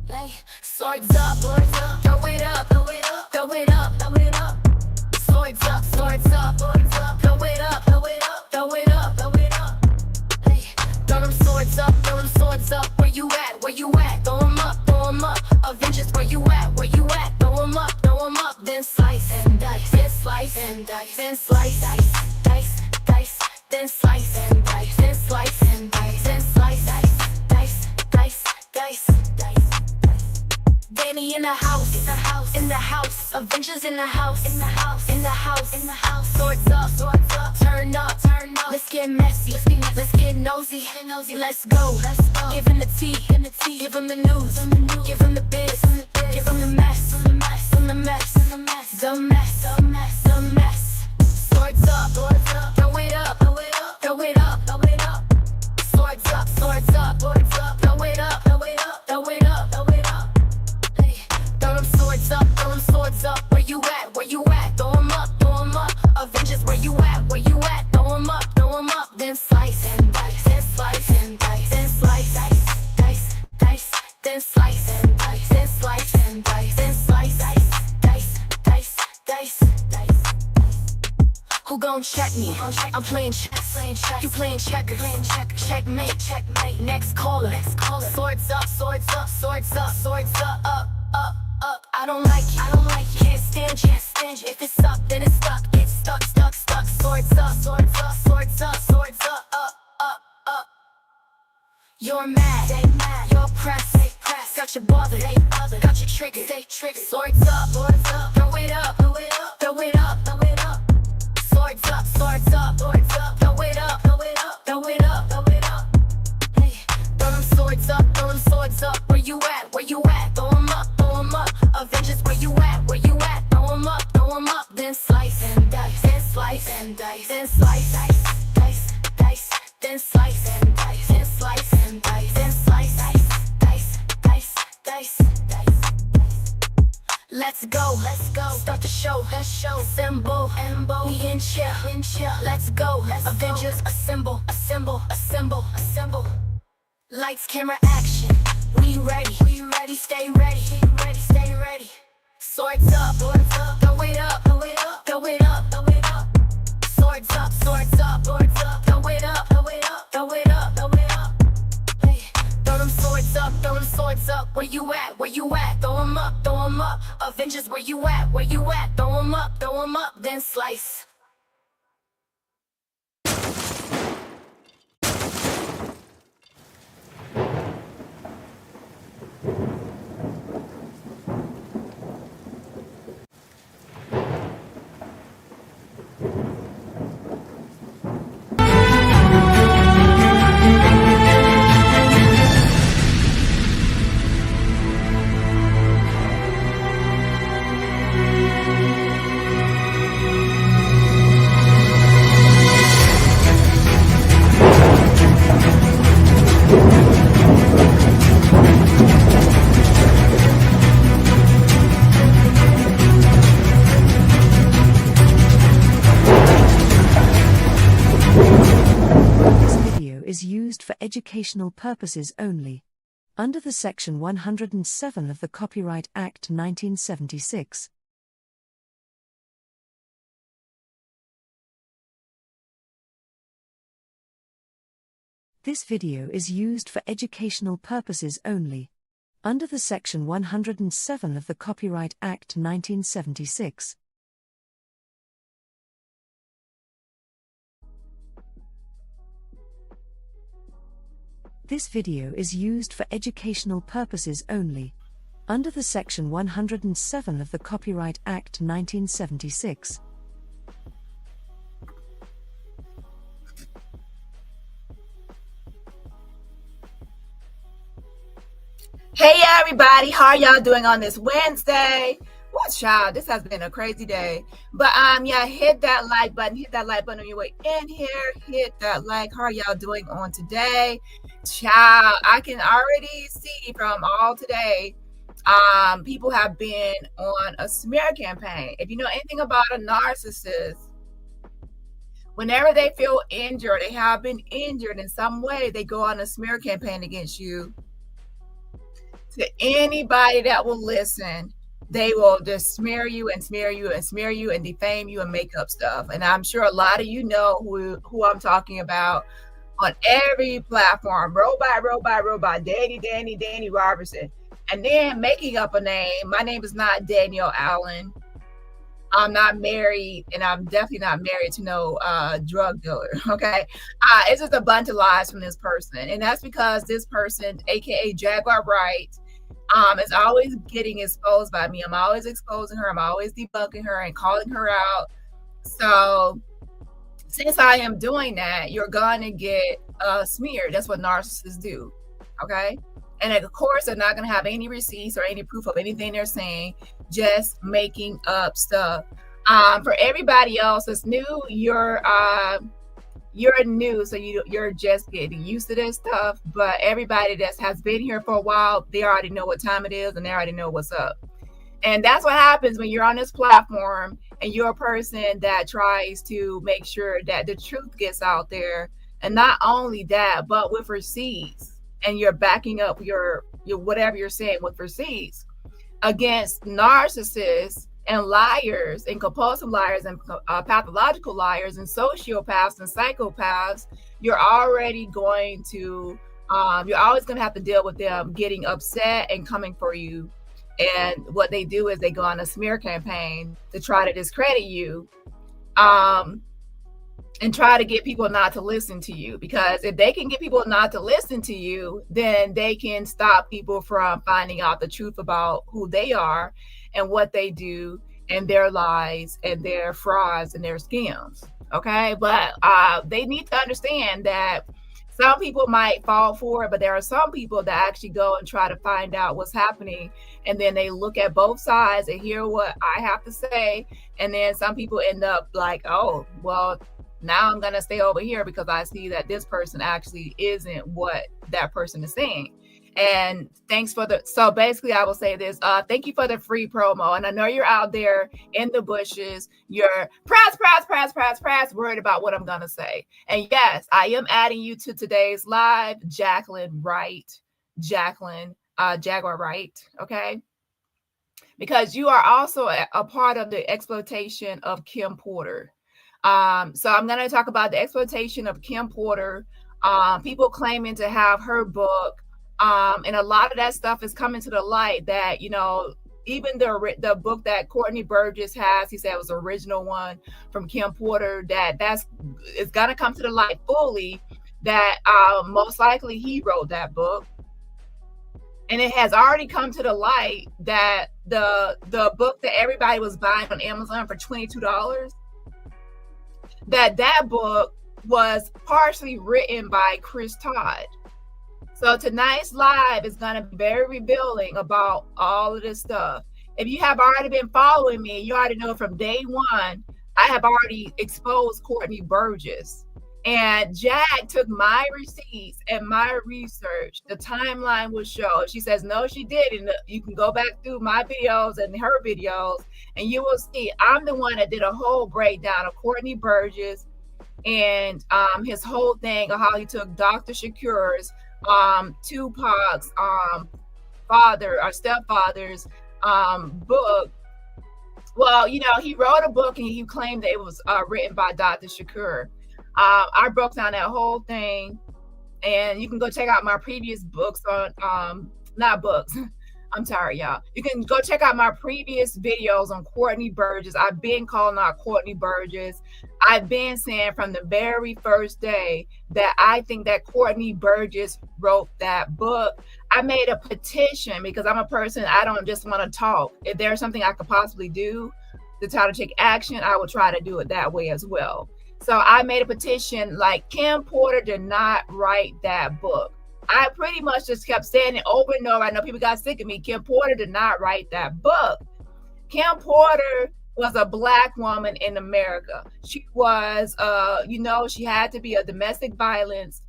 Like, swords up, throw it up, throw it up, throw it up, throw it up. Swords up, throw it up, throw it up, throw it up, throw it up. Hey, throw them swords up, throw them swords up. Where you at? Where you at? Throw them up, throw them up. Avengers, where you at? Where you at? Throw them up, then slice and dice, then slice and dice, then slice, dice, then slice and dice, then slice and dice, then slice, dice. Dani in the house, in the house. Avengers in the house, in the house. Swords up, turn up. Let's get messy, let's get nosy. Let's go. Give him the tea, give him the news, give him the biz, give him the mess, the mess. Swords up, throw it up. Swords up, throw it up. Hey, throw them swords up. Where you at? Throw them up. Avengers, where you at? Throw them up. Then slice and dice, then slice and dice, then slice, dice. Then slice and dice, then slice and dice, then slice, dice. Who gon' check me? I'm playing chess, you playing checkers. Checkmate. Next caller. Swords up. Up. I don't like it. Can't stand you. If it's up, then it's stuck. It's stuck. Swords up. Up. You're mad, they mad. You're pressed, they pressed. Got you bothered, they bothered. Got you triggered, they triggered. Swords up. Throw it up. Swords up. Throw it up. Hey, throw them swords up. Where you at? Throw them up. Avengers, where you at? Throw them up. Then slice and dice, then slice and dice, then slice, dice. Then slice and dice, then slice and dice, then slice, dice. Let's go. Start the show. Symbol. We in chill. Let's go. Avengers, assemble. Lights, camera, action. We ready. Stay ready. Swords up. Throw it up. Swords up. Throw it up. Hey, throw them swords up. Where you at? Throw them up. Avengers, where you at? Throw them up. Then slice. Is used for educational purposes only, under the Section 107 of the Copyright Act 1976. This video is used for educational purposes only, under the Section 107 of the Copyright Act 1976. This video is used for educational purposes only, under the Section 107 of the Copyright Act 1976. Hey everybody, how are y'all doing on this Wednesday? What y'all? This has been a crazy day. But yeah, hit that like button. Hit that like button on your way in here. Hit that like. How are y'all doing on today? Child, I can already see from all today, people have been on a smear campaign. If you know anything about a narcissist, whenever they feel injured, they have been injured in some way, they go on a smear campaign against you. to anybody that will listen, they will just smear you and smear you and smear you and defame you and make up stuff. And I'm sure a lot of you know who I'm talking about on every platform. Robot, Dani Robertson. And then making up a name. My name is not Danielle Allen. I'm not married, and I'm definitely not married to no drug dealer. Okay, it's just a bunch of lies from this person, and that's because this person, aka Jaguar Wright, is always getting exposed by me. I'm always exposing her. I'm always debunking her and calling her out. So since I am doing that, you're gonna get smeared. That's what narcissists do. Okay. And of course, they're not going to have any receipts or any proof of anything they're saying, just making up stuff. For everybody else that's new, you're new, so you're just getting used to this stuff. But everybody that has been here for a while, they already know what time it is and they already know what's up. And that's what happens when you're on this platform and you're a person that tries to make sure that the truth gets out there. And not only that, but with receipts. And you're backing up your whatever you're saying with receipts against narcissists and liars and compulsive liars and pathological liars and sociopaths and psychopaths. You're already going to you're always going to have to deal with them getting upset and coming for you. And what they do is they go on a smear campaign to try to discredit you. And try to get people not to listen to you, because if they can get people not to listen to you, then they can stop people from finding out the truth about who they are and what they do and their lies and their frauds and their scams. Okay. But they need to understand that some people might fall for it, but there are some people that actually go and try to find out what's happening. And then they look at both sides and hear what I have to say. And then some people end up like, oh, well, now I'm going to stay over here because I see that this person actually isn't what that person is saying. And thanks for so basically I will say this, thank you for the free promo. And I know you're out there in the bushes, you're press, worried about what I'm going to say. And yes, I am adding you to today's live, Jaguar Wright. Okay. Because you are also a part of the exploitation of Kim Porter. So I'm going to talk about the exploitation of Kim Porter, people claiming to have her book. And a lot of that stuff is coming to the light that, you know, even the book that Courtney Burgess has, he said it was the original one from Kim Porter, it's going to come to the light fully that most likely he wrote that book. And it has already come to the light that the book that everybody was buying on Amazon for $22, that book was partially written by Chris Todd. So tonight's live is going to be very revealing about all of this stuff. If you have already been following me, you already know from day one, I have already exposed Courtney Burgess. And Jag took my receipts and my research. The timeline will show. She says, no, she didn't. You can go back through my videos and her videos, and you will see I'm the one that did a whole breakdown of Courtney Burgess and his whole thing of how he took Dr. Shakur's, Tupac's father or stepfather's book. Well, you know, he wrote a book and he claimed that it was written by Dr. Shakur. I broke down that whole thing, and you can go check out my previous books on not books. I'm sorry, y'all. You can go check out my previous videos on Courtney Burgess. I've been calling out Courtney Burgess. I've been saying from the very first day that I think that Courtney Burgess wrote that book. I made a petition because I'm a person, I don't just want to talk. If there's something I could possibly do to try to take action, I will try to do it that way as well. So I made a petition like Kim Porter did not write that book. I pretty much just kept saying it over and over. I know people got sick of me. Kim Porter did not write that book. Kim Porter was a Black woman in America. She was, you know, she had to be a domestic violence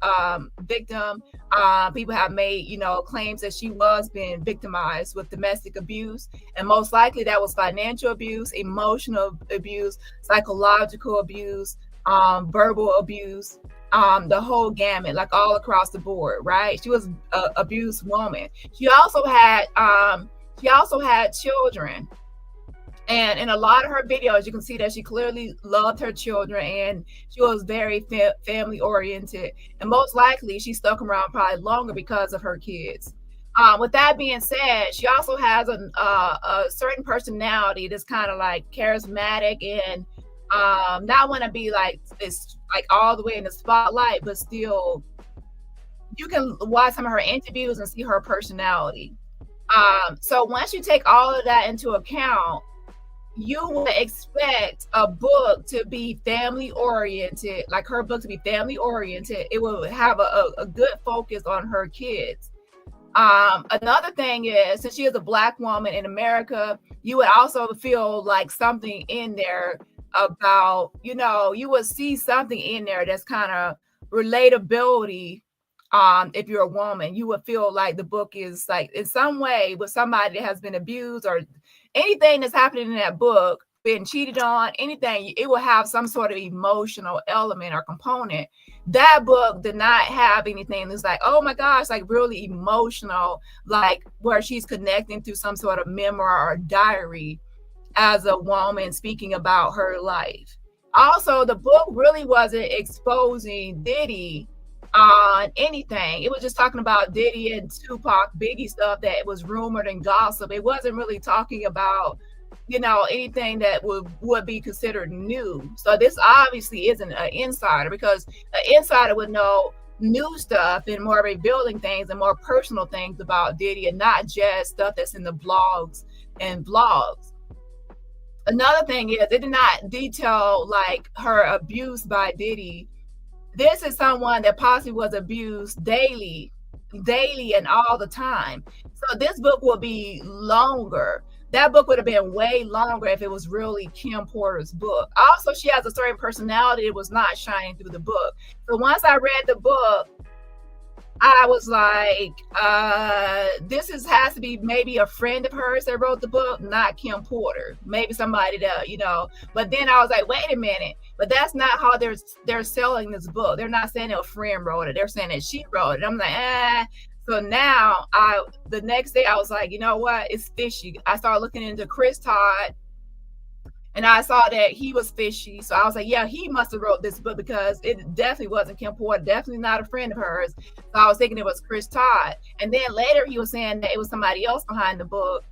victim. People have made, you know, claims that she was being victimized with domestic abuse. And most likely that was financial abuse, emotional abuse, psychological abuse, verbal abuse. the whole gamut, like all across the board, right? She was an abused woman. She also had children. And in a lot of her videos, you can see that she clearly loved her children and she was very family oriented. And most likely she stuck around probably longer because of her kids. With that being said, she also has a certain personality that's kind of like charismatic and not want to be like this, like all the way in the spotlight, but still you can watch some of her interviews and see her personality. So once you take all of that into account, you would expect a book to be family oriented, like her book to be family oriented. It will have a good focus on her kids. Another thing is, since she is a Black woman in America, you would also feel like something in there about, you would see something in there that's kind of relatability. If you're a woman, you would feel like the book is like in some way with somebody that has been abused or anything that's happening in that book, been cheated on, anything, it will have some sort of emotional element or component. That book did not have anything that's like, oh my gosh, like really emotional, like where she's connecting to some sort of memoir or diary as a woman speaking about her life. Also, the book really wasn't exposing Diddy on anything. It was just talking about Diddy and Tupac, Biggie stuff that was rumored and gossip. It wasn't really talking about, anything that would be considered new. So this obviously isn't an insider, because an insider would know new stuff and more revealing things and more personal things about Diddy and not just stuff that's in the blogs and vlogs. Another thing is, it did not detail like her abuse by Diddy. This is someone that possibly was abused daily and all the time. So this book will be longer. That book would have been way longer if it was really Kim Porter's book. Also, she has a certain personality that was not shining through the book. So once I read the book, I was like, has to be maybe a friend of hers that wrote the book, not Kim Porter. Maybe somebody that, But then I was like, wait a minute. But that's not how they're selling this book. They're not saying that a friend wrote it. They're saying that she wrote it. I'm like, So now the next day I was like, you know what? It's fishy. I started looking into Chris Todd. And I saw that he was fishy. So I was like, yeah, he must have wrote this book, because it definitely wasn't Kim Porter, definitely not a friend of hers. So I was thinking it was Chris Todd. And then later he was saying that it was somebody else behind the book.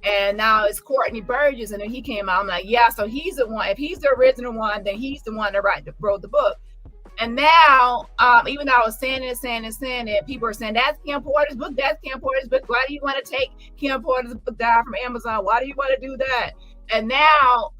And now it's Courtney Burgess. And then he came out. I'm like, yeah, so he's the one. If he's the original one, then he's the one that wrote the book. And now, even though I was saying it, people are saying, that's Kim Porter's book. That's Kim Porter's book. Why do you want to take Kim Porter's book down from Amazon? Why do you want to do that? And now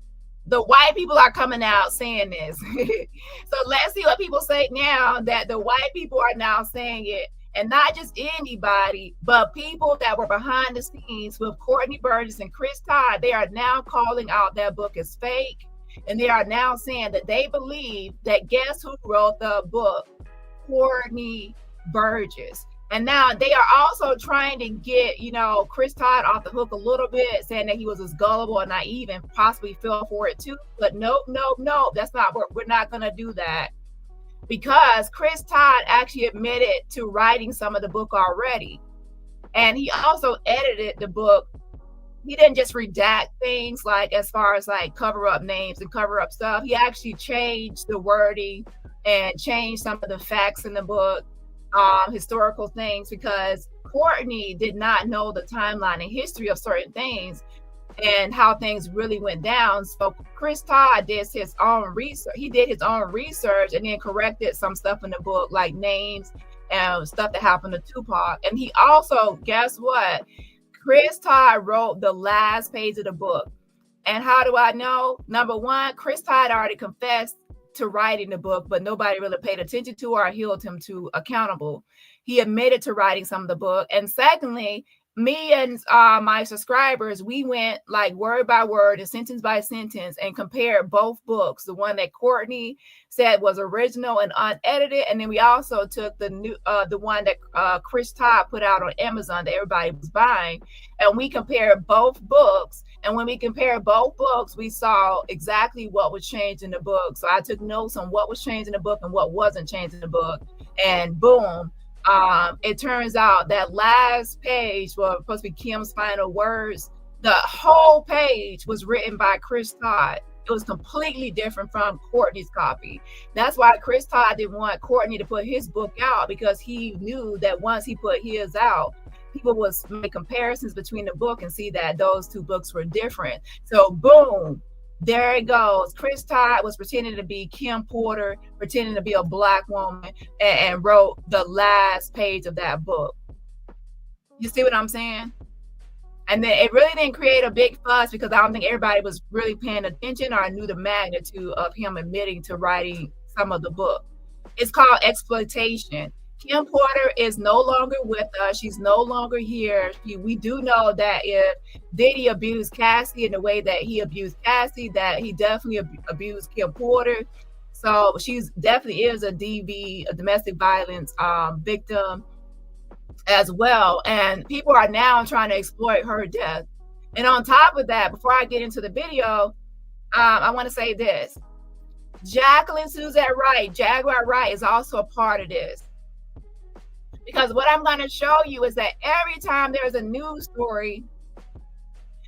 the white people are coming out saying this. So let's see what people say now, that the white people are now saying it. And not just anybody, but people that were behind the scenes with Courtney Burgess and Chris Todd. They are now calling out that book as fake. And they are now saying that they believe that guess who wrote the book? Courtney Burgess. And now they are also trying to get, Chris Todd off the hook a little bit, saying that he was as gullible and naive and possibly fell for it too. But nope. That's not what we're not going to do that. Because Chris Todd actually admitted to writing some of the book already. And he also edited the book. He didn't just redact things like as far as like cover up names and cover up stuff. He actually changed the wording and changed some of the facts in the book, historical things, because Courtney did not know the timeline and history of certain things and how things really went down. So Chris Todd did his own research. He did his own research and then corrected some stuff in the book, like names and stuff that happened to Tupac. And he also, guess what? Chris Todd wrote the last page of the book. And how do I know? Number one, Chris Todd already confessed to writing the book, but nobody really paid attention to or held him to accountable. He admitted to writing some of the book. And secondly, me and my subscribers, we went like word by word and sentence by sentence and compared both books. The one that Courtney said was original and unedited, and then we also took the one that Chris Todd put out on Amazon that everybody was buying, and we compared both books. And when we compared both books, we saw exactly what was changed in the book. So I took notes on what was changed in the book and what wasn't changed in the book, and boom. It turns out that last page was supposed to be Kim's final words. The whole page was written by Chris Todd. It was completely different from Courtney's copy. That's why Chris Todd didn't want Courtney to put his book out, because he knew that once he put his out, people would make comparisons between the book and see that those two books were different. So boom. There it goes. Chris Todd was pretending to be Kim Porter, pretending to be a Black woman, and wrote the last page of that book. You see what I'm saying? And then it really didn't create a big fuss, because I don't think everybody was really paying attention or knew the magnitude of him admitting to writing some of the book. It's called exploitation. Kim Porter is no longer with us. She's no longer here. We do know that if Diddy abused Cassie in the way that he abused Cassie, that he definitely abused Kim Porter. So she's definitely is a DV, a domestic violence victim as well. And people are now trying to exploit her death. And on top of that, before I get into the video, I want to say this. Jacqueline Suzette Wright, Jaguar Wright, is also a part of this. Because what I'm going to show you is that every time there's a news story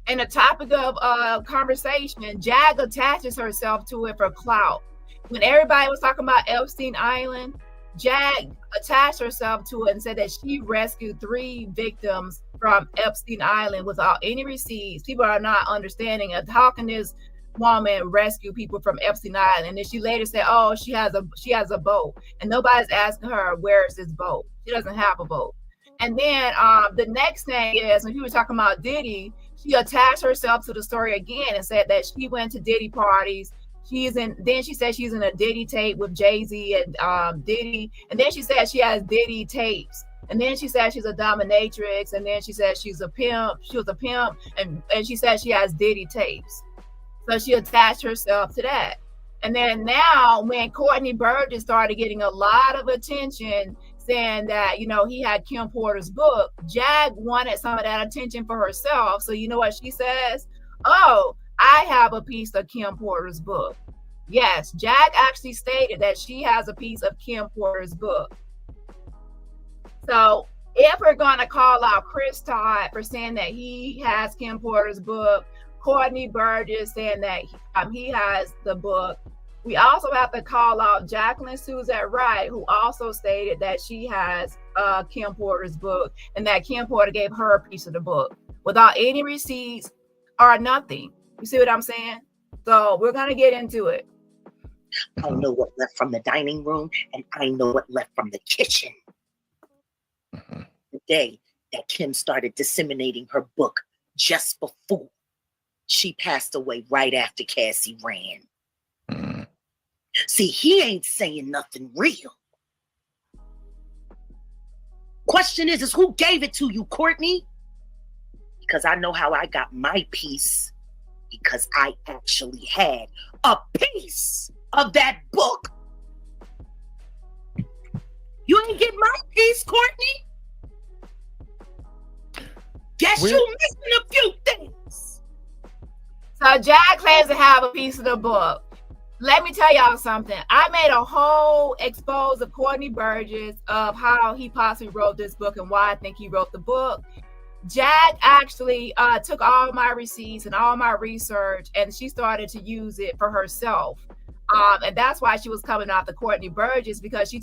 and a topic of conversation, Jag attaches herself to it for clout. When everybody was talking about Epstein Island, Jag attached herself to it and said that she rescued 3 victims from Epstein Island without any receipts. People are not understanding of how can this woman rescue people from Epstein Island. And then she later said, oh, she has a boat, and nobody's asking her, where is this boat? She doesn't have a boat. And then the next thing is, when she was talking about Diddy, she attached herself to the story again and said that she went to Diddy parties. Then she said she's in a Diddy tape with Jay-Z and Diddy. And then she said she has Diddy tapes. And then she said she's a dominatrix. And then she said she's a pimp. She was a pimp. And she said she has Diddy tapes. So she attached herself to that. And then now, when Courtney Burgess started getting a lot of attention, saying that, you know, he had Kim Porter's book, Jag wanted some of that attention for herself. So you know what she says? Oh, I have a piece of Kim Porter's book. Yes, Jag actually stated that she has a piece of Kim Porter's book. So if we're going to call out Chris Todd for saying that he has Kim Porter's book, Courtney Burgess saying that he has the book, we also have to call out Jacqueline Suzette Wright, who also stated that she has Kim Porter's book, and that Kim Porter gave her a piece of the book without any receipts or nothing. You see what I'm saying? So we're going to get into it. I know what left from the dining room, and I know what left from the kitchen. Mm-hmm. The day that Kim started disseminating her book just before she passed away, right after Cassie ran. Mm-hmm. See, he ain't saying nothing real. Question is who gave it to you, Courtney? Because I know how I got my piece, because I actually had a piece of that book. You ain't get my piece, Courtney? Guess you missing a few things. So Jag claims to have a piece of the book. Let me tell y'all something. I made a whole expose of Courtney Burgess of how he possibly wrote this book and why I think he wrote the book. Jag actually took all my receipts and all my research, and she started to use it for herself. And that's why she was coming after Courtney Burgess, because she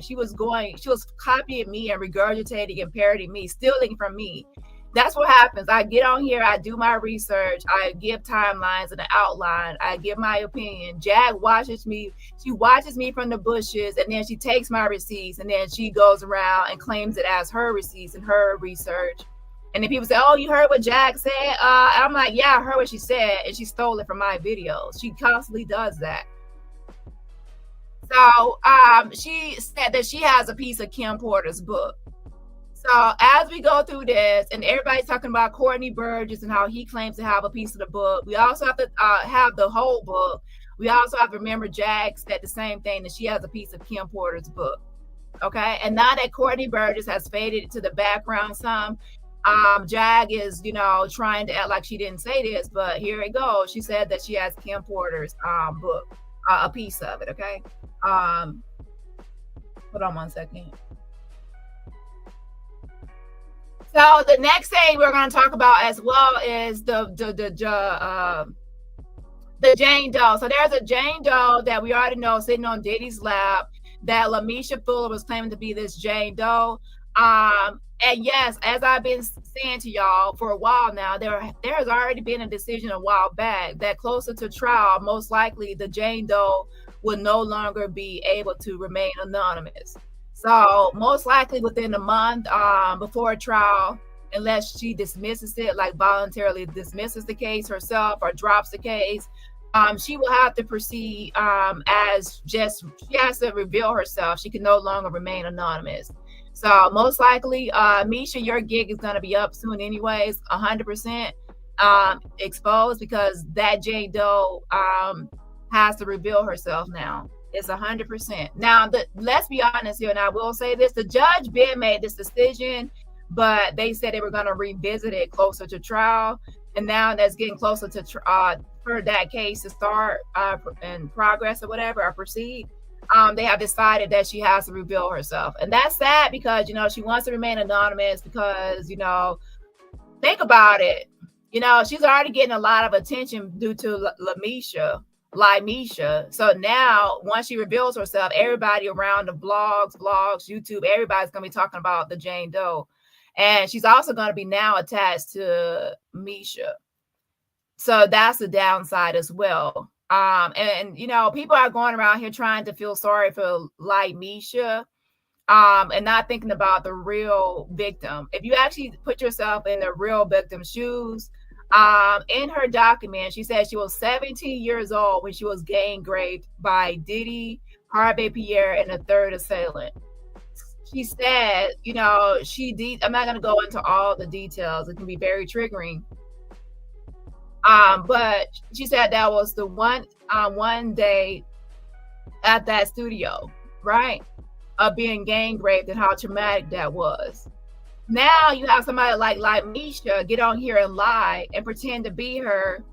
was copying me and regurgitating and parodying me, stealing from me. That's what happens. I get on here, I do my research, I give timelines and an outline, I give my opinion. Jag watches me, she watches me from the bushes, and then she takes my receipts, and then she goes around and claims it as her receipts and her research. And then people say, oh, you heard what Jag said? I'm like, yeah, I heard what she said, and she stole it from my videos. She constantly does that. So she said that she has a piece of Kim Porter's book. So as we go through this, and everybody's talking about Courtney Burgess and how he claims to have a piece of the book, we also have to have the whole book. We also have to remember Jag said the same thing, that she has a piece of Kim Porter's book. Okay, and now that Courtney Burgess has faded to the background some, Jag is, trying to act like she didn't say this, but here it goes. She said that she has Kim Porter's book, a piece of it. Okay, hold on one second. So the next thing we're going to talk about as well is the Jane Doe. So there's a Jane Doe that we already know sitting on Diddy's lap that Lamisha Fuller was claiming to be this Jane Doe. And yes, as I've been saying to y'all for a while now, there has already been a decision a while back that closer to trial, most likely the Jane Doe will no longer be able to remain anonymous. So most likely within a month before a trial, unless she dismisses it, like voluntarily dismisses the case herself or drops the case, she will have to proceed as just, she has to reveal herself. She can no longer remain anonymous. So most likely, Misha, your gig is going to be up soon anyways, 100% exposed, because that Jane Doe has to reveal herself now. It's 100%. Now, let's be honest here, and I will say this, the judge Ben made this decision, but they said they were going to revisit it closer to trial. And now that's getting closer to for that case to start in progress or whatever, or proceed. They have decided that she has to reveal herself. And that's sad because, she wants to remain anonymous because, think about it. She's already getting a lot of attention due to Lamisha. So now once she reveals herself, everybody around the blogs, YouTube, everybody's going to be talking about the Jane Doe. And she's also going to be now attached to Misha. So that's the downside as well. And people are going around here trying to feel sorry for Misha, and not thinking about the real victim. If you actually put yourself in the real victim's shoes, in her document, she said she was 17 years old when she was gang raped by Diddy, Harvey Pierre, and a third assailant. She said, I'm not going to go into all the details. It can be very triggering. But she said that was the one day at that studio, right, of being gang raped and how traumatic that was. Now you have somebody like Misha get on here and lie and pretend to be her,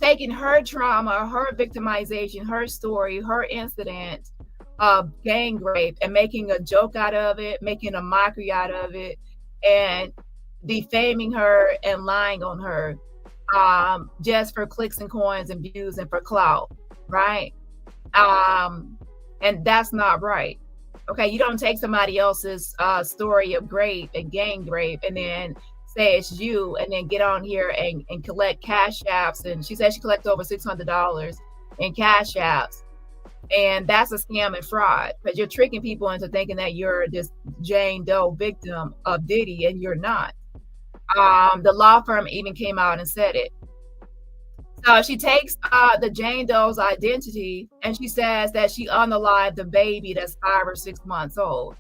taking her trauma, her victimization, her story, her incident of gang rape and making a joke out of it, making a mockery out of it, and defaming her and lying on her, just for clicks and coins and views and for clout, right? And that's not right. Okay, you don't take somebody else's story of rape and gang rape and then say it's you and then get on here and collect cash apps. And she said she collected over $600 in cash apps. And that's a scam and fraud, because you're tricking people into thinking that you're this Jane Doe victim of Diddy, and you're not. The law firm even came out and said it. So she takes the Jane Doe's identity and she says that she unalived the baby that's 5 or 6 months old.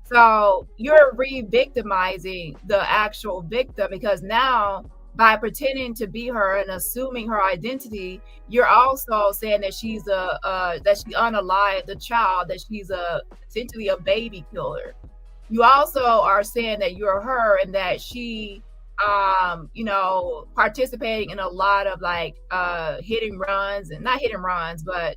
So you're re-victimizing the actual victim, because now by pretending to be her and assuming her identity, you're also saying that she's that she unalived the child, that she's essentially a baby killer. You also are saying that you're her and that she participating in a lot of hit and runs, and not hit and runs, but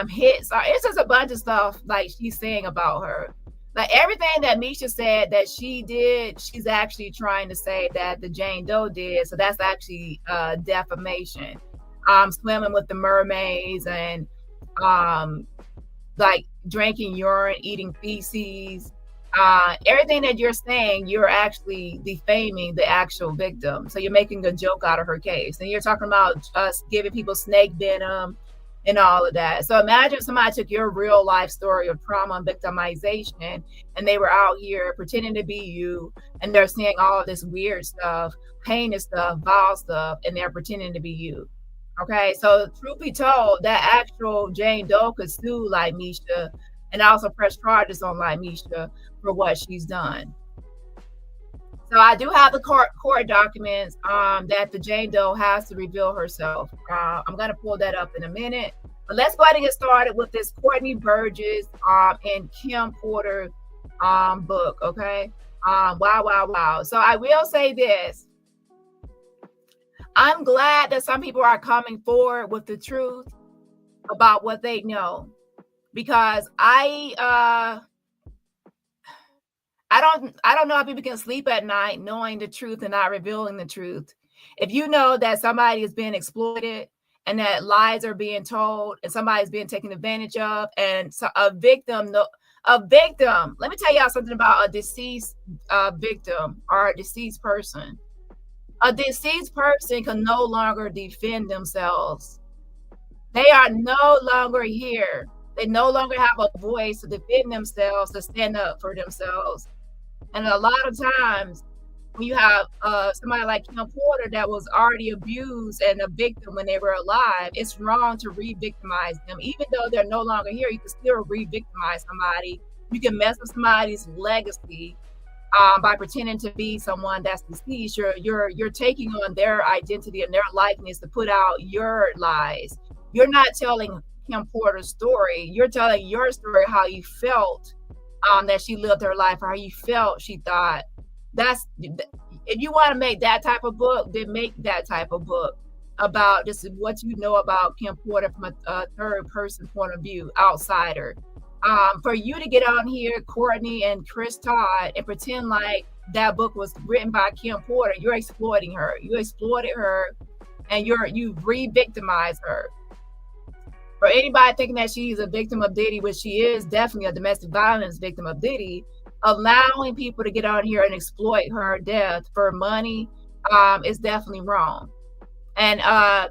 hits. It's just a bunch of stuff like she's saying about her. Like everything that Misha said that she did, she's actually trying to say that the Jane Doe did. So that's actually defamation. Swimming with the mermaids and drinking urine, eating feces. Everything that you're saying, you're actually defaming the actual victim. So you're making a joke out of her case. And you're talking about us giving people snake venom and all of that. So imagine somebody took your real life story of trauma and victimization, and they were out here pretending to be you, and they're saying all of this weird stuff, heinous stuff, vile stuff, and they're pretending to be you. Okay, so truth be told, that actual Jane Doe could sue Misha and also press charges on Misha for what she's done. So I do have the court documents that the Jane Doe has to reveal herself. I'm going to pull that up in a minute. But let's go ahead and get started with this Courtney Burgess and Kim Porter book, okay? Wow. So I will say this. I'm glad that some people are coming forward with the truth about what they know, because I don't know how people can sleep at night knowing the truth and not revealing the truth. If you know that somebody is being exploited and that lies are being told and somebody's being taken advantage of, and so a victim, let me tell y'all something about a deceased victim or a deceased person. A deceased person can no longer defend themselves. They are no longer here. They no longer have a voice to defend themselves, to stand up for themselves. And a lot of times when you have somebody like Kim Porter that was already abused and a victim when they were alive, it's wrong to re-victimize them. Even though they're no longer here, you can still re-victimize somebody. You can mess with somebody's legacy by pretending to be someone that's deceased. You're taking on their identity and their likeness to put out your lies. You're not telling Kim Porter's story. You're telling your story, how you felt that she lived her life, or how you felt she thought. That's, if you want to make that type of book, then make that type of book about just what you know about Kim Porter from a third person point of view, outsider. For you to get on here, Courtney and Chris Todd, and pretend like that book was written by Kim Porter, you're exploiting her. You exploited her, and you re-victimized her. For anybody thinking that she's a victim of Diddy, which she is definitely a domestic violence victim of Diddy, allowing people to get on here and exploit her death for money is definitely wrong. And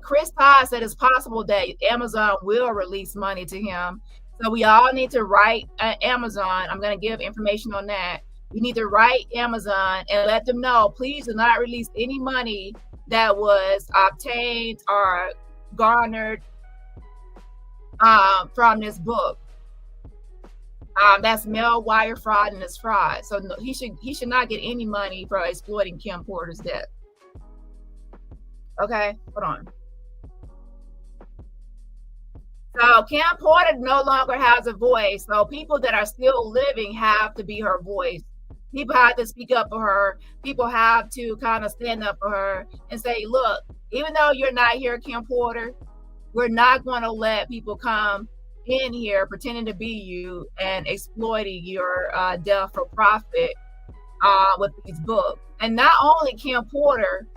Chris Todd said it's possible that Amazon will release money to him. So we all need to write Amazon. I'm going to give information on that. You need to write Amazon and let them know, please do not release any money that was obtained or garnered from this book. That's mail wire fraud, and it's fraud. So no, he should not get any money for exploiting Kim Porter's death. Okay, hold on. So Kim Porter no longer has a voice. So people that are still living have to be her voice. People have to speak up for her. People have to kind of stand up for her and say, look, even though you're not here, Kim Porter, we're not going to let people come in here pretending to be you and exploiting your death for profit with these books. And not only Kim Porter,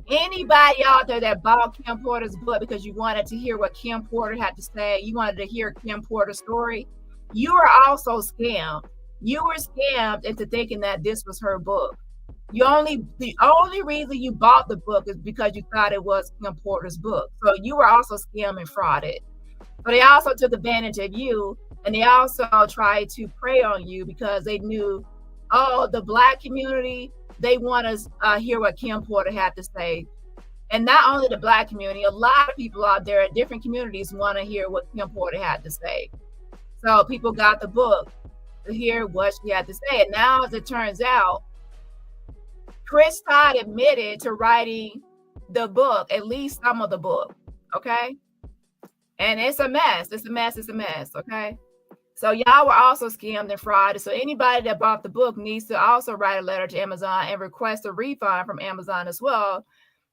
anybody out there that bought Kim Porter's book because you wanted to hear what Kim Porter had to say, you wanted to hear Kim Porter's story, you were also scammed. You were scammed into thinking that this was her book. The only reason you bought the book is because you thought it was Kim Porter's book. So you were also scammed and frauded. But they also took advantage of you, and they also tried to prey on you because they knew, oh, the Black community, they want to hear what Kim Porter had to say. And not only the Black community, a lot of people out there in different communities want to hear what Kim Porter had to say. So people got the book to hear what she had to say. And now, as it turns out, Chris Todd admitted to writing the book, at least some of the book, okay? And it's a mess. It's a mess, okay? So y'all were also scammed and frauded. So anybody that bought the book needs to also write a letter to Amazon and request a refund from Amazon as well.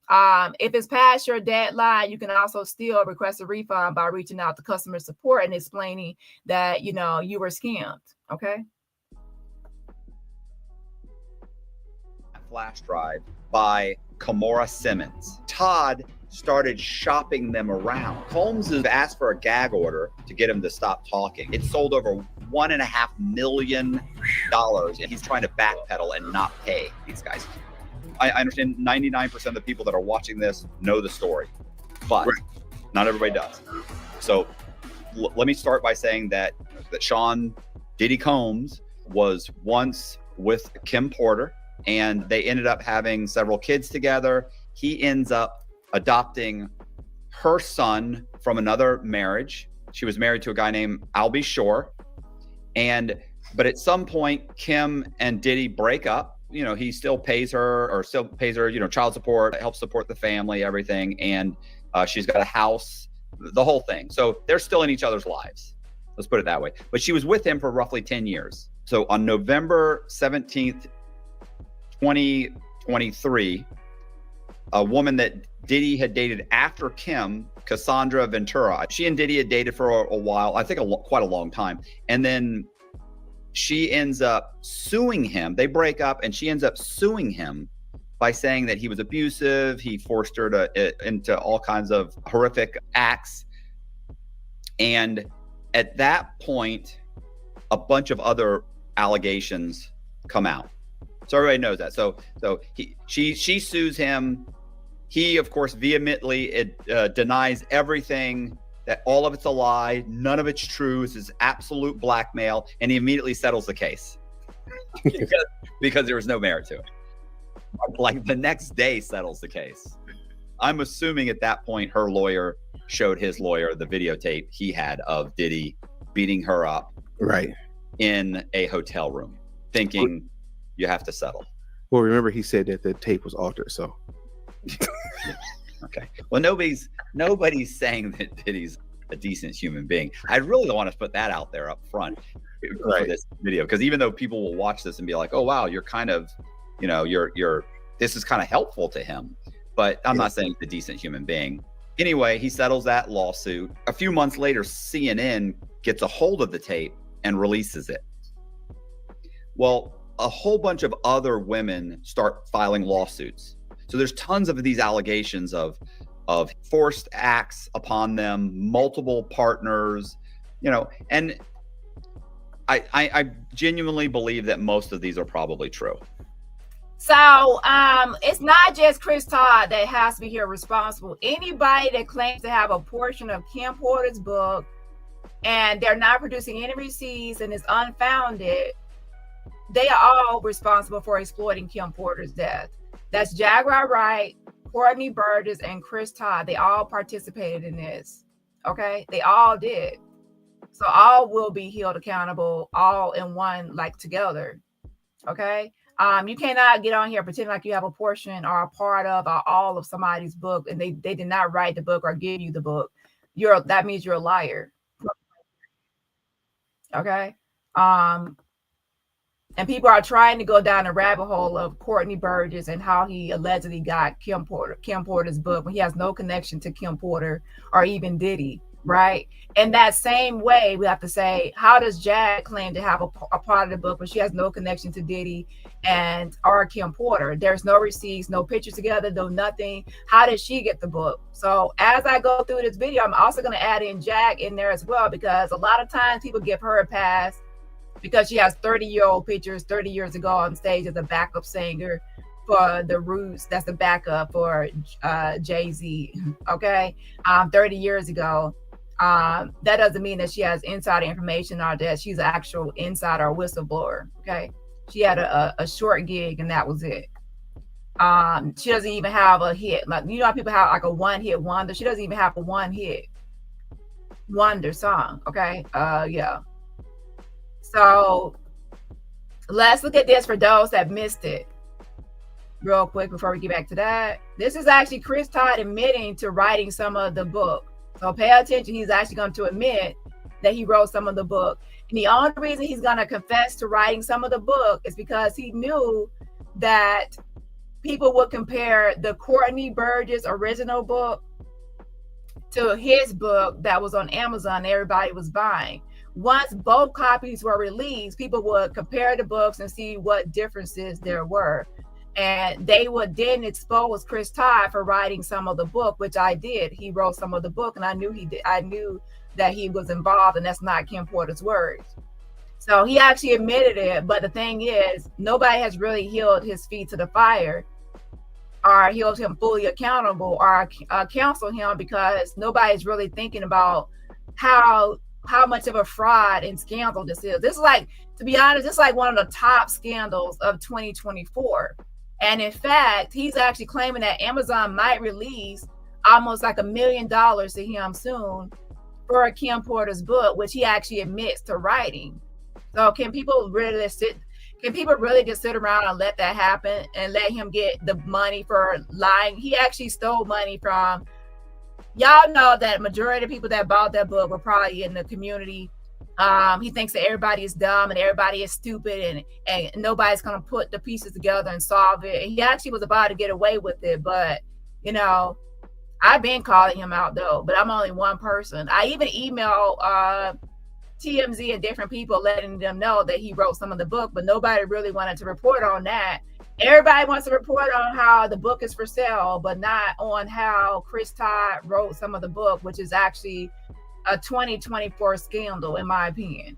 If it's past your deadline, you can also still request a refund by reaching out to customer support and explaining that, you know, you were scammed, okay? Flash drive by Kamora Simmons. Todd started shopping them around. Combs has asked for a gag order to get him to stop talking. It sold over $1.5 million, and he's trying to backpedal and not pay these guys. I understand 99% of the people that are watching this know the story, but not everybody does. So let me start by saying that Sean Diddy Combs was once with Kim Porter, and they ended up having several kids together. He ends up adopting her son from another marriage. She was married to a guy named Albie Shore. And But at some point, Kim and Diddy break up. You know, he still pays her, you know, child support, helps support the family, everything. And she's got a house, the whole thing. So they're still in each other's lives. Let's put it that way. But she was with him for roughly 10 years. So on November 17th, 2023, a woman that Diddy had dated after Kim, Cassandra Ventura, she and Diddy had dated for a while, I think quite a long time. And then she ends up suing him. They break up and she ends up suing him by saying that he was abusive. He forced her into all kinds of horrific acts. And at that point, a bunch of other allegations come out. So everybody knows that. So she sues him. He, of course, vehemently denies everything, that all of it's a lie, none of it's true. This is absolute blackmail, and he immediately settles the case because there was no merit to it. Like the next day settles the case. I'm assuming at that point her lawyer showed his lawyer the videotape he had of Diddy beating her up Right. in a hotel room, thinking you have to settle. Well, remember he said that the tape was altered, so. Okay. Well, nobody's saying that Diddy's a decent human being. I really don't want to put that out there up front for this video, because even though people will watch this and be like, "Oh, wow, you're kind of, you know, this is kind of helpful to him," but I'm not saying he's a decent human being. Anyway, he settles that lawsuit. A few months later, CNN gets a hold of the tape and releases it. Well, a whole bunch of other women start filing lawsuits. So there's tons of these allegations of forced acts upon them, multiple partners, you know, and I genuinely believe that most of these are probably true. So it's not just Chris Todd that has to be here responsible. Anybody that claims to have a portion of Kim Porter's book and they're not producing any receipts and it's unfounded, they are all responsible for exploiting Kim Porter's death. That's Jaguar, Wright, Courtney, Burgess, and Chris Todd. They all participated in this. Okay, they all did. So all will be held accountable, all in one, like together. Okay. You cannot get on here pretending like you have a portion or a part of or all of somebody's book and they did not write the book or give you the book. That means you're a liar. Okay. And people are trying to go down the rabbit hole of Courtney Burgess and how he allegedly got Kim Porter's book when he has no connection to Kim Porter or even Diddy, right? In that same way, we have to say, how does Jag claim to have a part of the book when she has no connection to Diddy and or Kim Porter? There's no receipts, no pictures together, no nothing. How did she get the book? So as I go through this video, I'm also going to add in Jag in there as well, because a lot of times people give her a pass because she has 30-year-old pictures 30 years ago on stage as a backup singer for the Roots. That's the backup for Jay-Z, okay? 30 years ago. That doesn't mean that she has insider information or that she's an actual insider or whistleblower, okay? She had a short gig and that was it. She doesn't even have a hit. Like, you know how people have like a one-hit wonder? She doesn't even have a one-hit wonder song, okay? Yeah. So let's look at this for those that missed it real quick before we get back to that. This is actually Chris Todd admitting to writing some of the book. So pay attention. He's actually going to admit that he wrote some of the book. And the only reason he's going to confess to writing some of the book is because he knew that people would compare the Courtney Burgess original book to his book that was on Amazon everybody was buying. Once both copies were released, people would compare the books and see what differences there were. And they would then expose Chris Todd for writing some of the book, which I did. He wrote some of the book and I knew he did. I knew that he was involved, and that's not Kim Porter's words. So he actually admitted it. But the thing is, nobody has really held his feet to the fire or held him fully accountable or counseled him, because nobody's really thinking about how much of a fraud and scandal this is. This is like, to be honest, it's like one of the top scandals of 2024. And in fact, he's actually claiming that Amazon might release almost like $1 million to him soon for Kim Porter's book, which he actually admits to writing. So can people really just sit around and let that happen and let him get the money for lying? He actually stole money from, y'all know that majority of people that bought that book were probably in the community. He thinks that everybody is dumb and everybody is stupid and nobody's gonna put the pieces together and solve it. And he actually was about to get away with it, but you know, I've been calling him out though, but I'm only one person. I even emailed TMZ and different people letting them know that he wrote some of the book, but nobody really wanted to report on that. Everybody wants to report on how the book is for sale, but not on how Chris Todd wrote some of the book, which is actually a 2024 scandal, in my opinion.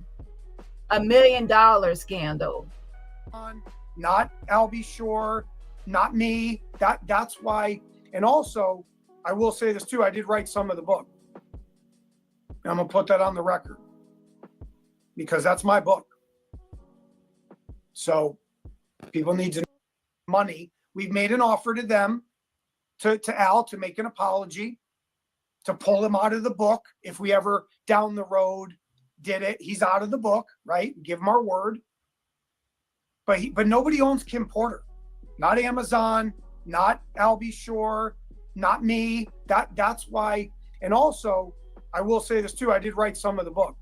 $1 million scandal. Not Albie Shore, not me. That's why. And also, I will say this too, I did write some of the book. And I'm gonna put that on the record because that's my book. So people need to know money. We've made an offer to them, to Al, to make an apology, to pull him out of the book. If we ever down the road did it, he's out of the book, right? Give him our word. But nobody owns Kim Porter. Not Amazon, not Albie Shore, not me. That's why. And also, I will say this too, I did write some of the book.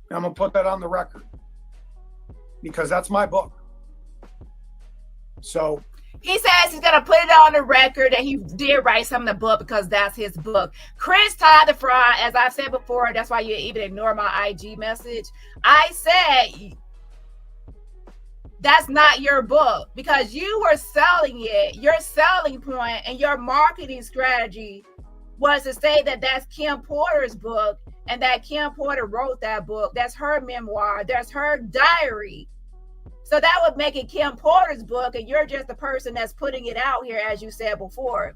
And I'm gonna put that on the record because that's my book. So he says he's gonna put it on the record that he did write some of the book because that's his book. Chris Todd the Fraud, as I've said before, that's why you even ignore my IG message. I said that's not your book because you were selling it. Your selling point and your marketing strategy was to say that that's Kim Porter's book and that Kim Porter wrote that book. That's her memoir. That's her diary. So that would make it Kim Porter's book, and you're just the person that's putting it out here, as you said before.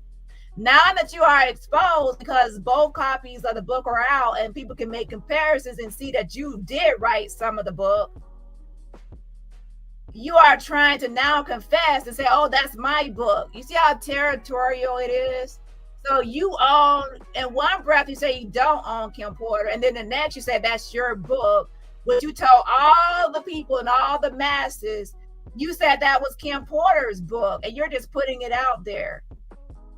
Now that you are exposed, because both copies of the book are out and people can make comparisons and see that you did write some of the book, you are trying to now confess and say, oh, that's my book. You see how territorial it is? So you own, in one breath, you say you don't own Kim Porter, and then the next you say that's your book. What you told all the people and all the masses, you said that was Kim Porter's book, and you're just putting it out there.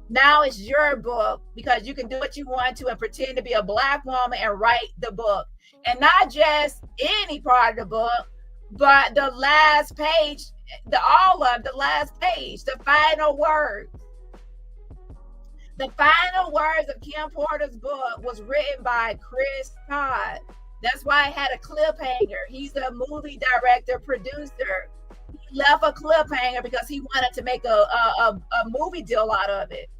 Now it's your book because you can do what you want to and pretend to be a Black woman and write the book. And not just any part of the book, but the last page, the last page, the final words. The final words of Kim Porter's book was written by Chris Todd. That's why it had a cliffhanger. He's a movie director, producer. He left a cliffhanger because he wanted to make a movie deal out of it.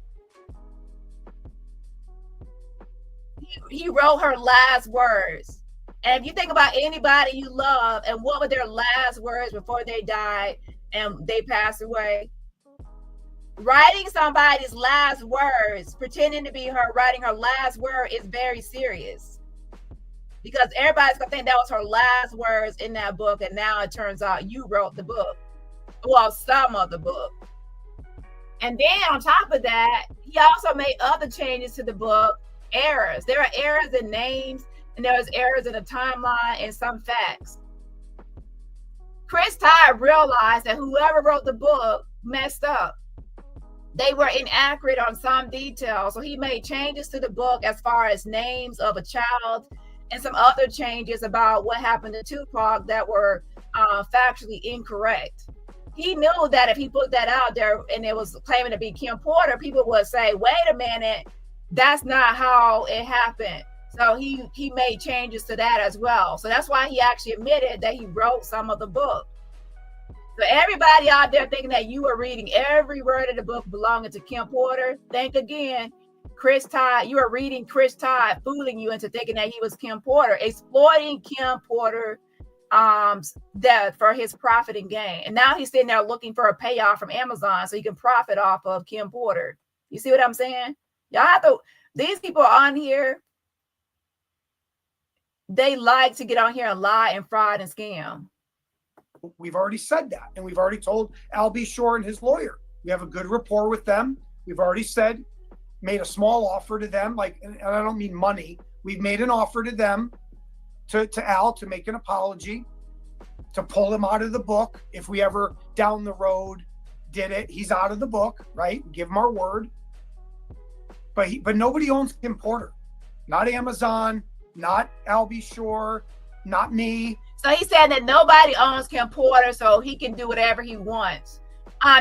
He wrote her last words. And if you think about anybody you love and what were their last words before they died and they passed away, writing somebody's last words, pretending to be her, writing her last word is very serious. Because everybody's gonna think that was her last words in that book, and now it turns out you wrote the book. Well, some of the book. And then on top of that, he also made other changes to the book, errors. There are errors in names, and there was errors in the timeline and some facts. Chris Todd realized that whoever wrote the book messed up. They were inaccurate on some details, so he made changes to the book as far as names of a child and some other changes about what happened to Tupac that were factually incorrect. He knew that if he put that out there and it was claiming to be Kim Porter, people would say, wait a minute, that's not how it happened. So he made changes to that as well. So that's why he actually admitted that he wrote some of the book. So everybody out there thinking that you are reading every word of the book belonging to Kim Porter, think again. Chris Todd, you are reading Chris Todd fooling you into thinking that he was Kim Porter, exploiting Kim Porter death for his profit and gain. And now he's sitting there looking for a payoff from Amazon so he can profit off of Kim Porter. You see what I'm saying? Y'all have to, these people on here, they like to get on here and lie and fraud and scam. We've already said that, and we've already told Albie Shore and his lawyer. We have a good rapport with them. We've already said, made a small offer to them, like, and I don't mean money. We've made an offer to them to Al to make an apology, to pull him out of the book. If we ever down the road did it, he's out of the book, right? Give him our word. But nobody owns Kim Porter. Not Amazon, not Albie Shore, not me. So he's saying that nobody owns Kim Porter, so he can do whatever he wants.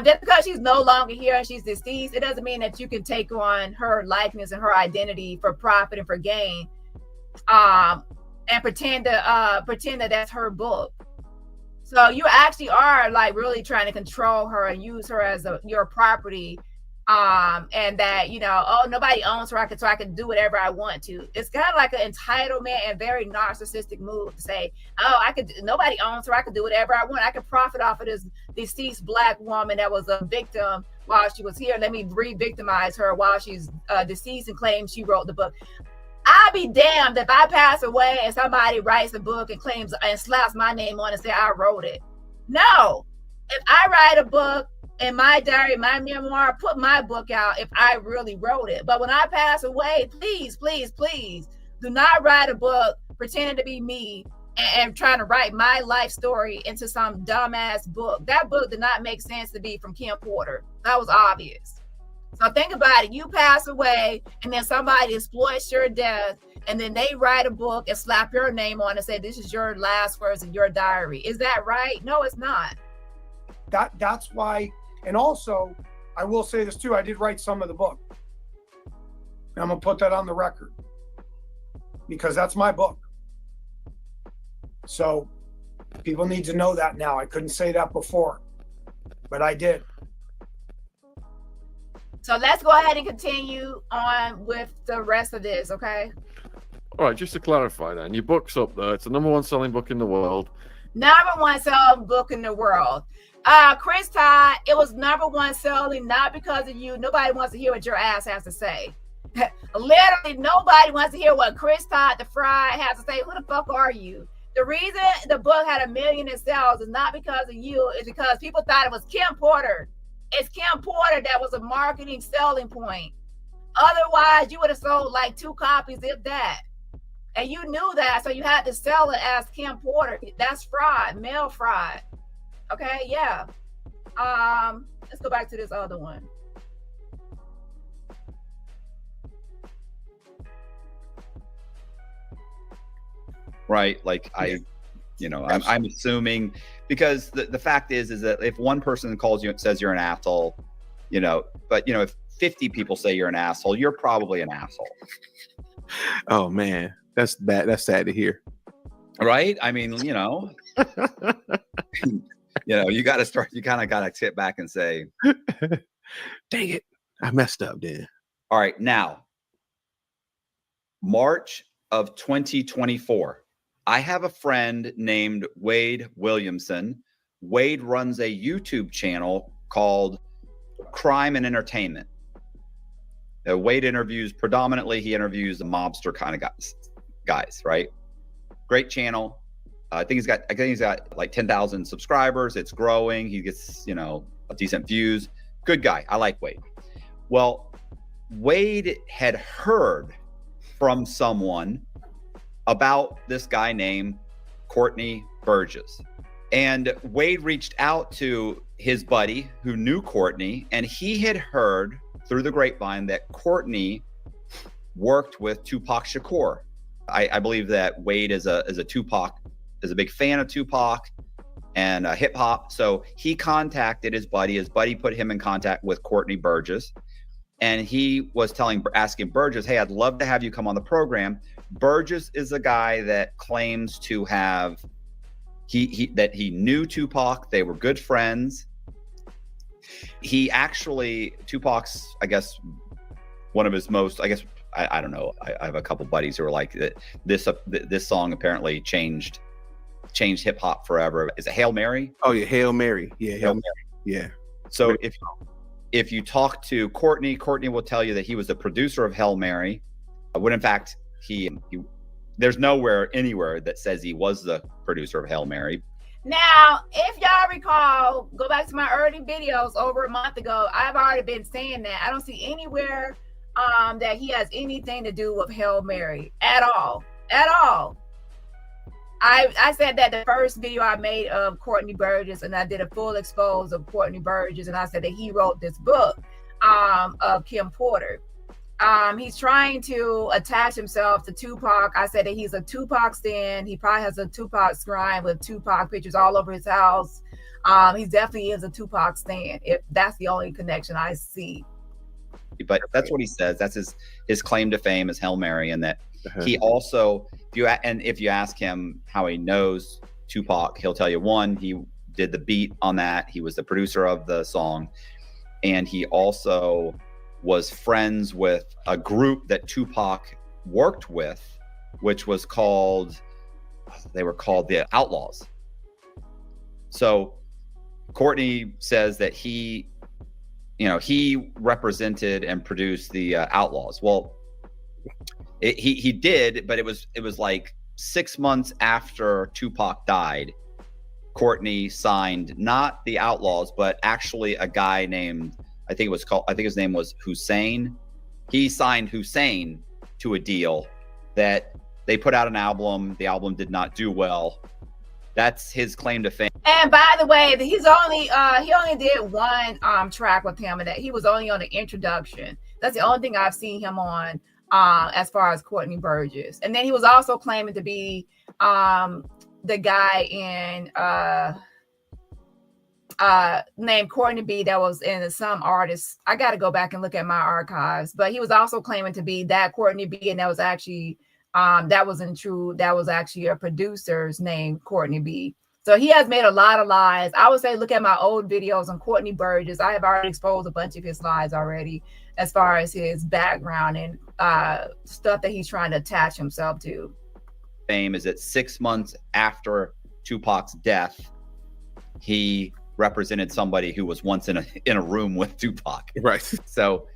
Just because she's no longer here and she's deceased, it doesn't mean that you can take on her likeness and her identity for profit and for gain, and pretend that that's her book. So you actually are like really trying to control her and use her as your property, and that, you know, oh, nobody owns her, so I can do whatever I want to. It's kind of like an entitlement and very narcissistic move to say, oh, nobody owns her, I can do whatever I want. I can profit off of this deceased Black woman that was a victim while she was here. Let me re-victimize her while she's deceased and claim she wrote the book. I'll be damned if I pass away and somebody writes a book and claims and slaps my name on it and say I wrote it. No. If I write a book in my diary, my memoir, put my book out if I really wrote it. But when I pass away, please, please, please do not write a book pretending to be me and trying to write my life story into some dumbass book. That book did not make sense to be from Kim Porter. That was obvious. So think about it. You pass away and then somebody exploits your death and then they write a book and slap your name on it and say, this is your last words in your diary. Is that right? No, it's not. That's why. And also, I will say this too. I did write some of the book. And I'm going to put that on the record because that's my book. So people need to know that now. I couldn't say that before, but I did. So let's go ahead and continue on with the rest of this, okay? All right, just to clarify then, your book's up there. It's the #1 selling book in the world. #1 selling book in the world. Chris Todd, it was #1 selling not because of you. Nobody wants to hear what your ass has to say. Literally, nobody wants to hear what Chris Todd the Fry has to say. Who the fuck are you? The reason the book had 1 million in sales is not because of you. It's because people thought it was Kim Porter. It's Kim Porter that was a marketing selling point. Otherwise, you would have sold like 2 copies, if that. And you knew that, so you had to sell it as Kim Porter. That's fraud, mail fraud. Okay, yeah. Let's go back to this other one. Right, like I'm assuming, because the fact is that if one person calls you and says you're an asshole, but if 50 people say you're an asshole, you're probably an asshole. Oh man, that's bad. That's sad to hear. Right? I mean, you got to start. You kind of got to sit back and say, "Dang it, I messed up." Then. All right, now, March of 2024. I have a friend named Wade Williamson. Wade runs a YouTube channel called Crime and Entertainment. Wade interviews he interviews the mobster kind of guys, right? Great channel. I think he's got like 10,000 subscribers. It's growing. He gets, decent views. Good guy. I like Wade. Well, Wade had heard from someone about this guy named Courtney Burgess. And Wade reached out to his buddy who knew Courtney, and he had heard through the grapevine that Courtney worked with Tupac Shakur. I believe that Wade is a big fan of Tupac and hip hop. So he contacted his buddy. His buddy put him in contact with Courtney Burgess. And he was asking Burgess, hey, I'd love to have you come on the program. Burgess is a guy that claims to have, that he knew Tupac. They were good friends. Tupac's, I guess, one of his most, I don't know. I have a couple buddies who are like that. This song apparently changed hip hop forever. Is it Hail Mary? Oh yeah, Hail Mary. Yeah, Hail Mary. Yeah. So if you talk to Courtney will tell you that he was the producer of Hail Mary. When in fact there's anywhere that says he was the producer of Hail Mary. Now, if y'all recall, go back to my early videos over a month ago. I've already been saying that. I don't see anywhere that he has anything to do with Hail Mary at all. I said that the first video I made of Courtney Burgess, and I did a full expose of Courtney Burgess, and I said that he wrote this book of Kim Porter. He's trying to attach himself to Tupac. I said that he's a Tupac stan. He probably has a Tupac shrine with Tupac pictures all over his house. He definitely is a Tupac stan, if that's the only connection I see. But that's what he says. That's his claim to fame, is Hail Mary, and that he also, if you ask him how he knows Tupac, he'll tell you, one, he did the beat on that. He was the producer of the song, and he also was friends with a group that Tupac worked with, which was called, they were called the Outlaws. So Courtney says that he represented and produced the Outlaws. Well, he did, but it was like 6 months after Tupac died, Courtney signed not the Outlaws, but actually a guy named, I think his name was Hussein. He signed Hussein to a deal that they put out an album. The album did not do well. That's his claim to fame. And by the way, he only did one track with him, and that he was only on the introduction. That's the only thing I've seen him on as far as Courtney Burgess. And then he was also claiming to be the guy in named Courtney B that was in some artist. I got to go back and look at my archives, but he was also claiming to be that Courtney B, and that was actually that wasn't true. That was actually a producer's name, Courtney B. So he has made a lot of lies. I would say look at my old videos on Courtney Burgess. I have already exposed a bunch of his lies already, as far as his background and stuff that he's trying to attach himself to. Fame is that 6 months after Tupac's death, he represented somebody who was once in a room with Tupac. Right. So,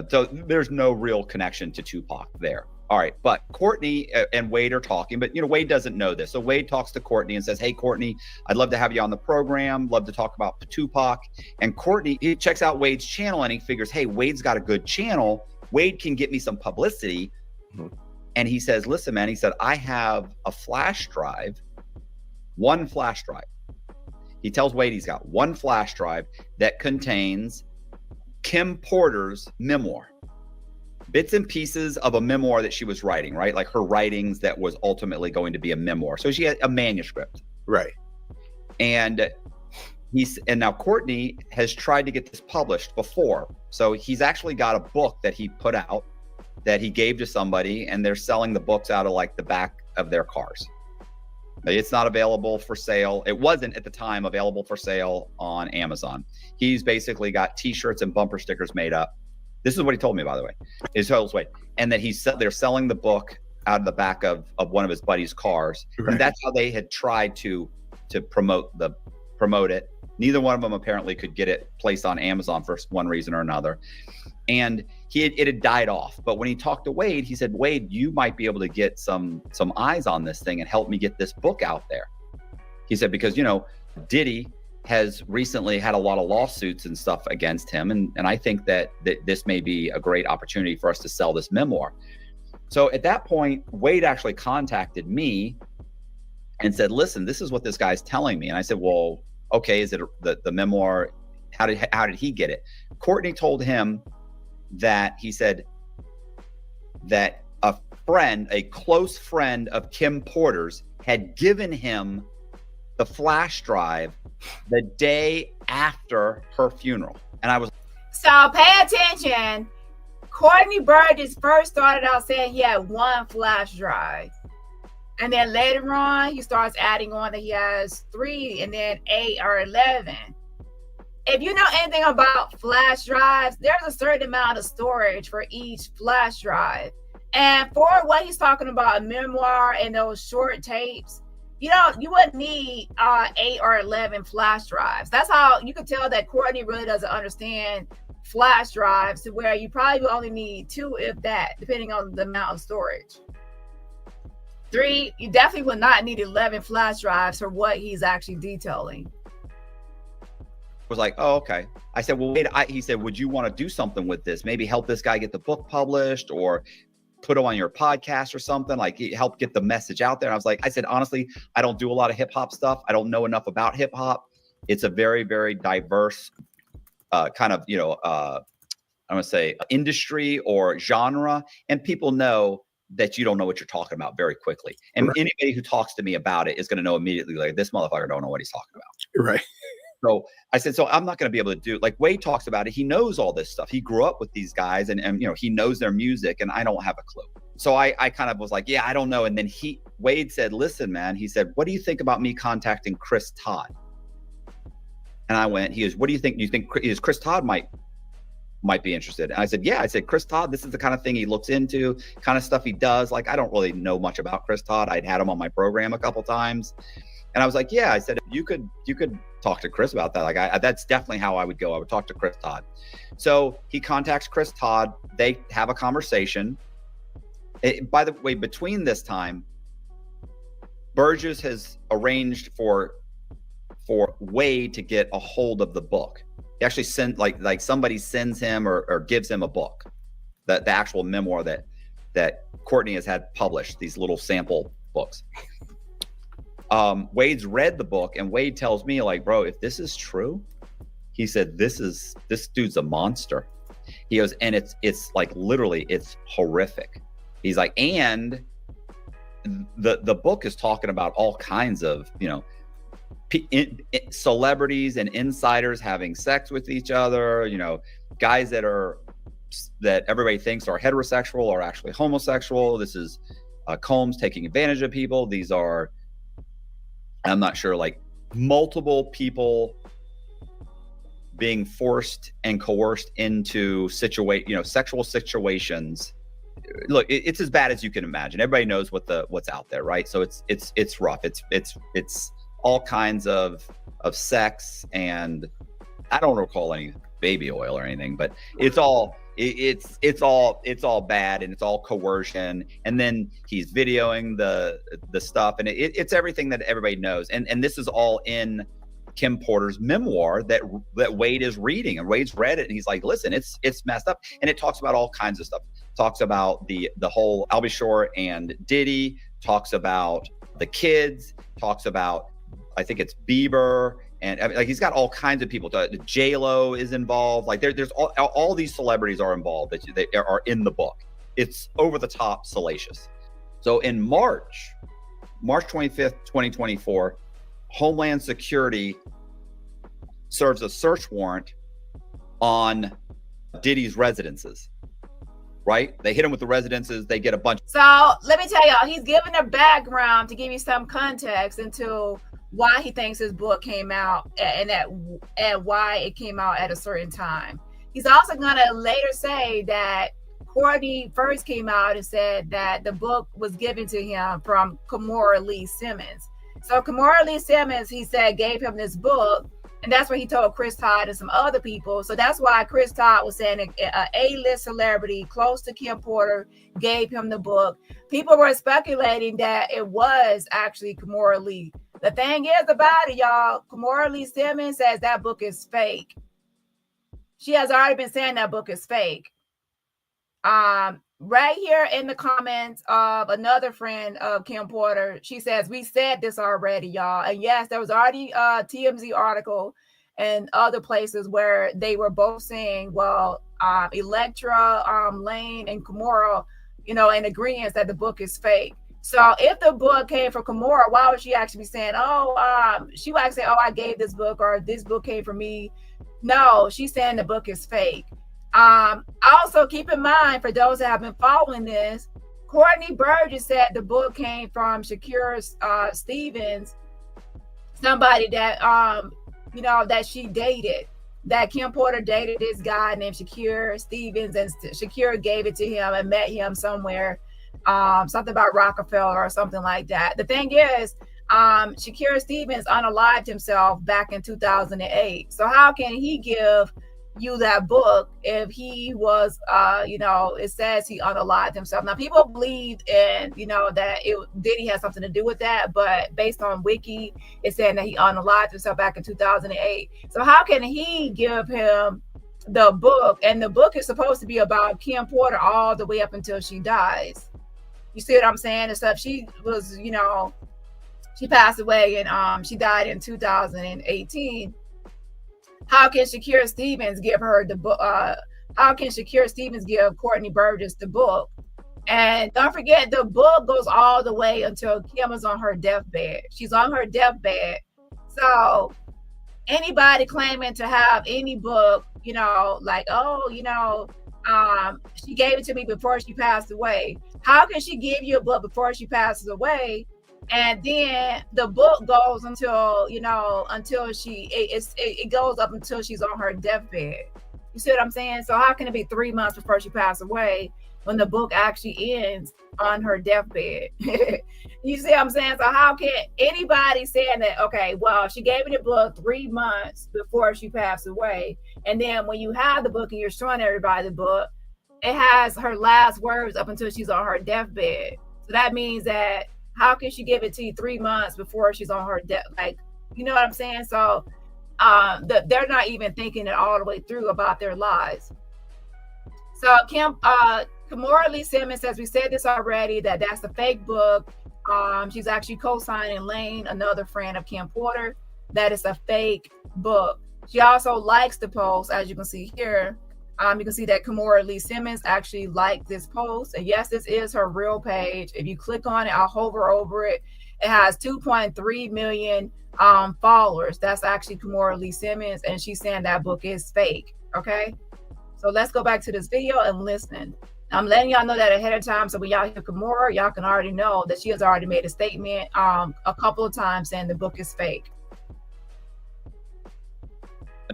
so there's no real connection to Tupac there. All right, but Courtney and Wade are talking, but Wade doesn't know this. So Wade talks to Courtney and says, "Hey, Courtney, I'd love to have you on the program. Love to talk about Tupac." And Courtney, he checks out Wade's channel and he figures, "Hey, Wade's got a good channel. Wade can get me some publicity." Mm-hmm. And he says, "Listen, man," he said, "I have a flash drive, one flash drive." He tells Wade he's got one flash drive that contains Kim Porter's memoir. Bits and pieces of a memoir that she was writing, right? Like her writings that was ultimately going to be a memoir. So she had a manuscript. Right. And now Courtney has tried to get this published before. So he's actually got a book that he put out that he gave to somebody, and they're selling the books out of like the back of their cars. It's not available for sale. It wasn't at the time available for sale on Amazon. He's basically got t-shirts and bumper stickers made up. This is what he told me, by the way. And that they're selling the book out of the back of one of his buddy's cars. Right. And that's how they had tried to promote it. Neither one of them apparently could get it placed on Amazon for one reason or another. And it had died off. But when he talked to Wade, he said, "Wade, you might be able to get some eyes on this thing and help me get this book out there." He said, because, Diddy has recently had a lot of lawsuits and stuff against him. And I think that this may be a great opportunity for us to sell this memoir. So at that point, Wade actually contacted me and said, "Listen, this is what this guy's telling me." And I said, "Well, okay, is it the memoir? How did he get it?" Courtney told him that he said that a close friend of Kim Porter's had given him the flash drive the day after her funeral. And I was so pay attention. Courtney Burgess first started out saying he had one flash drive, and then later on he starts adding on that he has 3 and then 8 or 11. If you know anything about flash drives, there's a certain amount of storage for each flash drive. And for what he's talking about, a memoir and those short tapes, you wouldn't need 8 or 11 flash drives. That's how you could tell that Courtney really doesn't understand flash drives, to where you probably only need 2, if that, depending on the amount of storage. 3, you definitely would not need 11 flash drives for what he's actually detailing. Was like, "Oh, okay." I said, "Well, wait." He said, "Would you want to do something with this? Maybe help this guy get the book published, or put them on your podcast or something, like help get the message out there. And I said, honestly, I don't do a lot of hip hop stuff. I don't know enough about hip hop. It's a very, very diverse kind of, I want to say industry or genre. And people know that you don't know what you're talking about very quickly. And anybody who talks to me about it is going to know immediately, like, this motherfucker don't know what he's talking about. Right. So I said, so I'm not going to be able to do, like Wade talks about it. He knows all this stuff. He grew up with these guys and he knows their music, and I don't have a clue. So I kind of was like, yeah, I don't know. And then Wade said, listen, man, he said, what do you think about me contacting Chris Todd? And I went, he goes, what do you think? Do you think Chris Todd might be interested? And I said, yeah. I said, Chris Todd, this is the kind of thing he looks into, kind of stuff he does. Like, I don't really know much about Chris Todd. I'd had him on my program a couple times. And I was like, yeah, I said, you could talk to Chris about that. Like, that's definitely how I would go. I would talk to Chris Todd. So he contacts Chris Todd. They have a conversation. By the way, between this time, Burgess has arranged for Wade to get a hold of the book. He actually sent like somebody sends him or gives him a book, the actual memoir that Courtney has had published, these little sample books. Wade's read the book, and Wade tells me, like, bro, if this is true, he said, this dude's a monster. He goes, and it's like, literally, it's horrific. He's like, and the book is talking about all kinds of, celebrities and insiders having sex with each other, guys that everybody thinks are heterosexual or actually homosexual. This is Combs taking advantage of people. These are, I'm not sure, like multiple people being forced and coerced into sexual situations. Look, it's as bad as you can imagine. Everybody knows what's out there, right? So it's rough. It's all kinds of sex, and I don't recall any baby oil or anything, but it's all bad, and it's all coercion. And then he's videoing the stuff, and it's everything that everybody knows. And this is all in Kim Porter's memoir that Wade is reading, and Wade's read it, and he's like, listen, it's messed up. And it talks about all kinds of stuff. Talks about the whole Albie Shore and Diddy, talks about the kids, talks about, I think it's Bieber, and I mean, like, he's got all kinds of people. J-Lo is involved. Like, there's all these celebrities are involved that they are in the book. It's over the top salacious. So in March 25th, 2024, Homeland Security serves a search warrant on Diddy's residences. Right? They hit him with the residences. They get a bunch. So let me tell y'all, he's giving a background to give you some context into why he thinks his book came out and why it came out at a certain time. He's also gonna later say that Courtney first came out and said that the book was given to him from Kimora Lee Simmons. So Kimora Lee Simmons, he said, gave him this book. And that's what he told Chris Todd and some other people. So that's why Chris Todd was saying an A-list celebrity close to Kim Porter gave him the book. People were speculating that it was actually Kimora Lee. The thing is about it, y'all, Kimora Lee Simmons says that book is fake. She has already been saying that book is fake. Right here in the comments of another friend of Kim Porter, she says, we said this already, y'all. And yes, there was already a TMZ article and other places where they were both saying, well, Electra, Lane, and Kimora, in agreement that the book is fake. So if the book came from Kimora, why would she actually be saying, she would actually say, I gave this book, or this book came from me? No, she's saying the book is fake. Also keep in mind, for those that have been following this, Courtney Burgess said the book came from Shakira Stevens, somebody that that she dated, that Kim Porter dated this guy named Shakira Stevens, and Shakira gave it to him and met him somewhere, something about Rockefeller or something like that. The thing is, Shakira Stevens unalived himself back in 2008. So how can he give you that book if he was it says he unalived himself? Now people believe in that Diddy has something to do with that, but based on Wiki, it's saying that he unalived himself back in 2008. So how can he give him the book, and the book is supposed to be about Kim Porter all the way up until she dies. You see what I'm saying? And stuff. She was, you know, she passed away and she died in 2018. How can Shakira Stevens give her the book? How can Shakira Stevens give Courtney Burgess the book? And don't forget, the book goes all the way until Kim is on her deathbed. She's on her deathbed. So anybody claiming to have any book, you know, like, oh, you know, she gave it to me before she passed away. How can she give you a book before she passes away? And then the book goes until, you know, until it goes up until she's on her deathbed. You see what I'm saying? So how can it be 3 months before she passed away when the book actually ends on her deathbed? You see what I'm saying? So how can anybody saying that, okay, well, she gave me the book 3 months before she passed away, and then when you have the book and you're showing everybody the book, it has her last words up until she's on her deathbed. So that means that how can she give it to you 3 months before she's on her death? Like, you know what I'm saying? So they're not even thinking it all the way through about their lives. So Kimora Lee Simmons, as we said this already, that's a fake book. She's actually co-signing Lane, another friend of Kim Porter. That is a fake book. She also likes the post, as you can see here. You can see that Kimora Lee Simmons actually liked this post. And yes, this is her real page. If you click on it, I'll hover over it. It has 2.3 million followers. That's actually Kimora Lee Simmons, and she's saying that book is fake. Okay, so let's go back to this video and listen. I'm letting y'all know that ahead of time, so when y'all hear Kimora, y'all can already know that she has already made a statement a couple of times saying the book is fake.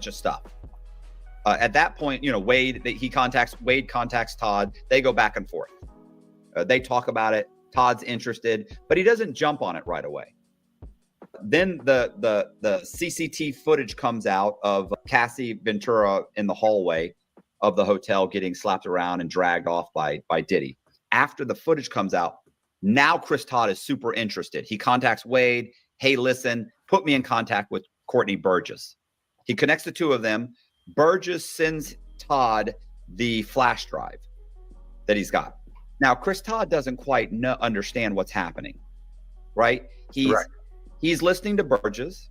Just stop. At that point, you know, Wade contacts Todd. They go back and forth. They talk about it. Todd's interested, but he doesn't jump on it right away. Then the CCTV footage comes out of Cassie Ventura in the hallway of the hotel getting slapped around and dragged off by Diddy. After the footage comes out, now Chris Todd is super interested. He contacts Wade. Hey, listen, put me in contact with Courtney Burgess. He connects the two of them. Burgess sends Todd the flash drive that he's got. Now, Chris Todd doesn't quite understand what's happening, right? He's listening to Burgess.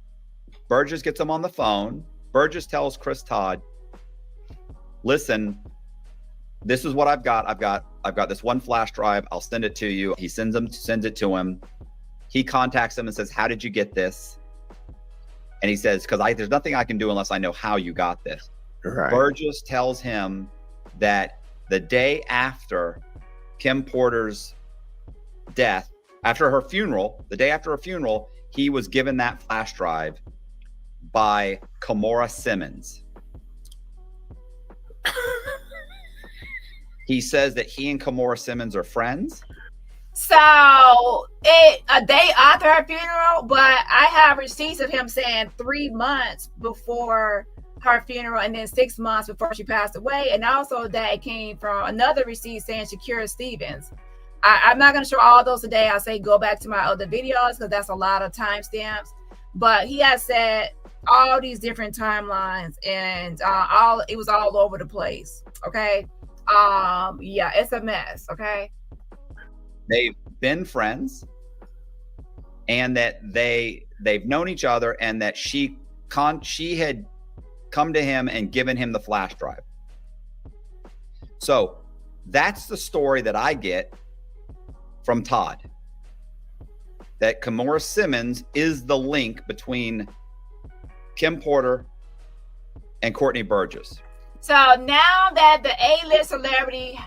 Burgess gets him on the phone. Burgess tells Chris Todd, listen, this is what I've got. I've got this one flash drive. I'll send it to you. He sends it to him. He contacts him and says, how did you get this? And he says, because there's nothing I can do unless I know how you got this. Right. Burgess tells him that the day after Kim Porter's death, after her funeral, the day after her funeral, he was given that flash drive by Kimora Simmons. He says that he and Kimora Simmons are friends. So a day after her funeral, but I have receipts of him saying 3 months before her funeral and then 6 months before she passed away. And also that came from another receipt saying Shakira Stevens. I'm not going to show all those today. I say go back to my other videos because that's a lot of timestamps. But he has said all these different timelines, and it was all over the place. Okay. Yeah, it's a mess. Okay. They've been friends, and that they've known each other, and that she had come to him and given him the flash drive. So that's the story that I get from Todd, that Kimora Simmons is the link between Kim Porter and Courtney Burgess. So now that the A-list celebrity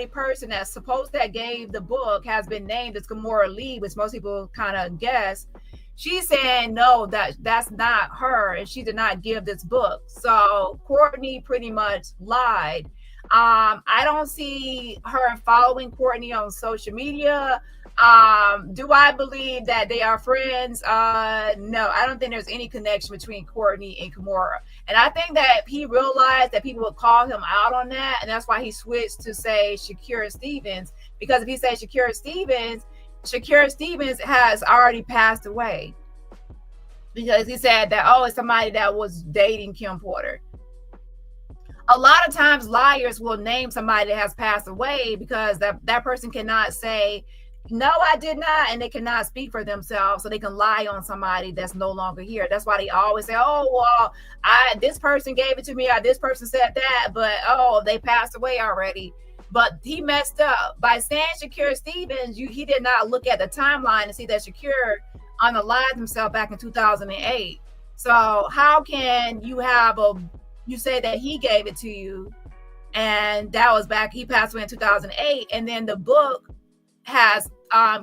person that's supposed that gave the book has been named as Kimora Lee, which most people kind of guess, she's saying no, that's not her, and she did not give this book. So Courtney pretty much lied. I don't see her following Courtney on social media. Do I believe that they are friends? No, I don't think there's any connection between Courtney and Kimora. And I think that he realized that people would call him out on that, and that's why he switched to say Shakira Stevens. Because if he said Shakira Stevens has already passed away. Because he said that, oh, it's somebody that was dating Kim Porter. a lot of times liars will name somebody that has passed away because that person cannot say, no, I did not, and they cannot speak for themselves, so they can lie on somebody that's no longer here. That's why they always say, oh, well, this person gave it to me, or this person said that, but oh, they passed away already. But he messed up by saying Shakur Stevens. He did not look at the timeline and see that Shakur unalived himself back in 2008. So how can you have you say that he gave it to you, and that was back, he passed away in 2008, and then the book has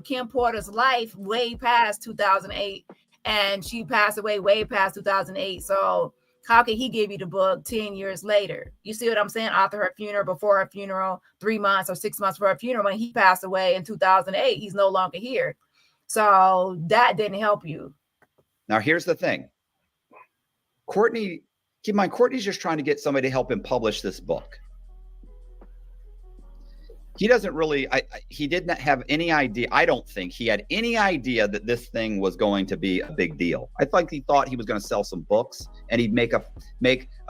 Kim Porter's life way past 2008, and she passed away way past 2008. So how can he give you the book 10 years later? You see what I'm saying? After her funeral, before her funeral, 3 months or 6 months for her funeral, when he passed away in 2008, he's no longer here. So that didn't help you. Now, here's the thing. Courtney, keep in mind, Courtney's just trying to get somebody to help him publish this book. He doesn't really, he didn't have any idea. I don't think he had any idea that this thing was going to be a big deal. I think he thought he was going to sell some books and he'd make a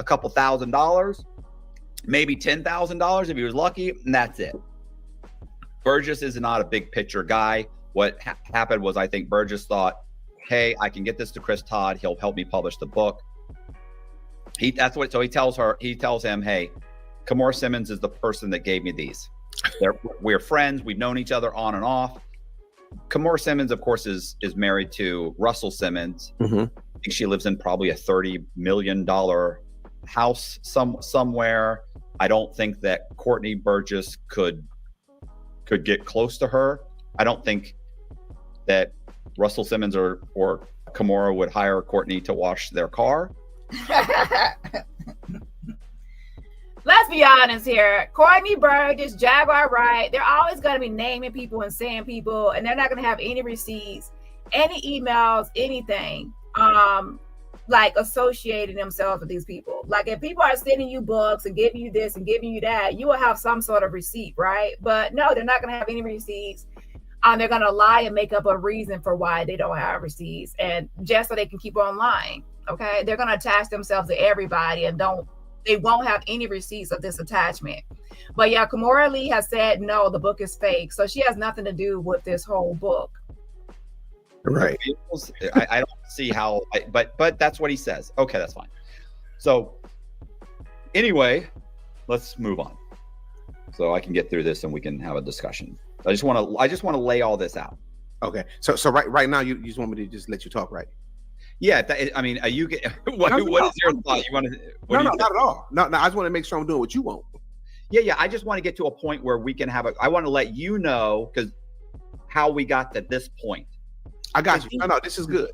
couple $1,000, maybe $10,000 if he was lucky, and that's it. Burgess is not a big picture guy. What happened was, I think Burgess thought, hey, I can get this to Chris Todd. He'll help me publish the book. So he tells him, hey, Kimora Simmons is the person that gave me these. We're friends. We've known each other on and off. Kimora Simmons, of course, is married to Russell Simmons. Mm-hmm. I think she lives in probably a $30 million house somewhere. I don't think that Courtney Burgess could get close to her. I don't think that Russell Simmons or Kimora would hire Courtney to wash their car. Let's be honest here. Courtney Burgess, Jaguar, Wright, they're always going to be naming people and saying people, and they're not going to have any receipts, any emails, anything, like associating themselves with these people. Like if people are sending you books and giving you this and giving you that, you will have some sort of receipt, right? But no, they're not going to have any receipts. They're going to lie and make up a reason for why they don't have receipts, and just so they can keep on lying. Okay, they're going to attach themselves to everybody and they won't have any receipts of this attachment. But yeah, Kimora Lee has said, no, the book is fake. So she has nothing to do with this whole book. Right. I don't see how, but that's what he says. Okay, that's fine. So anyway, let's move on so I can get through this and we can have a discussion. I just want to lay all this out. Okay. So right now you just want me to just let you talk, right? Yeah, I mean, you get what is your thought? You want to? No, not at all. No, I just want to make sure I'm doing what you want. Yeah. I just want to get to a point where we can have I want to let you know because how we got to this point. I got you. No, this is good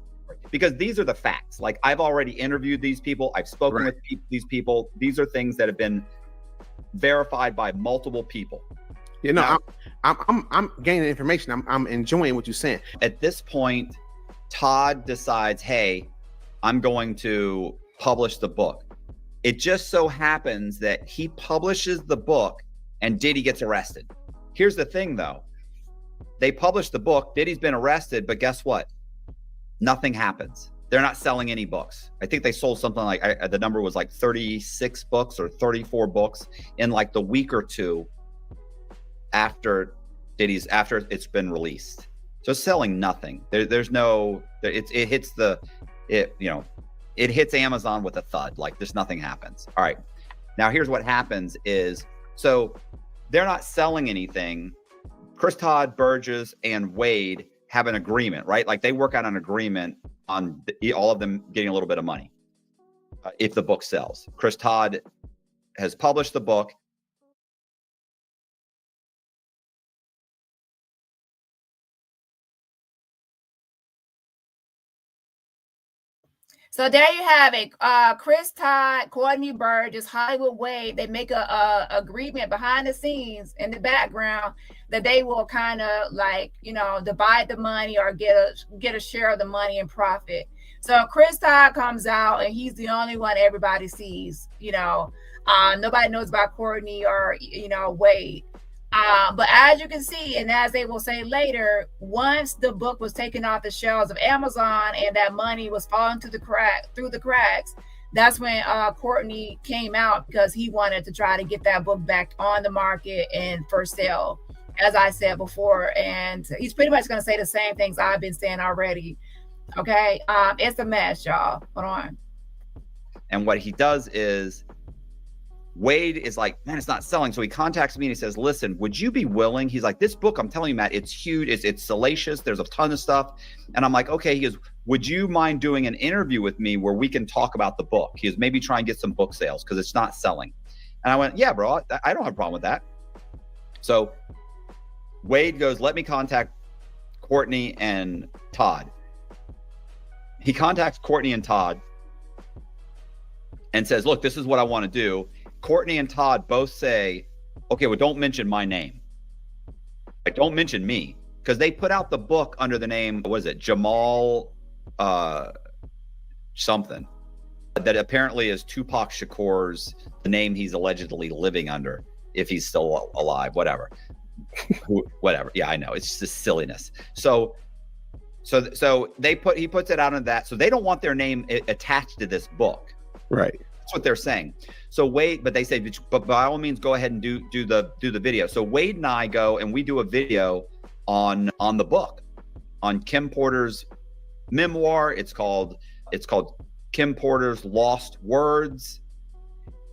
because these are the facts. Like I've already interviewed these people. I've spoken with these people. These are things that have been verified by multiple people. You know, I'm gaining information. I'm enjoying what you're saying. At this point, Todd decides, hey, I'm going to publish the book. It just so happens that he publishes the book and Diddy gets arrested. Here's the thing, though. They publish the book. Diddy's been arrested, but guess what? Nothing happens. They're not selling any books. I think they sold something like, the number was like 36 books or 34 books in like the week or two after it's been released. So selling nothing. There's no. It hits Amazon with a thud. Like there's nothing happens. All right. Now here's what happens is so they're not selling anything. Chris Todd, Burgess, and Wade have an agreement, right? Like they work out an agreement on all of them getting a little bit of money if the book sells. Chris Todd has published the book. So there you have it. Chris Todd, Courtney Burgess, Hollywood Wade, they make a agreement behind the scenes in the background that they will kind of like, divide the money or get a share of the money and profit. So Chris Todd comes out and he's the only one everybody sees, nobody knows about Courtney or, Wade. But as you can see, and as they will say later, once the book was taken off the shelves of Amazon and that money was falling through the cracks, That's when Courtney came out because he wanted to try to get that book back on the market and for sale, as I said before. And he's pretty much going to say the same things I've been saying already. Okay. It's a mess, y'all. Hold on. And what he does is Wade is like, man, it's not selling. So he contacts me and he says, listen, would you be willing? He's like, this book, I'm telling you, Matt, it's huge. It's salacious. There's a ton of stuff. And I'm like, okay. He goes, would you mind doing an interview with me where we can talk about the book? He goes, maybe try and get some book sales because it's not selling. And I went, yeah, bro, I don't have a problem with that. So Wade goes, let me contact Courtney and Todd. He contacts Courtney and Todd and says, look, this is what I want to do. Courtney and Todd both say, okay, well, don't mention my name. Like, don't mention me. Because they put out the book under the name, what was it, Jamal something. That apparently is Tupac Shakur's, the name he's allegedly living under, if he's still alive, whatever. Whatever. Yeah, I know. It's just silliness. So he puts it out on that. So they don't want their name attached to this book. Right. That's what they're saying. So Wade, but they say, but by all means, go ahead and do the video. So Wade and I go and we do a video on the book, on Kim Porter's memoir. It's called Kim Porter's Lost Words,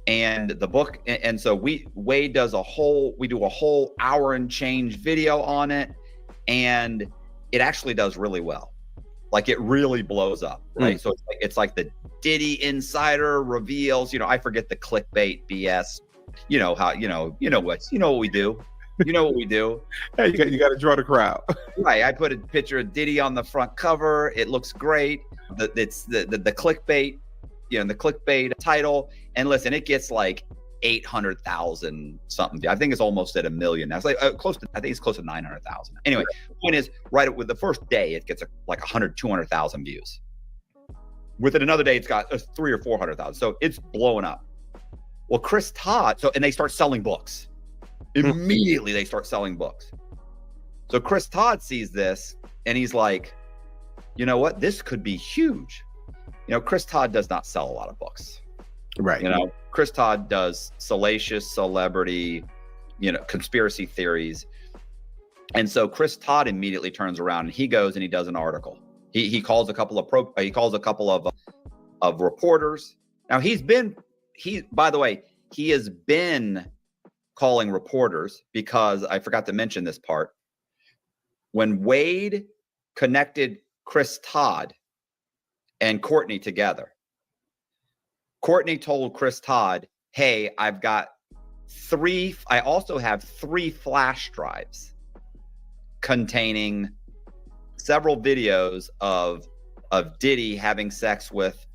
and the book. And so Wade does we do a whole hour and change video on it, and it actually does really well. Like, it really blows up, right? So it's like the Diddy insider reveals, I forget the clickbait BS. You know what we do. You know what we do. Hey, you got to draw the crowd. Right. I put a picture of Diddy on the front cover. It looks great. It's the clickbait, the clickbait title. And listen, it gets like 800,000 something. I think it's almost at 1 million. That's like close to 900,000. Anyway, the point is, right with the first day, it gets like 200,000 views. Within another day, it's got 300,000 or 400,000. So it's blowing up. Well, Chris Todd, and they start selling books. Immediately, they start selling books. So Chris Todd sees this and he's like, you know what? This could be huge. Chris Todd does not sell a lot of books. Right. Chris Todd does salacious celebrity, conspiracy theories. And so Chris Todd immediately turns around and he goes and he does an article. He calls a couple of reporters. Now by the way, he has been calling reporters, because I forgot to mention this part. When Wade connected Chris Todd and Courtney together, Courtney told Chris Todd, hey, I also have 3 flash drives containing several videos of Diddy having sex with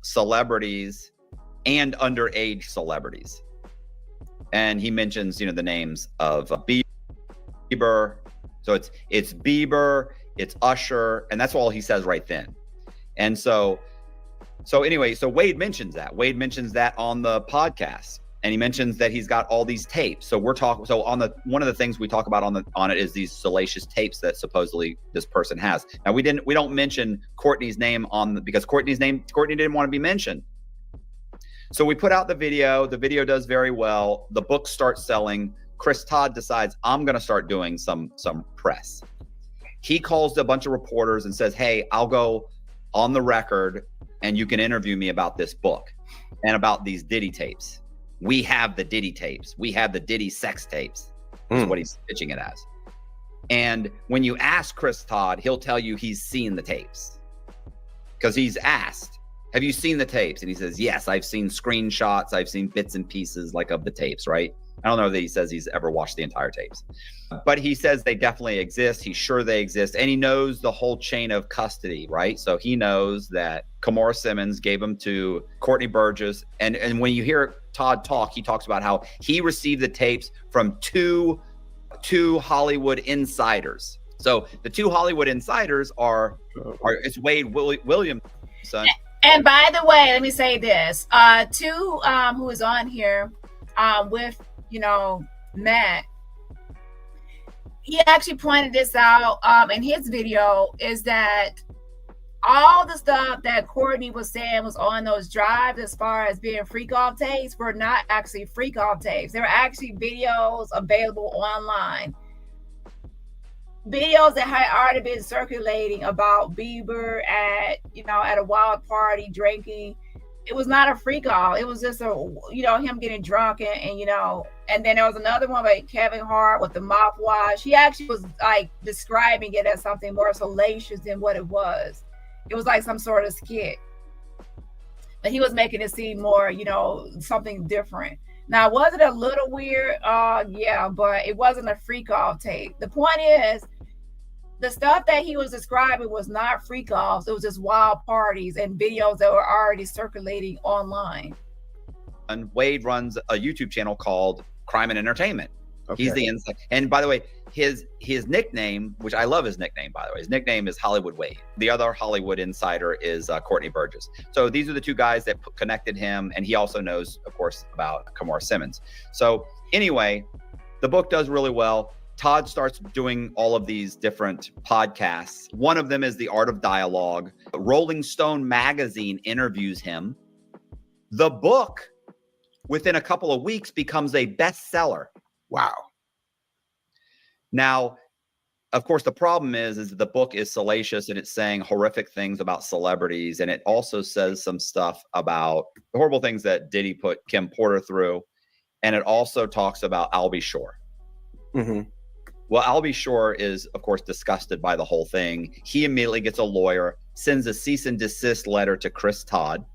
celebrities and underage celebrities. And he mentions, the names of Bieber. So it's Bieber, it's Usher, and that's all he says right then. And so anyway, so Wade mentions that. Wade mentions that on the podcast, and he mentions that he's got all these tapes. So we're talking. So one of the things we talk about on it is these salacious tapes that supposedly this person has. Now we don't mention Courtney's name because Courtney didn't want to be mentioned. So we put out the video. The video does very well. The book starts selling. Chris Todd decides, I'm going to start doing some press. He calls a bunch of reporters and says, hey, I'll go on the record and you can interview me about this book and about these Diddy tapes. We have the Diddy tapes. We have the Diddy sex tapes. Is what he's pitching it as. And when you ask Chris Todd, he'll tell you he's seen the tapes, because he's asked, have you seen the tapes? And he says, yes, I've seen screenshots. I've seen bits and pieces of the tapes, right? I don't know that he says he's ever watched the entire tapes, but he says they definitely exist. He's sure they exist. And he knows the whole chain of custody, right? So he knows that Kimora Simmons gave them to Courtney Burgess. And when you hear Todd talk, he talks about how he received the tapes from two Hollywood insiders. So the 2 Hollywood insiders are it's Wade Williamson. And by the way, let me say this, who is on here with, Matt, he actually pointed this out in his video, is that all the stuff that Courtney was saying was on those drives as far as being freak off tapes were not actually freak off tapes. There were actually videos available online. Videos that had already been circulating about Bieber at a wild party drinking. It was not a freak off. It was just him getting drunk and then there was another one by Kevin Hart with the mouthwash. He actually was like describing it as something more salacious than what it was. It was like some sort of skit. But he was making it seem more, something different. Now, was it a little weird? Yeah, but it wasn't a freak off tape. The point is, the stuff that he was describing was not freak offs. It was just wild parties and videos that were already circulating online. And Wade runs a YouTube channel called Crime and Entertainment. Okay. He's the inside. And by the way, his nickname, which I love his nickname, by the way, his nickname is Hollywood Wade. The other Hollywood insider is Courtney Burgess. So these are the two guys that connected him. And he also knows, of course, about Kimora Simmons. So anyway, the book does really well. Todd starts doing all of these different podcasts. One of them is The Art of Dialogue. Rolling Stone magazine interviews him. The book, within a couple of weeks, becomes a bestseller. Wow. Now, of course, the problem is the book is salacious and it's saying horrific things about celebrities. And it also says some stuff about the horrible things that Diddy put Kim Porter through. And it also talks about Albie Shore. Mm-hmm. Well, Albie Shore is, of course, disgusted by the whole thing. He immediately gets a lawyer, sends a cease and desist letter to Chris Todd.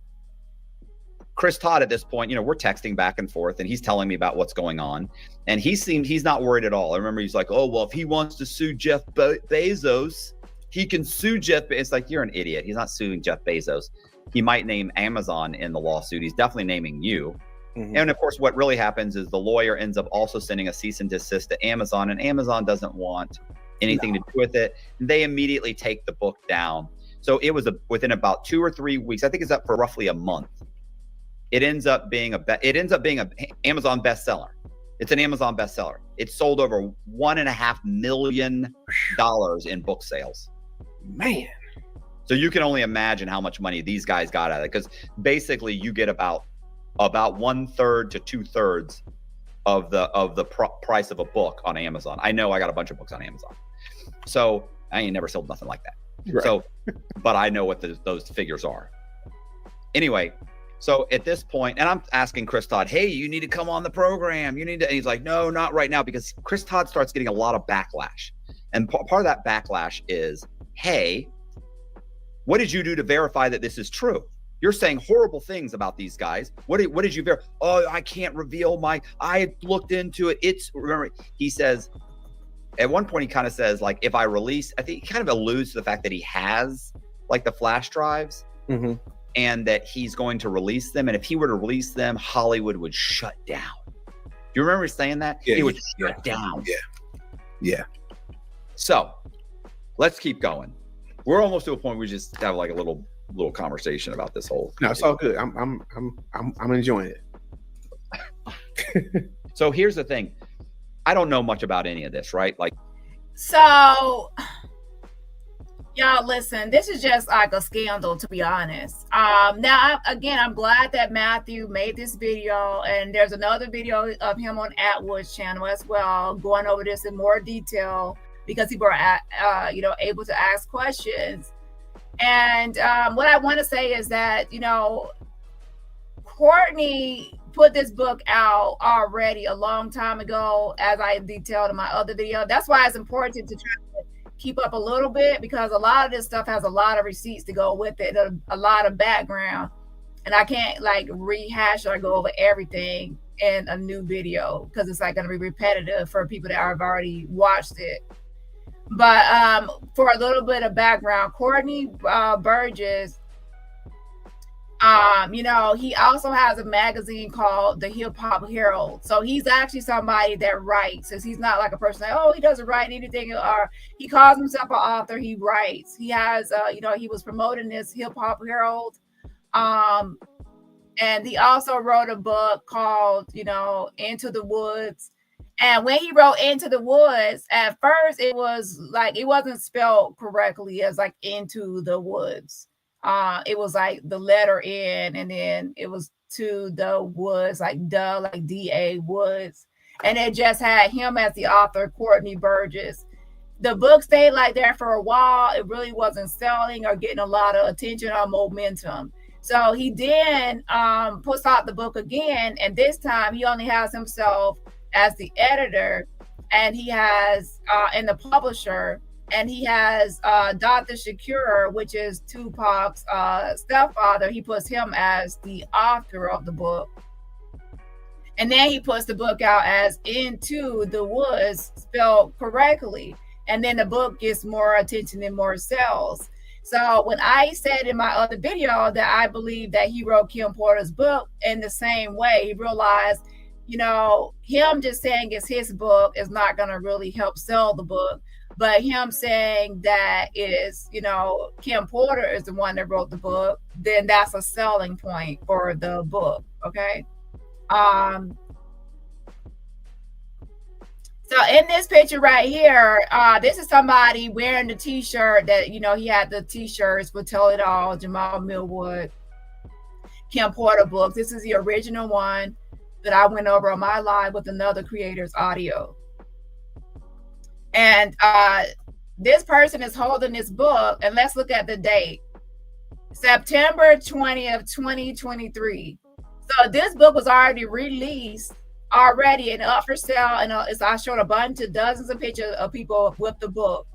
Chris Todd, at this point, we're texting back and forth, and he's telling me about what's going on. And he's not worried at all. I remember he's like, oh, well, if he wants to sue Jeff Bezos, he can sue Jeff. It's like, you're an idiot. He's not suing Jeff Bezos. He might name Amazon in the lawsuit. He's definitely naming you. Mm-hmm. And of course, what really happens is the lawyer ends up also sending a cease and desist to Amazon, and Amazon doesn't want anything to do with it. They immediately take the book down. So it was within about 2 or 3 weeks. I think it's up for roughly a month. It ends up being a Amazon bestseller. It's an Amazon bestseller. It sold over $1.5 million in book sales. Man. So you can only imagine how much money these guys got out of it, because basically you get about 1/3 to 2/3 of the price of a book on Amazon. I know I got a bunch of books on Amazon, so I ain't never sold nothing like that. Right. So, but I know what those figures are. Anyway, so at this point, and I'm asking Chris Todd, hey, you need to come on the program. You need to, and he's like, no, not right now, because Chris Todd starts getting a lot of backlash. And part of that backlash is, hey, what did you do to verify that this is true? You're saying horrible things about these guys. What did you verify? Oh, I can't reveal I looked into it. Remember, he says, at one point he kind of says, like, if I release, I think he kind of alludes to the fact that he has like the flash drives. Mm-hmm. And that he's going to release them. And if he were to release them, Hollywood would shut down. Do you remember saying that? Yeah, it would shut down. Yeah. So let's keep going. We're almost to a point where we just have like a little conversation about this whole. No, it's all good. I'm enjoying it. So here's the thing. I don't know much about any of this, right? Like, so y'all, listen, this is just like a scandal, to be honest. Now, I'm glad that Matthew made this video, and there's another video of him on Atwood's channel as well, going over this in more detail, because people are, able to ask questions. And what I want to say is that, Courtney put this book out already a long time ago, as I detailed in my other video. That's why it's important to try to keep up a little bit, because a lot of this stuff has a lot of receipts to go with it, a lot of background, and I can't like rehash or go over everything in a new video, because it's like going to be repetitive for people that have already watched it. But for a little bit of background, Courtney Burgess, he also has a magazine called the Hip Hop Herald. So he's actually somebody that writes. So he's not like a person like, oh, he doesn't write anything, or he calls himself an author. He writes. He has, he was promoting this Hip Hop Herald. And he also wrote a book called, Into the Woods. And when he wrote Into the Woods, at first it was like it wasn't spelled correctly as like Into the Woods. It was like the letter N, and then it was to the woods, like duh, like D-A Woods. And it just had him as the author, Courtney Burgess. The book stayed like that for a while. It really wasn't selling or getting a lot of attention or momentum. So he then puts out the book again, and this time he only has himself as the editor, and he has and the publisher, and he has Dr. Shakur, which is Tupac's stepfather. He puts him as the author of the book. And then he puts the book out as Into the Woods, spelled correctly. And then the book gets more attention and more sales. So when I said in my other video that I believe that he wrote Kim Porter's book in the same way, he realized, you know, him just saying it's his book is not going to really help sell the book. But him saying that is, you know, Kim Porter is the one that wrote the book, then that's a selling point for the book. Okay. So in this picture right here, this is somebody wearing the t-shirt that, you know, he had the t-shirts for Tell It All, Jamal Millwood, Kim Porter books. This is the original one that I went over on my live with another creator's audio. And this person is holding this book, and let's look at the date. September 20th, 2023. So this book was already released and up for sale, and I showed a bunch of dozens of pictures of people with the book.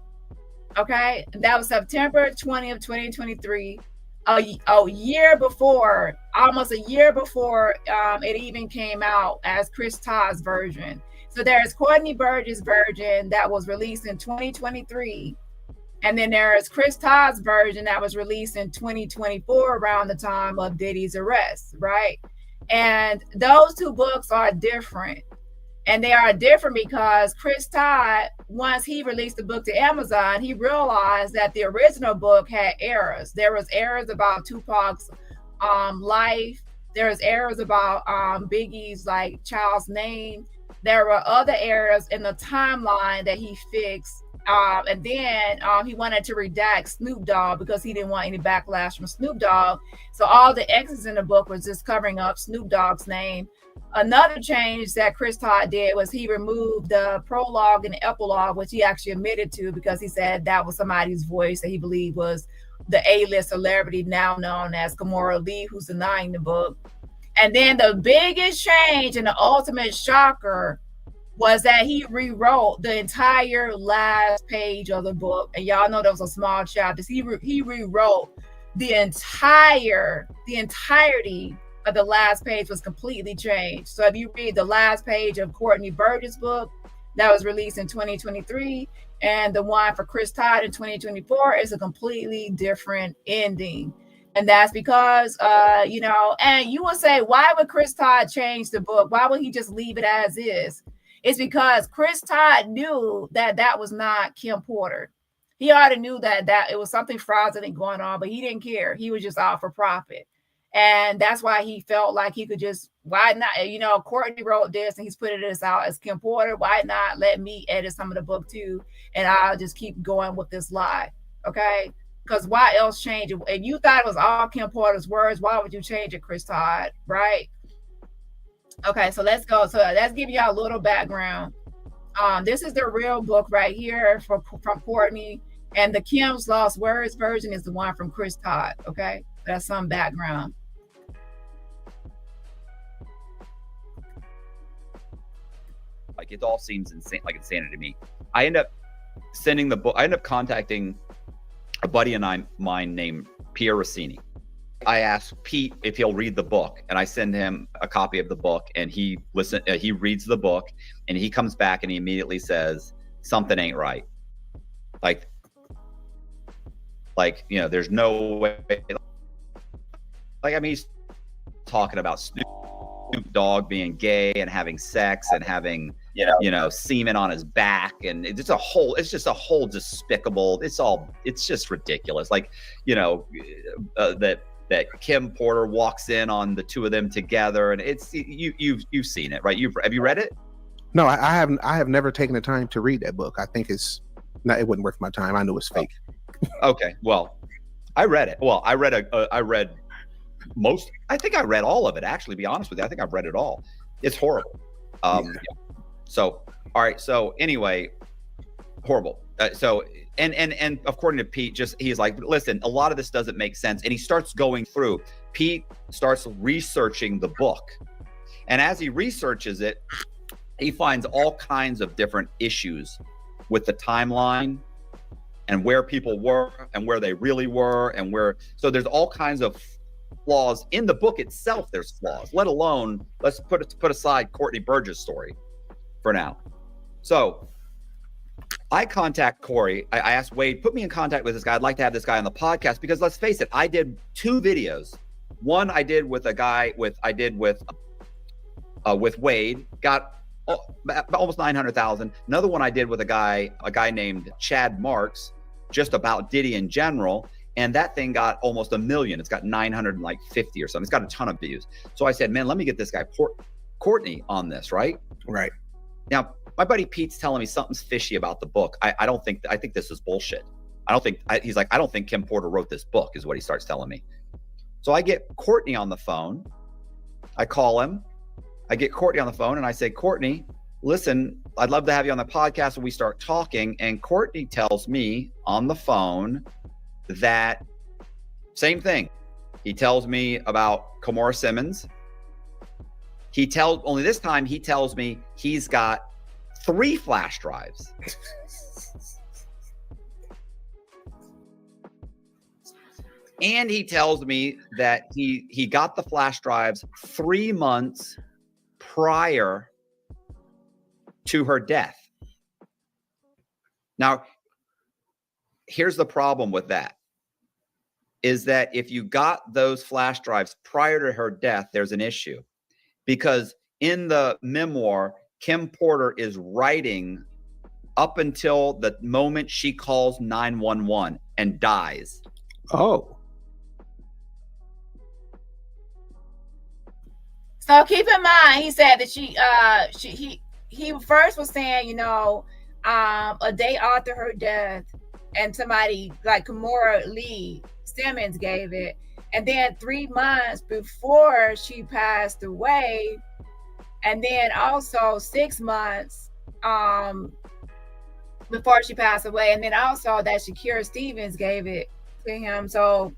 Okay, that was September 20th, 2023. A year before, almost a year before it even came out as Chris Todd's version. So there's Courtney Burgess' version that was released in 2023. And then there's Chris Todd's version that was released in 2024 around the time of Diddy's arrest, right? And those two books are different. And they are different because Chris Todd, once he released the book to Amazon, he realized that the original book had errors. There was errors about Tupac's life. There was errors about Biggie's like child's name. There were other errors in the timeline that he fixed. And then he wanted to redact Snoop Dogg because he didn't want any backlash from Snoop Dogg. So all the X's in the book was just covering up Snoop Dogg's name. Another change that Chris Todd did was he removed the prologue and the epilogue, which he actually admitted to because he said that was somebody's voice that he believed was the A-list celebrity now known as Kimora Lee, who's denying the book. And then the biggest change and the ultimate shocker was that he rewrote the entire last page of the book. And y'all know there was a small chapter. He rewrote the entirety of the last page was completely changed. So if you read the last page of Courtney Burgess' book that was released in 2023 and the one for Chris Todd in 2024, is a completely different ending. And that's because, you know, and you will say, why would Chris Todd change the book? Why would he just leave it as is? It's because Chris Todd knew that that was not Kim Porter. He already knew that it was something fraudulent going on, but he didn't care. He was just out for profit. And that's why he felt like he could just, why not, you know, Courtney wrote this and he's putting this out as Kim Porter. Why not let me edit some of the book too? And I'll just keep going with this lie. Okay. Because why else change it? If you thought it was all Kim Porter's words, why would you change it, Chris Todd? Right. Okay. So let's go. So let's give y'all a little background. This is the real book right here from Courtney, and the Kim's Lost Words version is the one from Chris Todd. Okay. That's some background. Like it all seems insane, like insanity to me. I end up sending the book. I end up contacting a buddy of mine named Pierre Rossini. I asked Pete if he'll read the book, and I send him a copy of the book, and he reads the book, and he comes back and he immediately says something ain't right. Like you know, there's no way. Like, I mean, he's talking about Snoop Dogg being gay and having sex and having, you know, semen on his back. And it's just a whole despicable, it's just ridiculous. Like, you know, that Kim Porter walks in on the two of them together, and it's, you've seen it, right? Have you read it? No, I have never taken the time to read that book. I think it wasn't worth my time. I knew it was fake. Okay, well, I read it. Well, I read most. I think I read all of it. Actually, to be honest with you, I think I've read it all. It's horrible. Yeah. So, all right. So anyway, horrible. And according to Pete, he's like, listen, a lot of this doesn't make sense, and he starts going through. Pete starts researching the book, and as he researches it, he finds all kinds of different issues with the timeline and where people were and where they really were and where. So there's all kinds of flaws in the book itself. There's flaws, let alone, let's put aside Courtney Burgess' story for now. So I contact Corey. I asked Wade, put me in contact with this guy. I'd like to have this guy on the podcast because let's face it, I did 2 videos. One I did with a guy with Wade, got almost 900,000. Another one I did with a guy named Chad Marks, just about Diddy in general. And that thing got almost 1 million. It's got 950 or something. It's got a ton of views. So I said, man, let me get this guy Courtney on this, right? Right. Now, my buddy Pete's telling me something's fishy about the book. I think this is bullshit. He's like, I don't think Kim Porter wrote this book, is what he starts telling me. So I get Courtney on the phone. I call him. I get Courtney on the phone and I say, Courtney, listen, I'd love to have you on the podcast. And we start talking. And Courtney tells me on the phone that same thing. He tells me about Kimora Simmons. Only this time he tells me he's got 3 flash drives. And he tells me that he got the flash drives 3 months prior to her death. Now, here's the problem with that, is that if you got those flash drives prior to her death, there's an issue. Because in the memoir, Kim Porter is writing up until the moment she calls 911 and dies. Oh. So keep in mind, he said that he first was saying, a day after her death, and somebody like Kimora Lee Simmons gave it, and then 3 months before she passed away, and then also 6 months before she passed away, and then also that Shakira Stevens gave it to him. So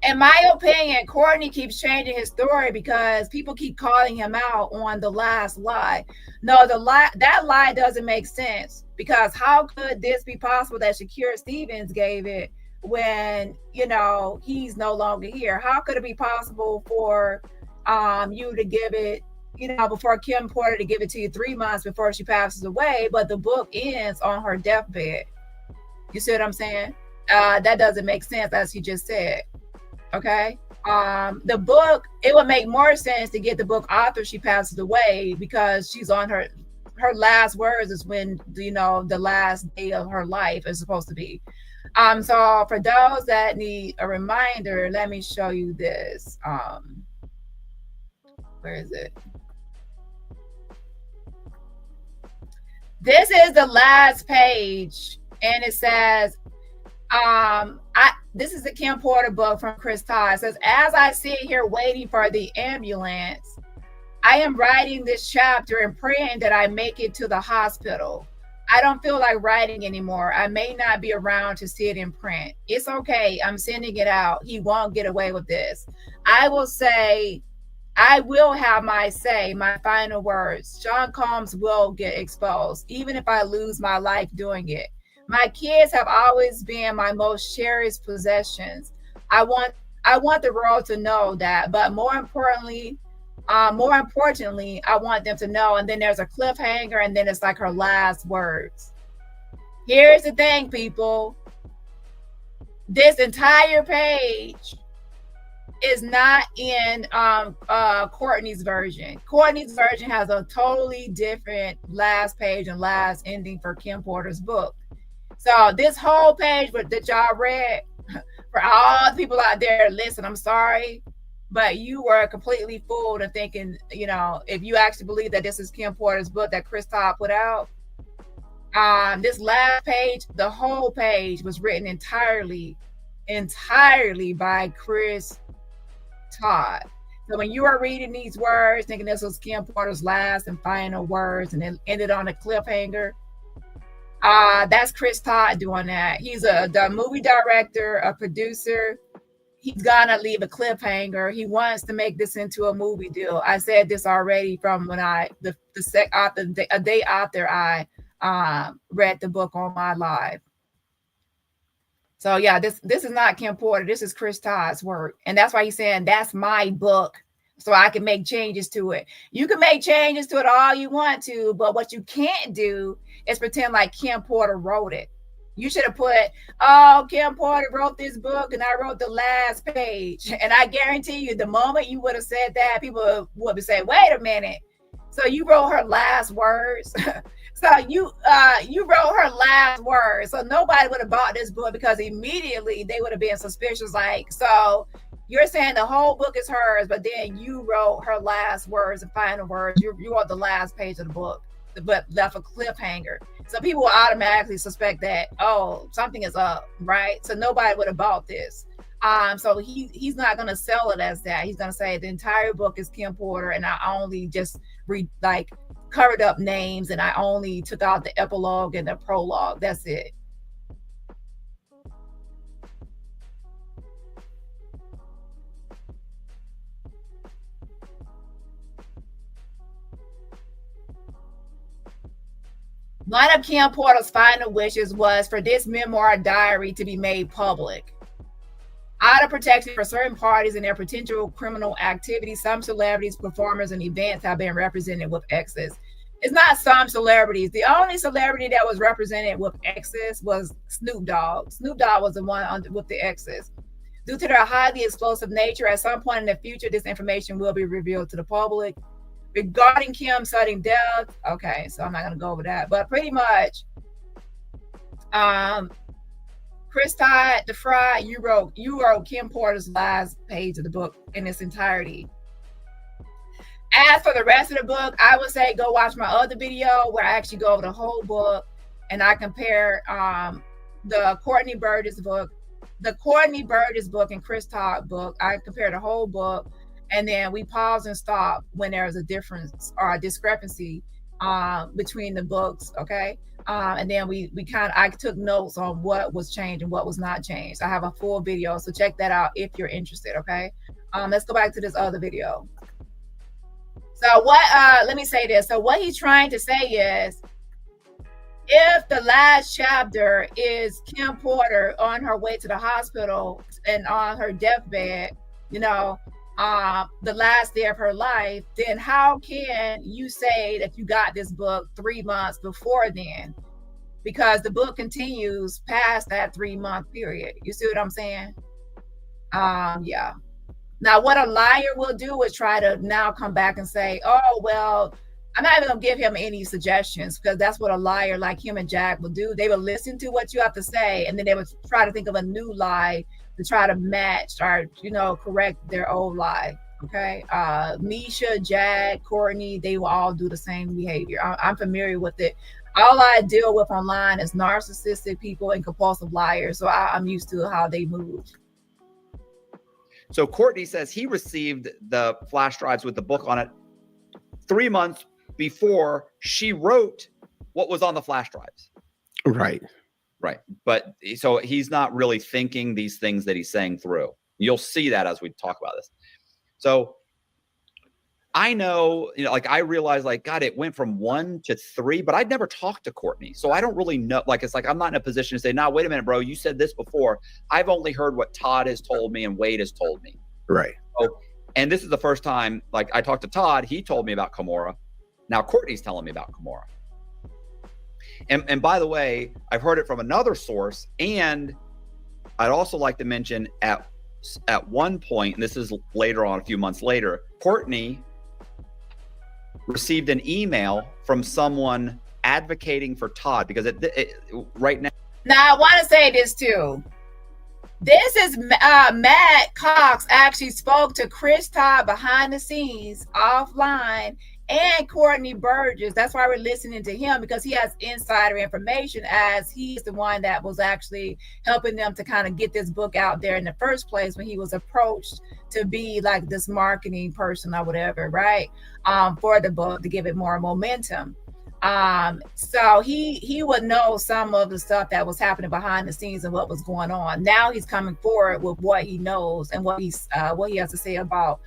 in my opinion, Courtney keeps changing his story because people keep calling him out on the last lie. No, that lie doesn't make sense, because how could this be possible that Shakira Stevens gave it when he's no longer here? How could it be possible for you to give it, before Kim Porter to give it to you 3 months before she passes away, but the book ends on her deathbed? You see what I'm saying? That doesn't make sense, as he just said. Okay. The book, it would make more sense to get the book after she passes away, because she's on her last words is when the last day of her life is supposed to be. So for those that need a reminder, let me show you this. Where is it? This is the last page, and it says, this is the Kim Porter book from Chris Todd. It says, as I sit here waiting for the ambulance, I am writing this chapter and praying that I make it to the hospital. I don't feel like writing anymore. I may not be around to see it in print. It's okay. I'm sending it out. He won't get away with this. I will have my say, my final words. Sean Combs will get exposed, even if I lose my life doing it. My kids have always been my most cherished possessions. I want the world to know that, but more importantly, I want them to know. And then there's a cliffhanger, and then it's like her last words. Here's the thing, people. This entire page is not in Courtney's version. Courtney's version has a totally different last page and last ending for Kim Porter's book. So this whole page that y'all read, for all the people out there, listen, I'm sorry. but you were completely fooled and thinking, you know, if you actually believe that this is Kim Porter's book that Chris Todd put out, this last page, the whole page was written entirely by Chris Todd. So when you are reading these words, thinking this was Kim Porter's last and final words, and it ended on a cliffhanger, that's Chris Todd doing that. He's the movie director, a producer. He's gonna leave a cliffhanger. He wants to make this into a movie deal. I said this already from when a day after I read the book on my live. So yeah, this is not Kim Porter. This is Chris Todd's work, and that's why he's saying that's my book, so I can make changes to it. You can make changes to it all you want to, but what you can't do is pretend like Kim Porter wrote it. You should have put, oh, Kim Porter wrote this book and I wrote the last page. And I guarantee you, the moment you would have said that, people would be saying, wait a minute. So you wrote her last words. So you wrote her last words. So nobody would have bought this book, because immediately they would have been suspicious. Like, so you're saying the whole book is hers, but then you wrote her last words and final words. You wrote the last page of the book, but left a cliffhanger. So people will automatically suspect that, oh, something is up, right? So nobody would have bought this. So he's not going to sell it as that. He's going to say the entire book is Kim Porter, and I only just covered up names, and I only took out the epilogue and the prologue. That's it. One of Kim Porter's final wishes was for this memoir diary to be made public. Out of protection for certain parties and their potential criminal activity, some celebrities, performers, and events have been represented with X's. It's not some celebrities. The only celebrity that was represented with X's was Snoop Dogg. Snoop Dogg was the one with the X's. Due to their highly explosive nature, at some point in the future, this information will be revealed to the public. Regarding Kim's sudden death, okay, so I'm not gonna go over that, but pretty much, Chris Todd, the Fry, you wrote Kim Porter's last page of the book in its entirety. As for the rest of the book, I would say go watch my other video where I actually go over the whole book and I compare the Courtney Burgess book and Chris Todd book. I compare the whole book. And then we pause and stop when there's a difference or a discrepancy between the books, okay? And then I took notes on what was changed and what was not changed. I have a full video, so check that out if you're interested, okay? Let's go back to this other video. So let me say this. So what he's trying to say is, if the last chapter is Kim Porter on her way to the hospital and on her deathbed, you know, the last day of her life, then how can you say that you got this book 3 months before then? Because the book continues past that 3-month period. You see what I'm saying? Yeah. Now, what a liar will do is try to now come back and say, oh, well, I'm not even gonna give him any suggestions, because that's what a liar like him and Jack will do. They will listen to what you have to say, and then they would try to think of a new lie to try to match or, you know, correct their old lie. Okay. Misha, Jack, Courtney, they will all do the same behavior. I'm familiar with it. All I deal with online is narcissistic people and compulsive liars. So I'm used to how they move. So Courtney says he received the flash drives with the book on it 3 months before she wrote what was on the flash drives. Right. Right. But so he's not really thinking these things that he's saying through. You'll see that as we talk about this. So I know, you know, like I realized, like, God, it went from 1 to 3, but I'd never talked to Courtney. So I don't really know. Like, it's like, I'm not in a position to say, no, wait a minute, bro, you said this before. I've only heard what Todd has told me and Wade has told me. Right. So, and this is the first time, like, I talked to Todd. He told me about Kimora. Now Courtney's telling me about Kimora. And by the way, I've heard it from another source, and I'd also like to mention at one point, and this is later on, a few months later, Courtney received an email from someone advocating for Todd, because right now. Now I want to say this too. This is Matt Cox actually spoke to Chris Todd behind the scenes offline and Courtney Burgess. That's why we're listening to him, because he has insider information, as he's the one that was actually helping them to kind of get this book out there in the first place when he was approached to be like this marketing person or whatever, right? For the book to give it more momentum. So he would know some of the stuff that was happening behind the scenes and what was going on. Now he's coming forward with what he knows and what he has to say about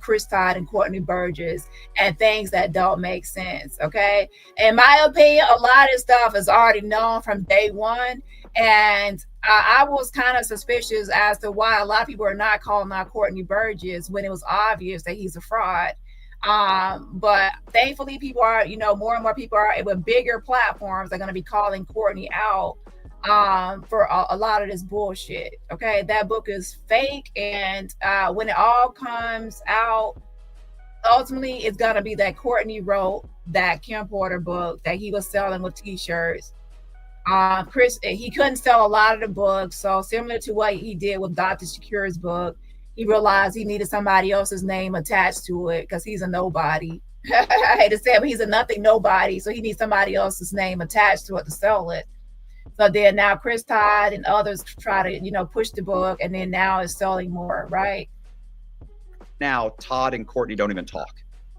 Chris Todd and Courtney Burgess and things that don't make sense. Okay, in my opinion, a lot of stuff is already known from day one, and I was kind of suspicious as to why a lot of people are not calling out Courtney Burgess when it was obvious that he's a fraud. But thankfully people are, more and more people are with bigger platforms are going to be calling Courtney out for a lot of this bullshit. Okay, that book is fake, and when it all comes out, ultimately it's going to be that Courtney wrote that Kim Porter book that he was selling with t-shirts. Chris, he couldn't sell a lot of the books, so similar to what he did with Dr. Shakur's book, he realized he needed somebody else's name attached to it because he's a nobody. I hate to say it, but he's a nothing nobody. So he needs somebody else's name attached to it to sell it. So then now Chris Todd and others try to, push the book, and then now it's selling more, right? Now, Todd and Courtney don't even talk.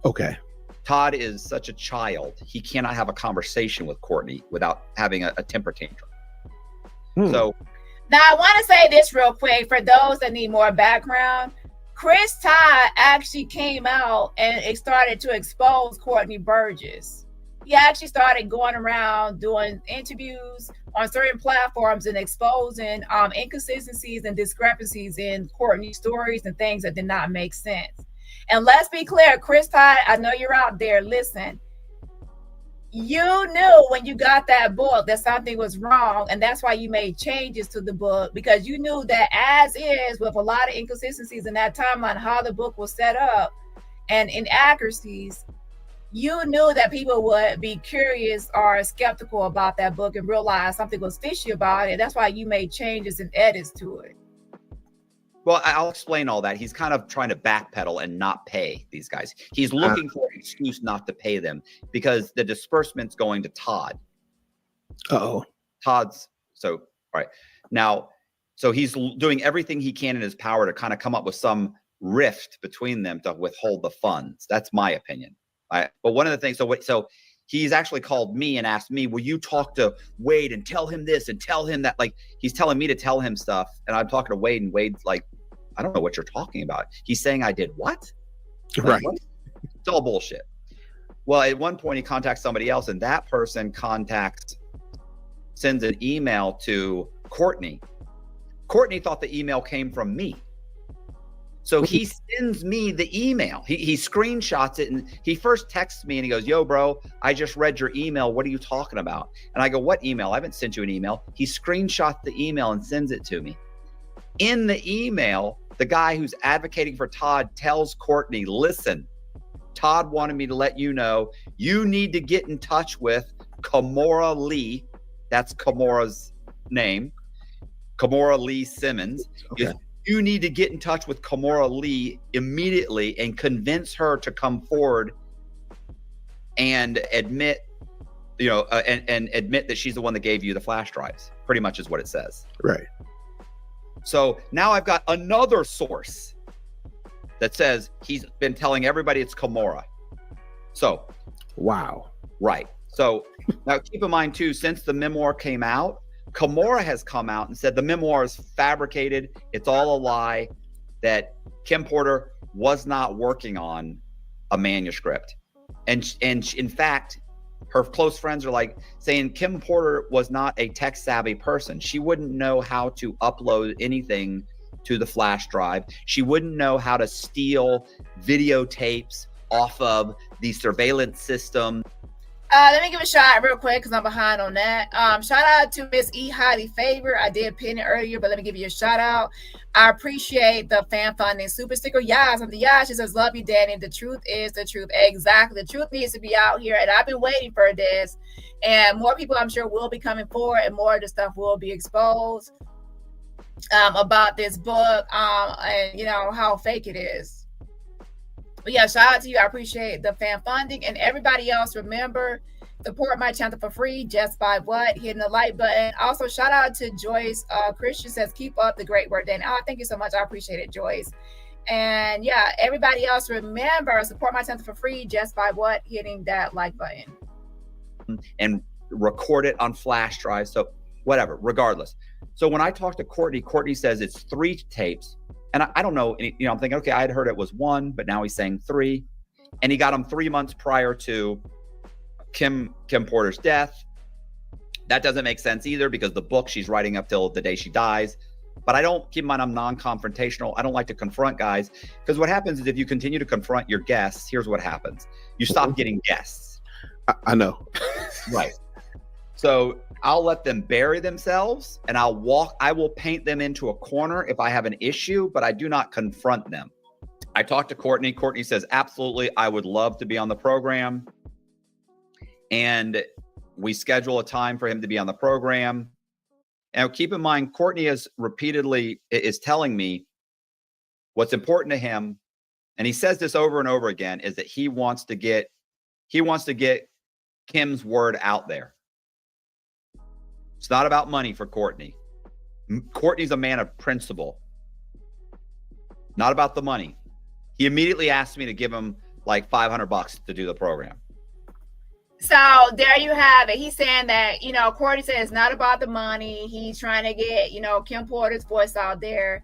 Okay. Todd is such a child. He cannot have a conversation with Courtney without having a temper tantrum. So now, I want to say this real quick for those that need more background. Chris Todd actually came out and it started to expose Courtney Burgess. He actually started going around doing interviews on certain platforms and exposing inconsistencies and discrepancies in Courtney's stories and things that did not make sense. And let's be clear, Chris Todd, I know you're out there, listen. You knew when you got that book that something was wrong, and that's why you made changes to the book, because you knew that as is with a lot of inconsistencies in that timeline, how the book was set up and inaccuracies, you knew that people would be curious or skeptical about that book and realize something was fishy about it. That's why you made changes and edits to it. Well, I'll explain all that. He's kind of trying to backpedal and not pay these guys. He's looking for an excuse not to pay them because the disbursement's going to Todd. Uh-oh. Todd's, so, right. Now, so he's doing everything he can in his power to kind of come up with some rift between them to withhold the funds. That's my opinion. But one of the things, so he's actually called me and asked me, will you talk to Wade and tell him this and tell him that? Like, he's telling me to tell him stuff. And I'm talking to Wade, and Wade's like, I don't know what you're talking about. He's saying I did what? Right. What? It's all bullshit. Well, at one point he contacts somebody else, and that person sends an email to Courtney. Courtney thought the email came from me. So he sends me the email. He screenshots it, and he first texts me and he goes, yo, bro, I just read your email. What are you talking about? And I go, what email? I haven't sent you an email. He screenshots the email and sends it to me. In the email, the guy who's advocating for Todd tells Courtney, listen, Todd wanted me to let you know you need to get in touch with Kimora Lee. That's Kimora's name. Kimora Lee Simmons. Okay. You need to get in touch with Kimora Lee immediately and convince her to come forward and admit, and admit that she's the one that gave you the flash drives. Pretty much is what it says. Right. So now I've got another source that says he's been telling everybody it's Kimora. So, wow. Right. So now keep in mind too, since the memoir came out, Kimora has come out and said the memoir is fabricated. It's all a lie, that Kim Porter was not working on a manuscript. And in fact, her close friends are like saying Kim Porter was not a tech savvy person. She wouldn't know how to upload anything to the flash drive. She wouldn't know how to steal videotapes off of the surveillance system. Let me give a shout out real quick because I'm behind on that. Shout out to Miss E. Highly Favor. I did pin it earlier, but let me give you a shout out. I appreciate the fan funding super sticker. Yas, I'm the Yas. She says, love you, Dani. The truth is the truth. Exactly. The truth needs to be out here. And I've been waiting for this. And more people, I'm sure, will be coming forward and more of the stuff will be exposed. about this book, and you know how fake it is. But yeah, shout out to you. I appreciate the fan funding, and everybody else. Remember, support my channel for free just by hitting the like button. Also, shout out to Joyce. Christian says, "Keep up the great work, Dani." Oh, thank you so much. I appreciate it, Joyce. And yeah, everybody else, remember, support my channel for free just by hitting that like button. And record it on flash drive. So whatever, regardless. So when I talked to Courtney, Courtney says it's 3 tapes. And I don't know, you know, I'm thinking, okay, I had heard it was 1, but now he's saying 3. And he got them 3 months prior to Kim Porter's death. That doesn't make sense either, because the book she's writing up till the day she dies. But I don't, keep in mind, I'm non-confrontational. I don't like to confront guys, because what happens is if you continue to confront your guests, here's what happens. You stop getting guests. I know. Right. So I'll let them bury themselves, and I will paint them into a corner if I have an issue, but I do not confront them. I talked to Courtney. Courtney says, absolutely, I would love to be on the program. And we schedule a time for him to be on the program. And keep in mind, Courtney is telling me what's important to him. And he says this over and over again, is that he wants to get Kim's word out there. It's not about money for Courtney. Courtney's a man of principle. Not about the money. He immediately asked me to give him like $500 to do the program. So there you have it. He's saying that, you know, Courtney said it's not about the money. He's trying to get, you know, Kim Porter's voice out there.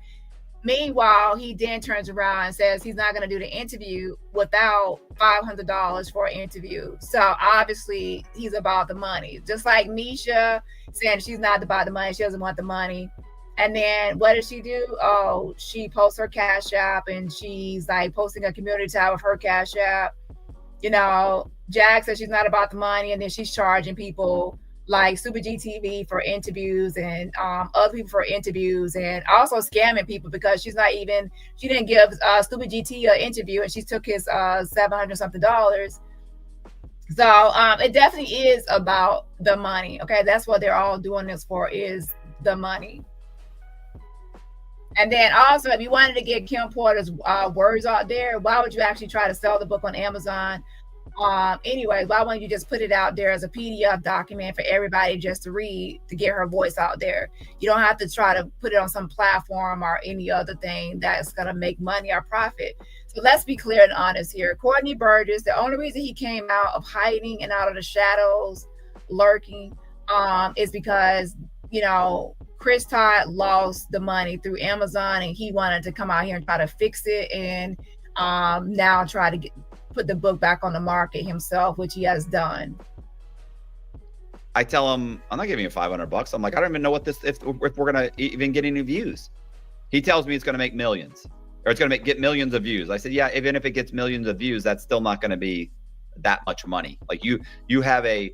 Meanwhile, he then turns around and says he's not going to do the interview without $500 for an interview. So obviously he's about the money. Just like Misha saying she's not about the money. She doesn't want the money. And then what does she do? Oh, she posts her Cash App, and she's like posting a community tab of her Cash App. You know, Jag says she's not about the money, and then she's charging people like Super GTV for interviews, and other people for interviews, and also scamming people, because she didn't give Super GT an interview, and she took his $700 something. So it definitely is about the money. Okay, that's what they're all doing this for, is the money. And then also, if you wanted to get Kim Porter's words out there, why would you actually try to sell the book on Amazon? Anyway, why wouldn't you just put it out there as a PDF document for everybody just to read, to get her voice out there? You don't have to try to put it on some platform or any other thing that's going to make money or profit. So let's be clear and honest here. Courtney Burgess, the only reason he came out of hiding and out of the shadows, lurking, is because, you know, Chris Todd lost the money through Amazon, and he wanted to come out here and try to fix it, and now try to put the book back on the market himself, which he has done. I tell him, I'm not giving you $500. I'm like, I don't even know what this, if we're gonna even get any views. He tells me it's gonna make millions, or it's gonna get millions of views. I said, yeah, even if it gets millions of views, that's still not gonna be that much money. Like you have a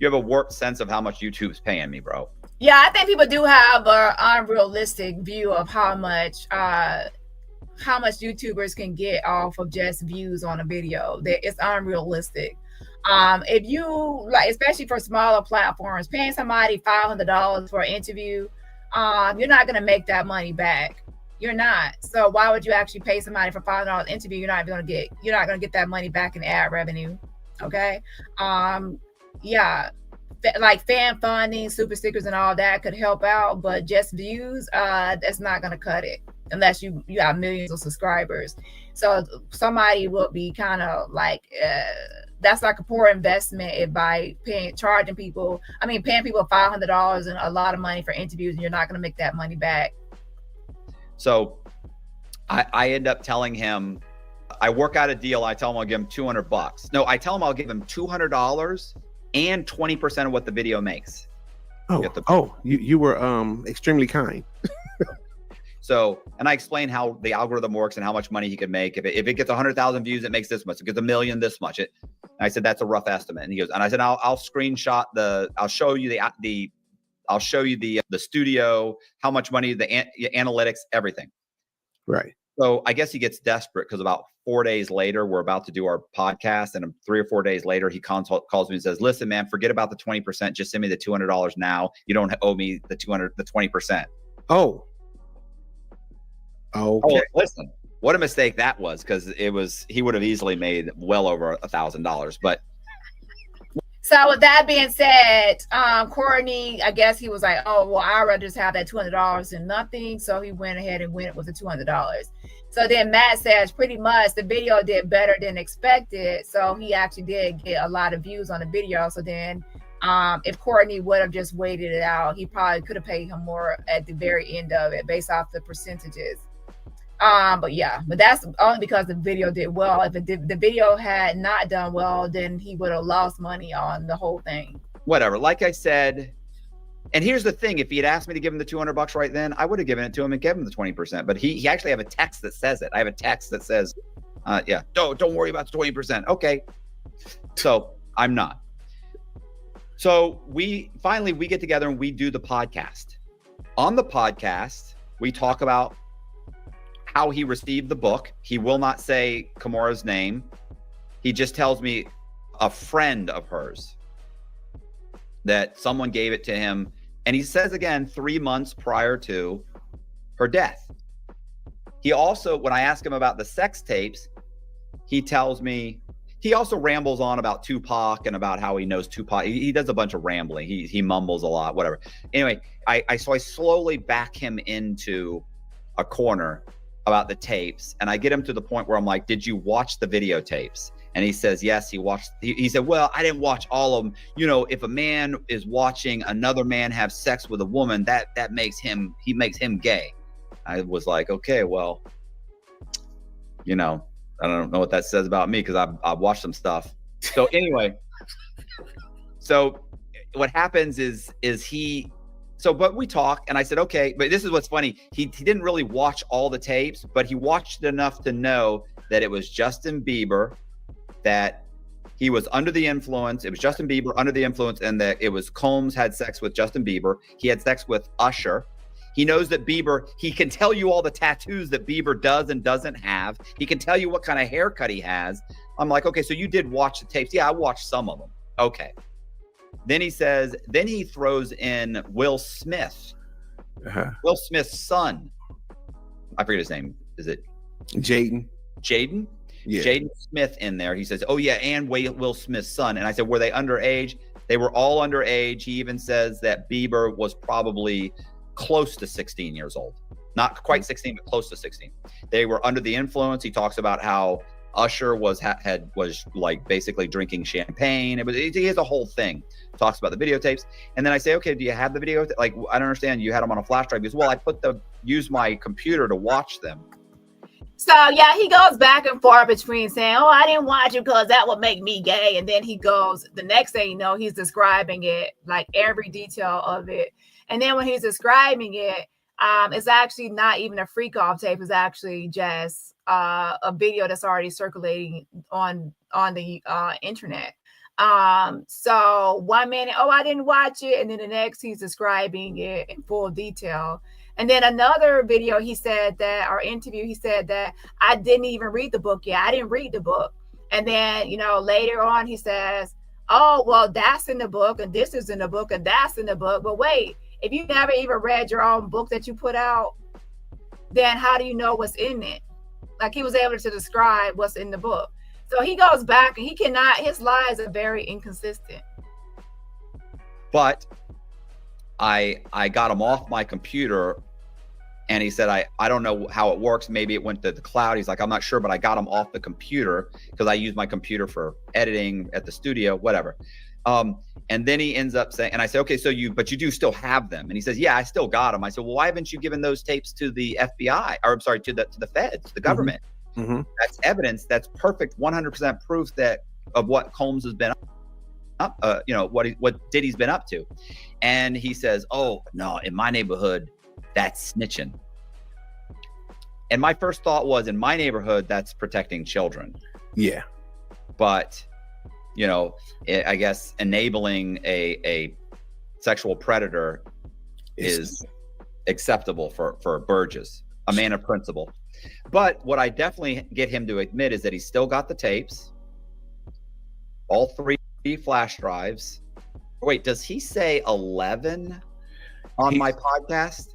warped sense of how much YouTube's paying me, bro. Yeah, I think people do have an unrealistic view of how much YouTubers can get off of just views on a video. It's unrealistic. If you like, especially for smaller platforms, paying somebody $500 for an interview, you're not gonna make that money back. You're not. So why would you actually pay somebody for $500 interview? You're not gonna get that money back in ad revenue. Okay. Yeah. Like fan funding, super stickers, and all that could help out, but just views, that's not gonna cut it unless you have millions of subscribers. So somebody will be kind of like, that's like a poor investment if by paying people $500 and a lot of money for interviews, and you're not gonna make that money back. So I end up telling him, I work out a deal. I tell him I'll give him $200. No, I tell him I'll give him $200 and 20% of what the video makes. You were extremely kind. So, and I explained how the algorithm works and how much money he could make. If it gets 100,000 views, it makes this much. If it gets 1 million, this much. And I said, that's a rough estimate. And he goes, and I said, I'll screenshot I'll show you the studio, how much money, the analytics, everything. Right. So I guess he gets desperate, because about 4 days later, we're about to do our podcast, and 3 or 4 days later, he calls me and says, listen, man, forget about the 20%. Just send me the $200 now. You don't owe me the 20%. Oh, Oh, Oh, listen, what a mistake that was, because he would have easily made well over $1,000. But So with that being said, Courtney, I guess he was like, oh, well, I'd rather just have that $200 and nothing. So he went ahead and went with the $200. So then Matt says pretty much the video did better than expected. So he actually did get a lot of views on the video. So then if Courtney would have just waited it out, he probably could have paid him more at the very end of it based off the percentages. But that's only because the video did well. If the video had not done well, then he would have lost money on the whole thing. whatever. Like I said, and here's the thing: if he had asked me to give him the $200 right then, I would have given it to him and given him the 20%. But he actually have a text that says it. I have a text that says, "Yeah, don't worry about the 20%." Okay, so I'm not. So we get together and we do the podcast. On the podcast, we talk about how he received the book. He will not say Kimura's name. He just tells me a friend of hers, that someone gave it to him. And he says again, 3 months prior to her death. He also, when I ask him about the sex tapes, he tells me, he also rambles on about Tupac and about how he knows Tupac. He does a bunch of rambling. He mumbles a lot, whatever. Anyway, I slowly back him into a corner about the tapes, and I get him to the point where I'm like, did you watch the videotapes? And he says, yes, he watched. He said, well, I didn't watch all of them. You know, if a man is watching another man have sex with a woman, that makes him gay. I was like, okay, well, you know, I don't know what that says about me, because I've watched some stuff. So anyway, so what happens is he, so, but we talk, and I said, okay, but this is what's funny. He didn't really watch all the tapes, but he watched enough to know that it was Justin Bieber, that he was under the influence. It was Justin Bieber under the influence, and that it was Combs had sex with Justin Bieber. He had sex with Usher. He knows that Bieber, he can tell you all the tattoos that Bieber does and doesn't have. He can tell you what kind of haircut he has. I'm like, okay, so you did watch the tapes. Yeah, I watched some of them. Okay. Then he says, then he throws in Will Smith. Will Smith's son. I forget his name. Is it Jaden? Jaden? Yeah. Jaden Smith in there. He says, oh yeah, and Will Smith's son. And I said, were they underage? They were all underage. He even says that Bieber was probably close to 16 years old. Not quite 16, but close to 16. They were under the influence. He talks about how Usher was like basically drinking champagne. He has a whole thing. Talks about the videotapes. And then I say, okay, do you have the video? Like, I don't understand. You had them on a flash drive. He goes, well, I used my computer to watch them. So yeah, he goes back and forth between saying, oh, I didn't watch it because that would make me gay. And then he goes, the next thing you know, he's describing it, like every detail of it. And then when he's describing it, it's actually not even a freak off tape. It's actually just a video that's already circulating on the internet. So 1 minute, oh, I didn't watch it. And then the next, he's describing it in full detail. And then another video, he said that, our interview, he said that I didn't even read the book yet. I didn't read the book. And then, you know, later on, he says, oh, well, that's in the book, and this is in the book, and that's in the book. But wait, if you never even read your own book that you put out, then how do you know what's in it? Like, he was able to describe what's in the book. So he goes back, and he cannot, his lies are very inconsistent. But I got him off my computer, and he said, I don't know how it works. Maybe it went to the cloud. He's like, I'm not sure, but I got him off the computer because I use my computer for editing at the studio, whatever. And then he ends up saying, and I say, okay, so you do still have them? And he says, yeah, I still got them. I said, well, why haven't you given those tapes to the FBI, or I'm sorry, to the feds, the government? Mm-hmm. That's evidence. That's perfect 100% proof of what Combs has been up, what Diddy's been up to. And he says, oh no, in my neighborhood, that's snitching. And my first thought was, in my neighborhood, that's protecting children. Yeah. But, you know, I guess enabling a sexual predator is acceptable for Burgess, a man of principle. But what I definitely get him to admit is that he's still got the tapes, all 3 flash drives. Wait, does he say 11 on my podcast?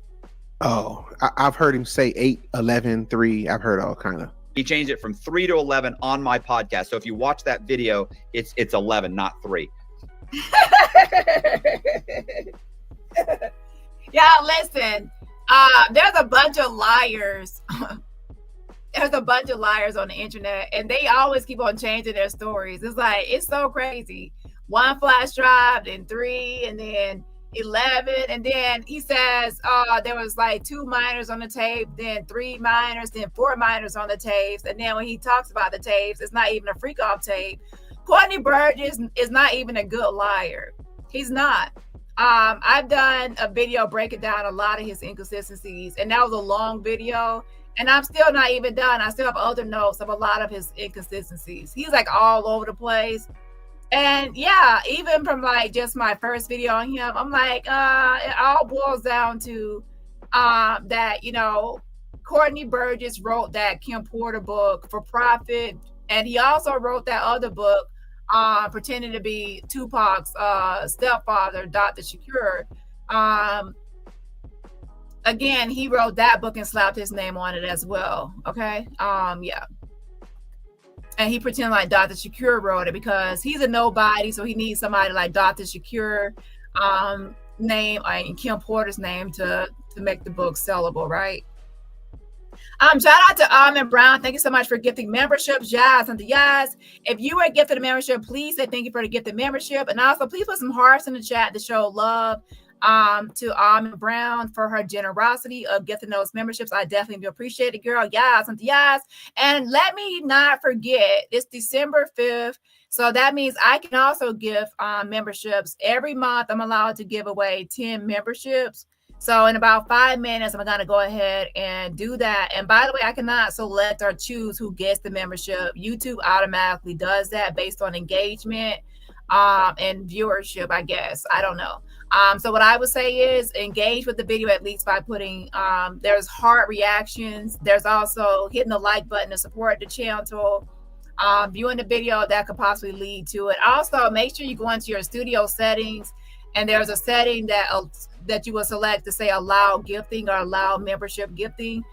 Oh, I've heard him say 8, 11, 3. I've heard all kind of. He changed it from 3 to 11 on my podcast. So if you watch that video, it's 11, not 3. Yeah, listen. There's a bunch of liars. There's a bunch of liars on the internet, and they always keep on changing their stories. It's like, it's so crazy. 1 flash drive, then 3, and then 11, and then he says there was like 2 minors on the tape, then 3 minors, then 4 minors on the tapes, and then when he talks about the tapes, it's not even a freak off tape. Courtney Burgess is not even a good liar. He's not. I've done a video breaking down a lot of his inconsistencies, and that was a long video, and I'm still not even done. I still have other notes of a lot of his inconsistencies. He's like all over the place. And yeah, even from like just my first video on him, I'm like, it all boils down to that, you know, Courtney Burgess wrote that Kim Porter book for profit, and he also wrote that other book pretending to be Tupac's stepfather, Dr. Shakur. Again, he wrote that book and slapped his name on it as well. Okay. Yeah. And he pretended like Dr. Shakur wrote it because he's a nobody, so he needs somebody like Dr. Shakur name and Kim Porter's name to make the book sellable, right? Shout out to Almond Brown. Thank you so much for gifting memberships. Yes, and yes. If you were gifted a membership, please say thank you for the gifted membership. And also, please put some hearts in the chat to show love to Almond Brown for her generosity of gifting those memberships. I definitely appreciate it, girl. Yes, and yes. And let me not forget, it's December 5th. So that means I can also give memberships. Every month, I'm allowed to give away 10 memberships. So in about 5 minutes, I'm going to go ahead and do that. And by the way, I cannot select or choose who gets the membership. YouTube automatically does that based on engagement and viewership, I guess. I don't know. So what I would say is engage with the video at least by putting, there's heart reactions. There's also hitting the like button to support the channel. Viewing the video that could possibly lead to it. Also, make sure you go into your studio settings, and there's a setting that you will select to say allow gifting or allow membership gifting.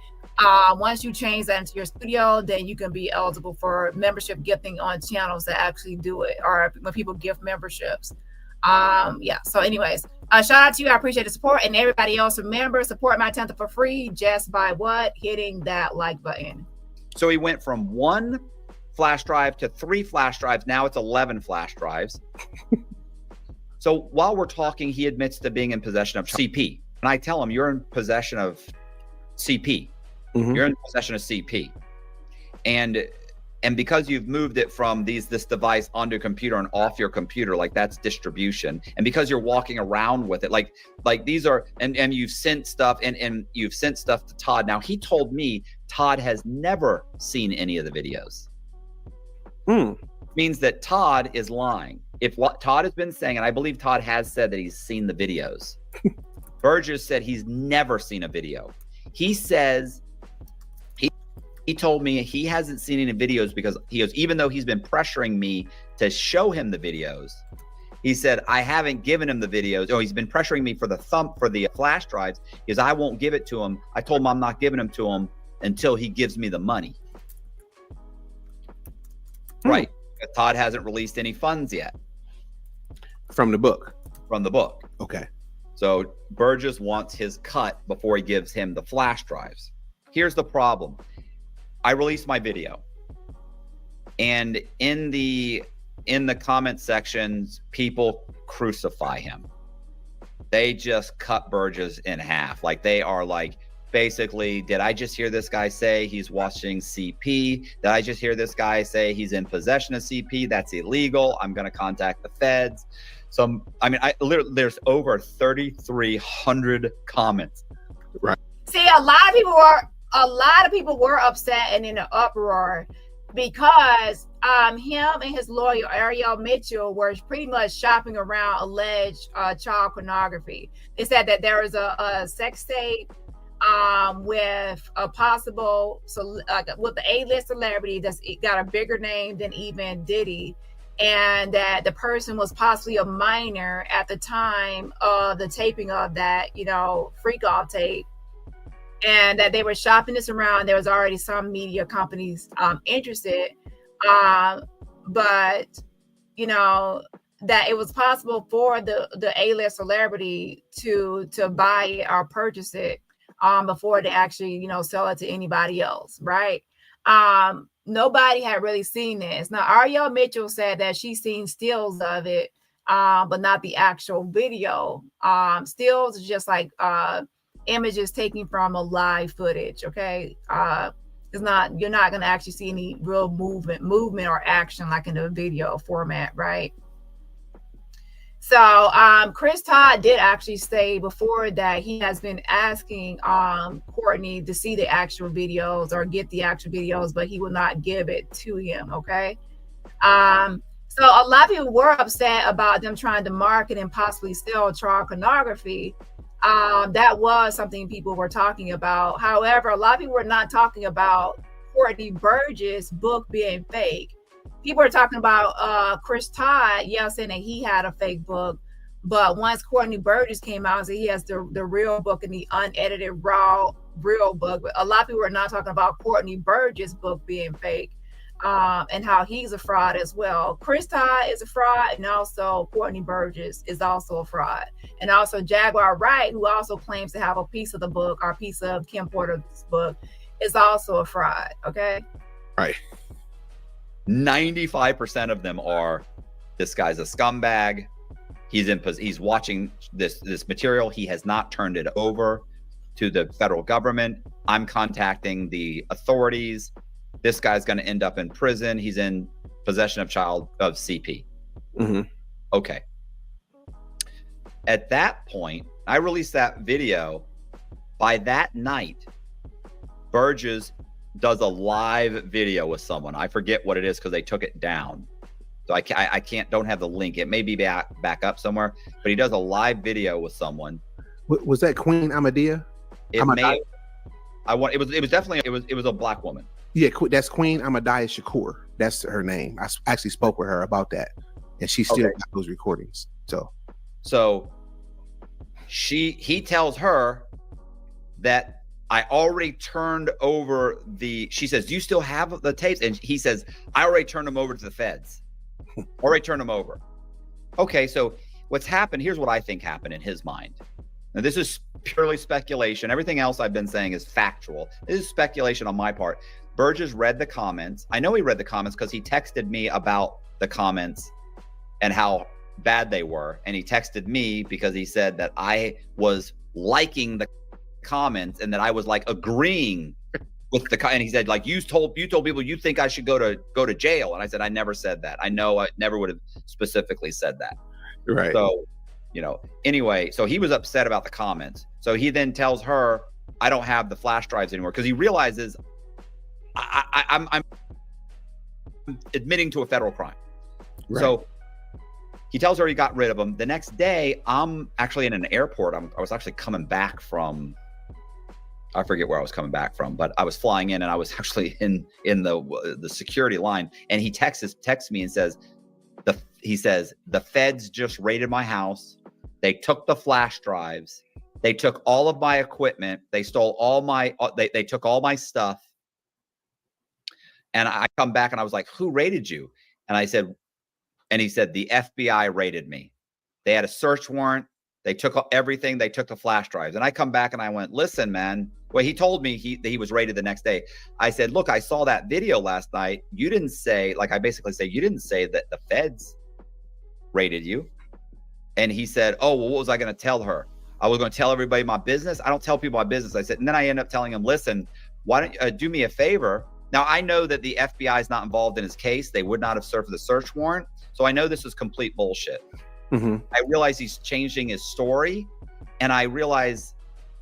Once you change that into your studio, then you can be eligible for membership gifting on channels that actually do it, or when people gift memberships. Yeah, so anyways, shout out to you. I appreciate the support, and everybody else, remember, support my channel for free just by what? Hitting that like button. So he went from 1 flash drive to 3 flash drives. Now it's 11 flash drives. So while we're talking, he admits to being in possession of CP. And I tell him, you're in possession of CP. Mm-hmm. You're in possession of CP. And because you've moved it from this device onto your computer and off your computer, like that's distribution. And because you're walking around with it, like these are, and you've sent stuff and you've sent stuff to Todd. Now he told me Todd has never seen any of the videos. Means that Todd is lying. If what Todd has been saying, and I believe Todd has said that he's seen the videos. Burgess said he's never seen a video. He says, he told me he hasn't seen any videos because he goes, even though he's been pressuring me to show him the videos, he said, I haven't given him the videos. Oh, he's been pressuring me for the flash drives because I won't give it to him. I told him I'm not giving them to him until he gives me the money. Right. Todd hasn't released any funds yet. From the book? From the book. Okay. So Burgess wants his cut before he gives him the flash drives. Here's the problem. I released my video. And in the comment sections, people crucify him. They just cut Burgess in half. Like they are like, basically, did I just hear this guy say he's watching CP? Did I just hear this guy say he's in possession of CP? That's illegal. I'm going to contact the feds. So, I mean, there's over 3,300 comments. Right. See, a lot of people were upset and in an uproar because him and his lawyer Ariel Mitchell were pretty much shopping around alleged child pornography. They said that there was a sex tape with a possible with the A-list celebrity that's got a bigger name than even Diddy, and that the person was possibly a minor at the time of the taping of that, freak off tape. and that they were shopping this around. There was already some media companies interested, but you know, that it was possible for the A-list celebrity to buy it or purchase it before they actually, you know, sell it to anybody else, right? Nobody had really seen this. Now, Ariel Mitchell said that she's seen stills of it, but not the actual video. Stills is just like images taken from a live footage. Okay, it's not, you're not going to actually see any real movement or action like in the video format, right? So Chris Todd did actually say before that he has been asking Courtney to see the actual videos or get the actual videos, but he will not give it to him. Okay. So a lot of people were upset about them trying to market and possibly sell child pornography. That was something people were talking about. However, a lot of people were not talking about Courtney Burgess' book being fake. People are talking about Chris Todd, saying that he had a fake book. But once Courtney Burgess came out and said he has the real book and the unedited, raw, real book. But a lot of people are not talking about Courtney Burgess' book being fake and how he's a fraud as well. Chris Todd is a fraud, and also Courtney Burgess is also a fraud. And also Jaguar Wright, who also claims to have a piece of the book or a piece of Kim Porter's book, is also a fraud, okay? Right. 95% of them are, this guy's a scumbag. He's watching this material. He has not turned it over to the federal government. I'm contacting the authorities. This guy's going to end up in prison. He's in possession of CP. Mm-hmm. Okay. At that point, I released that video. By that night, Burgess does a live video with someone. I forget what it is because they took it down. So I don't have the link. It may be back up somewhere, but he does a live video with someone. Was that Queen Amadea? It was definitely a black woman. Yeah, that's Queen Amadea Shakur. That's her name. I actually spoke with her about that, and she still got those recordings. So he tells her that I already turned over she says, do you still have the tapes? And he says, I already turned them over to the feds. Already turned them over. Okay, so what's happened, here's what I think happened in his mind. Now, this is purely speculation. Everything else I've been saying is factual. This is speculation on my part. Burgess read the comments. I know he read the comments because he texted me about the comments and how bad they were. And he texted me because he said that I was liking the comments and that I was like agreeing with and he said, like, you told people you think I should go to jail. And I said, I never said that. I know I never would have specifically said that. Right. So, anyway, so he was upset about the comments. So he then tells her, I don't have the flash drives anymore, because he realizes I'm admitting to a federal crime. Right. So he tells her he got rid of them. The next day, I'm actually in an airport. I was actually coming back from, I forget where I was coming back from, but I was flying in, and I was actually in the security line. And he texts me and says, the feds just raided my house. They took the flash drives. They took all of my equipment. They stole all my, they took all my stuff. And I come back and I was like, who raided you? And he said, the FBI raided me. They had a search warrant. They took everything. They took the flash drives. And I come back and I went, listen, man. Well, he told me he was raided the next day. I said, look, I saw that video last night. You didn't say, I basically say, you didn't say that the feds raided you. And he said, oh, well, what was I going to tell her? I was going to tell everybody my business. I don't tell people my business. I said, and then I end up telling him, listen, why don't you do me a favor? Now, I know that the FBI is not involved in his case. They would not have served the search warrant. So I know this is complete bullshit. Mm-hmm. I realize he's changing his story, and I realize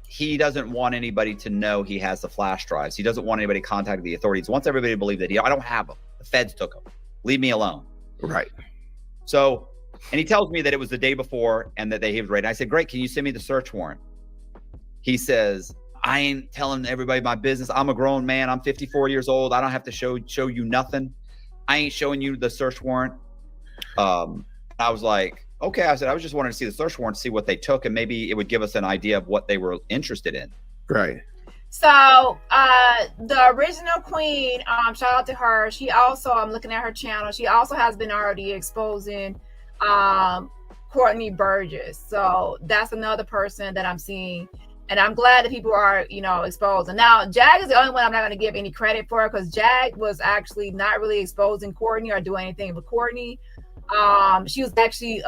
he doesn't want anybody to know he has the flash drives. He doesn't want anybody contacting the authorities. He wants everybody to believe that I don't have them. The feds took them. Leave me alone. Right. So, and he tells me that it was the day before and that he was raided. I said, great. Can you send me the search warrant? He says, I ain't telling everybody my business. I'm a grown man. I'm 54 years old. I don't have to show you nothing. I ain't showing you the search warrant. I was like, okay. I said, I was just wanting to see the search warrant, see what they took, and maybe it would give us an idea of what they were interested in. Right. So the original queen, shout out to her. She also, I'm looking at her channel, she also has been already exposing Courtney Burgess. So that's another person that I'm seeing. And I'm glad that people are, you know, exposed. And now Jag is the only one I'm not going to give any credit for, because Jag was actually not really exposing Courtney or doing anything with Courtney. She was actually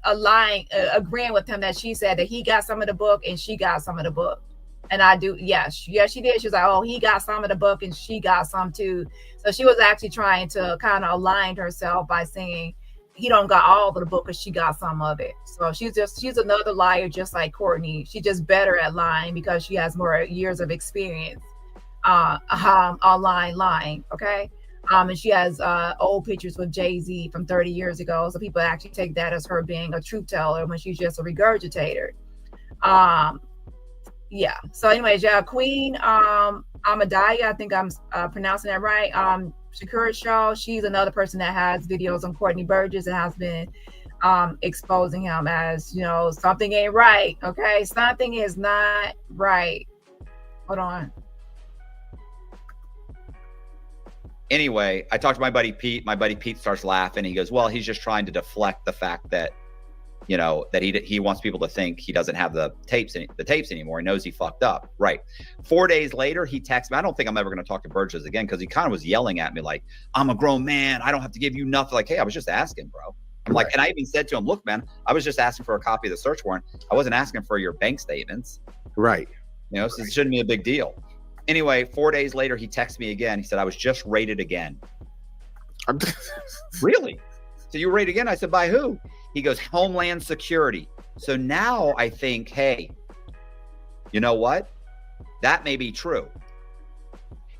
agreeing with him that she said that he got some of the book and she got some of the book. And I do, yes, she did. She was like, oh, he got some of the book and she got some too. So she was actually trying to kind of align herself by saying he don't got all of the book because she got some of it. So she's another liar, just like Courtney. She's just better at lying because she has more years of experience online lying. Okay. And she has old pictures with Jay-Z from 30 years ago. So people actually take that as her being a truth teller when she's just a regurgitator. Yeah. So anyways, yeah, Queen Amadaya, I think I'm pronouncing that right. Shakira Shaw, she's another person that has videos on Courtney Burgess and has been exposing him as, you know, something ain't right. Okay, something is not right. Hold on. Anyway, I talked to my buddy Pete. My buddy Pete starts laughing. He goes, well, he's just trying to deflect the fact that, you know, that he wants people to think he doesn't have the tapes anymore. He knows he fucked up. Right. 4 days later, he texts me. I don't think I'm ever going to talk to Burgess again, because he kind of was yelling at me like, I'm a grown man. I don't have to give you nothing. Like, hey, I was just asking, bro. I'm like, and I even said to him, look, man, I was just asking for a copy of the search warrant. I wasn't asking for your bank statements. Right. You know, so it shouldn't be a big deal. Anyway, 4 days later, he texted me again. He said, I was just raided again. Really? So you were raided again? I said, by who? He goes, Homeland Security. So now I think, hey, you know what? That may be true.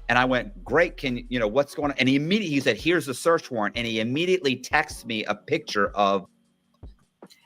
And I went, great. You know, what's going on? And he said, here's the search warrant. And he immediately texts me a picture of.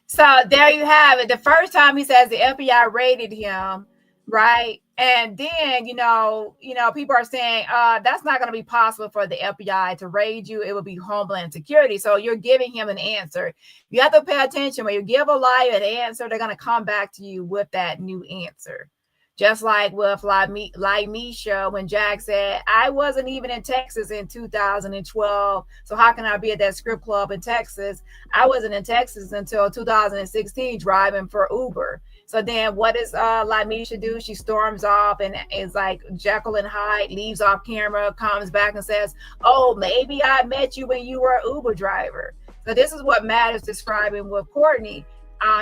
So there you have it. The first time he says the FBI raided him, right? And then, you know, people are saying that's not going to be possible for the FBI to raid you. It would be Homeland Security. So you're giving him an answer. You have to pay attention. When you give a liar an answer, they're going to come back to you with that new answer. Just like with Like Me show, when Jag said, I wasn't even in Texas in 2012. So how can I be at that strip club in Texas? I wasn't in Texas until 2016 driving for Uber. So then what does Like Me do? She storms off and is like Jekyll and Hyde, leaves off camera, comes back and says, oh, maybe I met you when you were an Uber driver. So this is what Matt is describing with Courtney.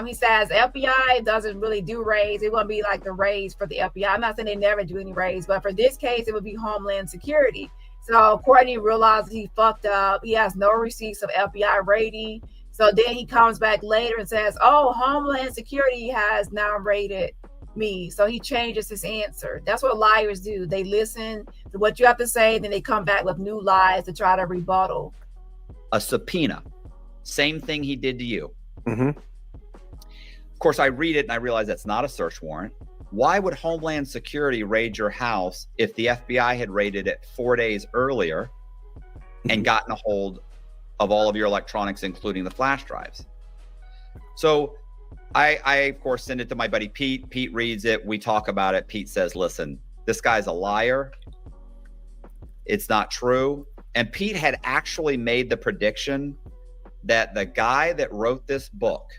He says FBI doesn't really do raids. It wouldn't be like the raids for the FBI. I'm not saying they never do any raids, but for this case, it would be Homeland Security. So Courtney realizes he fucked up. He has no receipts of FBI raiding. So then he comes back later and says, oh, Homeland Security has now raided me. So he changes his answer. That's what liars do. They listen to what you have to say, then they come back with new lies to try to rebuttal. A subpoena. Same thing he did to you. Mm-hmm. Of course, I read it and I realize that's not a search warrant. Why would Homeland Security raid your house if the FBI had raided it 4 days earlier and gotten a hold of all of your electronics, including the flash drives? So I of course, send it to my buddy Pete. Pete reads it. We talk about it. Pete says, listen, this guy's a liar. It's not true. And Pete had actually made the prediction that the guy that wrote this book,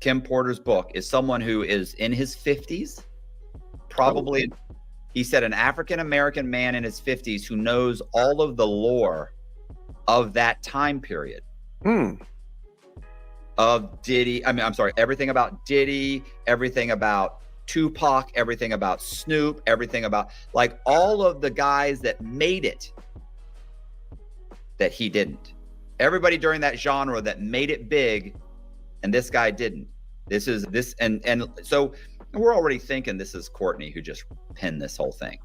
Kim Porter's book, is someone who is in his 50s, probably. He said an African-American man in his 50s who knows all of the lore of that time period. Of Diddy. I'm sorry, everything about Diddy, everything about Tupac, everything about Snoop, everything about like all of the guys that made it that he didn't. Everybody during that genre that made it big, and this guy didn't. And so we're already thinking this is Courtney who just pinned this whole thing.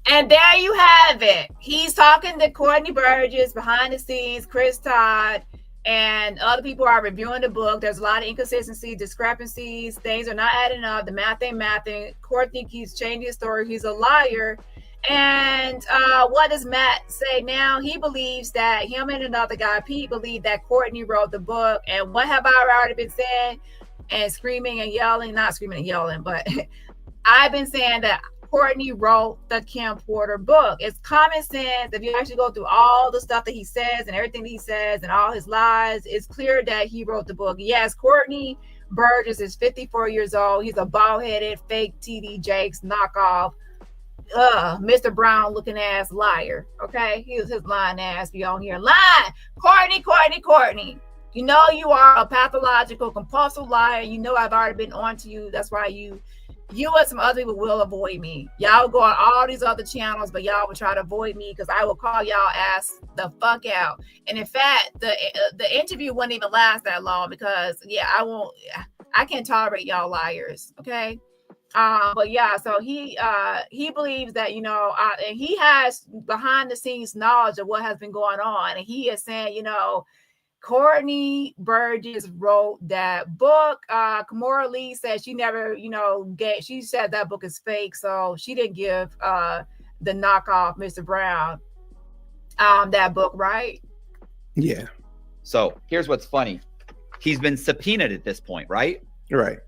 And there you have it. He's talking to Courtney Burgess behind the scenes, Chris Todd, and other people are reviewing the book. There's a lot of inconsistencies, discrepancies. Things are not adding up. The math ain't mathing. Courtney keeps changing his story. He's a liar. And what does Matt say now? He believes that him and another guy, Pete, believe that Courtney wrote the book. And what have I already been saying and screaming and yelling? Not screaming and yelling, but I've been saying that Courtney wrote the Kim Porter book. It's common sense. If you actually go through all the stuff that he says and everything that he says and all his lies, it's clear that he wrote the book. Yes, Courtney Burgess is 54 years old. He's a bald-headed, fake TD Jakes knockoff, Mr. Brown looking ass liar. Okay, he was his lying ass be on here lying. Courtney. You know you are a pathological, compulsive liar. You know I've already been on to you. That's why you and some other people will avoid me. Y'all go on all these other channels, but y'all will try to avoid me because I will call y'all ass the fuck out. And in fact, the interview wouldn't even last that long because I can't tolerate y'all liars. Okay. But yeah, so he believes that, you know, and he has behind the scenes knowledge of what has been going on. And he is saying, you know, Courtney Burgess wrote that book. Kimora Lee said she never, you know, she said that book is fake. So she didn't give the knockoff Mr. Brown that book, right? Yeah. So here's what's funny. He's been subpoenaed at this point, right? Right.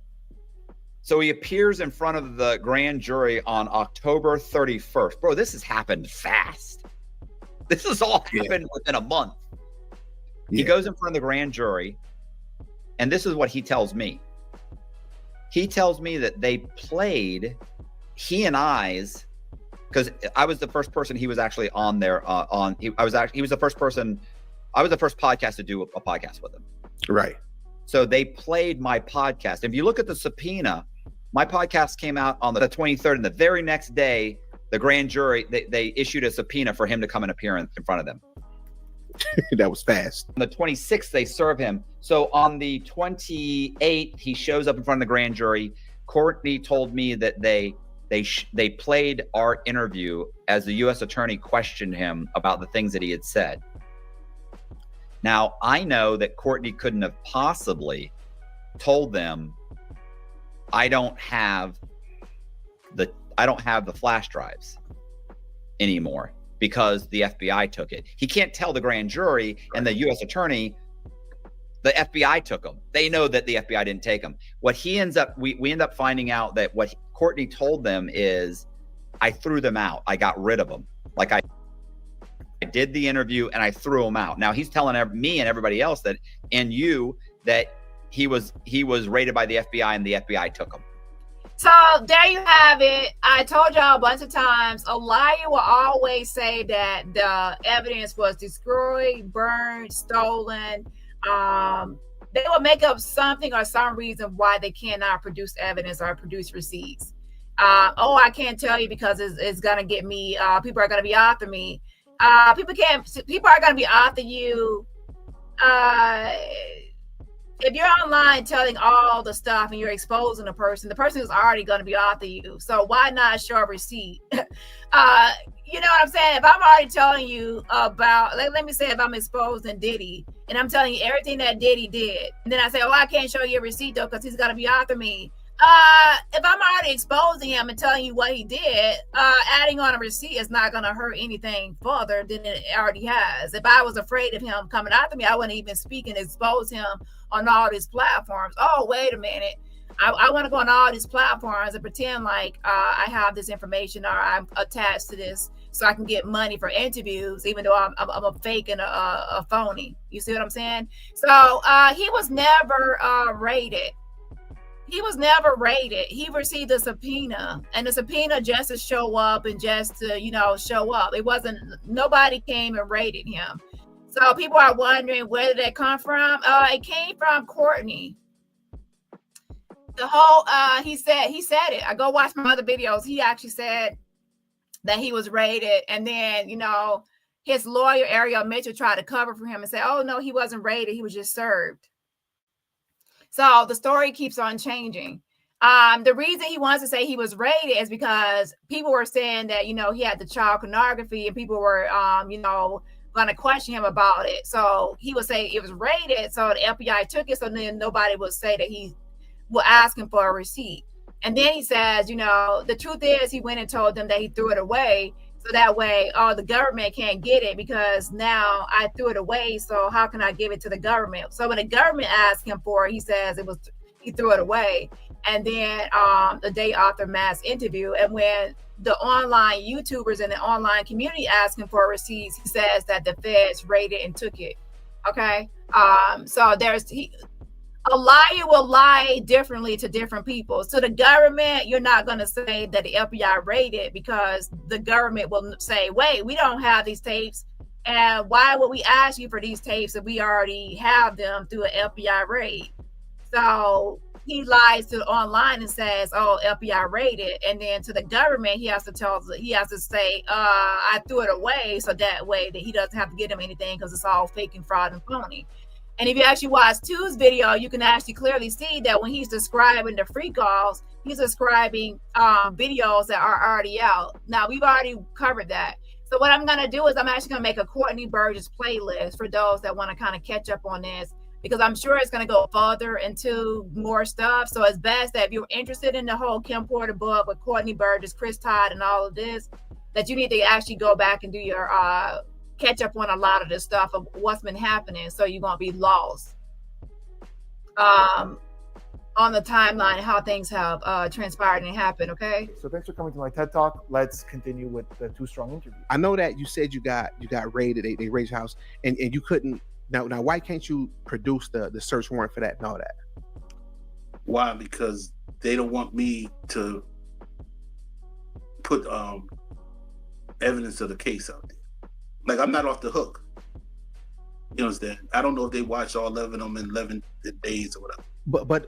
So he appears in front of the grand jury on October 31st. Bro, this has happened fast. This has all happened within a month. He goes in front of the grand jury, and this is what he tells me. He tells me that they played he and I's, because I was the first person he was actually on there he was the first person, I was the first podcast to do a podcast with him. Right. So they played my podcast. If you look at the subpoena, my podcast came out on the 23rd, and the very next day, the grand jury, they issued a subpoena for him to come and appear in front of them. That was fast. On the 26th, they serve him. So on the 28th, he shows up in front of the grand jury. Courtney told me that they played our interview as the U.S. attorney questioned him about the things that he had said. Now, I know that Courtney couldn't have possibly told them, I don't have the flash drives anymore, because the FBI took it. He can't tell the grand jury and the U.S. attorney the FBI took them. They know that the FBI didn't take them. What he ends up, we end up finding out that what Courtney told them is, I threw them out. I got rid of them. Like I did the interview and I threw them out. Now he's telling me and everybody else that, and you, that he was raided by the FBI and the FBI took him. So there you have it. I told y'all a bunch of times, a liar will always say that the evidence was destroyed, burned, stolen. They will make up something or some reason why they cannot produce evidence or produce receipts. I can't tell you because it's gonna get me. People are gonna be after me. People are gonna be after you. If you're online telling all the stuff and you're exposing the person is already going to be after you. So why not show a receipt? You know what I'm saying? If I'm already telling you about, let me say if I'm exposing Diddy and I'm telling you everything that Diddy did, and then I say, I can't show you a receipt though because he's going to be after me. If I'm already exposing him and telling you what he did, adding on a receipt is not going to hurt anything further than it already has. If I was afraid of him coming after me, I wouldn't even speak and expose him on all these platforms. Oh, wait a minute. I want to go on all these platforms and pretend like I have this information or I'm attached to this so I can get money for interviews, even though I'm a fake and a phony. You see what I'm saying? So he was never raided. He was never raided. He received a subpoena, and the subpoena just to show up and just to, show up. It wasn't, nobody came and raided him. So people are wondering where did that come from? It came from Courtney. The whole, he said it. I go watch my other videos. He actually said that he was raided, and then, his lawyer, Ariel Mitchell, tried to cover for him and say, oh, no, he wasn't raided. He was just served. So the story keeps on changing. The reason he wants to say he was raided is because people were saying that, he had the child pornography and people were, going to question him about it. So he would say it was raided. So the FBI took it. So then nobody would say that he will ask him for a receipt. And then he says, the truth is he went and told them that he threw it away. So that way, the government can't get it because now I threw it away. So how can I give it to the government? So when the government asked him for it, he says he threw it away. And then the day after mass interview, and when the online YouTubers and the online community asking for receipts, he says that the feds raided and took it. Okay. So a liar will lie differently to different people. So the government, you're not going to say that the FBI raided, because the government will say, wait, we don't have these tapes. And why would we ask you for these tapes if we already have them through an FBI raid? So he lies to online and says, oh, FBI raided. And then to the government, he has to say, I threw it away. So that way that he doesn't have to get him anything, because it's all fake and fraud and phony. And if you actually watch Tu's video, you can actually clearly see that when he's describing the free calls, he's describing videos that are already out. Now, we've already covered that. So what I'm going to do is I'm actually going to make a Courtney Burgess playlist for those that want to kind of catch up on this, because I'm sure it's going to go further into more stuff. So it's best that if you're interested in the whole Kim Porter book with Courtney Burgess, Chris Todd, and all of this, that you need to actually go back and do your catch up on a lot of this stuff of what's been happening, so you won't be lost on the timeline and how things have transpired and happened. Okay. So thanks for coming to my TED Talk. Let's continue with the Too Strong interview. I know that you said you got raided. They raided your house, and you couldn't. Now why can't you produce the search warrant for that and all that? Why? Because they don't want me to put evidence of the case out there. Like, I'm not off the hook. You understand? I don't know if they watched all 11 of them in 11 days or whatever.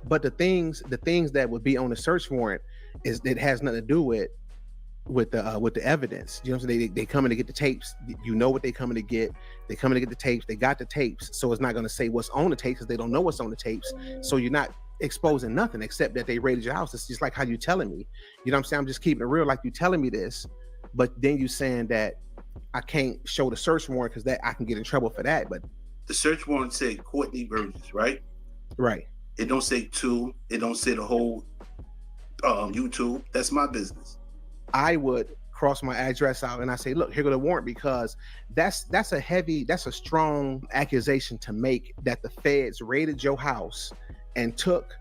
But the things that would be on the search warrant it has nothing to do with the evidence. You know what I'm saying? They come in to get the tapes. You know what they coming to get. They coming to get the tapes. They got the tapes. So it's not going to say what's on the tapes, because they don't know what's on the tapes. So you're not exposing nothing except that they raided your house. It's just like how you telling me. You know what I'm saying? I'm just keeping it real, like you telling me this, but then you saying that I can't show the search warrant because that I can get in trouble for that. But the search warrant said Courtney Burgess, right? Right. It don't say two. It don't say the whole YouTube. That's my business. I would cross my address out and I say, look, here go the warrant, because that's a strong accusation to make, that the feds raided your house and took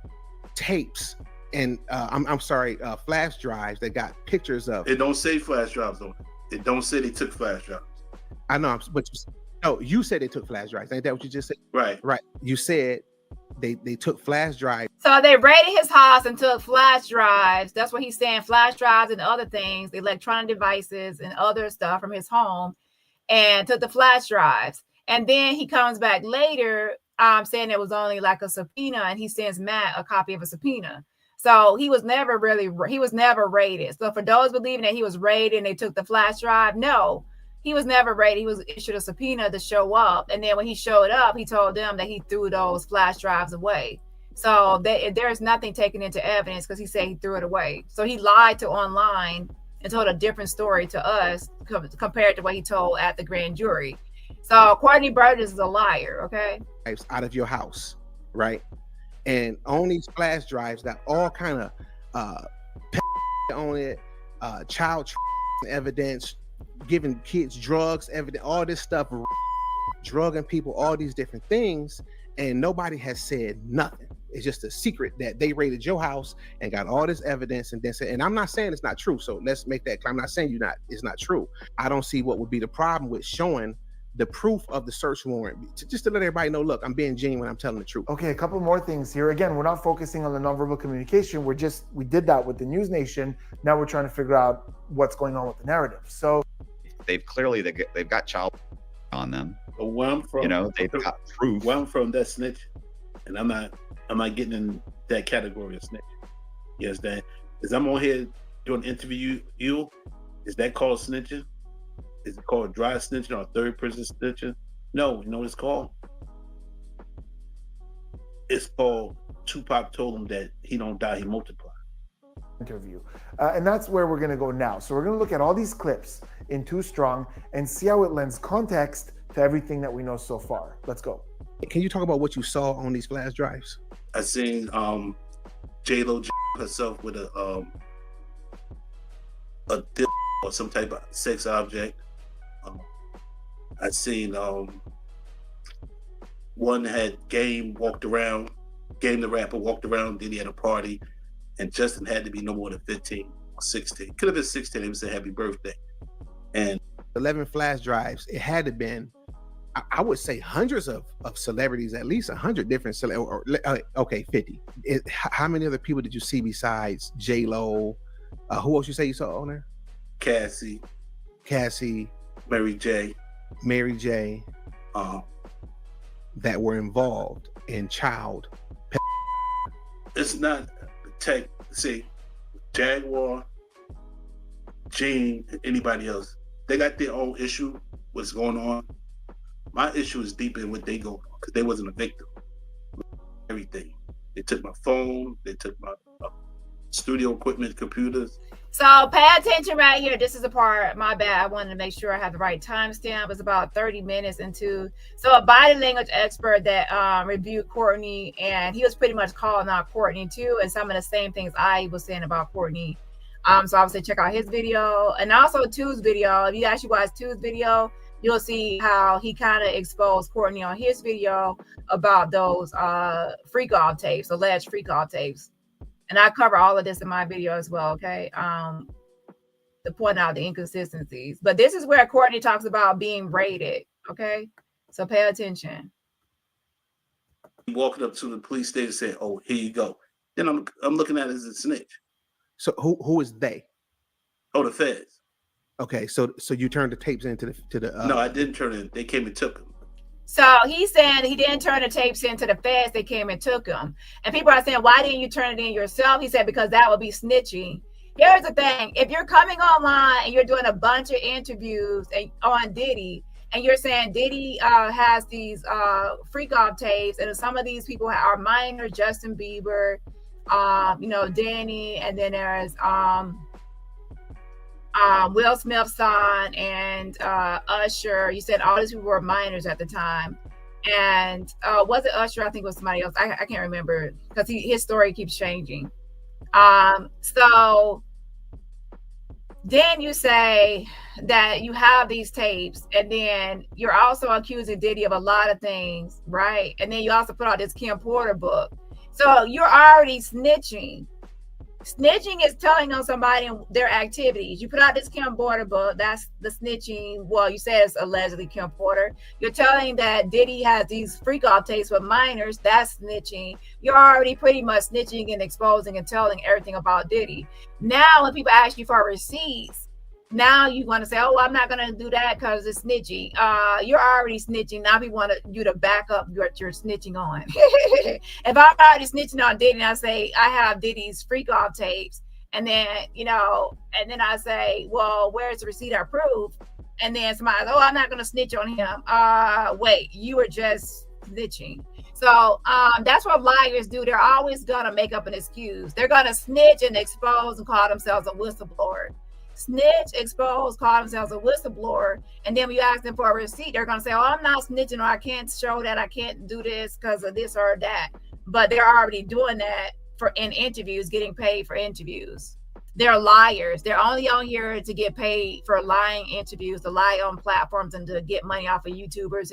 tapes and flash drives that got pictures of. It don't say flash drives on it. It don't say they took flash drives. I know, but you said they took flash drives. Ain't that what you just said? Right. You said they took flash drives. So they raided his house and took flash drives. That's what he's saying, flash drives and other things, electronic devices and other stuff from his home, and took the flash drives. And then he comes back later saying it was only like a subpoena, and he sends Matt a copy of a subpoena. So he was never raided. So for those believing that he was raided and they took the flash drive, no, he was never raided. He was issued a subpoena to show up. And then when he showed up, he told them that he threw those flash drives away. So there's nothing taken into evidence, because he said he threw it away. So he lied to online and told a different story to us compared to what he told at the grand jury. So Courtney Burgess is a liar, okay? Out of your house, right? And on these flash drives got all kind of on it, child evidence, giving kids drugs, evidence, all this stuff, drugging people, all these different things, and nobody has said nothing. It's just a secret that they raided your house and got all this evidence, and then said, and I'm not saying it's not true, so let's make that clear. I'm not saying it's not true. I don't see what would be the problem with showing the proof of the search warrant, just to let everybody know, look, I'm being genuine, I'm telling the truth. Okay, a couple more things here. Again, we're not focusing on the nonverbal communication. We did that with the News Nation. Now we're trying to figure out what's going on with the narrative. So they've got child on them. But where I'm from, they've got proof. Where I'm from, that's snitch, and I'm not getting in that category of snitch. You understand? Because I'm on here doing an interview. Is that called snitching? Is it called dry snitching or third person snitching? No, you know what it's called? It's called Tupac told him that he don't die, he multiply. Interview. And that's where we're going to go now. So we're going to look at all these clips in Too Strong and see how it lends context to everything that we know so far. Let's go. Can you talk about what you saw on these flash drives? I seen J-Lo herself with a dip or some type of sex object. I seen one had Game the rapper walked around, then he had a party, and Justin had to be no more than 15 or 16. Could have been 16. They would say happy birthday. And 11 flash drives. It had to have been, I would say, hundreds of celebrities, at least 100 different okay, 50. How many other people did you see besides J-Lo? Who else you say you saw on there? Cassie, Mary J, that were involved in child. It's not tech. See, Jaguar, Gene, anybody else, they got their own issue. What's going on? My issue is deep in what they going on because they wasn't a victim. Everything. They took my phone. They took my studio equipment, computers. So pay attention right here. This is the part, my bad. I wanted to make sure I had the right timestamp. It's about 30 minutes into. So a body language expert that reviewed Courtney, and he was pretty much calling out Courtney too, and some of the same things I was saying about Courtney. So obviously check out his video and also Tu's video. If you actually watch Tu's video, you'll see how he kind of exposed Courtney on his video about those freak-off tapes, alleged freak-off tapes. And I cover all of this in my video as well, okay? To point out the inconsistencies. But this is where Courtney talks about being rated, okay? So pay attention. Walking up to the police station and saying, "Oh, here you go." Then I'm looking at it as a snitch. So who is they? Oh, the feds. Okay, so you turned the tapes into the No, I didn't turn it. They came and took them. So he's saying he didn't turn the tapes into the feds. They came and took them. And people are saying, why didn't you turn it in yourself? He said, because that would be snitching. Here's the thing. If you're coming online and you're doing a bunch of interviews on Diddy, and you're saying Diddy has these freak-off tapes, and some of these people are minor, Justin Bieber, Dani, and then there's Will Smith's son and Usher. You said all these people were minors at the time. And was it Usher? I think it was somebody else. I can't remember because his story keeps changing. So then you say that you have these tapes, and then you're also accusing Diddy of a lot of things, right? And then you also put out this Kim Porter book. So you're already snitching. Snitching is telling on somebody their activities. You put out this Kim Porter book, that's the snitching. Well, you said it's allegedly Kim Porter. You're telling that Diddy has these freak-off tapes with minors, that's snitching. You're already pretty much snitching and exposing and telling everything about Diddy. Now, when people ask you for receipts, now you want to say, oh, I'm not going to do that because it's snitching. You're already snitching. Now people want you to back up what you're snitching on. If I'm already snitching on Diddy and I say, I have Diddy's freak-off tapes, and then, and then I say, well, where's the receipt or proof? And then somebody, oh, I'm not going to snitch on him. Wait, you were just snitching. So that's what liars do. They're always going to make up an excuse. They're going to snitch and expose and call themselves a whistleblower. Snitch, expose, call themselves a whistleblower, and then when you ask them for a receipt, they're going to say, oh, I'm not snitching, or I can't show that, I can't do this because of this or that. But they're already doing that in interviews, getting paid for interviews. They're liars. They're only on here to get paid for lying interviews, to lie on platforms, and to get money off of YouTubers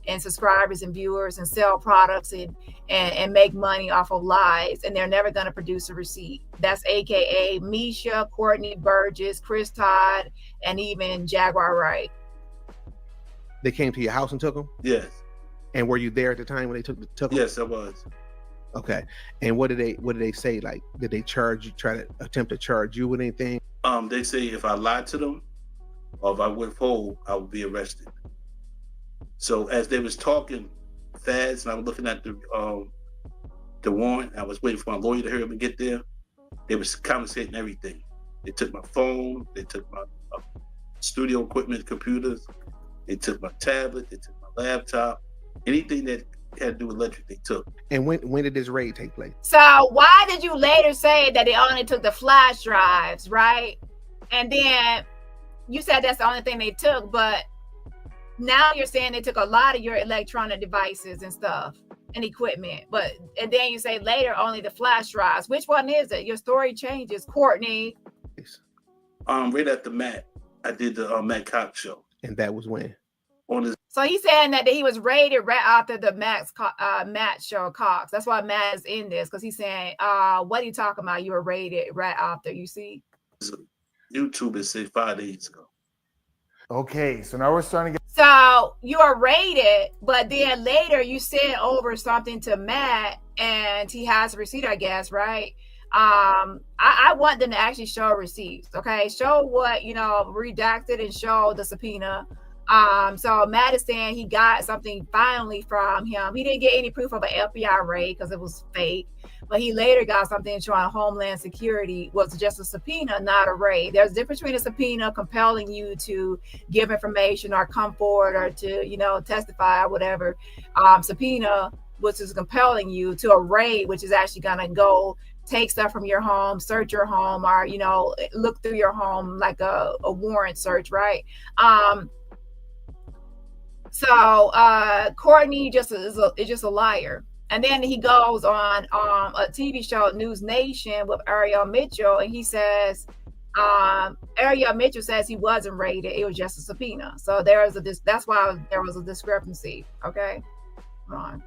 and subscribers and viewers, and sell products and make money off of lies. And they're never going to produce a receipt. That's AKA Misha, Courtney, Burgess, Chris Todd, and even Jaguar Wright. They came to your house and took them? Yes. And were you there at the time when they took them? Yes, I was. Okay. And what did they say? Like, did they try to attempt to charge you with anything? They say if I lied to them or if I withhold, I would be arrested. So as they was talking fast, and I was looking at the warrant, I was waiting for my lawyer to hurry up and get there. They was confiscating everything. They took my phone, they took my studio equipment, computers, they took my tablet, they took my laptop, anything that had to do with electric, they took. And when did this raid take place? So why did you later say that they only took the flash drives, right? And then you said that's the only thing they took, but now you're saying they took a lot of your electronic devices and stuff and equipment, and then you say later only the flash drives. Which one is it? Your story changes, Courtney. Right after Matt, I did the Matt Cox show. And that was when? So he's saying that he was raided right after the Matt show Cox. That's why Matt is in this, because he's saying, what are you talking about? You were raided right after, you see? YouTube, it said 5 days ago. Okay, so now we're starting to get. So you are rated, but then later you sent over something to Matt, and he has a receipt, I guess, right? I want them to actually show receipts. Okay, show what redacted and show the subpoena. So Matt is saying he got something finally from him. He didn't get any proof of an FBI raid because it was fake, but he later got something showing Homeland Security was just a subpoena, not a raid. There's a difference between a subpoena compelling you to give information or come forward or to, testify or whatever. Subpoena, which is compelling you, to a raid, which is actually going to go take stuff from your home, search your home, or, look through your home like a warrant search, right? So Courtney is just a liar. And then he goes on a TV show, News Nation, with Ariel Mitchell, and he says, Ariel Mitchell says he wasn't raided; it was just a subpoena. So that's why there was a discrepancy. Okay, come on.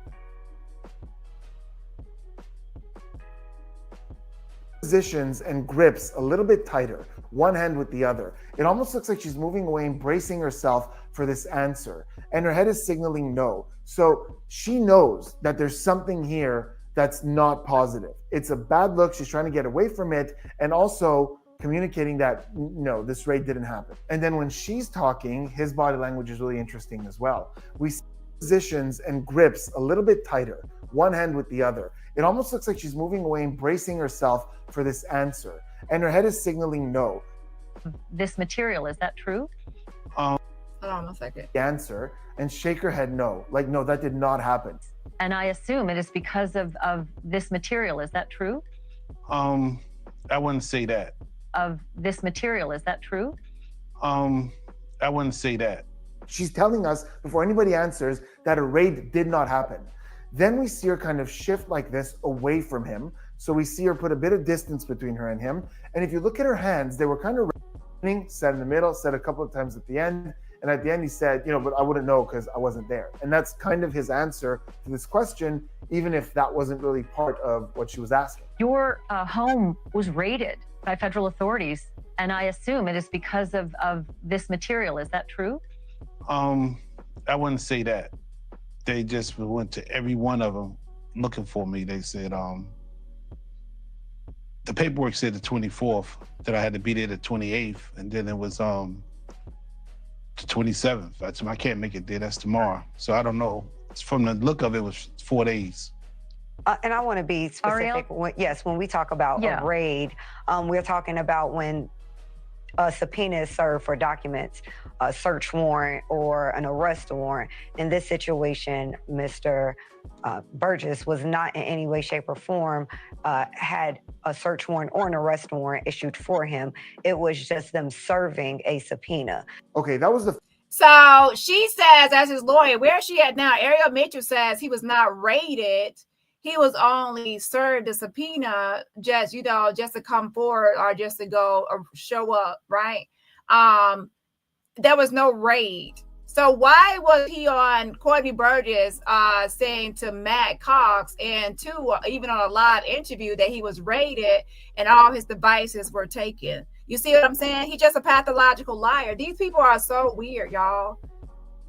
Positions and grips a little bit tighter, one hand with the other. It almost looks like she's moving away and bracing herself for this answer, and her head is signaling no. So she knows that there's something here that's not positive. It's a bad look. She's trying to get away from it, and also communicating that no, this raid didn't happen. And then when she's talking, his body language is really interesting as well. We see positions and grips a little bit tighter, one hand with the other. It almost looks like she's moving away and bracing herself for this answer, and her head is signaling no. This material, is that true? Hold on one second. Answer, and shake her head no, like no, that did not happen. And I assume it is because of this material, is that true? I wouldn't say that. Of this material, is that true? I wouldn't say that. She's telling us before anybody answers that a raid did not happen. Then we see her kind of shift like this away from him. So we see her put a bit of distance between her and him. And if you look at her hands, they were kind of set in the middle, said a couple of times at the end. And at the end he said, but I wouldn't know because I wasn't there. And that's kind of his answer to this question, even if that wasn't really part of what she was asking. Your home was raided by federal authorities, and I assume it is because of this material. Is that true? I wouldn't say that. They just went to every one of them looking for me. They said, the paperwork said the 24th, that I had to be there the 28th, and then it was the 27th. I can't make it there, that's tomorrow. So I don't know. From the look of it, was 4 days. And I want to be specific. When we talk about a raid, we're talking about when a subpoena is served for documents, a search warrant or an arrest warrant. In this situation, Mr. Burgess was not in any way, shape, or form had a search warrant or an arrest warrant issued for him. It was just them serving a subpoena. Okay, that was the... So she says, as his lawyer, where is she at now? Ariel Mitchell says he was not raided. He was only served a subpoena just to come forward or just to go or show up, right? There was no raid. So why was he on Courtney Burgess saying to Matt Cox and even on a live interview that he was raided and all his devices were taken? You see what I'm saying? He's just a pathological liar. These people are so weird, y'all.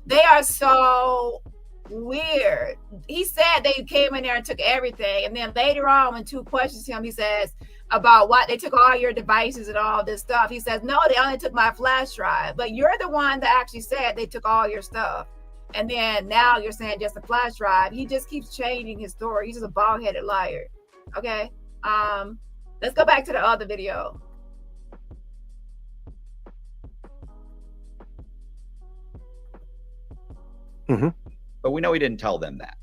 They are so weird. He said they came in there and took everything, and then later on when two questions him, he says about what they took all your devices and all this stuff. He says, no, they only took my flash drive. But you're the one that actually said they took all your stuff, and then now you're saying just a flash drive. He just keeps changing his story. He's just a bald-headed liar. Okay, let's go back to the other video. But we know he didn't tell them that.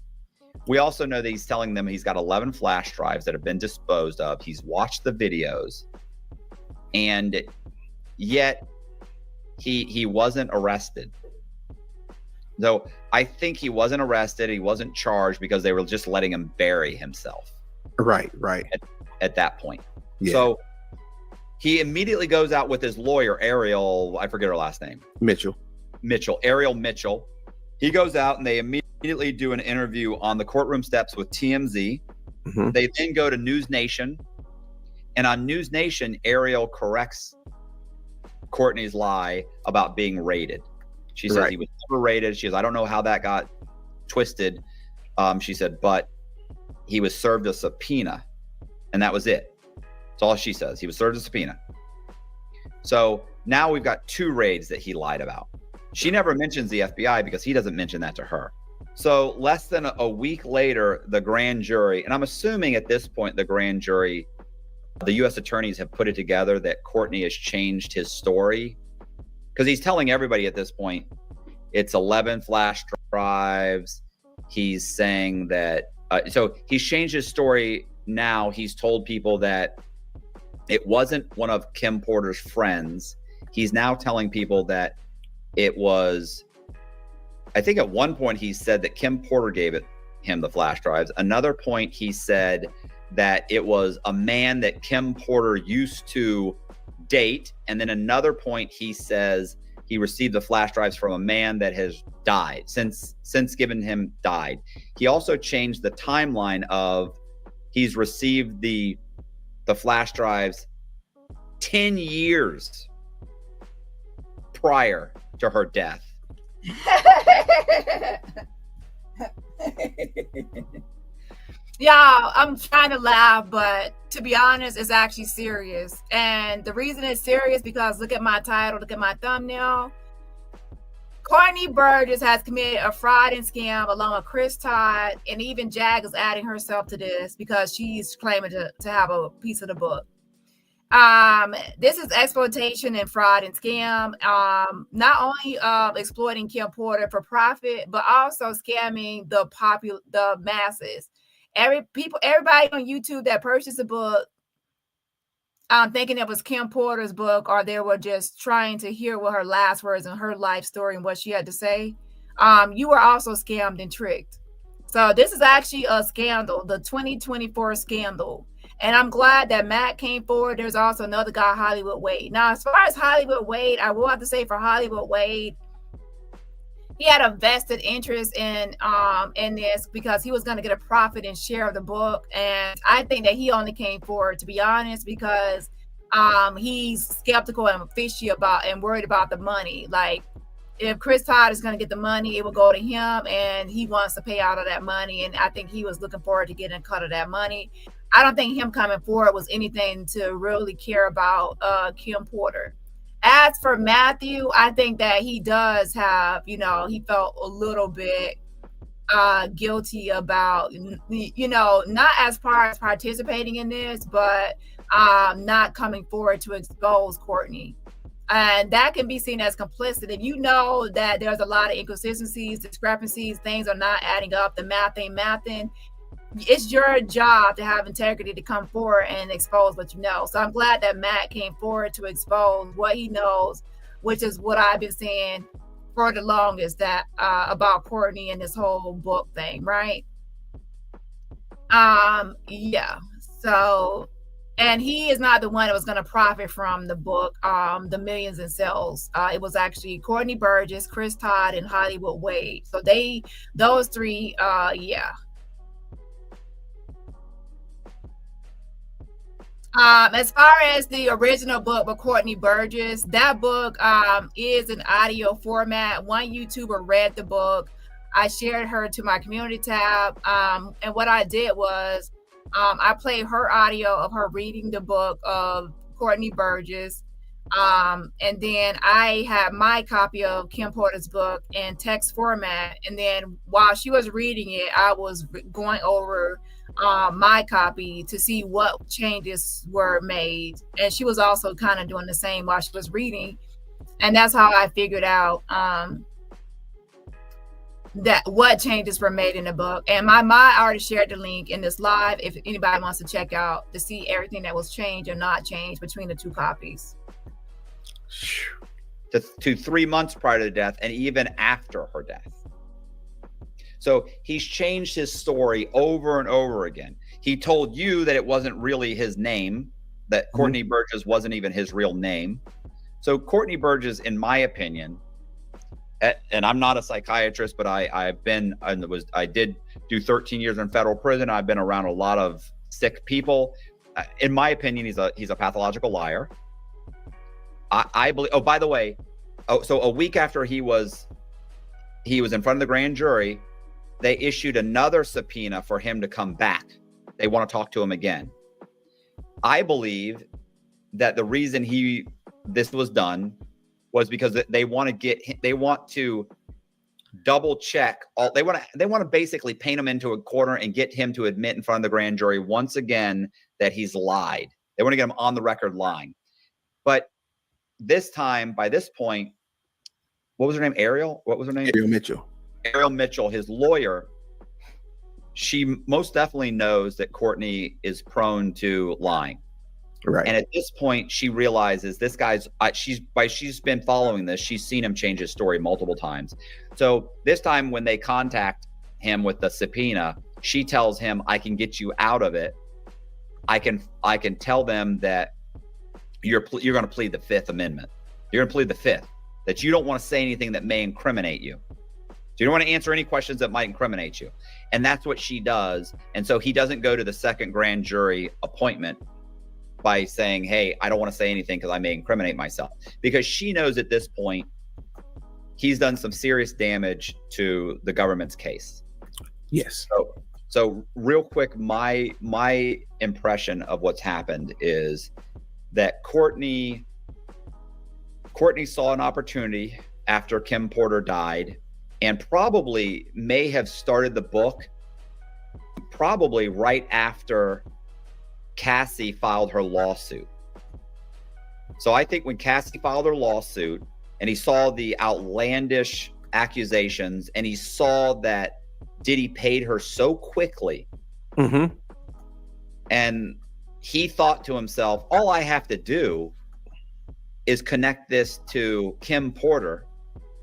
We also know that he's telling them he's got 11 flash drives that have been disposed of. He's watched the videos, and yet he wasn't arrested. Though I think he wasn't arrested, he wasn't charged because they were just letting him bury himself. Right. At that point. Yeah. So he immediately goes out with his lawyer, Ariel, I forget her last name. Ariel Mitchell. He goes out and they immediately do an interview on the courtroom steps with TMZ. They then go to News Nation And on News Nation, Ariel corrects Courtney's lie about being raided. She says he was never raided. She says, I don't know how that got twisted. She said, but he was served a subpoena, and that was it. That's all she says. He was served a subpoena. So now we've got 2 raids that he lied about. She never mentions the FBI because he doesn't mention that to her. So less than a week later, the grand jury, and I'm assuming at this point, the grand jury, the U.S. attorneys have put it together that Courtney has changed his story, because he's telling everybody at this point it's 11 flash drives. He's saying that, so he's changed his story now. He's told people that it wasn't one of Kim Porter's friends. He's now telling people that it was, I think at one point he said that Kim Porter gave him the flash drives. Another point he said that it was a man that Kim Porter used to date. And then another point he says he received the flash drives from a man that has died, since given him died. He also changed the timeline of he's received the flash drives 10 years prior to her death. Y'all, I'm trying to laugh, but to be honest, it's actually serious. And the reason it's serious because look at my title, look at my thumbnail. Courtney Burgess has committed a fraud and scam along with Chris Todd, and even Jag is adding herself to this because she's claiming to have a piece of the book. This is exploitation and fraud and scam. Not only exploiting Kim Porter for profit, but also scamming the masses. Everybody on YouTube that purchased a book, thinking it was Kim Porter's book, or they were just trying to hear what her last words and her life story and what she had to say. You were also scammed and tricked. So this is actually a scandal, the 2024 scandal. And I'm glad that Matt came forward. There's also another guy, Hollywood Wade. Now, as far as Hollywood Wade, I will have to say for Hollywood Wade, he had a vested interest in this because he was going to get a profit and share of the book. And I think that he only came forward, to be honest, because he's skeptical and fishy about and worried about the money. Like, if Chris Todd is going to get the money, it will go to him, and he wants to pay out of that money. And I think he was looking forward to getting a cut of that money. I don't think him coming forward was anything to really care about Kim Porter. As for Matthew, I think that he does have, he felt a little bit guilty about, not as far as participating in this, but not coming forward to expose Courtney. And that can be seen as complicit. If you know that there's a lot of inconsistencies, discrepancies, things are not adding up, the math ain't mathing, it's your job to have integrity to come forward and expose what you know. So I'm glad that Matt came forward to expose what he knows, which is what I've been saying for the longest, that about Courtney and this whole book thing, right? Yeah. So, and he is not the one that was going to profit from the book, the millions in sales. It was actually Courtney Burgess, Chris Todd, and Hollywood Wade. So those three, yeah. As far as the original book with Courtney Burgess, that book is an audio format. One YouTuber read the book. I shared her to my community tab. And what I did was I played her audio of her reading the book of Courtney Burgess. And then I had my copy of Kim Porter's book in text format. And then while she was reading it, I was going over my copy to see what changes were made. And she was also kind of doing the same while she was reading. And that's how I figured out that what changes were made in the book. And my already shared the link in this live if anybody wants to check out to see everything that was changed or not changed between the two copies. To 3 months prior to death and even after her death. So he's changed his story over and over again. He told you that it wasn't really his name, that Courtney Burgess wasn't even his real name. So Courtney Burgess, in my opinion, and I'm not a psychiatrist, but I did do 13 years in federal prison. I've been around a lot of sick people. in my opinion, he's a pathological liar. I believe. Oh, by the way, so a week after he was in front of the grand jury, they issued another subpoena for him to come back. They want to talk to him again. I believe that the reason this was done was because they want to double check all. They want to basically paint him into a corner and get him to admit in front of the grand jury once again that he's lied. They want to get him on the record lying. But this time, by this point, what was her name? Ariel? What was her name? Ariel Mitchell. Ariel Mitchell, his lawyer, she most definitely knows that Courtney is prone to lying. Right. And at this point, she realizes this guy's, she's been following this. She's seen him change his story multiple times. So this time when they contact him with the subpoena, she tells him, I can get you out of it. I can tell them that you're going to plead the Fifth Amendment. You're going to plead the Fifth, that you don't want to say anything that may incriminate you. So you don't want to answer any questions that might incriminate you. And that's what she does. And so he doesn't go to the second grand jury appointment by saying, hey, I don't want to say anything because I may incriminate myself. Because she knows at this point, he's done some serious damage to the government's case. Yes. So real quick, my impression of what's happened is that Courtney saw an opportunity after Kim Porter died and probably may have started the book probably right after Cassie filed her lawsuit. So I think when Cassie filed her lawsuit and he saw the outlandish accusations and he saw that Diddy paid her so quickly, and he thought to himself, all I have to do is connect this to Kim Porter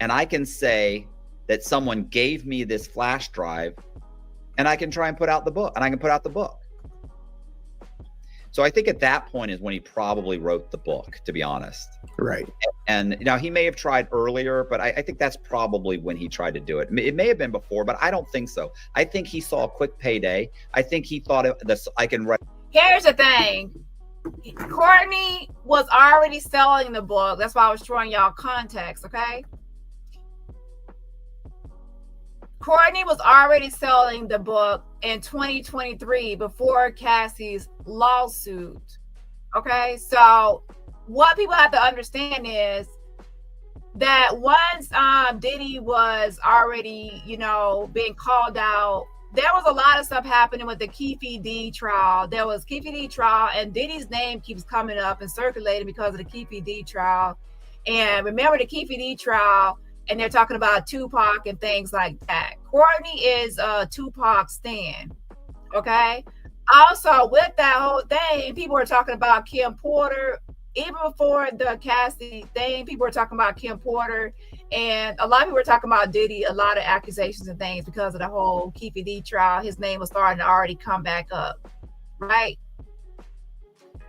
and I can say that someone gave me this flash drive and I can try and put out the book, So I think at that point is when he probably wrote the book, to be honest. Right. And now he may have tried earlier, but I think that's probably when he tried to do it. It may have been before, but I don't think so. I think he saw a quick payday. I think he thought I can write. Here's the thing. Courtney was already selling the book. That's why I was showing y'all context, okay? Courtney was already selling the book in 2023 before Cassie's lawsuit. Okay, so what people have to understand is that once Diddy was already, being called out, there was a lot of stuff happening with the Keefe D trial. There was Keefe D trial, and Diddy's name keeps coming up and circulating because of the Keefe D trial. And remember the Keefe D trial, and they're talking about Tupac and things like that. Courtney is a Tupac stan, okay? Also, with that whole thing, people were talking about Kim Porter. Even before the Cassie thing, people were talking about Kim Porter. And a lot of people were talking about Diddy, a lot of accusations and things because of the whole Keefe D trial. His name was starting to already come back up, right?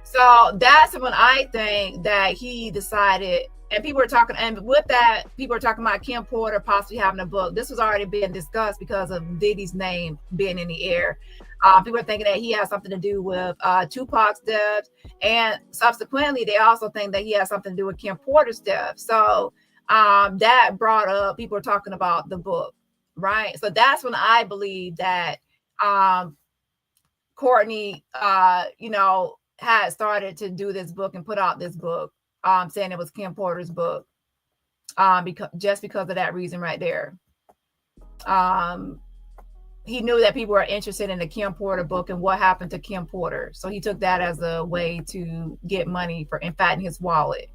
So that's when I think that he decided, and people were talking, and with that, people were talking about Kim Porter possibly having a book. This was already being discussed because of Diddy's name being in the air. People were thinking that he has something to do with Tupac's death, and subsequently, they also think that he has something to do with Kim Porter's death. So that brought up, people were talking about the book, right? So that's when I believe that Courtney, had started to do this book and put out this book, saying it was Kim Porter's book, because of that reason right there. He knew that people were interested in the Kim Porter book and what happened to Kim Porter. So he took that as a way to get money and fatten his wallet.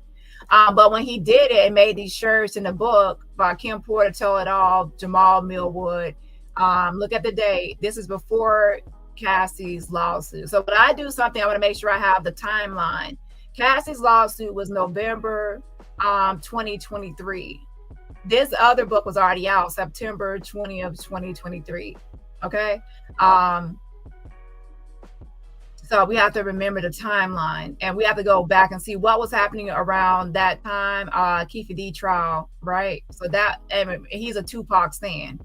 But when he did it and made these shirts in the book by Kim Porter, Tell It All, Jamal Millwood, look at the date. This is before Cassie's lawsuit. So when I do something, I want to make sure I have the timeline. Cassie's lawsuit was November 2023. This other book was already out September 20th, 2023. Okay. So we have to remember the timeline, and we have to go back and see what was happening around that time. Keefe D trial, right? So that, and he's a Tupac stan.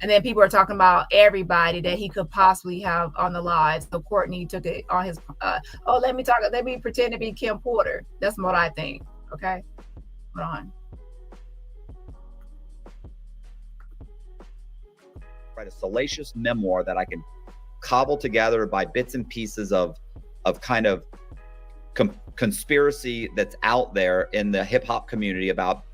And then people are talking about everybody that he could possibly have on the live. So Courtney took it on his, let me pretend to be Kim Porter. That's what I think. Okay, hold on. Write a salacious memoir that I can cobble together by bits and pieces of kind of conspiracy that's out there in the hip hop community about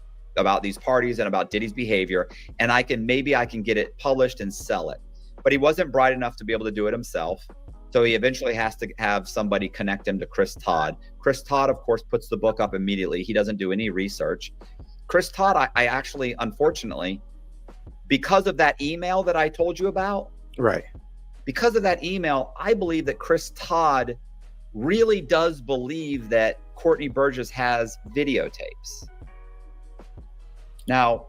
these parties and about Diddy's behavior, and maybe I can get it published and sell it. But he wasn't bright enough to be able to do it himself, so he eventually has to have somebody connect him to Chris Todd. Chris Todd, of course, puts the book up immediately. He doesn't do any research. Chris Todd, I actually, unfortunately, because of that email that I told you about, right? Because of that email, I believe that Chris Todd really does believe that Courtney Burgess has videotapes. Now,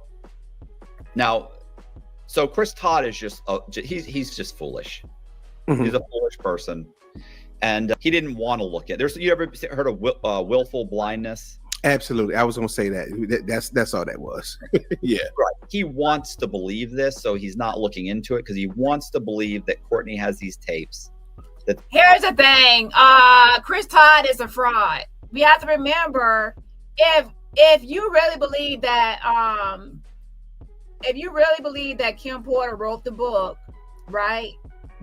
so Chris Todd is just he's just foolish. Mm-hmm. He's a foolish person, and he didn't want to look at. You ever heard of willful blindness? Absolutely, I was going to say that. That's all that was. Yeah, right. He wants to believe this, so he's not looking into it because he wants to believe that Courtney has these tapes. Here's the thing, Chris Todd is a fraud. We have to remember, if you really believe that Kim Porter wrote the book, right?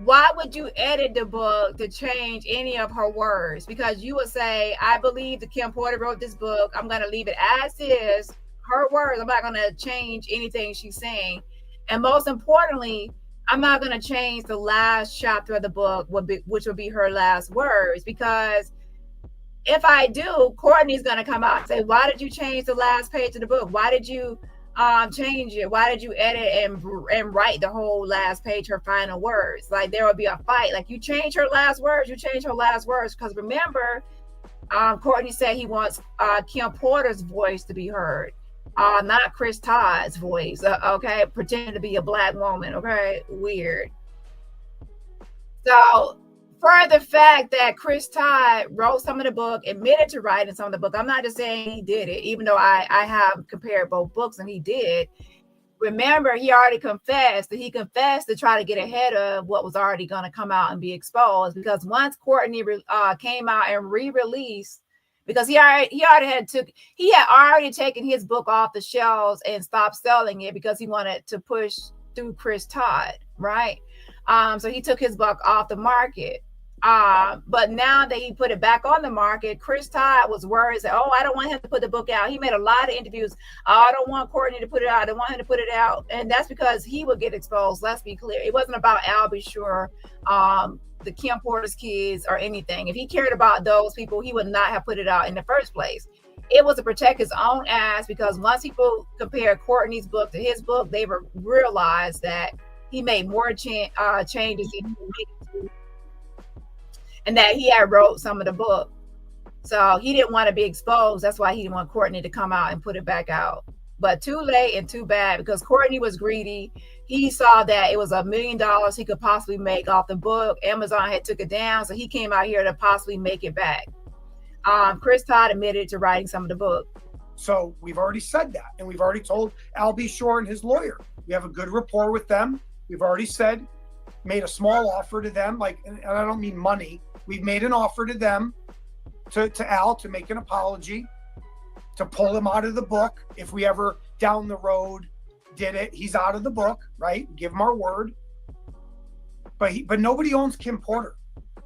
Why would you edit the book to change any of her words? Because you would say, I believe that Kim Porter wrote this book. I'm going to leave it as is, her words. I'm not going to change anything she's saying. And most importantly, I'm not going to change the last chapter of the book, which would be her last words, because if I do, Courtney's going to come out and say, why did you change the last page of the book? Why did you change it? Why did you edit and write the whole last page, her final words? Like, there would be a fight. Like, you change her last words, because remember, Courtney said he wants Kim Porter's voice to be heard. Not Chris Todd's voice, okay? Pretending to be a black woman, okay? Weird. So, for the fact that Chris Todd wrote some of the book, admitted to writing some of the book, I'm not just saying he did it, even though I have compared both books and he did. Remember, he already confessed to try to get ahead of what was already going to come out and be exposed, because once Courtney came out and re-released, because he had already taken his book off the shelves and stopped selling it because he wanted to push through Chris Todd, right? So he took his book off the market. But now that he put it back on the market, Chris Todd was worried that, I don't want him to put the book out. He made a lot of interviews. I don't want Courtney to put it out. I don't want him to put it out. And that's because he would get exposed. Let's be clear. It wasn't about Al B. Sure, the Kim Porter's kids or anything. If he cared about those people, he would not have put it out in the first place. It was to protect his own ass, because once people compared Courtney's book to his book, they realized that he made more changes than he made, and that he had wrote some of the book. So he didn't want to be exposed. That's why he didn't want Courtney to come out and put it back out. But too late and too bad, because Courtney was greedy. He saw that it was $1 million he could possibly make off the book. Amazon had took it down, so he came out here to possibly make it back. Chris Todd admitted to writing some of the book. So we've already said that, and we've already told Al B. Sure and his lawyer. We have a good rapport with them. We've already said, made a small offer to them, and I don't mean money. We've made an offer to them, to Al, to make an apology, to pull him out of the book. If we ever down the road did it, he's out of the book, right? Give him our word. But nobody owns Kim Porter.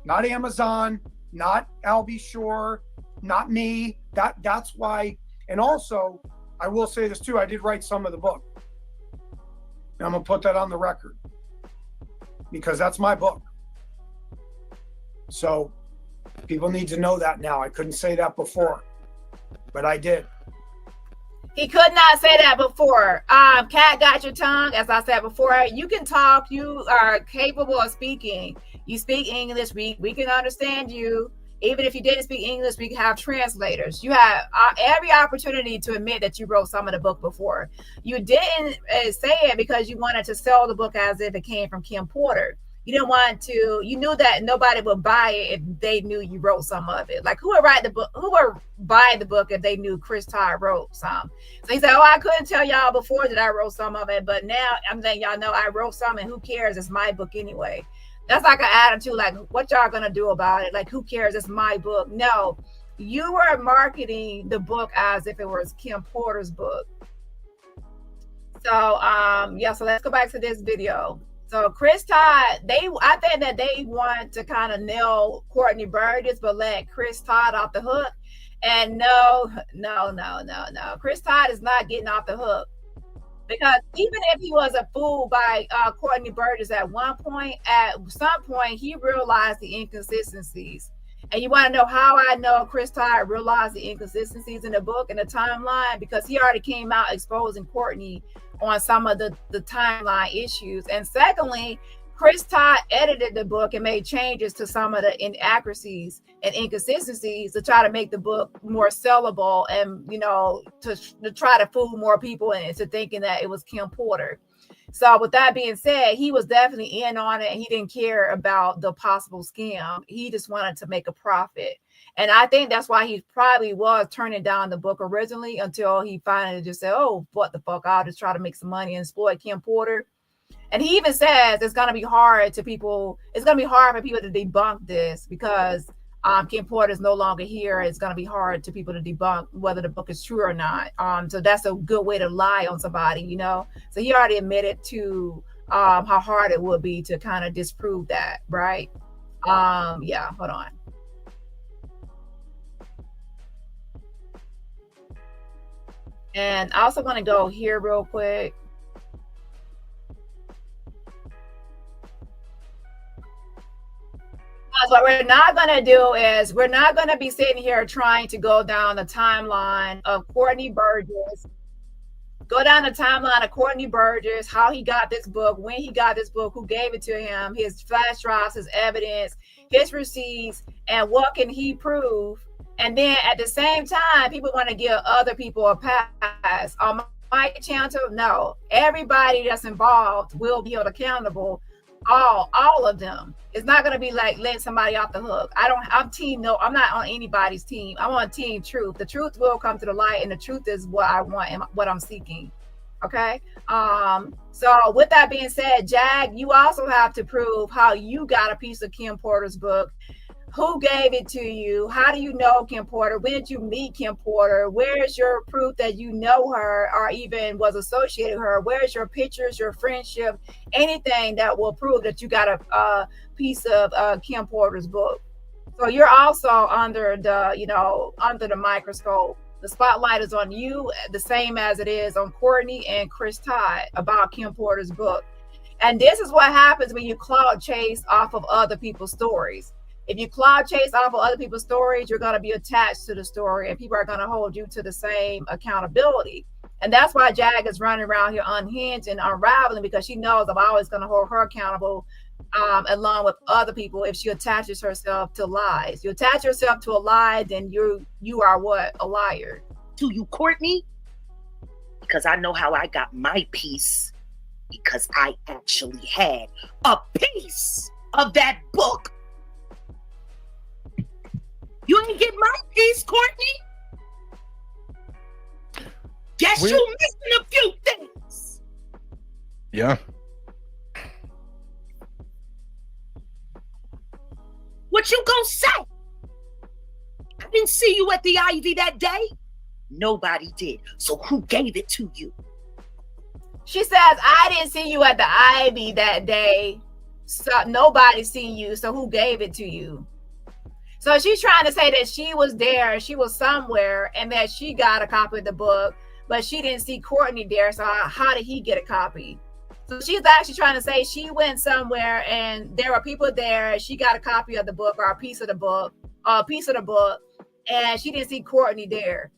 Not Amazon, not Al B. Sure, not me. That's why. And also, I will say this too, I did write some of the book. And I'm gonna put that on the record, because that's my book. So people need to know that now. I couldn't say that before, but I did. He could not say that before. Cat got your tongue, as I said before. You can talk. You are capable of speaking. You speak English. We can understand you. Even if you didn't speak English, we can have translators. You have every opportunity to admit that you wrote some of the book before. You didn't say it because you wanted to sell the book as if it came from Kim Porter. You didn't want to, you knew that nobody would buy it if they knew you wrote some of it. Like, who would write the book? Who would buy the book if they knew Chris Todd wrote some? So he said, oh, I couldn't tell y'all before that I wrote some of it, but now I'm letting y'all know I wrote some, and who cares? It's my book anyway. That's like an attitude, like, what y'all gonna do about it? Like, who cares? It's my book. No, you were marketing the book as if it was Kim Porter's book. So yeah, so let's go back to this video. So Chris Todd, I think that they want to kind of nail Courtney Burgess, but let Chris Todd off the hook. And no. Chris Todd is not getting off the hook, because even if he was a fool by Courtney Burgess at some point he realized the inconsistencies. And you want to know how I know Chris Todd realized the inconsistencies in the book and the timeline? Because he already came out exposing Courtney on some of the timeline issues. And secondly, Chris Todd edited the book and made changes to some of the inaccuracies and inconsistencies to try to make the book more sellable, and, you know, to try to fool more people into thinking that it was Kim Porter. So with that being said, he was definitely in on it. He didn't care about the possible scam. He just wanted to make a profit. And I think that's why he probably was turning down the book originally, until he finally just said, oh, what the fuck, I'll just try to make some money and exploit Kim Porter. And he even says it's going to be hard for people to debunk this, because Kim Porter is no longer here. It's going to be hard to people to debunk whether the book is true or not. So that's a good way to lie on somebody, you know. So he already admitted to how hard it would be to kind of disprove that, right? Yeah, hold on. And I also want to go here real quick. What we're not going to do is we're not going to be sitting here trying to go down the timeline of Courtney Burgess. Go down the timeline of Courtney Burgess, how he got this book, when he got this book, who gave it to him, his flash drives, his evidence, his receipts, and what can he prove. And then at the same time, people want to give other people a pass. On my channel, no. Everybody that's involved will be held accountable. All of them. It's not going to be like letting somebody off the hook. I'm team no. I'm not on anybody's team. I'm on team truth. The truth will come to the light, and the truth is what I want and what I'm seeking. Okay. So with that being said, Jag, you also have to prove how you got a piece of Kim Porter's book. Who gave it to you? How do you know Kim Porter? When did you meet Kim Porter? Where's your proof that you know her or even was associated with her? Where's your pictures, your friendship, anything that will prove that you got a piece of Kim Porter's book? So you're also under the microscope. The spotlight is on you, the same as it is on Courtney and Chris Todd about Kim Porter's book. And this is what happens when you cloud chase off of other people's stories. If you cloud chase off of other people's stories, you're going to be attached to the story, and people are going to hold you to the same accountability. And that's why Jag is running around here unhinged and unraveling, because she knows I'm always going to hold her accountable along with other people if she attaches herself to lies. You attach yourself to a lie, then you are what? A liar. To you, Courtney? Because I know how I got my piece, because I actually had a piece of that book. You ain't get my piece, Courtney. Guess you're missing a few things. Yeah. What you gonna say? I didn't see you at the Ivy that day. Nobody did. So who gave it to you? She says, I didn't see you at the Ivy that day. So nobody seen you. So who gave it to you? So she's trying to say that she was there, she was somewhere, and that she got a copy of the book, but she didn't see Courtney there. So how did he get a copy? So she's actually trying to say she went somewhere and there were people there. She got a copy of the book or a piece of the book, and she didn't see Courtney there.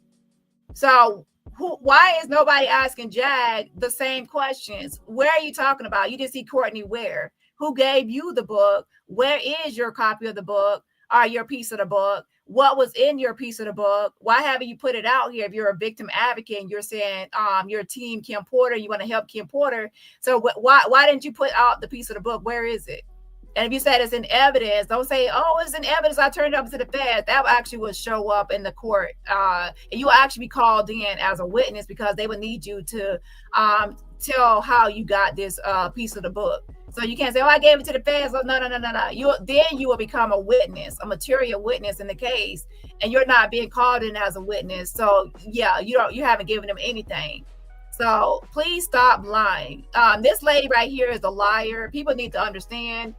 So why is nobody asking Jag the same questions? Where are you talking about? You didn't see Courtney where? Who gave you the book? Where is your copy of the book? Or your piece of the book? What was in your piece of the book? Why haven't you put it out here? If you're a victim advocate and you're saying your team Kim Porter, you want to help Kim Porter. So why didn't you put out the piece of the book? Where is it? And if you said it's in evidence, don't say, oh, it's in evidence, I turned it up to the feds. That actually would show up in the court. And you will actually be called in as a witness because they would need you to tell how you got this piece of the book. So you can't say, oh, I gave it to the feds. Oh, no. Then you will become a witness, a material witness in the case, and you're not being called in as a witness. So yeah, you haven't given them anything. So please stop lying. This lady right here is a liar. People need to understand.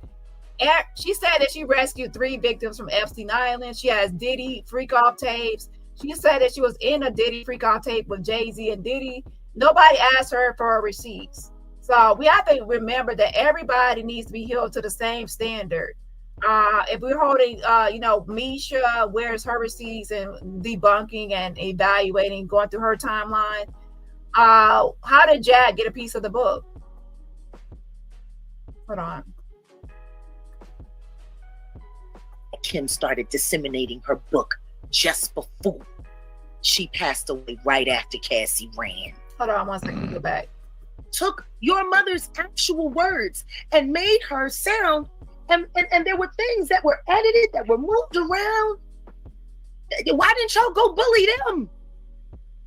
She said that she rescued 3 victims from Epstein Island. She has Diddy freak-off tapes. She said that she was in a Diddy freak-off tape with Jay-Z and Diddy. Nobody asked her for receipts. So we have to remember that everybody needs to be held to the same standard. If we're holding, Misha, where's her receipts and debunking and evaluating, going through her timeline? How did Jag get a piece of the book? Hold on. Kim started disseminating her book just before she passed away, right after Cassie ran. Hold on one second, go back. Took your mother's actual words and made her sound, and there were things that were edited, that were moved around. Why didn't y'all go bully them?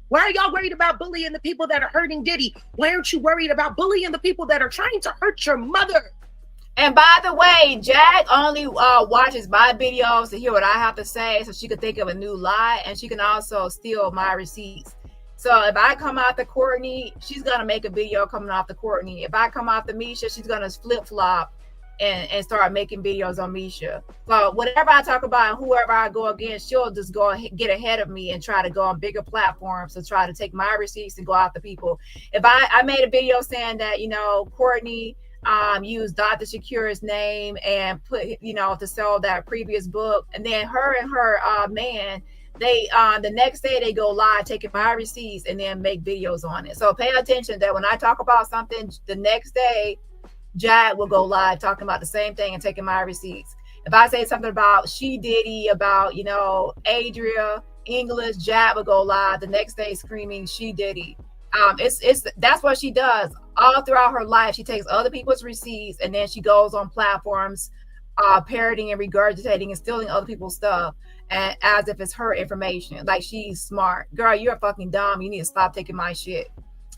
Why are y'all worried about bullying the people that are hurting Diddy? Why aren't you worried about bullying the people that are trying to hurt your mother? And by the way, Jag only watches my videos to hear what I have to say so she could think of a new lie, and she can also steal my receipts. So if I come out the Courtney, she's going to make a video coming off the Courtney. If I come off the Misha, she's going to flip-flop and start making videos on Misha. So whatever I talk about and whoever I go against, she'll just go get ahead of me and try to go on bigger platforms to try to take my receipts and go after people. If I made a video saying that, Courtney used Dr. Shakira's name and put, to sell that previous book, and then her and her man, they the next day they go live taking my receipts and then make videos on it. So pay attention that when I talk about something, the next day Jag will go live talking about the same thing and taking my receipts. If I say something about She Diddy, about Adria English, Jag will go live the next day screaming She Diddy. That's what she does all throughout her life. She takes other people's receipts and then she goes on platforms parroting and regurgitating and stealing other people's stuff, and as if it's her information, like she's smart. Girl, you're fucking dumb. You need to stop taking my shit.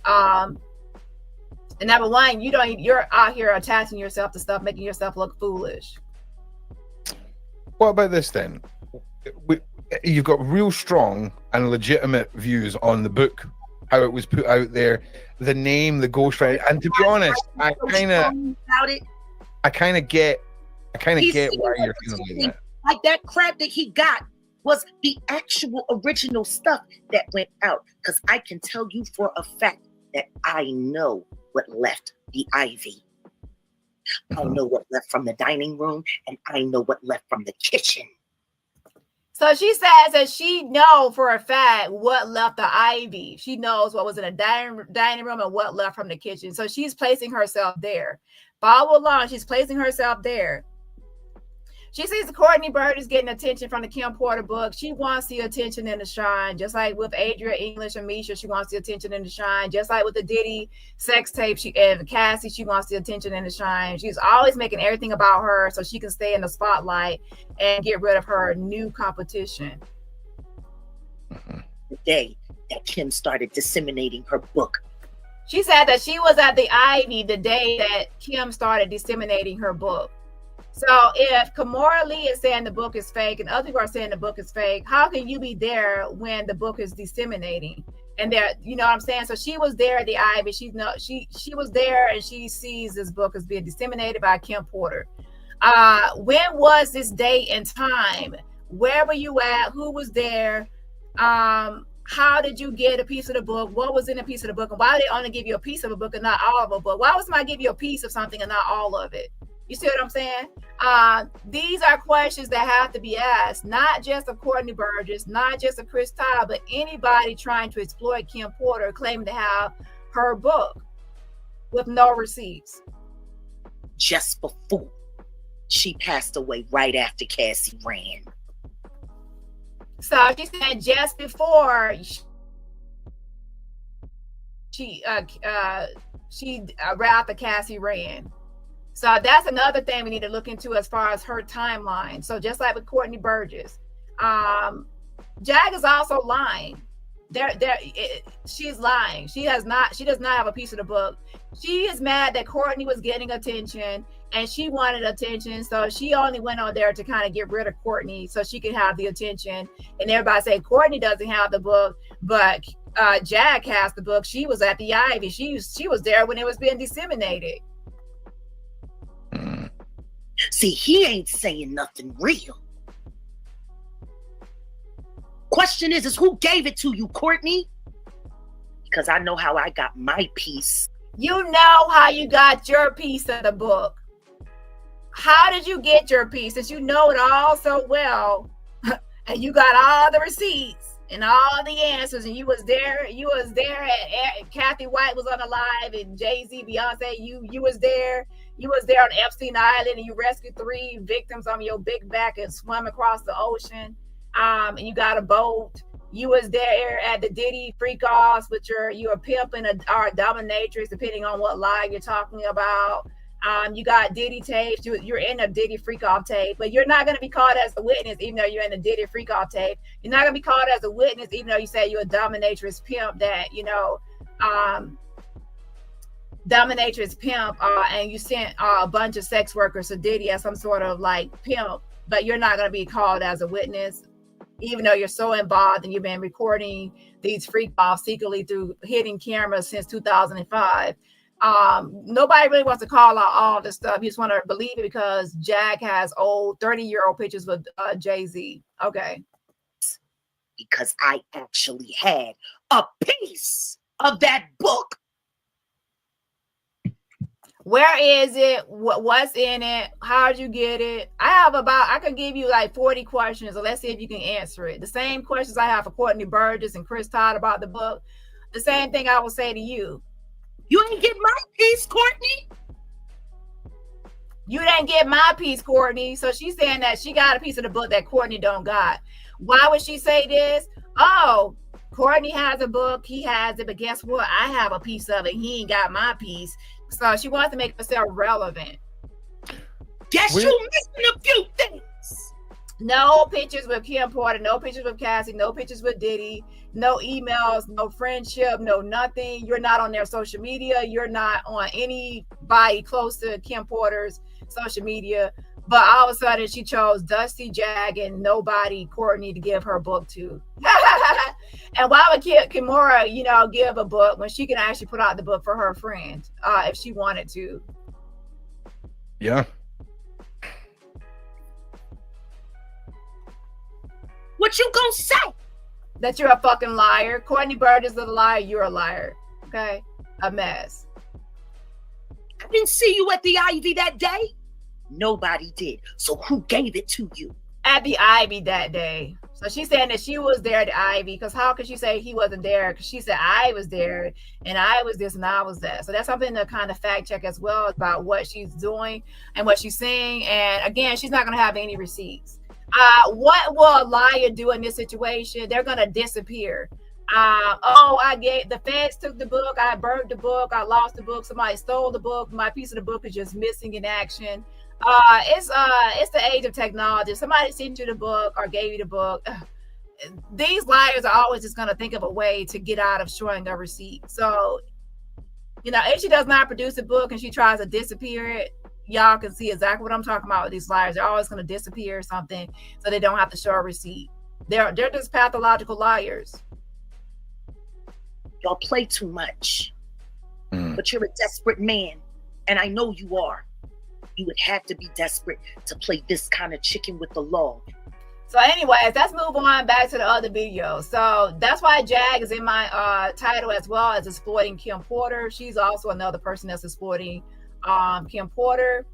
And number one, you're out here attaching yourself to stuff, making yourself look foolish. What about this then? You've got real strong and legitimate views on the book, how it was put out there, the name, the ghostwriter, and to be honest, I kind of get why you're feeling like that. Like that crap that he got was the actual original stuff that went out. Because I can tell you for a fact that I know what left the Ivy. I know what left from the dining room, and I know what left from the kitchen. So she says that she knows for a fact what left the Ivy. She knows what was in the dining room and what left from the kitchen. So she's placing herself there. Follow along. She's placing herself there. She sees the Courtney Burgess getting attention from the Kim Porter book. She wants the attention and the shine, just like with Adria English and Misha. She wants the attention and the shine, just like with the Diddy sex tape. And Cassie, she wants the attention and the shine. She's always making everything about her so she can stay in the spotlight and get rid of her new competition. The day that Kim started disseminating her book, she said that she was at the Ivy the day that Kim started disseminating her book. So if Kimora Lee is saying the book is fake and other people are saying the book is fake, how can you be there when the book is disseminating? And there, you know what I'm saying? So she was there at the Ivy. She was there and she sees this book as being disseminated by Kim Porter. When was this date and time? Where were you at? Who was there? How did you get a piece of the book? What was in a piece of the book? And why did they only give you a piece of a book and not all of a book? Why was somebody give you a piece of something and not all of it? You see what I'm saying? These are questions that have to be asked, not just of Courtney Burgess, not just of Chris Todd, but anybody trying to exploit Kim Porter claiming to have her book with no receipts. Just before she passed away, right after Cassie ran. So she said just before she right after Cassie ran. So that's another thing we need to look into as far as her timeline. So just like with Courtney Burgess, Jag is also lying. She's lying. She does not have a piece of the book. She is mad that Courtney was getting attention and she wanted attention, so she only went on there to kind of get rid of Courtney so she could have the attention. And everybody say Courtney doesn't have the book, but Jag has the book. She was at the Ivy. She was there when it was being disseminated. See, he ain't saying nothing real. Question is who gave it to you, Courtney? Because I know how I got my piece. You know how you got your piece of the book. How did you get your piece? Since you know it all so well, and you got all the receipts and all the answers, and you was there at Kathy White was on the live, and Jay-Z, Beyonce, you was there. You was there on Epstein Island, and you rescued 3 victims on your big back and swam across the ocean. And you got a boat. You was there at the Diddy freak-offs with you a pimp and a dominatrix, depending on what lie you're talking about. You got Diddy tapes. You're in a Diddy freak-off tape, but you're not going to be called as a witness, even though you're in the Diddy freak-off tape. You're not going to be called as a witness, even though you say you're a dominatrix pimp dominatrix pimp, and you sent a bunch of sex workers to Diddy as some sort of like pimp, but you're not going to be called as a witness, even though you're so involved and you've been recording these freak-offs secretly through hidden cameras since 2005. Nobody really wants to call out all this stuff. You just want to believe it because Jag has old 30-year-old pictures with Jay-Z. Okay. Because I actually had a piece of that book. Where is it? What's in it? How'd you get it? I could give you like 40 questions, so let's see if you can answer it. The same questions I have for Courtney Burgess and Chris Todd about the book. The same thing I will say to you. You ain't get my piece, Courtney. You didn't get my piece, Courtney. So she's saying that she got a piece of the book that Courtney don't got. Why would she say this? Oh, Courtney has a book. He has it, but guess what? I have a piece of it. He ain't got my piece. So she wants to make herself relevant. Guess you missing a few things. No pictures with Kim Porter, no pictures with Cassie, no pictures with Diddy, no emails, no friendship, no nothing. You're not on their social media. You're not on anybody close to Kim Porter's social media. But all of a sudden she chose Dusty, Jag, and nobody, Courtney, to give her book to. And why would Kimora, give a book when she can actually put out the book for her friend if she wanted to? Yeah. What you gonna say? That you're a fucking liar. Courtney Burgess is a liar. You're a liar. Okay? A mess. I didn't see you at the Ivy that day. Nobody did. So who gave it to you? At the Ivy that day. So she's saying that she was there at the Ivy, because how could she say he wasn't there? Because she said I was there and I was this and I was that. So that's something to kind of fact check as well about what she's doing and what she's saying. And again, she's not going to have any receipts. What will a liar do in this situation? They're going to disappear. The feds took the book. I burned the book. I lost the book. Somebody stole the book. My piece of the book is just missing in action. It's the age of technology. Somebody sent you the book or gave you the book. These liars are always just going to think of a way to get out of showing a receipt. So, if she does not produce a book and she tries to disappear it, y'all can see exactly what I'm talking about with these liars. They're always going to disappear something so they don't have to show a receipt. They're just pathological liars. Y'all play too much. But you're a desperate man, and I know you are. You would have to be desperate to play this kind of chicken with the law. So anyways, let's move on back to the other video. So that's why Jag is in my title as well as exploiting Kim Porter. She's also another person that's exploiting Kim Porter.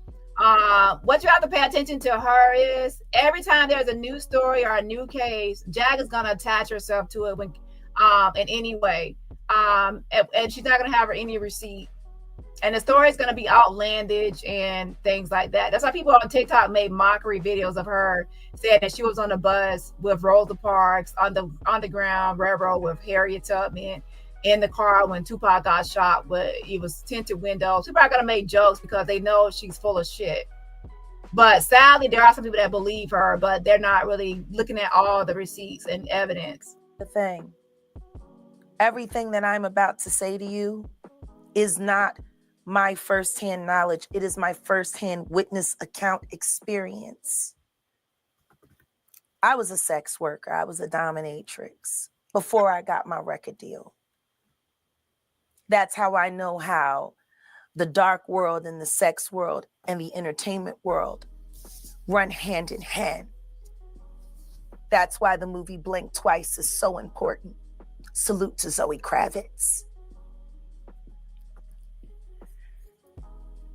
What you have to pay attention to her is every time there's a new story or a new case, Jag is going to attach herself to it in any way. And she's not going to have any receipt. And the story is going to be outlandish and things like that. That's why people on TikTok made mockery videos of her saying that she was on the bus with Rosa Parks on the Underground Railroad with Harriet Tubman. in the car when Tupac got shot, but it was tinted windows. People are gonna make jokes because they know she's full of shit. But sadly, there are some people that believe her, but they're not really looking at all the receipts and evidence. The thing, everything that I'm about to say to you is not my firsthand knowledge. It is my firsthand witness account experience. I was a sex worker. I was a dominatrix before I got my record deal. That's how I know how the dark world and the sex world and the entertainment world run hand in hand. That's why the movie Blink Twice is so important. Salute to Zoe Kravitz.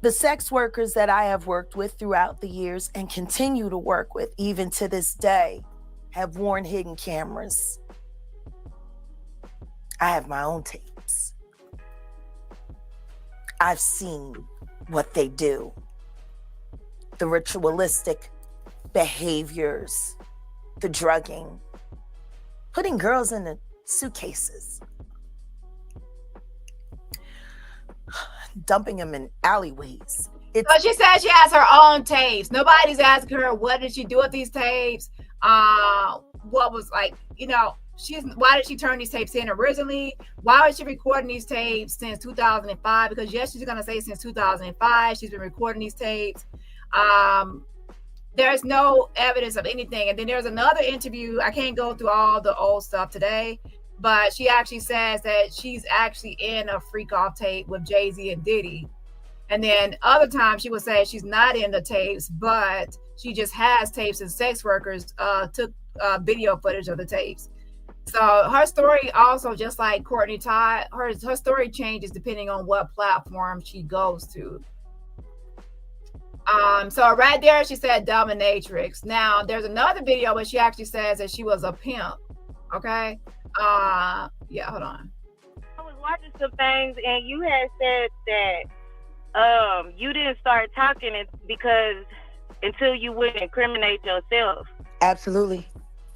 The sex workers that I have worked with throughout the years and continue to work with even to this day have worn hidden cameras. I have my own tapes. I've seen what they do. The ritualistic behaviors, the drugging, putting girls in the suitcases, dumping them in alleyways. So she said she has her own tapes. Nobody's asking her, what did she do with these tapes? What was like, you know, why did she turn these tapes in originally? Why was she recording these tapes since 2005? Because yes, she's gonna say since 2005 she's been recording these tapes. There's no evidence of anything. And then there's another interview. I can't go through all the old stuff today, but she actually says that she's actually in a freak off tape with Jay-Z and Diddy. And then other times she would say she's not in the tapes, but she just has tapes and sex workers took video footage of the tapes. So her story also, just like Courtney Todd, her story changes depending on what platform she goes to. So right there, she said dominatrix. Now there's another video where she actually says that she was a pimp. Okay. Yeah, hold on. I was watching some things and you had said that you didn't start talking because until you would incriminate yourself. Absolutely.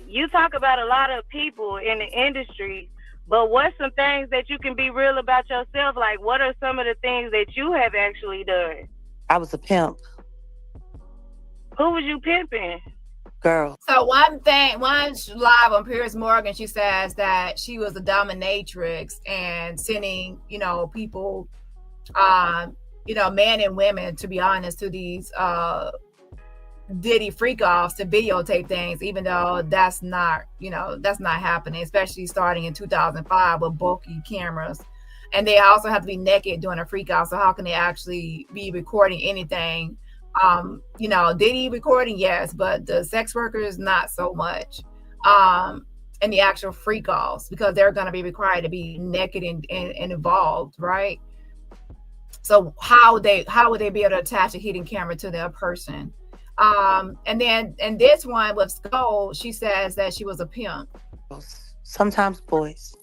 You talk about a lot of people in the industry, but what's some things that you can be real about yourself? Like, what are some of the things that you have actually done? I was a pimp. Who was you pimping? Girl. So one live on Piers Morgan, she says that she was a dominatrix and sending, you know, people, you know, men and women, to be honest, to these Diddy freak offs to videotape things, even though that's not, you know, that's not happening, especially starting in 2005 with bulky cameras. And they also have to be naked doing a freak off. So how can they actually be recording anything? You know, Diddy recording, yes, but the sex workers, not so much. And the actual freak offs, because they're going to be required to be naked and involved, right? So how would they be able to attach a hidden camera to their person? And this one with Skull, she says that she was a pimp. Sometimes boys.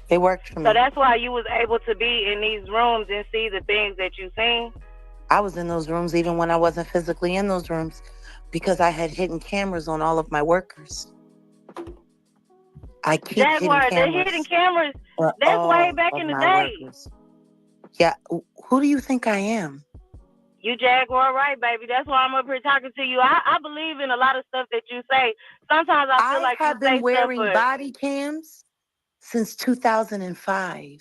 They worked for me. So that's why you was able to be in these rooms and see the things that you seen? I was in those rooms even when I wasn't physically in those rooms because I had hidden cameras on all of my workers. I keep Jaguar, hidden cameras. the hidden cameras, that's way back in the day. Workers. Yeah, who do you think I am? You Jaguar, right, baby? That's why I'm up here talking to you. I believe in a lot of stuff that you say. Sometimes I feel like you have say been wearing stuff, body cams since 2005.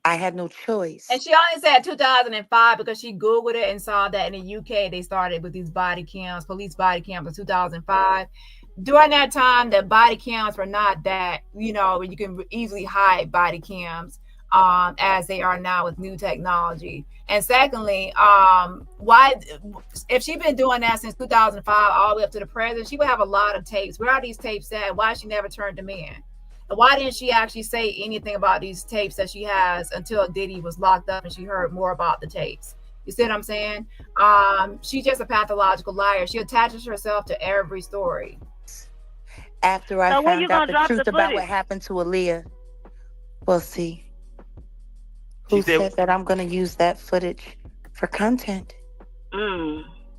I had no choice. And she only said 2005 because she Googled it and saw that in the UK they started with these body cams, police body cams in 2005. During that time, the body cams were not that, you know, you can easily hide body cams as they are now with new technology. And secondly, why, if she's been doing that since 2005 all the way up to the present, she would have a lot of tapes. Where are these tapes at? Why she never turned them in? And why didn't she actually say anything about these tapes that she has until Diddy was locked up and she heard more about the tapes? You see what I'm saying? She's just a pathological liar. She attaches herself to every story. After I found out the truth about what happened to Aaliyah, we'll see. Who said that I'm going to use that footage for content?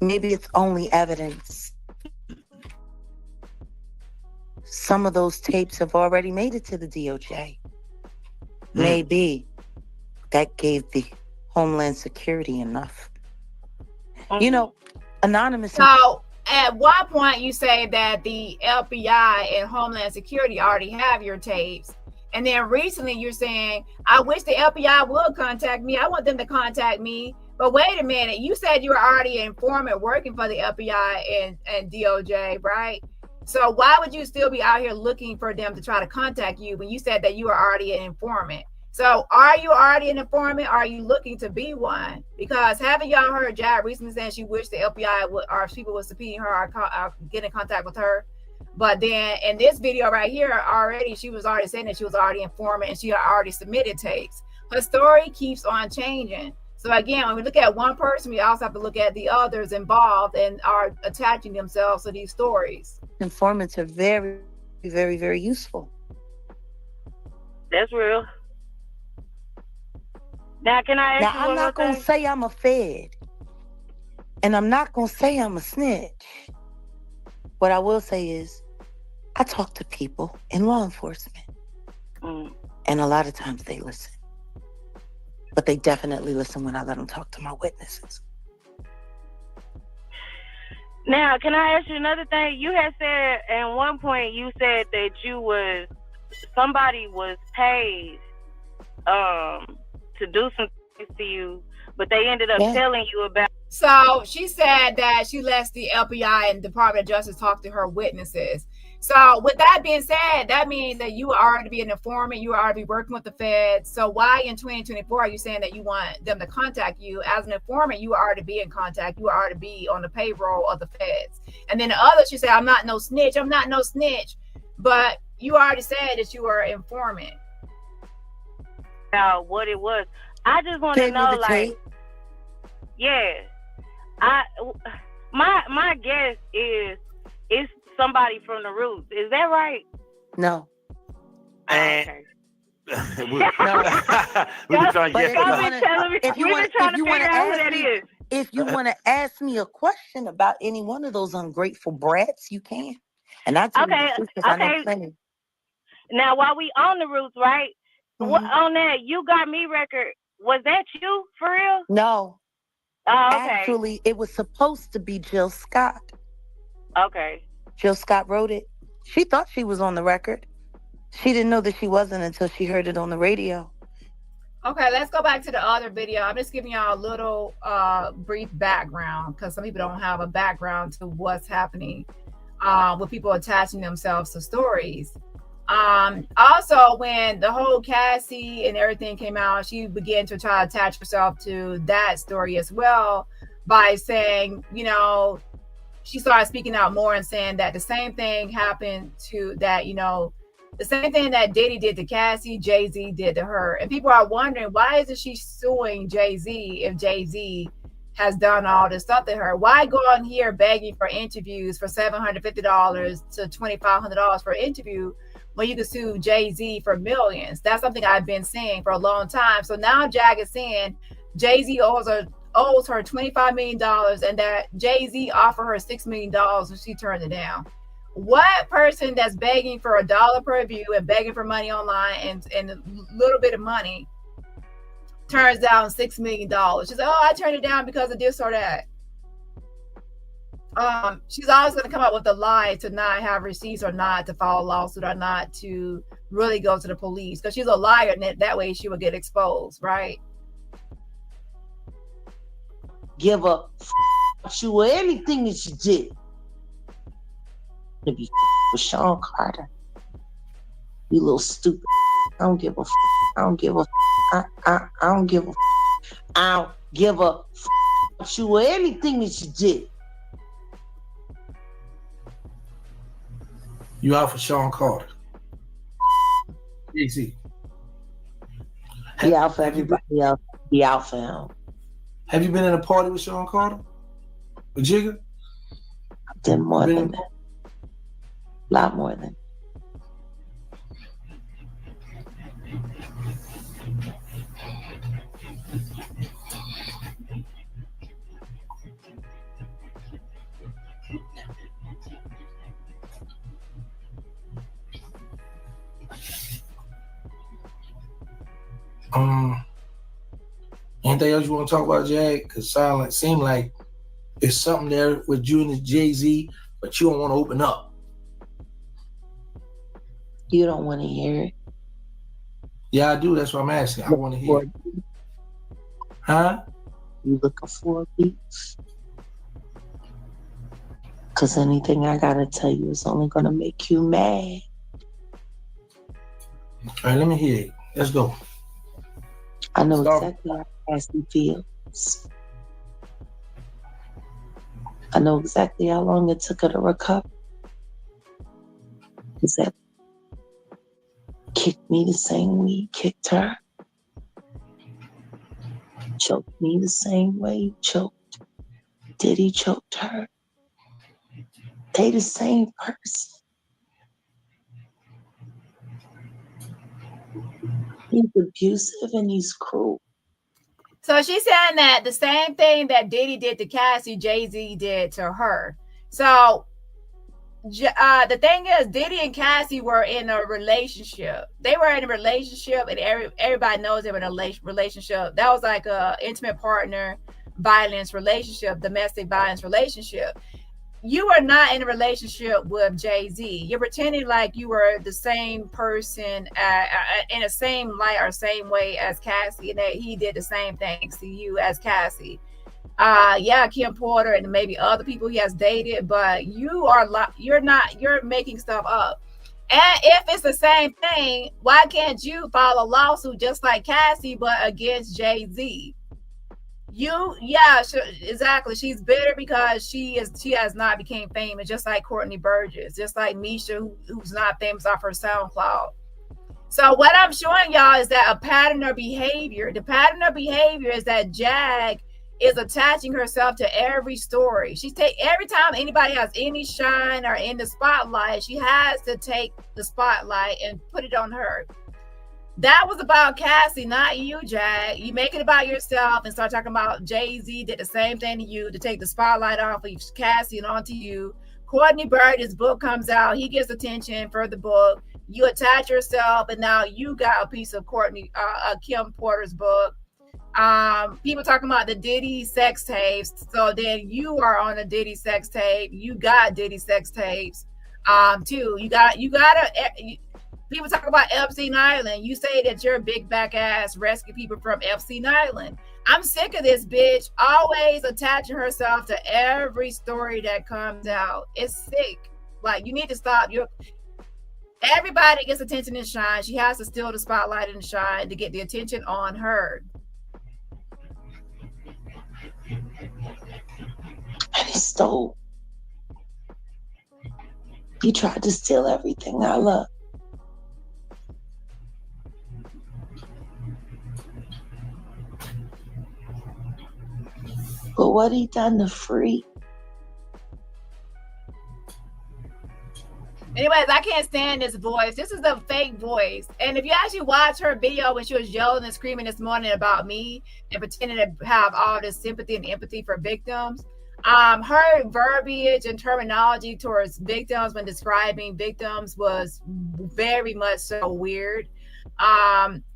Maybe it's only evidence. some of those tapes have already made it to the DOJ. Maybe that gave the Homeland Security enough. You know, anonymous. So at one point you say that the FBI and Homeland Security already have your tapes. And then recently you're saying, I wish the FBI would contact me. I want them to contact me. But wait a minute, you said you were already an informant working for the FBI and DOJ, right? So why would you still be out here looking for them to try to contact you when you said that you were already an informant? So are you already an informant? Or are you looking to be one? Because haven't y'all heard Jag recently saying she wished the FBI would, or people would subpoena her or get in contact with her? But then in this video right here, already she was already saying that she was already informant and she had already submitted tapes. Her story keeps on changing. So again, when we look at one person, we also have to look at the others involved and are attaching themselves to these stories. Informants are very, very, very useful. That's real. Now, can I ask you I'm not going to say I'm a Fed. And I'm not going to say I'm a snitch. What I will say is, I talk to people in law enforcement. And a lot of times they listen. But they definitely listen when I let them talk to my witnesses. Now, can I ask you another thing? You had said at one point, you said that somebody was paid to do some things to you, but they ended up telling you about. So she said that she lets the FBI and Department of Justice talk to her witnesses. So with that being said, that means that you are already be an informant, you are already working with the feds. So why in 2024 are you saying that you want them to contact you? As an informant, you already be in contact, you already be on the payroll of the feds. And then the others, she said, I'm not no snitch, I'm not no snitch. But you already said that you were an informant. What it was. I just want to know, like, my guess is it's somebody from the Roots. Is that right? No. Okay. If you want to ask me a question about any one of those ungrateful brats, you can. And I tell you the truth, 'cause I know plenty. Now, while we on the Roots, right? What, on that You Got Me record, was that you for real? No. Oh, okay. Actually, it was supposed to be Jill Scott. Okay. Jill Scott wrote it. She thought she was on the record. She didn't know that she wasn't until she heard it on the radio. Okay, let's go back to the other video. I'm just giving y'all a little brief background because some people don't have a background to what's happening with people attaching themselves to stories. Also, when the whole Cassie and everything came out, she began to try to attach herself to that story as well by saying, you know, she started speaking out more and saying that the same thing happened to that, you know, the same thing that Diddy did to Cassie, Jay-Z did to her. And people are wondering, why isn't she suing Jay-Z if Jay-Z has done all this stuff to her? Why go on here begging for interviews for $750 to $2,500 for an interview when you can sue Jay-Z for millions? That's something I've been saying for a long time. So now Jag is saying Jay-Z owes her $25 million and that Jay-Z offered her $6 million and she turned it down. What person that's begging for $1 per view and begging for money online and a little bit of money turns down $6 million? She's like, oh, I turned it down because of this or that. She's always going to come up with a lie to not have receipts or not to file a lawsuit or not to really go to the police because she's a liar and that way she will get exposed, right? Give a you or anything that you did to be with Sean Carter. You little stupid. I don't give a I don't give a I don't give a I don't give a you or anything that you did. You out for Sean Carter? Easy. Be out for everybody else. Be out for him. Have you been in a party with Sean Carter? With Jigga? I've done more than that. A lot more than. Anything else you want to talk about, Jag? Because seem like it's something there with you and the Jay-Z, but you don't want to open up. You don't want to hear it. Yeah, I do. That's what I'm asking. I want to hear it. Huh? You looking for a beef? Because anything I got to tell you is only going to make you mad. All right, let me hear it. Let's go. I know exactly how Cassie feels. I know exactly how long it took her to recover. Is that kicked me the same way you kicked her? Choked me the same way you choked Diddy choked her. They the same person. He's abusive and he's cruel. So she's saying that the same thing that Diddy did to Cassie, Jay-Z did to her. So the thing is, Diddy and Cassie were in a relationship. They were in a relationship, and everybody knows they were in a relationship. That was like a intimate partner violence relationship, domestic violence relationship. You are not in a relationship with Jay-Z. You're pretending like you were the same person in the same light or same way as Cassie, and that he did the same things to you as Cassie. Yeah, Kim Porter and maybe other people he has dated, but you're making stuff up. And if it's the same thing, why can't you file a lawsuit just like Cassie, but against Jay-Z? Exactly. She's bitter because she has not became famous, just like Courtney Burgess, just like Misha, who's not famous off her SoundCloud. So what I'm showing y'all is that a pattern of behavior. The pattern of behavior is that Jag is attaching herself to every story. Every time anybody has any shine or in the spotlight, she has to take the spotlight and put it on her. That was about Cassie, not you, Jag. You make it about yourself and start talking about Jay-Z did the same thing to you to take the spotlight off of Cassie and onto you. Courtney Burgess' book comes out. He gets attention for the book. You attach yourself, and now you got a piece of Kim Porter's book. People talking about the Diddy sex tapes. So then you are on a Diddy sex tape. You got Diddy sex tapes, too. People talk about Epstein Island. You say that you're a big back ass rescue people from Epstein Island. I'm sick of this bitch always attaching herself to every story that comes out. It's sick. Like, you need to stop. Everybody gets attention and shine. She has to steal the spotlight and shine to get the attention on her. And he stole. He tried to steal everything I love. But what he done to Free? Anyways, I can't stand this voice. This is a fake voice. And if you actually watch her video when she was yelling and screaming this morning about me and pretending to have all this sympathy and empathy for victims, her verbiage and terminology towards victims when describing victims was very much so weird.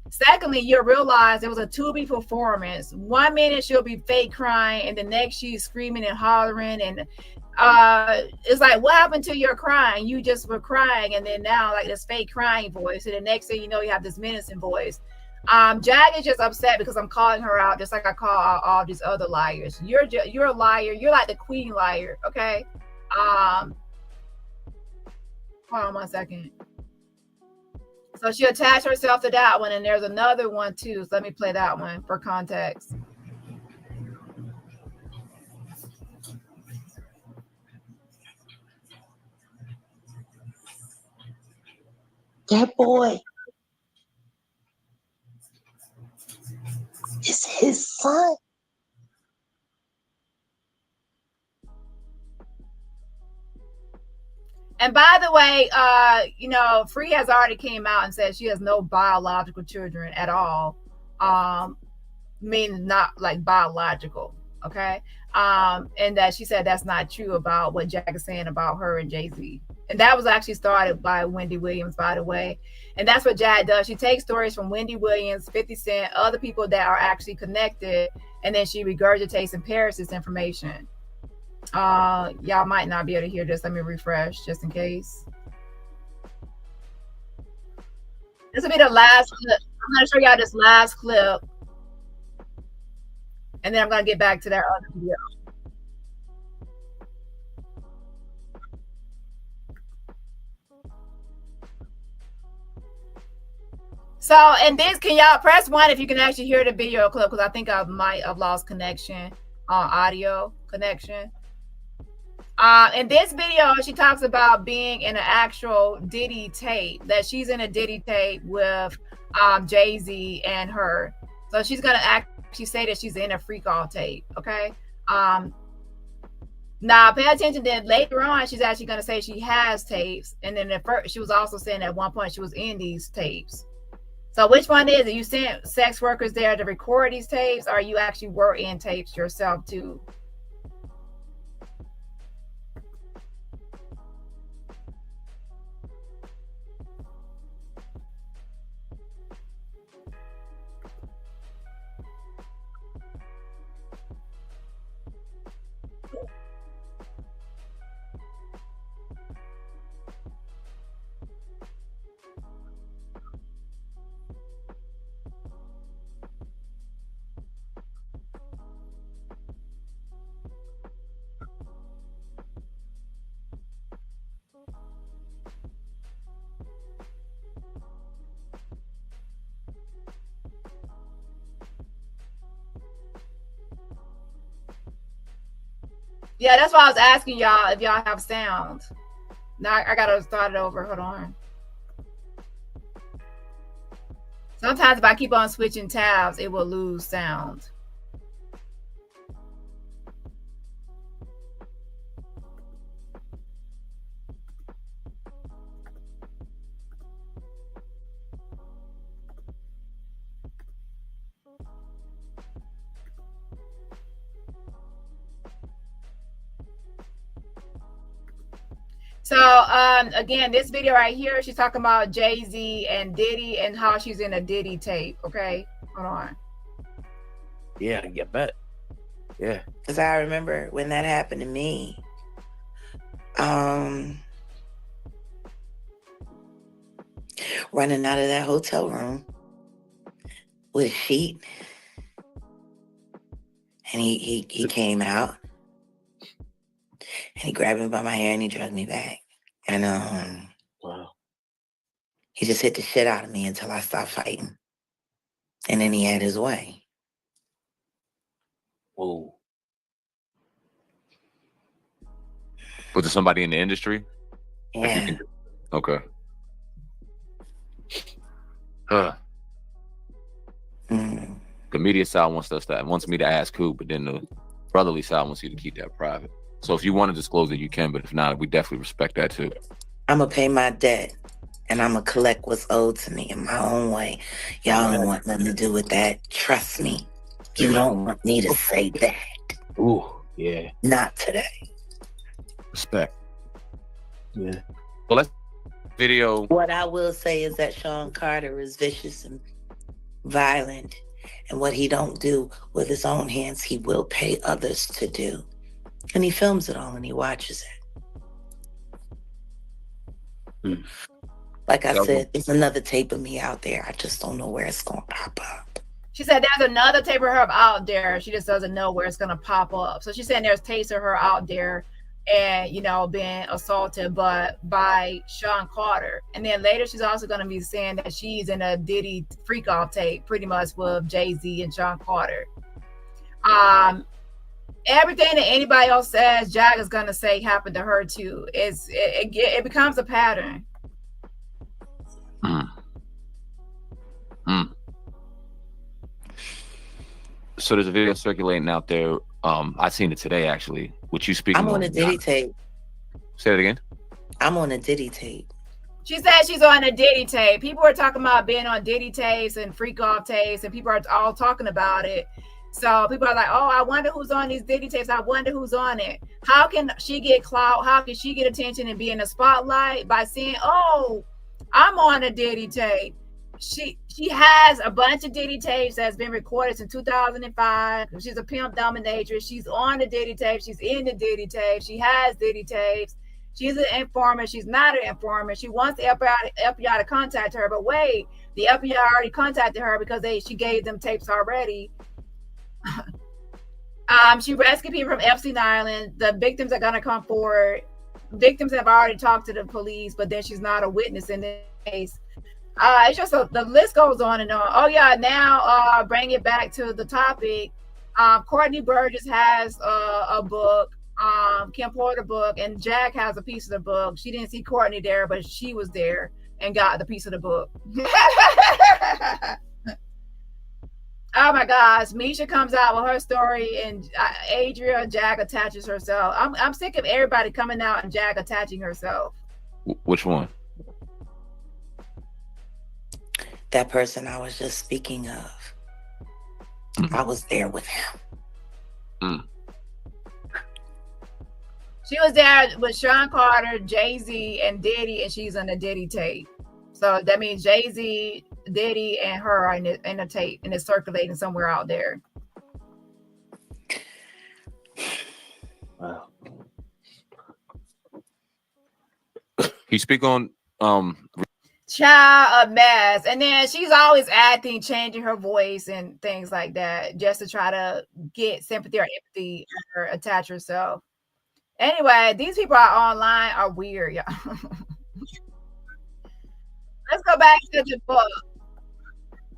Secondly, you'll realize it was a Tubi performance. 1 minute she'll be fake crying, and the next she's screaming and hollering, and it's like, what happened to your crying? You just were crying, and then now like this fake crying voice, and the next thing you know, you have this menacing voice. Jag is just upset because I'm calling her out, just like I call out all these other liars. You're a liar. You're like the queen liar. Okay. Hold on 1 second. So she attached herself to that one, and there's another one too. So let me play that one for context. That boy is his son. And by the way, Free has already came out and said she has no biological children at all. Meaning not like biological. Okay. And that she said that's not true about what Jack is saying about her and Jay-Z. And that was actually started by Wendy Williams, by the way. And that's what Jack does. She takes stories from Wendy Williams, 50 Cent, other people that are actually connected, and then she regurgitates and parrots this information. Y'all might not be able to hear this. Let me refresh just in case. This will be the last clip. I'm going to show y'all this last clip. And then I'm going to get back to that other video. So, and this, can y'all press 1 if you can actually hear the video clip, because I think I might have lost connection on audio connection. In this video, she talks about being in an actual Diddy tape, that she's in a Diddy tape with Jay-Z and her. So she's going to actually say that she's in a freak off tape, okay? Now, pay attention, then later on, she's actually going to say she has tapes. And then at first, she was also saying at one point she was in these tapes. So which one is it? You sent sex workers there to record these tapes, or you actually were in tapes yourself too? Yeah, that's why I was asking y'all if y'all have sound. Now I gotta start it over. Hold on. Sometimes if I keep on switching tabs, it will lose sound. So again, this video right here, she's talking about Jay-Z and Diddy and how she's in a Diddy tape. Okay, hold on. Yeah, you bet. Yeah. Because I remember when that happened to me. Running out of that hotel room with a sheet. And he came out. And he grabbed me by my hair and he dragged me back. And wow. He just hit the shit out of me until I stopped fighting. And then he had his way. Whoa. Was it somebody in the industry? Yeah. Okay. Huh. The media side wants me to ask who, but then the brotherly side wants you to keep that private. So if you want to disclose it, you can, but if not, we definitely respect that too. I'm going to pay my debt, and I'm going to collect what's owed to me in my own way. Y'all don't want nothing to do with that. Trust me. You don't want me to say that. Ooh, yeah. Not today. Respect. Yeah. Well, let's video. What I will say is that Sean Carter is vicious and violent, and what he don't do with his own hands, he will pay others to do. And he films it all and he watches it. Like I said, there's another tape of me out there. I just don't know where it's going to pop up. She said there's another tape of her out there. She just doesn't know where it's going to pop up. So she's saying there's tapes of her out there and, you know, being assaulted by Sean Carter. And then later she's also going to be saying that she's in a Diddy freak off tape pretty much with Jay-Z and Sean Carter. Everything that anybody else says, Jag is gonna say happened to her too. It becomes a pattern. So there's a video circulating out there. I seen it today actually. With you speaking. I'm on a Diddy tape. Say it again. I'm on a Diddy tape. She said she's on a Diddy tape. People are talking about being on Diddy tapes and freak off tapes, and people are all talking about it. So people are like, oh, I wonder who's on these Diddy tapes. I wonder who's on it. How can she get clout? How can she get attention and be in the spotlight? By saying, oh, I'm on a Diddy tape. She has a bunch of Diddy tapes that's been recorded since 2005. She's a pimp dominatrix. She's on the Diddy tape. She's in the Diddy tape. She has Diddy tapes. She's an informant. She's not an informant. She wants the FBI to contact her, but wait, the FBI already contacted her because she gave them tapes already. She rescued people from Epstein Island. The victims are gonna come forward. Victims have already talked to the police, but then she's not a witness in this case. It's just the list goes on and on. Oh yeah, now bring it back to the topic. Courtney Burgess has a book, Kim Porter book, and Jack has a piece of the book. She didn't see Courtney there, but she was there and got the piece of the book. Oh my gosh, Misha comes out with her story and Adria Jack attaches herself. I'm sick of everybody coming out and Jack attaching herself. Which one? That person I was just speaking of. I was there with him. She was there with Sean Carter, Jay-Z, and Diddy, and she's on the Diddy tape. So that means Jay-Z, Diddy, and her are in the tape, and it's circulating somewhere out there. Wow. You speak on Child, a mess. And then she's always acting, changing her voice and things like that, just to try to get sympathy or empathy or attach herself. Anyway, these people are online are weird, y'all. Let's go back to the book.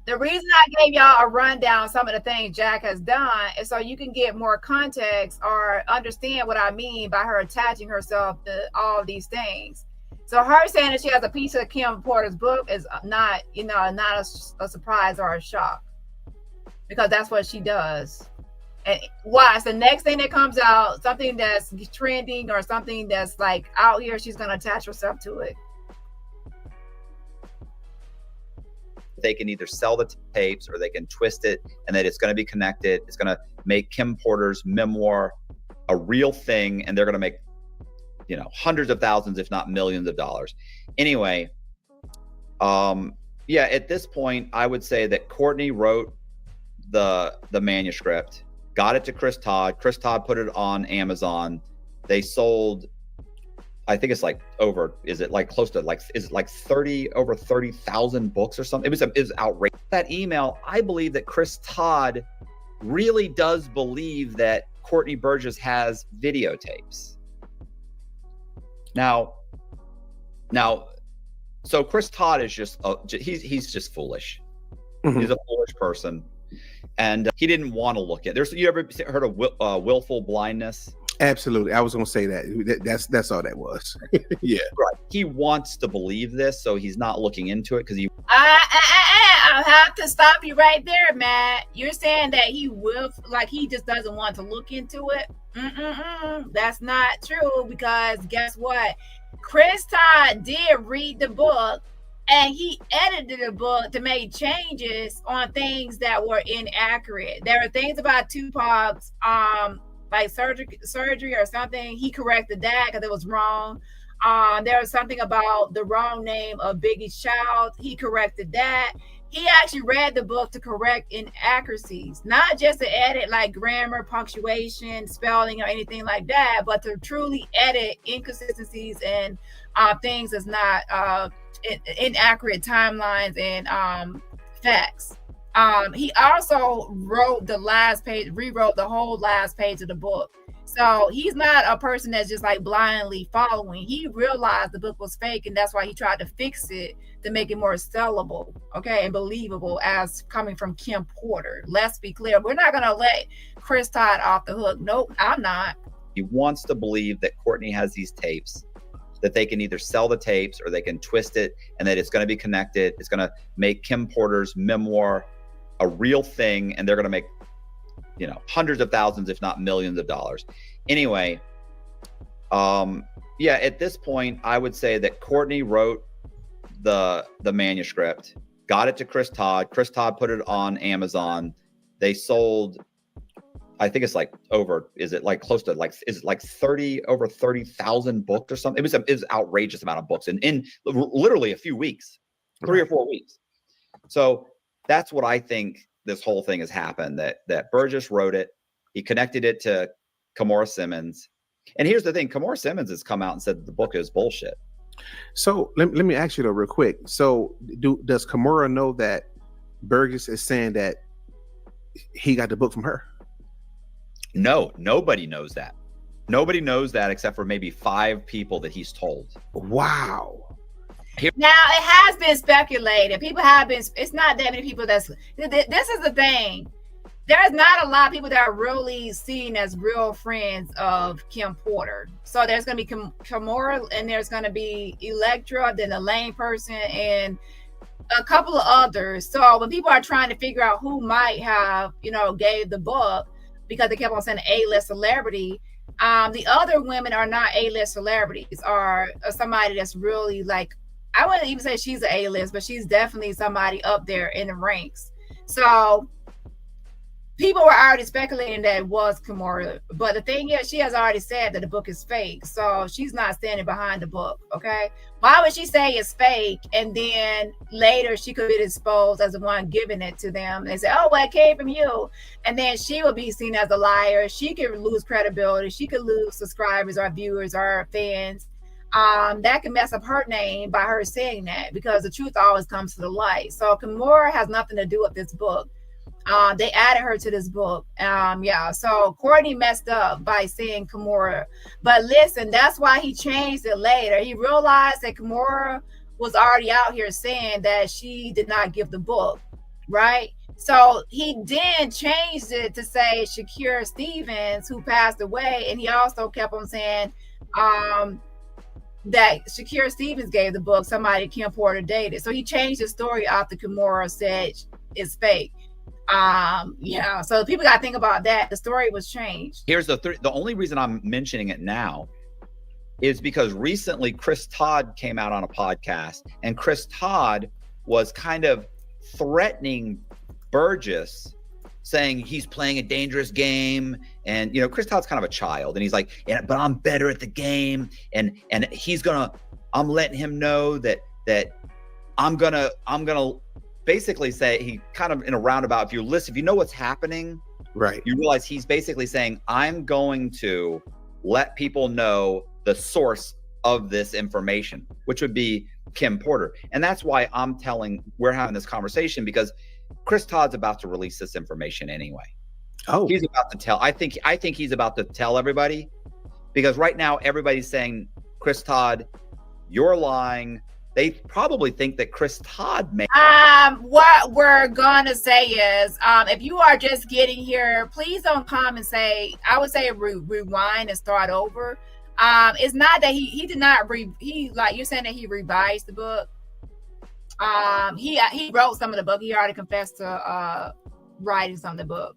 The reason I gave y'all a rundown of some of the things Jack has done is so you can get more context or understand what I mean by her attaching herself to all these things. So her saying that she has a piece of Kim Porter's book is not, not a surprise or a shock, because that's what she does. And watch the next thing that comes out, something that's trending or something that's like out here, she's going to attach herself to it. They can either sell the tapes or they can twist it, and that it's going to be connected. It's going to make Kim Porter's memoir a real thing, and they're going to make, hundreds of thousands, if not millions of dollars. Anyway, yeah, at this point, I would say that Courtney wrote the manuscript, got it to Chris Todd. Chris Todd put it on Amazon. They sold, I think it's like over, is it like close to like, is it like over 30,000 books or something? It was outrageous. That email, I believe that Chris Todd really does believe that Courtney Burgess has videotapes. Now, so Chris Todd is just, he's just foolish. Mm-hmm. He's a foolish person. And he didn't want to look at, you ever heard of willful blindness? Absolutely. I was going to say that. That's all that was. Yeah. Right. He wants to believe this, so he's not looking into it because he. I have to stop you right there, Matt. You're saying that he will, like he just doesn't want to look into it. That's not true, because guess what? Chris Todd did read the book, and he edited the book to make changes on things that were inaccurate. There are things about Tupac's like surgery or something. He corrected that because it was wrong. There was something about the wrong name of Biggie's child. He corrected that. He actually read the book to correct inaccuracies, not just to edit like grammar, punctuation, spelling, or anything like that, but to truly edit inconsistencies and things that's not inaccurate timelines and facts. He also wrote the last page, rewrote the whole last page of the book. So he's not a person that's just like blindly following. He realized the book was fake, and that's why he tried to fix it to make it more sellable, okay, and believable as coming from Kim Porter. Let's be clear. We're not going to let Chris Todd off the hook. Nope, I'm not. He wants to believe that Courtney has these tapes, that they can either sell the tapes or they can twist it, and that it's going to be connected. It's going to make Kim Porter's memoir a real thing, and they're going to make, hundreds of thousands, if not millions of dollars. Anyway, yeah, at this point, I would say that Courtney wrote the manuscript, got it to Chris Todd. Chris Todd put it on Amazon. They sold, I think it's like over, is it like close to like, is it like over 30,000 books or something? It was outrageous amount of books in literally a few weeks, 3 or 4 weeks. So that's what I think this whole thing has happened, that Burgess wrote it. He connected it to Kimora Simmons. And here's the thing, Kimora Simmons has come out and said the book is bullshit. So let me ask you though real quick. So does Kimora know that Burgess is saying that he got the book from her? No, nobody knows that. Nobody knows that except for maybe 5 people that he's told. Wow. Now it has been speculated. People have been. It's not that many people. This is the thing. There's not a lot of people that are really seen as real friends of Kim Porter. So there's going to be Kimora, and there's going to be Electra, then a lame person, and a couple of others. So when people are trying to figure out who might have, gave the book, because they kept on saying A-list celebrity, the other women are not A-list celebrities, are somebody that's really like, I wouldn't even say she's an A-list, but she's definitely somebody up there in the ranks. So people were already speculating that it was Kimora, but the thing is, she has already said that the book is fake, so she's not standing behind the book. Okay, why would she say it's fake, and then later she could be exposed as the one giving it to them? They say, "Oh, well, it came from you," and then she would be seen as a liar. She could lose credibility. She could lose subscribers or viewers or fans. That can mess up her name by her saying that, because the truth always comes to the light. So Kimora has nothing to do with this book. They added her to this book. So Courtney messed up by saying Kimora. But listen, that's why he changed it later. He realized that Kimora was already out here saying that she did not give the book, right? So he then changed it to say Shakira Stevens, who passed away. And he also kept on saying that Shakira Stevens gave the book, somebody Kim Porter dated. So he changed the story after Kimora said it's fake. So people got to think about that. The story was changed. Here's the only reason I'm mentioning it now is because recently Chris Todd came out on a podcast, and Chris Todd was kind of threatening Burgess, saying he's playing a dangerous game. And Chris Todd's kind of a child, and he's like, but I'm better at the game, and I'm letting him know that I'm gonna basically say, he kind of in a roundabout, if you know what's happening, right, you realize he's basically saying, I'm going to let people know the source of this information, which would be Kim Porter. And that's why we're having this conversation, because Chris Todd's about to release this information anyway. Oh, he's about to tell. I think he's about to tell everybody, because right now everybody's saying, Chris Todd, you're lying. They probably think that Chris Todd may. What we're gonna say is, if you are just getting here, please don't come and say. I would say rewind and start over. It's not that he did not like you're saying that he revised the book. He wrote some of the book. He already confessed to writing some of the book.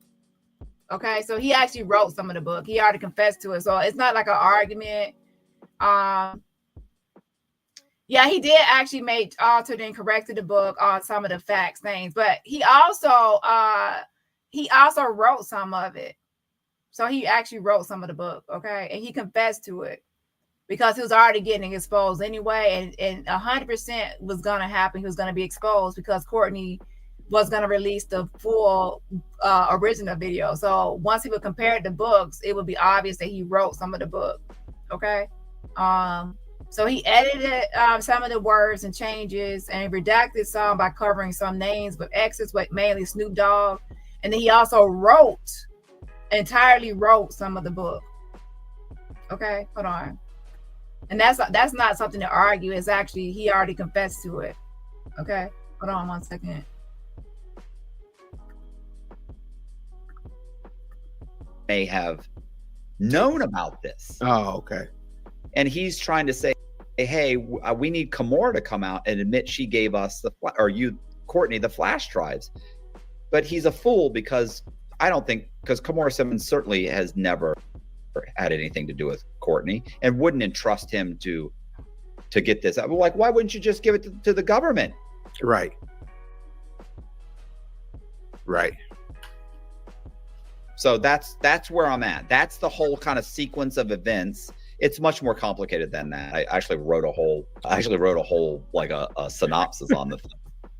Okay, so he actually wrote some of the book. He already confessed to it, so it's not like an argument. Yeah, he did actually altered and corrected the book on some of the facts things, but he also wrote some of it. So he actually wrote some of the book, okay, and he confessed to it because he was already getting exposed anyway, and 100% was gonna happen. He was gonna be exposed because Courtney was gonna release the full original video. So once he would compare the books, it would be obvious that he wrote some of the book, okay. So he edited some of the words and changes, and redacted some by covering some names with X's, with mainly Snoop Dogg. And then he also entirely wrote some of the book. Okay, hold on. And that's not something to argue. It's actually, he already confessed to it. Okay, hold on 1 second. May have known about this. Oh, okay. And he's trying to say, hey, we need Kimora to come out and admit she gave us Courtney, the flash drives. But he's a fool, because because Kimora Simmons certainly has never had anything to do with Courtney and wouldn't entrust him to get this. Like, why wouldn't you just give it to the government? Right. So that's where I'm at. That's the whole kind of sequence of events. It's much more complicated than that. I actually wrote a whole like a synopsis on the thing.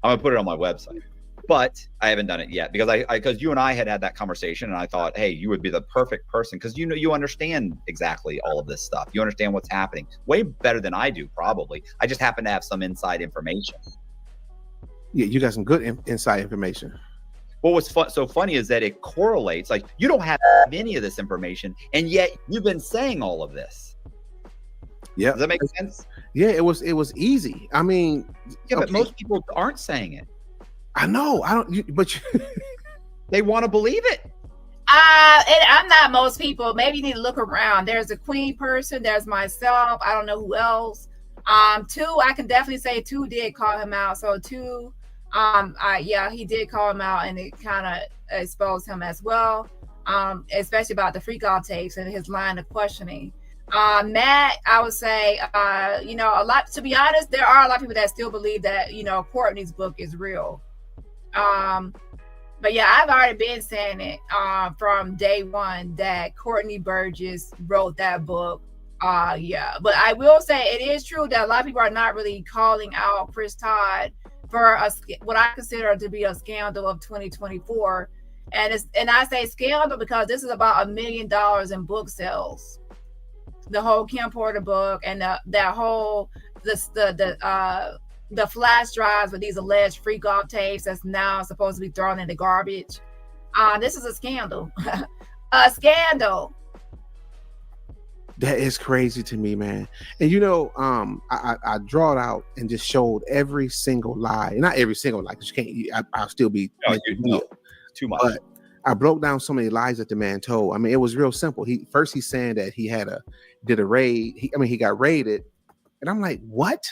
I'm gonna put it on my website, but I haven't done it yet because because you and I had that conversation, and I thought, hey, you would be the perfect person because you understand exactly all of this stuff. You understand what's happening way better than I do, probably. I just happen to have some inside information. Yeah, you got some good inside information. What was so funny is that it correlates. Like, you don't have any of this information, and yet you've been saying all of this. Yeah, does that make sense? Yeah, it was easy. I mean, yeah, but most people aren't saying it. I know. I don't. But they want to believe it. And I'm not most people. Maybe you need to look around. There's a queen person. There's myself. I don't know who else. Two, I can definitely say two did call him out. So two, yeah, he did call him out, and it kind of exposed him as well. Especially about the freak out tapes and his line of questioning. Matt, I would say, you know, a lot, to be honest, there are a lot of people that still believe that, you know, Courtney's book is real. But yeah, I've already been saying it from day one that Courtney Burgess wrote that book. Yeah, but I will say it is true that a lot of people are not really calling out Chris Todd for what I consider to be a scandal of 2024. And I say scandal because this is about $1 million in book sales. The whole Kim Porter book and that whole the flash drives with these alleged freak off tapes that's now supposed to be thrown in the garbage. This is a scandal. A scandal. That is crazy to me, man. And you know, I draw it out and just showed every single lie. Not every single lie, because you can't. I'll still be too much. But I broke down so many lies that the man told. I mean, it was real simple. He's saying that he did a raid. He got raided, and I'm like, what?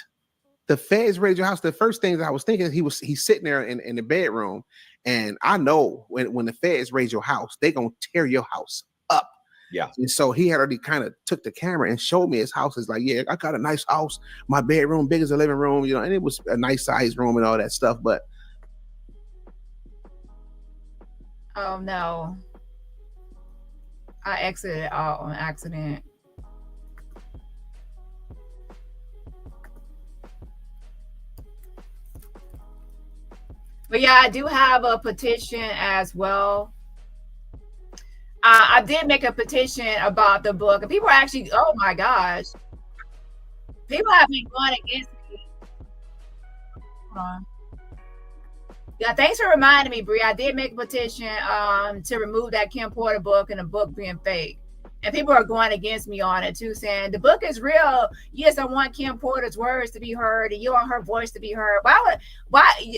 The feds raided your house. The first thing that I was thinking, he's sitting there in the bedroom, and I know when the feds raid your house, they gonna tear your house up. Yeah. And so he had already kind of took the camera and showed me his house. It's like, yeah, I got a nice house. My bedroom big as a living room, you know, and it was a nice size room and all that stuff. But oh no, I exited out on accident. But yeah, I do have a petition as well. I did make a petition about the book, and people are actually, oh my gosh, people have been going against me. Hold on. Yeah, thanks for reminding me, Bree. I did make a petition to remove that Kim Porter book and the book being fake. And people are going against me on it too, saying the book is real. Yes, I want Kim Porter's words to be heard, and you want her voice to be heard. Why?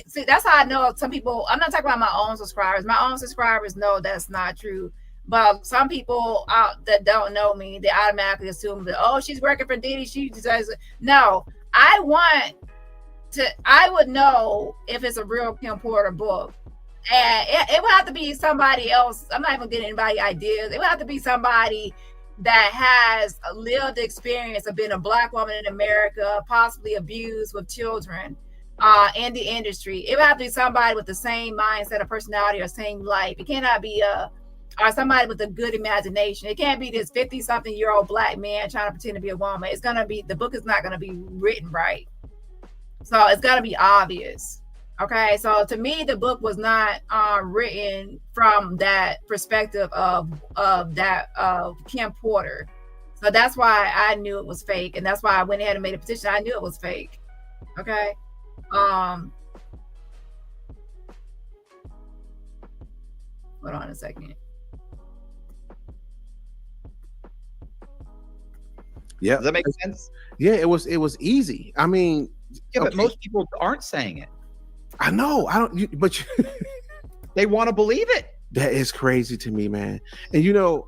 See, that's how I know some people. I'm not talking about my own subscribers. My own subscribers know that's not true. But some people out that don't know me, they automatically assume that, oh, she's working for Diddy. She does. No, I would know if it's a real Kim Porter book. And it would have to be somebody else. I'm not even getting anybody ideas. It would have to be somebody that has a lived experience of being a Black woman in America, possibly abused with children in the industry. It would have to be somebody with the same mindset or personality or same life. It cannot be or somebody with a good imagination. It can't be this 50-something-year-old Black man trying to pretend to be a woman. It's gonna be, the book is not gonna be written right. So it's gotta be obvious. Okay, so to me, the book was not written from that perspective of Kim Porter. So that's why I knew it was fake, and that's why I went ahead and made a petition. I knew it was fake. Okay. Hold on a second. yeah, Does that make sense? Yeah, it was easy. I mean, yeah, but most people aren't saying it. I know. I don't. But they want to believe it. That is crazy to me, man. And you know,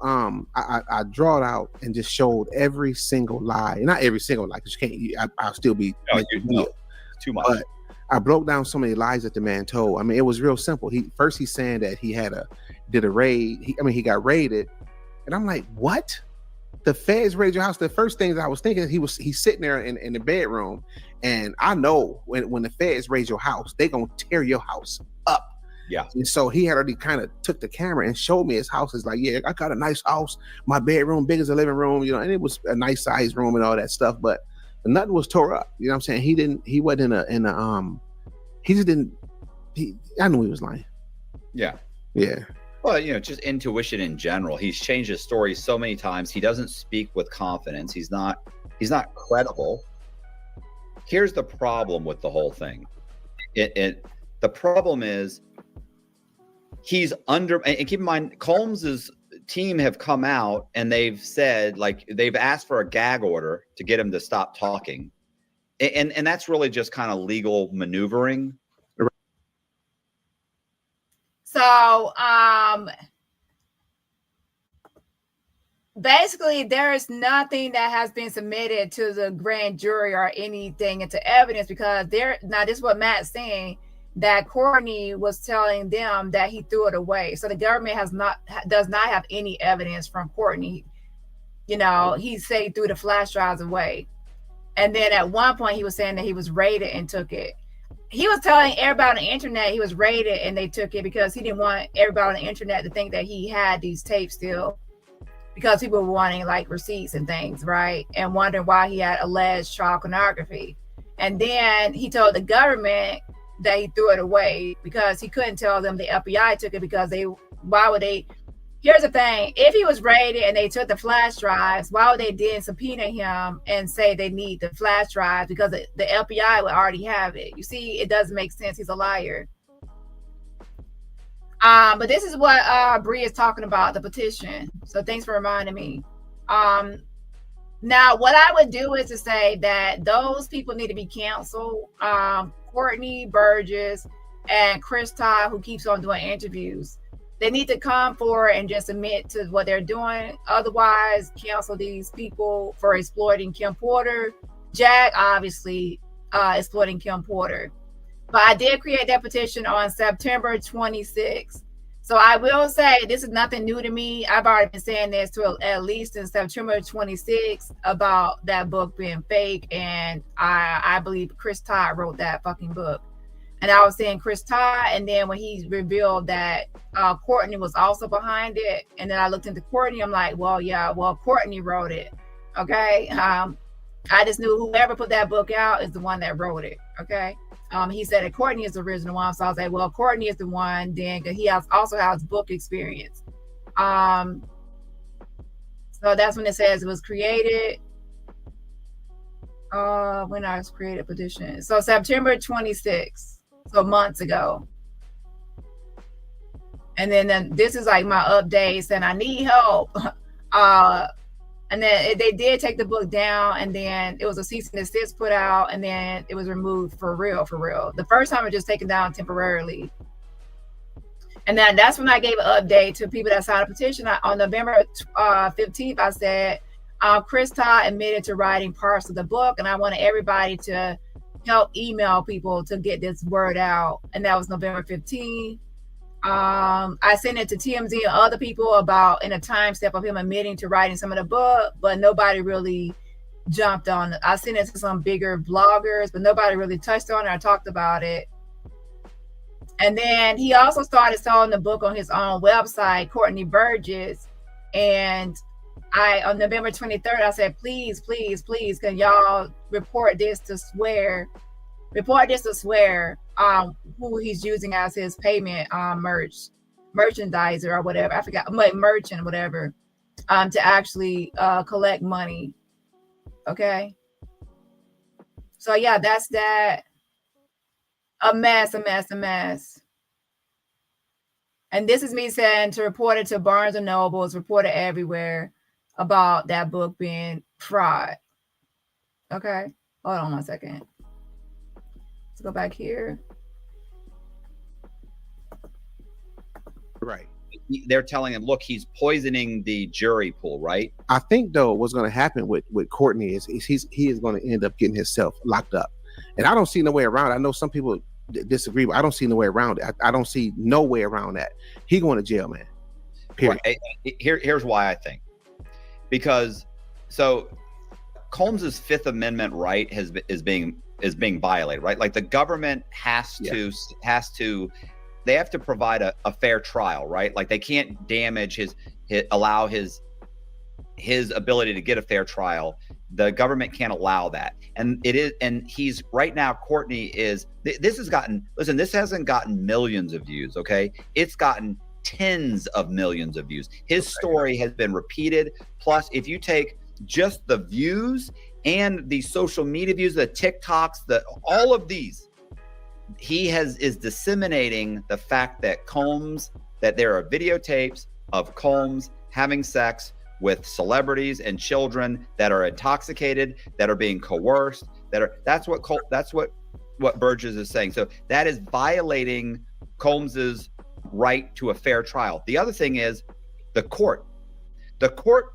I draw it out and just showed every single lie. Not every single lie, because you can't. I'll still be too much. But I broke down so many lies that the man told. I mean, it was real simple. He's saying that he did a raid. He got raided, and I'm like, what? The feds raided your house. The first thing that I was thinking, he's sitting there in the bedroom, and I know when the feds raid your house, they gonna tear your house up. Yeah. And so he had already kind of took the camera and showed me his house. It's like, yeah, I got a nice house. My bedroom big as a living room, and it was a nice size room and all that stuff. But nothing was tore up. You know what I'm saying? He wasn't I knew he was lying. Yeah. Yeah. Well, just intuition in general. He's changed his story so many times. He doesn't speak with confidence. He's not credible. Here's the problem with the whole thing. The problem is he's under, and keep in mind, Combs's team have come out and they've said, like, they've asked for a gag order to get him to stop talking. And that's really just kind of legal maneuvering. So, basically, there is nothing that has been submitted to the grand jury or anything into evidence, because now this is what Matt's saying, that Courtney was telling them that he threw it away. So the government does not have any evidence from Courtney. He said he threw the flash drives away. And then at one point he was saying that he was raided and took it. He was telling everybody on the internet he was raided and they took it because he didn't want everybody on the internet to think that he had these tapes still, because people were wanting like receipts and things, right? And wondering why he had alleged child pornography. And then he told the government that he threw it away because he couldn't tell them the FBI took it, because here's the thing, if he was raided and they took the flash drives, why would they then subpoena him and say they need the flash drives? Because the FBI would already have it. You see, it doesn't make sense. He's a liar. But this is what Bree is talking about, the petition. So thanks for reminding me. Now, what I would do is to say that those people need to be canceled. Courtney, Burgess, and Chris Todd, who keeps on doing interviews. They need to come forward and just admit to what they're doing. Otherwise, cancel these people for exploiting Kim Porter. Jag, obviously, exploiting Kim Porter. But I did create that petition on September 26th. So I will say this is nothing new to me. I've already been saying this to at least in September 26th about that book being fake. And I believe Chris Todd wrote that fucking book. And I was saying Chris Todd, and then when he revealed that Courtney was also behind it, and then I looked into Courtney, I'm like, Courtney wrote it, okay? I just knew whoever put that book out is the one that wrote it, okay? He said that Courtney is the original one, so I was like, well, Courtney is the one, then, because he also has book experience. So that's when it says it was created. When I was created petition. So September 26th. So months ago. And then this is like my updates, and I need help. And then they did take the book down, and then it was a cease and desist put out, and then it was removed for real. The first time it was just taken down temporarily. And then that's when I gave an update to people that signed a petition. On November 15th, I said, Chris Todd admitted to writing parts of the book, and I wanted everybody to help email people to get this word out. And that was November 15th. I sent it to TMZ and other people in a time step of him admitting to writing some of the book, but nobody really jumped on it. I sent it to some bigger bloggers, but nobody really touched on it or talked about it. And then he also started selling the book on his own website, Courtney Burgess. And on November 23rd, I said, please, can y'all report this to swear who he's using as his payment merchandiser or whatever. I forgot, merchant, whatever, to actually collect money. Okay. So yeah, that's that. A mess. And this is me saying to report it to Barnes and Nobles, report it everywhere about that book being fraud. Okay, hold on 1 second. Let's go back here. Right. They're telling him, look, he's poisoning the jury pool, right? I think though what's going to happen with Courtney is he is going to end up getting himself locked up, and I don't see no way around it. I know some people disagree, but I don't see no way around it. I don't see no way around that. He going to jail, man. Period. Right. Here's why I think. Because Combs's Fifth Amendment right is being violated, right? Like the government has to provide a fair trial, right? Like they can't damage allow his ability to get a fair trial. The government can't allow that. And he's right now, Courtney this hasn't gotten millions of views, okay? It's gotten tens of millions of views. His story has been repeated. Plus, if you take just the views and the social media views, the TikToks, all of these, he is disseminating the fact that there are videotapes of Combs having sex with celebrities and children that are intoxicated, that are being coerced, that's what Burgess is saying. So that is violating Combs's right to a fair trial. The other thing is the court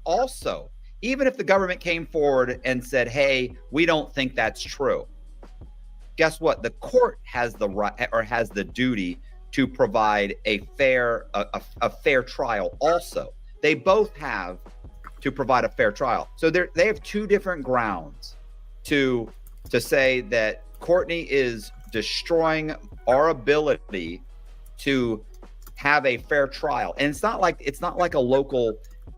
also, even if the government came forward and said, hey, we don't think that's true, guess what? The court has the right or has the duty to provide a fair trial also. They both have to provide a fair trial. So they have two different grounds to say that Courtney is destroying our ability to have a fair trial. And it's not like a local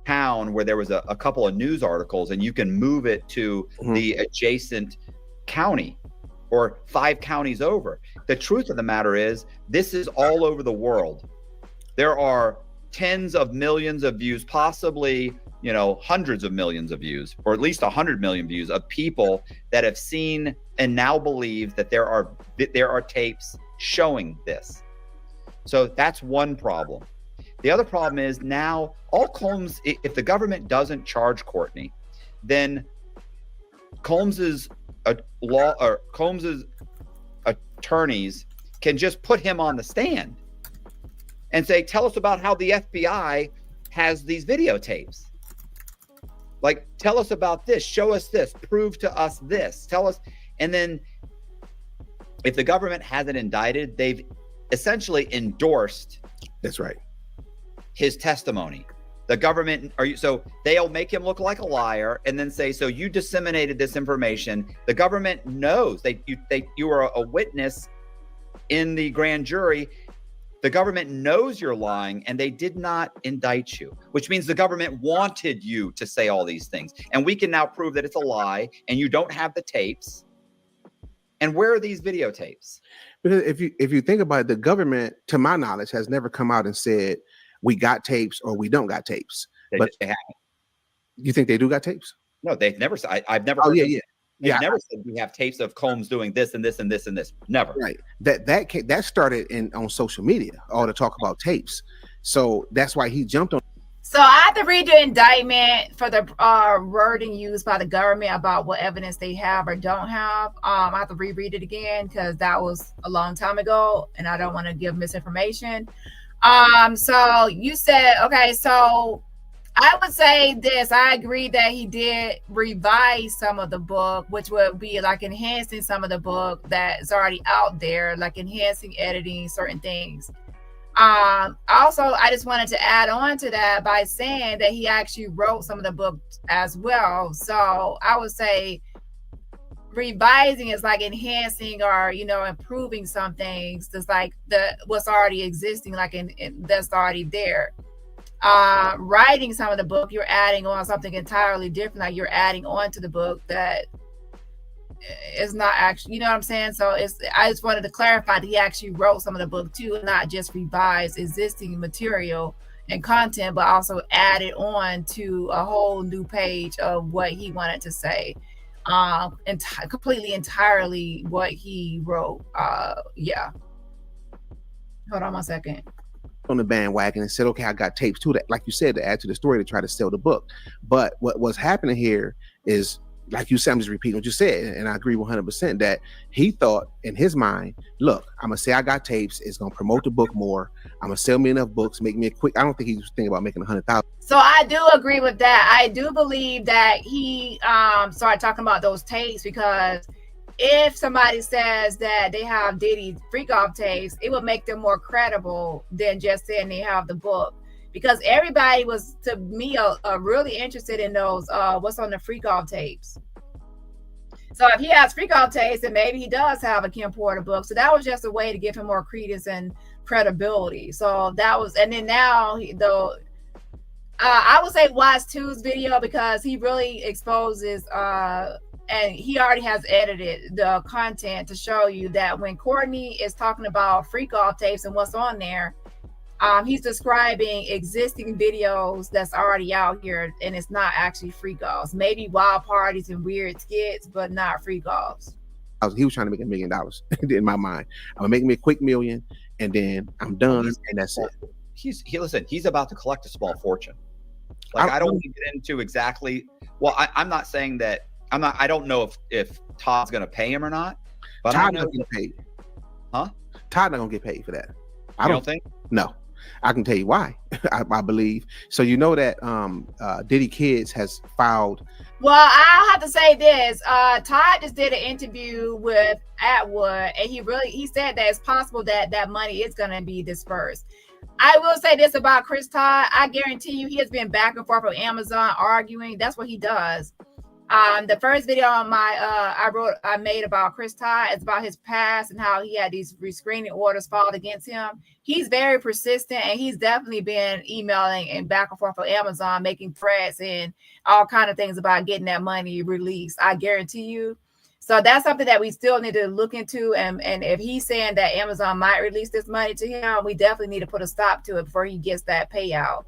town where there was a couple of news articles and you can move it to the adjacent county or 5 counties over. The truth of the matter is, this is all over the world. There are tens of millions of views, possibly, hundreds of millions of views, or at least 100 million views of people that have seen and now believe that there are tapes showing this. So that's one problem. The other problem is now all Combs, if the government doesn't charge Courtney, then Combs's attorneys can just put him on the stand and say, tell us about how the FBI has these videotapes. Like, tell us about this, show us this, prove to us this, tell us. And then if the government hasn't indicted, they've essentially endorsed. That's right. His testimony. The government so they'll make him look like a liar and then say, so you disseminated this information. The government knows you are a witness in the grand jury. The government knows you're lying and they did not indict you, which means the government wanted you to say all these things. And we can now prove that it's a lie and you don't have the tapes. And where are these videotapes? Because if you think about it, the government, to my knowledge, has never come out and said we got tapes or we don't got tapes. They haven't. You think they do got tapes? No, they've never said. I've never. Oh, heard They've never said we have tapes of Combs doing this and this and this and this. Never. Right. That started on social media, all the talk about tapes. So that's why he jumped on. So I have to read the indictment for the wording used by the government about what evidence they have or don't have. I have to reread it again because that was a long time ago and I don't want to give misinformation. So you said, okay, so I would say this. I agree that he did revise some of the book, which would be like enhancing some of the book that's already out there, like enhancing, editing certain things. Also, I just wanted to add on to that by saying that he actually wrote some of the book as well. So I would say revising is like enhancing or, improving some things. Just like what's already existing, like that's already there. Writing some of the book, you're adding on something entirely different. Like you're adding on to the book that is not actually, you know what I'm saying? So I just wanted to clarify that he actually wrote some of the book too, and not just revised existing material and content, but also added on to a whole new page of what he wanted to say. Entirely what he wrote. Yeah. Hold on one second. On the bandwagon and said, okay, I got tapes too, that, like you said, to add to the story to try to sell the book. But what's happening here is, like you said, I'm just repeating what you said, and I agree 100% that he thought in his mind, look, I'm gonna say I got tapes, it's gonna promote the book more, I'm gonna sell me enough books, make me a quick. I don't think he was thinking about making 100,000. So I do agree with that. I do believe that he started talking about those tapes because if somebody says that they have Diddy freak off tapes, it would make them more credible than just saying they have the book. Because everybody was, to me, really interested in those what's on the freak off tapes. So if he has freak off tapes, then maybe he does have a Kim Porter book. So that was just a way to give him more credence and credibility. So that was, and then now though, I would say watch 2's video because he really exposes and he already has edited the content to show you that when Courtney is talking about freak off tapes and what's on there, he's describing existing videos that's already out here, and it's not actually freak offs. Maybe wild parties and weird skits, but not freak offs. He was trying to make $1 million in my mind. I'm gonna make me a quick million, and then I'm done, and that's it. Listen, he's about to collect a small fortune. Like I don't want to get into exactly. Well, I'm not saying that. I don't know if Todd's gonna pay him or not. But Todd I know not get paid. Huh? Todd not gonna get paid for that. I don't think. No, I can tell you why. I believe. So you know that Diddy Kids has filed. Well, I'll have to say this. Todd just did an interview with Atwood, and he said that it's possible that that money is going to be dispersed. I will say this about Chris Todd. I guarantee you he has been back and forth with Amazon arguing. That's what he does. The first video on I made about Chris Todd is about his past and how he had these restraining orders filed against him. He's very persistent, and he's definitely been emailing and back and forth with Amazon, making threats and all kind of things about getting that money released. I guarantee you. So that's something that we still need to look into. And if he's saying that Amazon might release this money to him, we definitely need to put a stop to it before he gets that payout.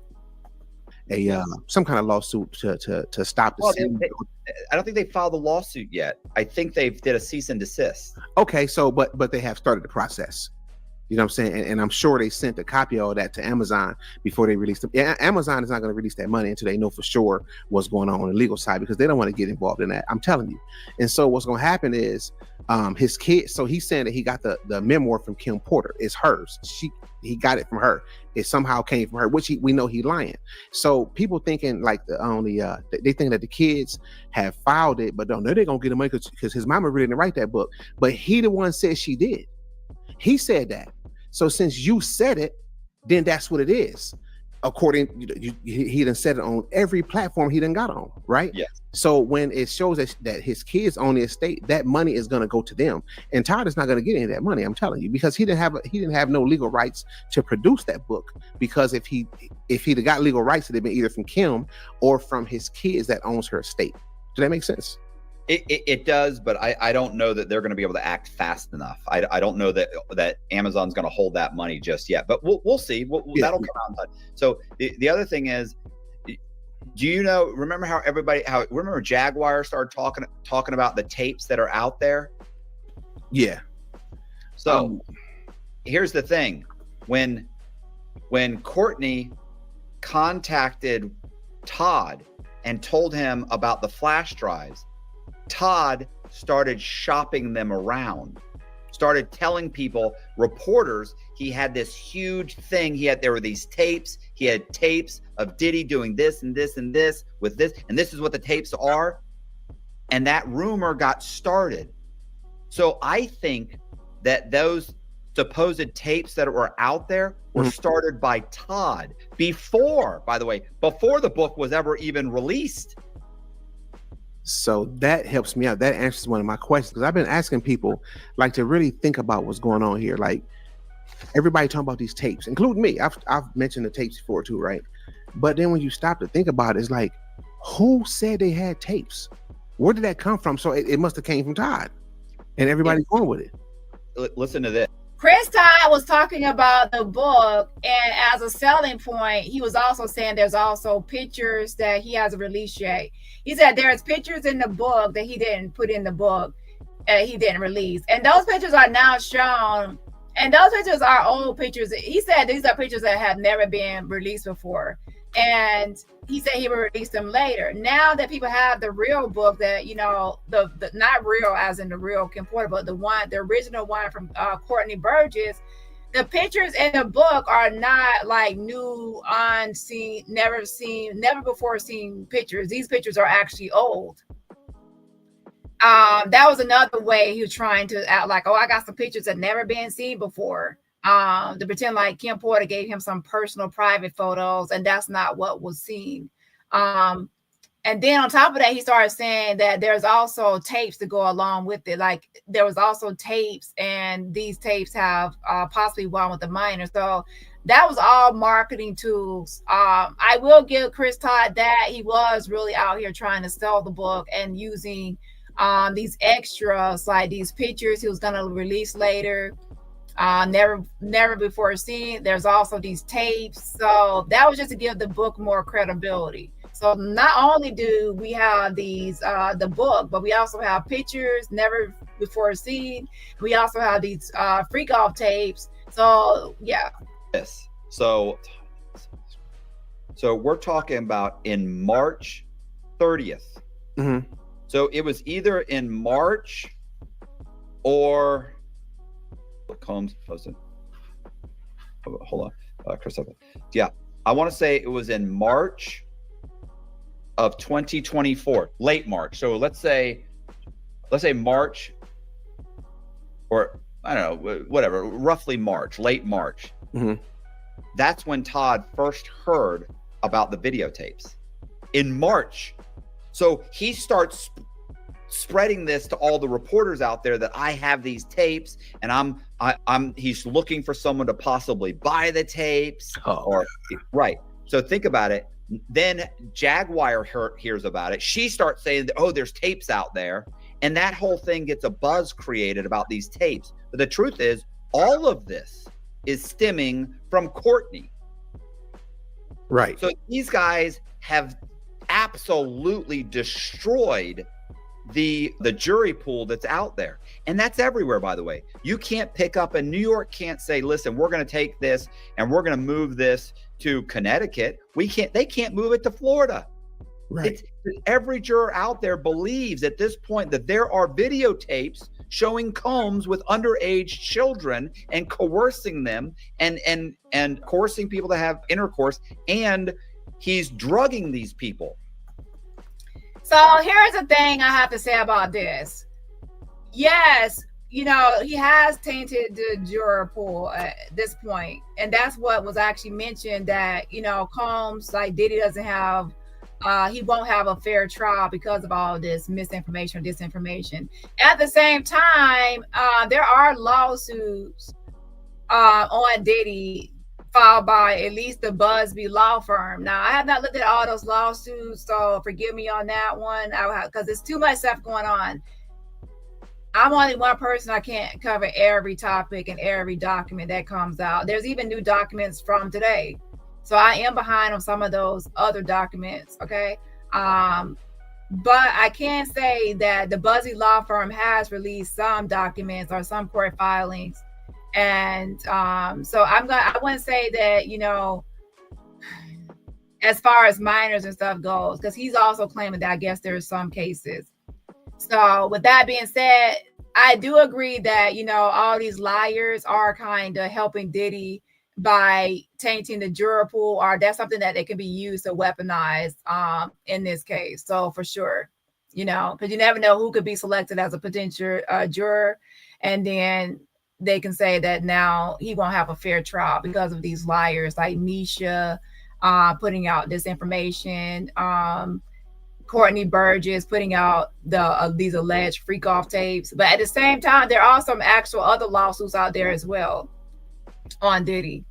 Some kind of lawsuit to stop the I don't think they filed a lawsuit yet. I think they did a cease and desist. Okay, so but they have started the process. You know what I'm saying? And I'm sure they sent a copy of all that to Amazon before they released it. Yeah, Amazon is not going to release that money until they know for sure what's going on the legal side, because they don't want to get involved in that. I'm telling you. And so what's going to happen is his kid. So he's saying that he got the memoir from Kim Porter. It's hers. He got it from her. It somehow came from her, which we know he lying. So people thinking like they think that the kids have filed it, but don't know they're gonna get the money because his mama really didn't write that book. But he the one said she did. He said that. So since you said it, then that's what it is. According, he done said it on every platform he done got on, right? Yes. So when it shows that his kids own the estate, that money is going to go to them, and Todd is not going to get any of that money. I'm telling you, because he didn't have no legal rights to produce that book. Because if he'd have got legal rights, it'd have been either from Kim or from his kids that owns her estate. Does that make sense? It does, but I don't know that they're going to be able to act fast enough. I don't know that Amazon's going to hold that money just yet, but we'll see. That'll come out in time. So the other thing is, do you know? Remember remember Jaguar started talking about the tapes that are out there? Yeah. So here's the thing: when Courtney contacted Todd and told him about the flash drives, Todd started shopping them around, started telling people, reporters, he had this huge thing. There were these tapes. He had tapes of Diddy doing this and this and this with this, and this is what the tapes are. And that rumor got started. So I think that those supposed tapes that were out there were started by Todd before the book was ever even released. So that helps me out. That answers one of my questions, because I've been asking people like to really think about what's going on here. Like everybody talking about these tapes, including me. I've mentioned the tapes before too, right? But then when you stop to think about it, it's like, who said they had tapes? Where did that come from? So it must have came from Todd, and everybody's going with it. Listen to this. Chris Todd was talking about the book, and as a selling point, he was also saying there's also pictures that he hasn't released yet. He said there's pictures in the book that he didn't put in the book, he didn't release. And those pictures are now shown, and those pictures are old pictures. He said these are pictures that have never been released before. And he said he will release them later. Now that people have the real book, that the not real as in the real Kim Porter, but the original one from Courtney Burgess, the pictures in the book are not like new, unseen, never before seen pictures. These pictures are actually old. That was another way he was trying to act like, I got some pictures that never been seen before. To pretend like Kim Porter gave him some personal private photos, and that's not what was seen. And then on top of that, he started saying that there's also tapes to go along with it. Like there was also tapes, and these tapes have possibly one with the minor. So that was all marketing tools. I will give Chris Todd that he was really out here trying to sell the book and using these extras, like these pictures he was going to release later. Never before seen. There's also these tapes. So that was just to give the book more credibility. So not only do we have these the book, but we also have pictures never before seen. We also have these freak off tapes. So yeah. Yes. So we're talking about in March 30th. Mm-hmm. So it was either in March or Combs posted. Hold on, Chris. Yeah, I want to say it was in March of 2024, late March. So let's say March, or I don't know, whatever, roughly March, late March. Mm-hmm. That's when Todd first heard about the videotapes in March. So he starts spreading this to all the reporters out there that I have these tapes, and he's looking for someone to possibly buy the tapes. Right. So think about it. Then Jaguar hears about it. She starts saying, oh, there's tapes out there. And that whole thing gets a buzz created about these tapes. But the truth is, all of this is stemming from Courtney. Right. So these guys have absolutely destroyed the jury pool that's out there. And that's everywhere, by the way. You can't pick up, and New York can't say, listen, we're going to take this and we're going to move this to Connecticut. They can't move it to Florida. Right. Every juror out there believes at this point that there are videotapes showing Combs with underage children and coercing them and coercing people to have intercourse, and he's drugging these people. So here's the thing I have to say about this. Yes, he has tainted the juror pool at this point. And that's what was actually mentioned, that, Combs, like Diddy, doesn't have, he won't have a fair trial because of all this misinformation or disinformation. At the same time, there are lawsuits on Diddy filed by at least the Busby law firm. Now, I have not looked at all those lawsuits, so forgive me on that one, because there's too much stuff going on. I'm only one person. I can't cover every topic and every document that comes out. There's even new documents from today. So I am behind on some of those other documents, okay? But I can say that the Busby law firm has released some documents or some court filings. And so I wouldn't say that, as far as minors and stuff goes, because he's also claiming that I guess there's some cases. So with that being said, I do agree that, all these liars are kind of helping Diddy by tainting the juror pool, or that's something that they can be used to weaponize in this case. So for sure, because you never know who could be selected as a potential juror. And then they can say that now he won't have a fair trial because of these liars like Misha putting out this information, Courtney Burgess putting out these alleged freak off tapes. But at the same time, there are some actual other lawsuits out there as well on Diddy.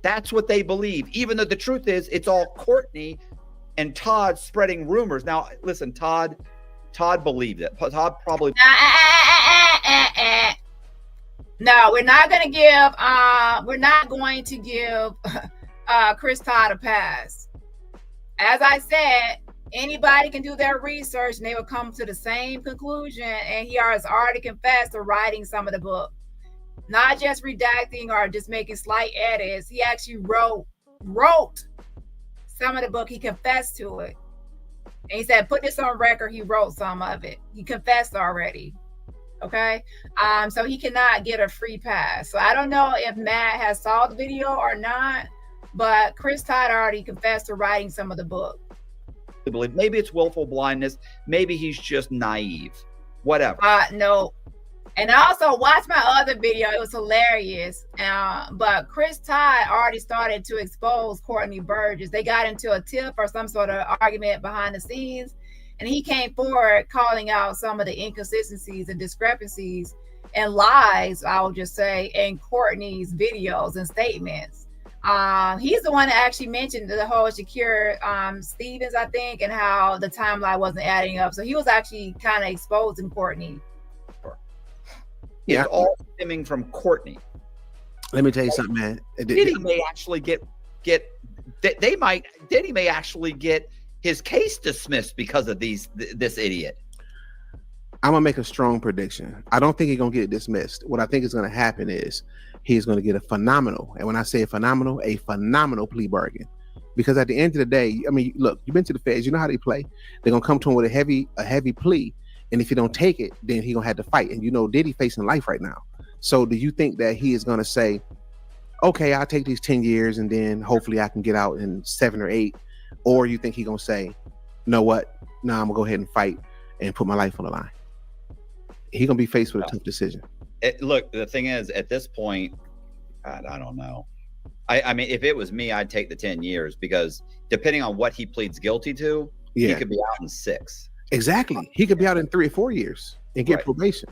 That's what they believe, even though the truth is it's all Courtney and Todd spreading rumors. Now, listen, Todd believed it. Todd probably. No, we're not going to give Chris Todd a pass. As I said, anybody can do their research and they will come to the same conclusion. And he has already confessed to writing some of the book, not just redacting or just making slight edits. He actually wrote some of the book. He confessed to it. And he said, put this on record. He wrote some of it. He confessed already. Okay. So he cannot get a free pass. So I don't know if Matt has saw the video or not, but Chris Todd already confessed to writing some of the book. I believe maybe it's willful blindness. Maybe he's just naive. Whatever. No. And I also watched my other video. It was hilarious. But Todd already started to expose Courtney Burgess. They got into a tip or some sort of argument behind the scenes. And he came forward calling out some of the inconsistencies and discrepancies and lies, I would just say, in Courtney's videos and statements. He's the one that actually mentioned the whole Shakira Stevens, I think, and how the timeline wasn't adding up. So he was actually kind of exposing Courtney. It's all stemming from Courtney. Let me tell you something, man. Diddy may actually Diddy may actually get his case dismissed because of this idiot. I'm gonna make a strong prediction. I don't think he's gonna get dismissed. What I think is gonna happen is he's gonna get a phenomenal, and when I say a phenomenal plea bargain. Because at the end of the day, I mean, look, you've been to the feds, you know how they play. They're gonna come to him with a heavy plea, and if you don't take it, then he's gonna have to fight. And you know, Diddy facing life right now. So do you think that he is gonna say, okay, I'll take these 10 years and then hopefully I can get out in 7 or 8? Or you think he's gonna say, you know what? No, I'm gonna go ahead and fight and put my life on the line. He's gonna be faced with a tough decision. Look, the thing is, at this point, I don't know. I mean, if it was me, I'd take the 10 years because depending on what he pleads guilty to, he could be out in 6. Exactly. He could be out in 3 or 4 years and get probation.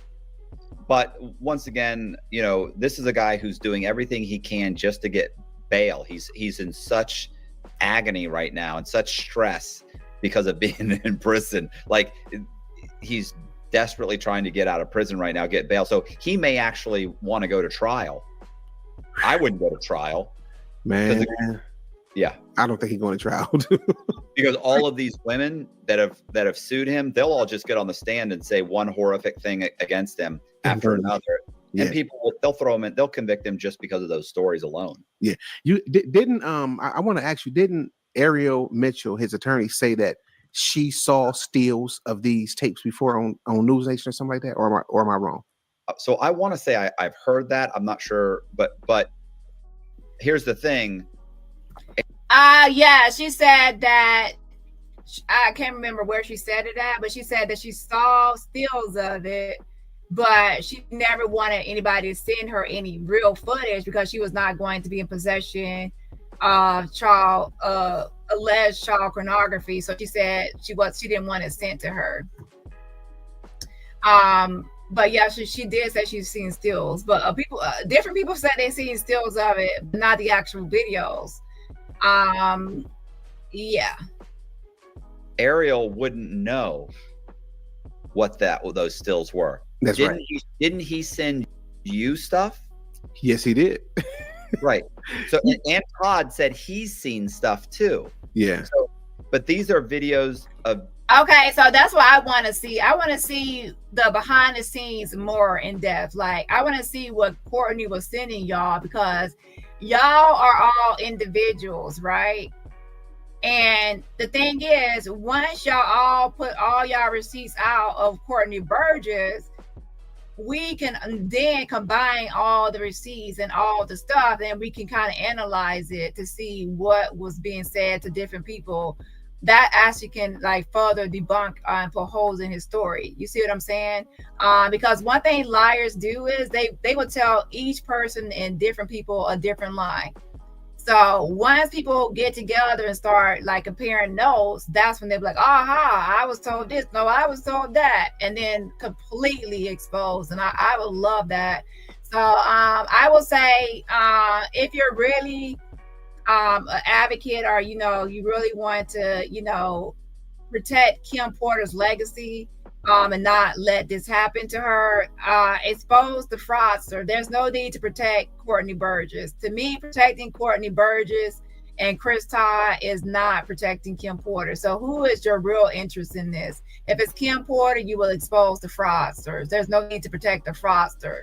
But once again, you know, this is a guy who's doing everything he can just to get bail. He's in such agony right now and such stress because of being in prison. Like, he's desperately trying to get out of prison right now, get bail. So he may actually want to go to trial. I wouldn't go to trial. Man. Yeah. I don't think he's going to trial. Because all of these women that have sued him, they'll all just get on the stand and say one horrific thing against him after another. And people, they'll throw him in, they'll convict him just because of those stories alone. Yeah. You didn't, I want to ask you, didn't Ariel Mitchell, his attorney, say that she saw stills of these tapes before on News Nation or something like that? Or am I wrong? So I want to say I've heard that. I'm not sure, but here's the thing. Yeah, she said that, I can't remember where she said it at, but she said that she saw stills of it, but she never wanted anybody to send her any real footage because she was not going to be in possession of alleged child pornography. So she said she didn't want it sent to her. But yeah, she did say she's seen stills, but different people said they seen stills of it, but not the actual videos. Yeah. Ariel wouldn't know what those stills were. That's right. Didn't he send you stuff? Yes, he did. Right. So and Todd said he's seen stuff too. Yeah. So, but these are videos of. Okay, so that's what I want to see. I want to see the behind the scenes more in depth. Like, I want to see what Courtney was sending y'all, because y'all are all individuals, right? And the thing is, once y'all all put all y'all receipts out of Courtney Burgess, we can then combine all the receipts and all the stuff, and we can kind of analyze it to see what was being said to different people. That actually can like further debunk and put holes in his story. You see what I'm saying? Because one thing liars do is they will tell each person and different people a different lie. So once people get together and start like comparing notes, that's when they're like, aha, I was told this, no, I was told that, and then completely exposed. And I would love that. So I will say, if you're really an advocate, or you really want to protect Kim Porter's legacy, and not let this happen to her, expose the fraudster. There's no need to protect Courtney Burgess. To me, protecting Courtney Burgess and Todd is not protecting Kim Porter. So who is your real interest in this? If it's Kim Porter, you will expose the fraudsters. There's no need to protect the fraudster.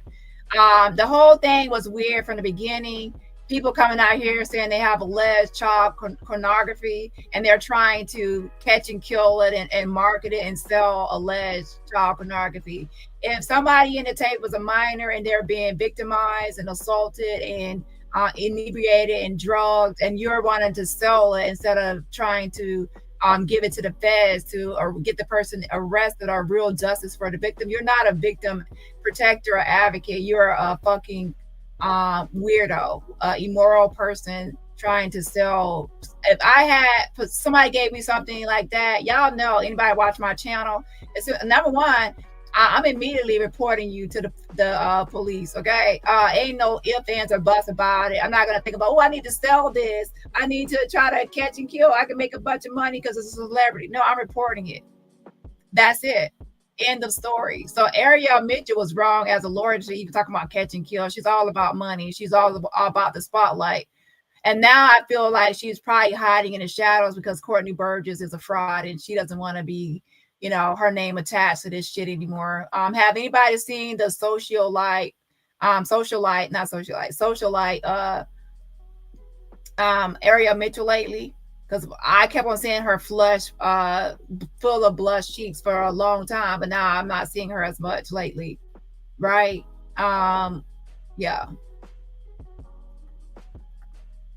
The whole thing was weird from the beginning. People coming out here saying they have alleged child pornography, and they're trying to catch and kill it and market it and sell alleged child pornography. If somebody in the tape was a minor and they're being victimized and assaulted and inebriated and drugged, and you're wanting to sell it instead of trying to give it to the feds to or get the person arrested or real justice for the victim. You're not a victim protector or advocate. You're a fucking weirdo, immoral person trying to sell. If I had somebody gave me something like that, y'all know, anybody watch my channel, it's number one, I'm immediately reporting you to the police. Okay, ain't no ifs, ands, or buts about it. I'm not gonna think about, oh, I need to sell this, I need to try to catch and kill, I can make a bunch of money because it's a celebrity. No, I'm reporting it. That's it. End of story. So Ariel Mitchell was wrong as a lawyer to even talk about catch and kill. She's all about money. She's all about the spotlight. And now I feel like she's probably hiding in the shadows because Courtney Burgess is a fraud and she doesn't want to be, you know, her name attached to this shit anymore. Have anybody seen the socialite Ariel Mitchell lately? Because I kept on seeing her flush, full of blush cheeks for a long time, but now I'm not seeing her as much lately, right? Yeah.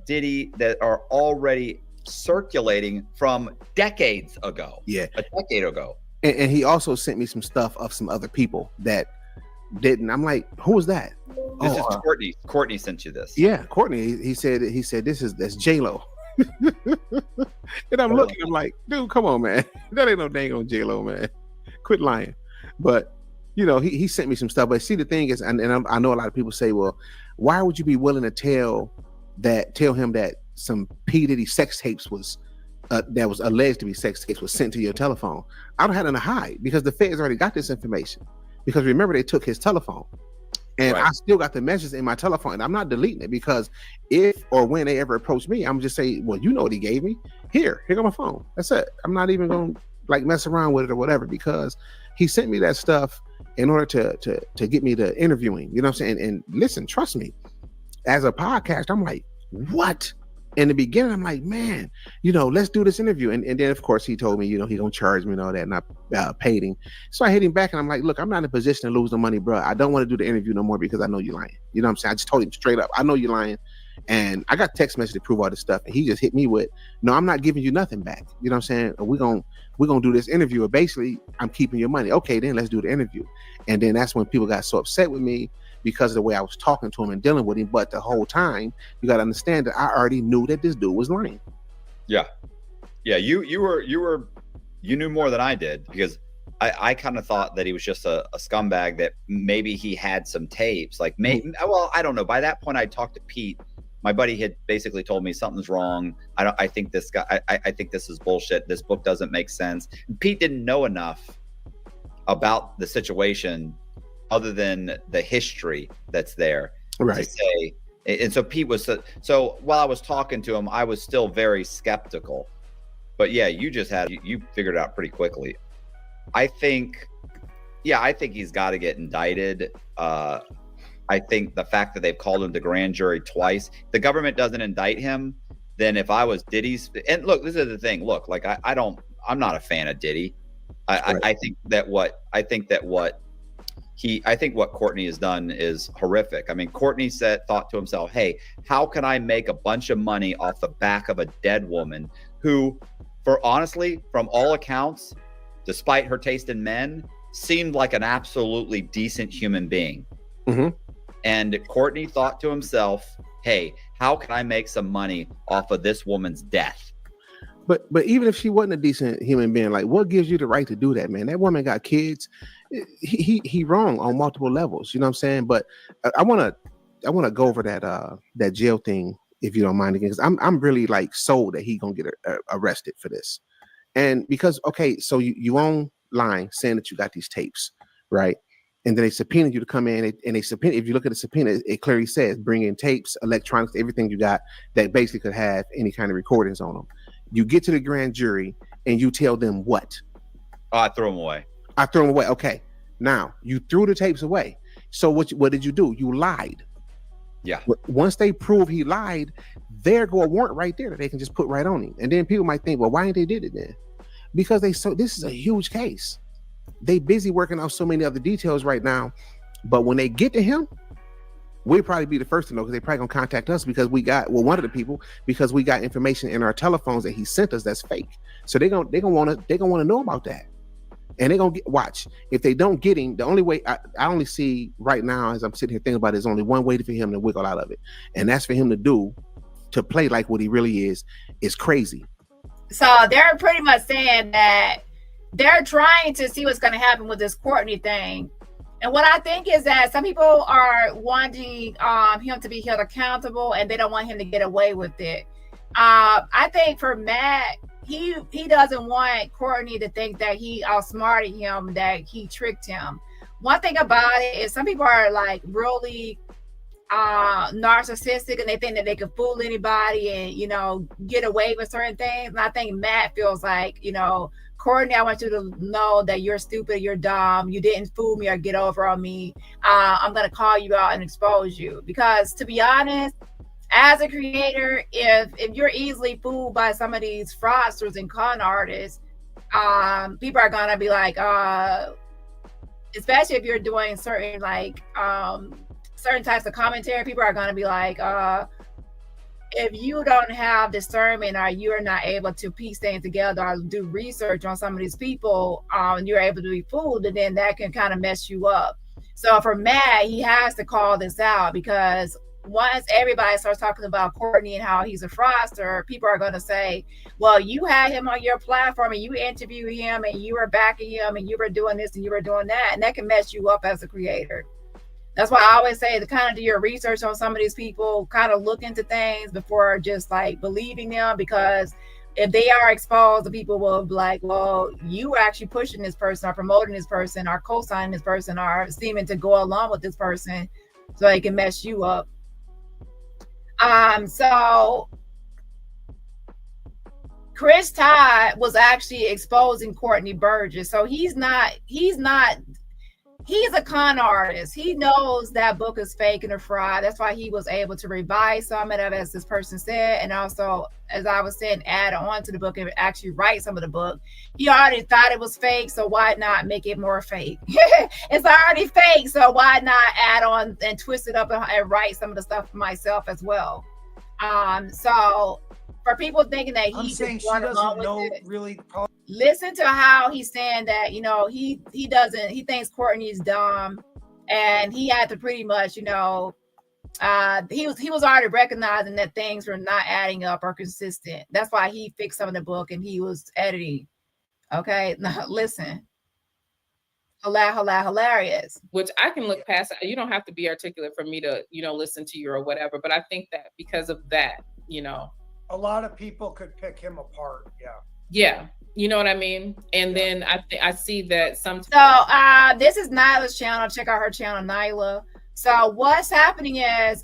Diddy that are already circulating from decades ago. Yeah, a decade ago. And he also sent me some stuff of some other people that didn't. I'm like, who was that? This is Courtney. Courtney sent you this. Yeah, Courtney. He said that's J-Lo. And I'm looking, I'm like, dude, come on, man. That ain't no dang on J-Lo, man. Quit lying. But you know, he sent me some stuff. But see, the thing is, and I know a lot of people say, well, why would you be willing to tell him that some P. Diddy sex tapes was that was alleged to be sex tapes was sent to your telephone? I don't have nothing to hide because the feds already got this information. Because remember, they took his telephone. And I still got the messages in my telephone, and I'm not deleting it because if or when they ever approach me, I'm just say, well, you know what he gave me. Here go my phone. That's it. I'm not even going to like mess around with it or whatever because he sent me that stuff in order to get me to interviewing. You know what I'm saying? And listen, trust me, as a podcast, I'm like, what? In the beginning, I'm like, man, you know, let's do this interview. And then, of course, he told me, you know, he gonna charge me and all that, and I paid him. So I hit him back, and I'm like, look, I'm not in a position to lose the money, bro. I don't want to do the interview no more because I know you're lying. You know what I'm saying? I just told him straight up, I know you're lying. And I got text message to prove all this stuff. And he just hit me with, no, I'm not giving you nothing back. You know what I'm saying? We're gonna do this interview. Or basically, I'm keeping your money. Okay, then let's do the interview. And then that's when people got so upset with me because of the way I was talking to him and dealing with him. But the whole time, you got to understand that I already knew that this dude was lying. Yeah. You knew more than I did because I kind of thought that he was just a scumbag, that maybe he had some tapes. Like, well, I don't know. By that point, I talked to Pete. My buddy had basically told me something's wrong. I think this guy, I think this is bullshit. This book doesn't make sense. And Pete didn't know enough about the situation other than the history that's there to say. And so Pete was, so while I was talking to him, I was still very skeptical. But yeah, you figured it out pretty quickly. I think he's got to get indicted. I think the fact that they've called him to grand jury twice, the government doesn't indict him, then if I was Diddy's, and look, this is the thing. Look, like I'm not a fan of Diddy. I think what Courtney has done is horrific. I mean, Courtney thought to himself, hey, how can I make a bunch of money off the back of a dead woman who, honestly, from all accounts, despite her taste in men, seemed like an absolutely decent human being. Mm-hmm. And Courtney thought to himself, hey, how can I make some money off of this woman's death? But even if she wasn't a decent human being, like, what gives you the right to do that, man? That woman got kids. He wrong on multiple levels. You know what I'm saying? But I want to go over that jail thing, if you don't mind, again, because I'm really like sold that he gonna get arrested for this. And because, okay, so you online saying that you got these tapes, right? And then they subpoenaed you to come in, and they subpoena. If you look at the subpoena, it clearly says bring in tapes, electronics, everything you got that basically could have any kind of recordings on them. You get to the grand jury and you tell them what? Oh, I throw them away. I throw them away. Okay. Now you threw the tapes away. So what did you do? You lied. Yeah. Once they prove he lied, there go a warrant right there that they can just put right on him. And then people might think, well, why ain't they did it then? Because this is a huge case. They busy working out so many other details right now. But when they get to him, we'll probably be the first to know because they probably gonna contact us because we got one of the people because we got information in our telephones that he sent us that's fake. So they're gonna want to know about that, and they're gonna watch. If they don't get him, the only way I only see right now as I'm sitting here thinking about it, is only one way for him to wiggle out of it, and that's for him to play like what he really is crazy. So they're pretty much saying that they're trying to see what's going to happen with this Courtney thing. And what I think is that some people are wanting him to be held accountable, and they don't want him to get away with it. I think for Matt, he doesn't want Courtney to think that he outsmarted him, that he tricked him. One thing about it is some people are like really narcissistic, and they think that they can fool anybody and, you know, get away with certain things. And I think Matt feels like, you know, Courtney, I want you to know that you're stupid, you're dumb, you didn't fool me or get over on me. I'm going to call you out and expose you. Because to be honest, as a creator, if you're easily fooled by some of these fraudsters and con artists, people are going to be like, especially if you're doing certain like certain types of commentary, people are going to be like, if you don't have discernment or you're not able to piece things together or do research on some of these people, and you're able to be fooled, and then that can kind of mess you up. So for Matt, he has to call this out, because once everybody starts talking about Courtney and how he's a fraudster, people are going to say, well, you had him on your platform and you interviewed him and you were backing him and you were doing this and you were doing that. And that can mess you up as a creator. That's why I always say to kind of do your research on some of these people, kind of look into things before just like believing them, because if they are exposed, the people will be like, well, you were actually pushing this person or promoting this person or co-signing this person or seeming to go along with this person, so it can mess you up. So Chris Todd was actually exposing Courtney Burgess. So he's a con artist. He knows that book is fake and a fraud. That's why he was able to revise some of it, as this person said, and also, as I was saying, add on to the book and actually write some of the book. He already thought it was fake, so why not make it more fake? It's already fake, so why not add on and twist it up and write some of the stuff for myself as well? So for people thinking that I'm saying she doesn't know really. Listen to how he's saying that, you know, he thinks Courtney is dumb, and he had to pretty much, you know, he was already recognizing that things were not adding up or consistent. That's why he fixed some of the book and he was editing. Okay, now listen. Hilarious. Which I can look past. You don't have to be articulate for me to, you know, listen to you or whatever. But I think that because of that, you know, a lot of people could pick him apart. Yeah. You know what I mean? And then I see that sometimes. So this is Nyla's channel. Check out her channel, Nyla. So what's happening is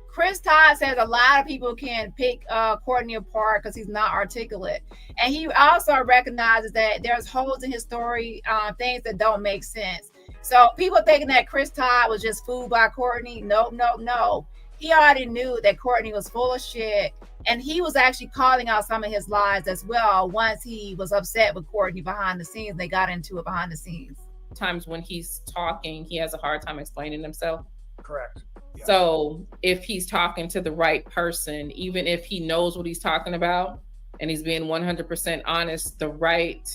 Chris Todd says a lot of people can pick Courtney apart because he's not articulate. And he also recognizes that there's holes in his story, things that don't make sense. So people thinking that Chris Todd was just fooled by Courtney. No. He already knew that Courtney was full of shit, and he was actually calling out some of his lies as well once he was upset with Courtney behind the scenes. They got into it behind the scenes. Times when he's talking, he has a hard time explaining himself. Correct. Yeah. So if he's talking to the right person, even if he knows what he's talking about and he's being 100% honest, the right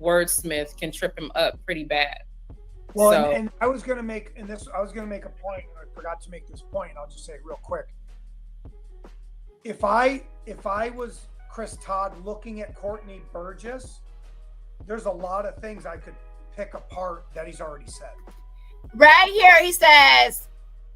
wordsmith can trip him up pretty bad. Well, so, and I was going to make a point. I forgot to make this point. I'll just say it real quick. If I was Chris Todd looking at Courtney Burgess, there's a lot of things I could pick apart that he's already said. Right here, he says,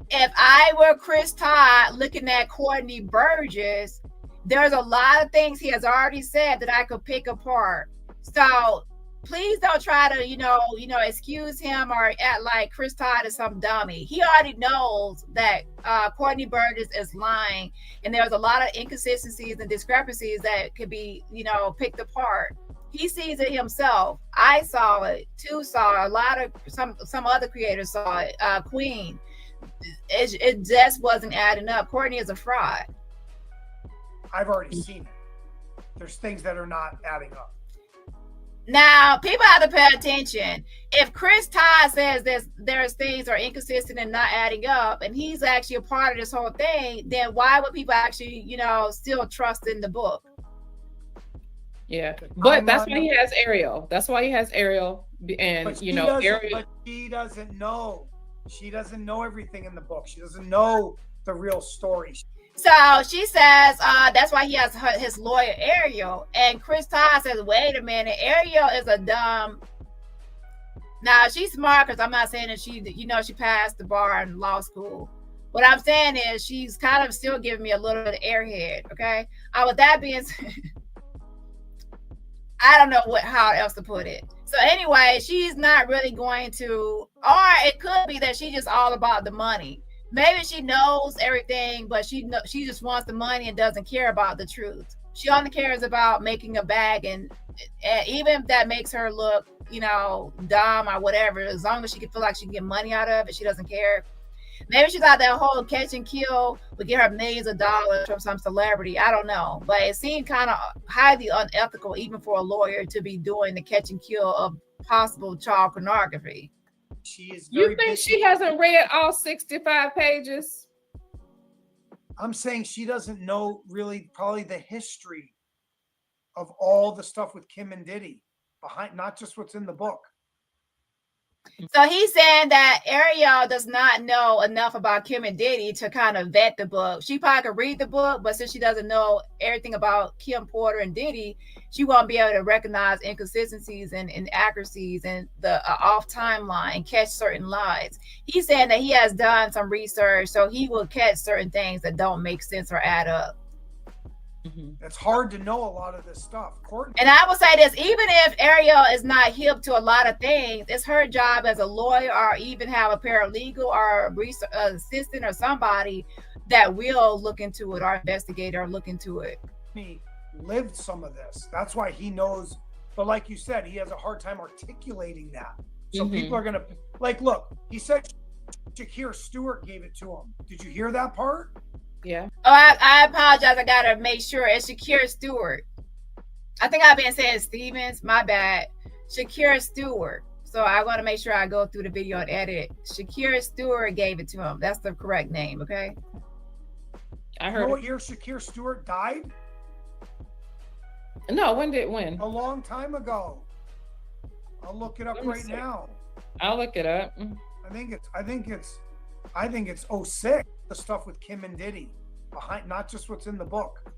if I were Chris Todd looking at Courtney Burgess, there's a lot of things he has already said that I could pick apart. So please don't try to, you know, excuse him or act like Chris Todd is some dummy. He already knows that Courtney Burgess is lying, and there's a lot of inconsistencies and discrepancies that could be, you know, picked apart. He sees it himself. I saw it. Two saw it. A lot of some other creators saw it. Queen. It just wasn't adding up. Courtney is a fraud. I've already seen it. There's things that are not adding up. Now, people have to pay attention. If Chris Todd says there's things are inconsistent and not adding up, and he's actually a part of this whole thing, then why would people actually, still trust in the book? Yeah, but that's why he has Ariel. That's why he has Ariel, and Ariel. But she doesn't know. She doesn't know everything in the book. She doesn't know the real story. So she says that's why he has his lawyer Ariel, and Chris Todd says, "Wait a minute, Ariel is a dumb." Now she's smart because I'm not saying that she passed the bar in law school. What I'm saying is she's kind of still giving me a little bit of airhead. Okay, with that being said, I don't know how else to put it. So anyway, she's not really going to, or it could be that she's just all about the money. Maybe she knows everything, but she just wants the money and doesn't care about the truth. She only cares about making a bag, and even if that makes her look, dumb or whatever, as long as she can feel like she can get money out of it, she doesn't care. Maybe she thought that whole catch and kill would get her millions of dollars from some celebrity. I don't know, but it seemed kind of highly unethical, even for a lawyer, to be doing the catch and kill of possible child pornography. She is. You think she hasn't read all 65 pages? I'm saying she doesn't know really probably the history of all the stuff with Kim and Diddy behind, not just what's in the book. So he's saying that Ariel does not know enough about Kim and Diddy to kind of vet the book. She probably could read the book, but since she doesn't know everything about Kim Porter and Diddy, she won't be able to recognize inconsistencies and inaccuracies and the off timeline and catch certain lies. He's saying that he has done some research, so he will catch certain things that don't make sense or add up. It's hard to know a lot of this stuff. Courtney. And I will say this, even if Ariel is not hip to a lot of things, it's her job as a lawyer, or even have a paralegal or a assistant or somebody that will look into it, or investigate or look into it. He lived some of this. That's why he knows. But like you said, he has a hard time articulating that. So people are going to, look, he said Shakir Stewart gave it to him. Did you hear that part? Yeah. Oh, I apologize. I gotta make sure it's Shakir Stewart. I think I've been saying Stevens. My bad. Shakir Stewart. So I want to make sure I go through the video and edit. Shakir Stewart gave it to him. That's the correct name. Okay. I heard. You know what year Shakir Stewart died? No. When? A long time ago. I'll look it up right now. I'll look it up. I think it's 06. The stuff with Kim and Diddy behind, not just what's in the book.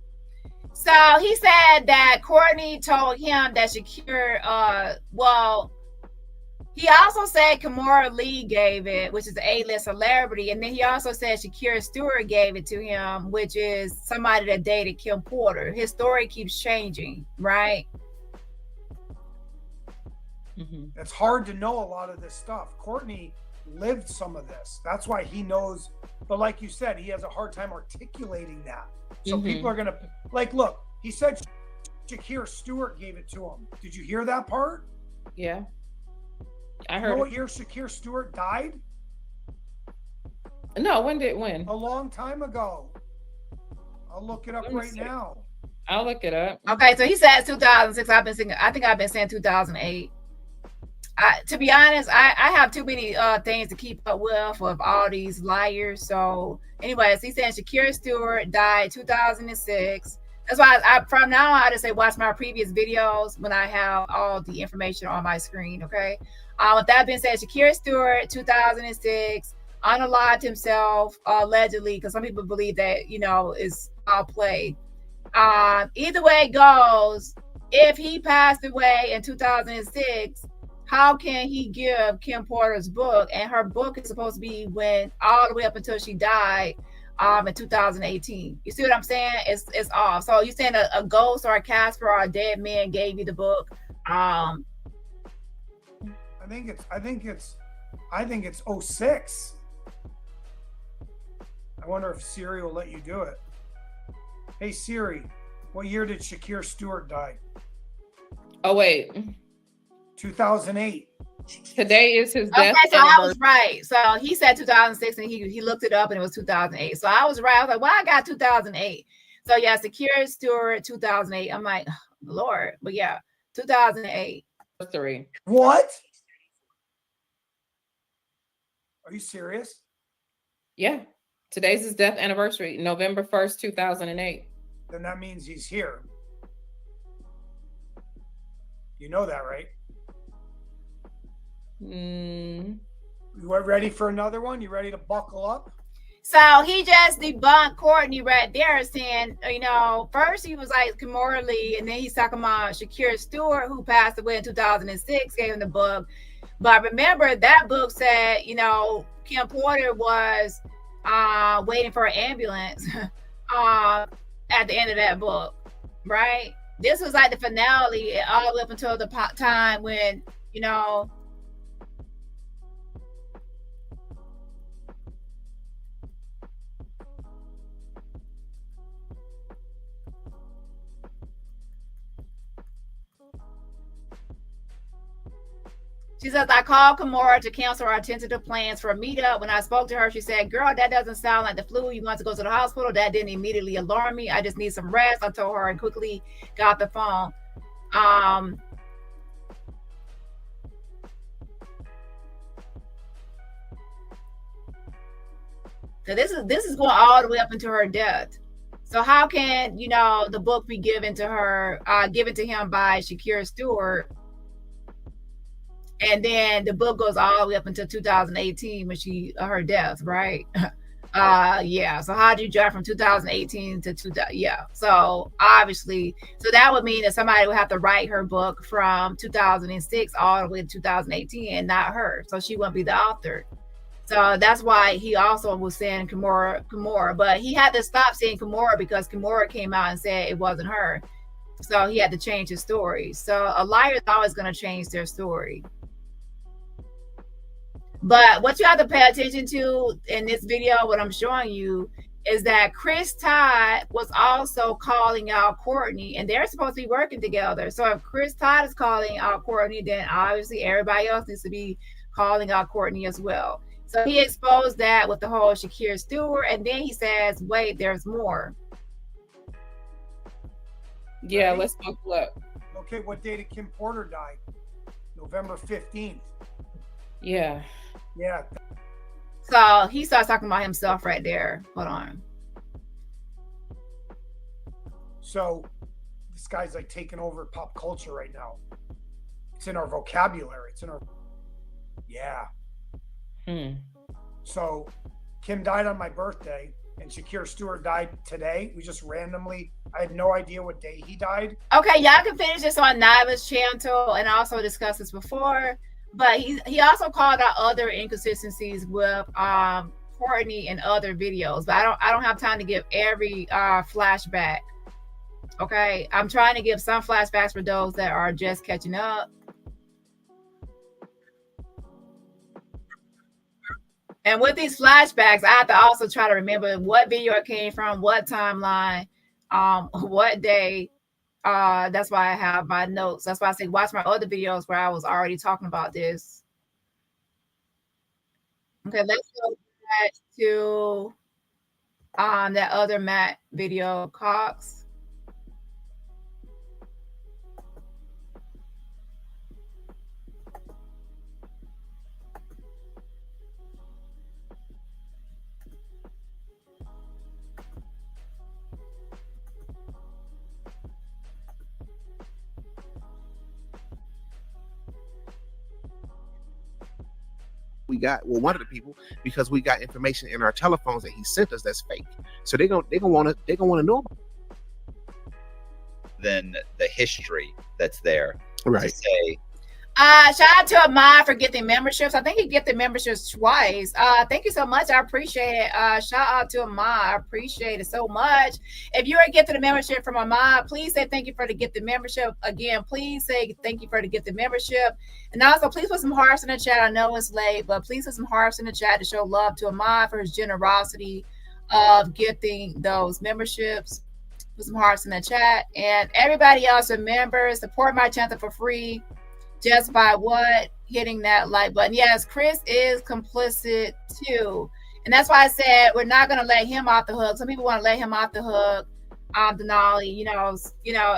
So he said that Courtney told him that Shakir, he also said Kimora Lee gave it, which is an A-list celebrity. And then he also said Shakir Stewart gave it to him, which is somebody that dated Kim Porter. His story keeps changing, right? It's hard to know a lot of this stuff. Courtney lived some of this. That's why he knows. But like you said, he has a hard time articulating that. So people are going to, look, he said Shakir Stewart gave it to him. Did you hear that part? Yeah. I heard. You know what year Shakir Stewart died? No, when? A long time ago. I'll look it up right now. I'll look it up. Okay, so he said 2006. I think I've been saying 2008. To be honest, I have too many things to keep up with all these liars. So anyways, he's saying Shakir Stewart died 2006. That's why from now on I just say watch my previous videos when I have all the information on my screen. Okay. With that being said, Shakir Stewart 2006 unalived himself allegedly, because some people believe that is all play. Either way it goes, if he passed away in 2006, how can he give Kim Porter's book? And her book is supposed to be all the way up until she died in 2018. You see what I'm saying? It's off. So you're saying a ghost or a Casper or a dead man gave you the book? I think it's 06. I wonder if Siri will let you do it. Hey Siri, what year did Shakir Stewart die? Oh wait. 2008. Today is his death. Okay, so I was right. So he said 2006, and he looked it up, and it was 2008. So I was right. I was like, well, I got 2008. So yeah, Shakir Stewart 2008. I'm like, Lord, but yeah, 2008. anniversary. What? Are you serious? Yeah. Today's his death anniversary, November 1st, 2008. Then that means he's here. You know that, right? Mm. You are ready for another one? You ready to buckle up? So he just debunked Courtney right there, saying, you know, first he was like Kimora Lee, and then he's talking about Shakira Stewart, who passed away in 2006, gave him the book. But remember, that book said, you know, Kim Porter was waiting for an ambulance at the end of that book, right? This was like the finale all the way up until the time when, you know, she says, I called Kimora to cancel our tentative plans for a meetup. When I spoke to her, she said, girl, that doesn't sound like the flu. You want to go to the hospital? That didn't immediately alarm me. I just need some rest. I told her and quickly got the phone. So this is going all the way up into her death. So how can, you know, the book be given to her, given to him by Shakira Stewart? And then the book goes all the way up until 2018 when her death, right? Yeah. So how do you jump from 2018 to 2000? Yeah. So obviously, so that would mean that somebody would have to write her book from 2006 all the way to 2018 and not her. So she wouldn't be the author. So that's why he also was saying Kimora, but he had to stop saying Kimora because Kimora came out and said it wasn't her. So he had to change his story. So a liar is always going to change their story. But what you have to pay attention to in this video, what I'm showing you, is that Chris Todd was also calling out Courtney, and they're supposed to be working together. So if Chris Todd is calling out Courtney, then obviously everybody else needs to be calling out Courtney as well. So he exposed that with the whole Shakira Stewart, and then he says, wait, there's more. Yeah, let's buckle up. Okay, what day did Kim Porter die? November 15th. Yeah. Yeah. So he starts talking about himself right there. Hold on. So this guy's like taking over pop culture right now. It's in our vocabulary. It's in our, yeah. So Kim died on my birthday and Shakira Stewart died today. We just randomly, I had no idea what day he died. Okay, y'all can finish this on Nyla's channel and also discuss this before. But he also called out other inconsistencies with Courtney and other videos. But I don't have time to give every flashback. Okay, I'm trying to give some flashbacks for those that are just catching up. And with these flashbacks, I have to also try to remember what video it came from, what timeline, what day. That's why I have my notes. That's why I say watch my other videos where I was already talking about this. Okay, let's go back to that other Matt video, Cox. We got one of the people because we got information in our telephones that he sent us that's fake. So they're gonna want to know about it. Then the history that's there, right? To say, Shout out to Ahmad for getting memberships. I think he get the memberships twice. Thank you so much. I appreciate it. Shout out to Ahmad. I appreciate it so much. If you are getting the membership from Ahmad, please say thank you for the get the membership. Again, please say thank you for the get the membership. And also, please put some hearts in the chat. I know it's late, but please put some hearts in the chat to show love to Ahmad for his generosity of getting those memberships. Put some hearts in the chat. And everybody else, remember, support my channel for free. Just by what? Hitting that like button. Yes, Chris is complicit too. And that's why I said we're not going to let him off the hook. Some people want to let him off the hook Denali,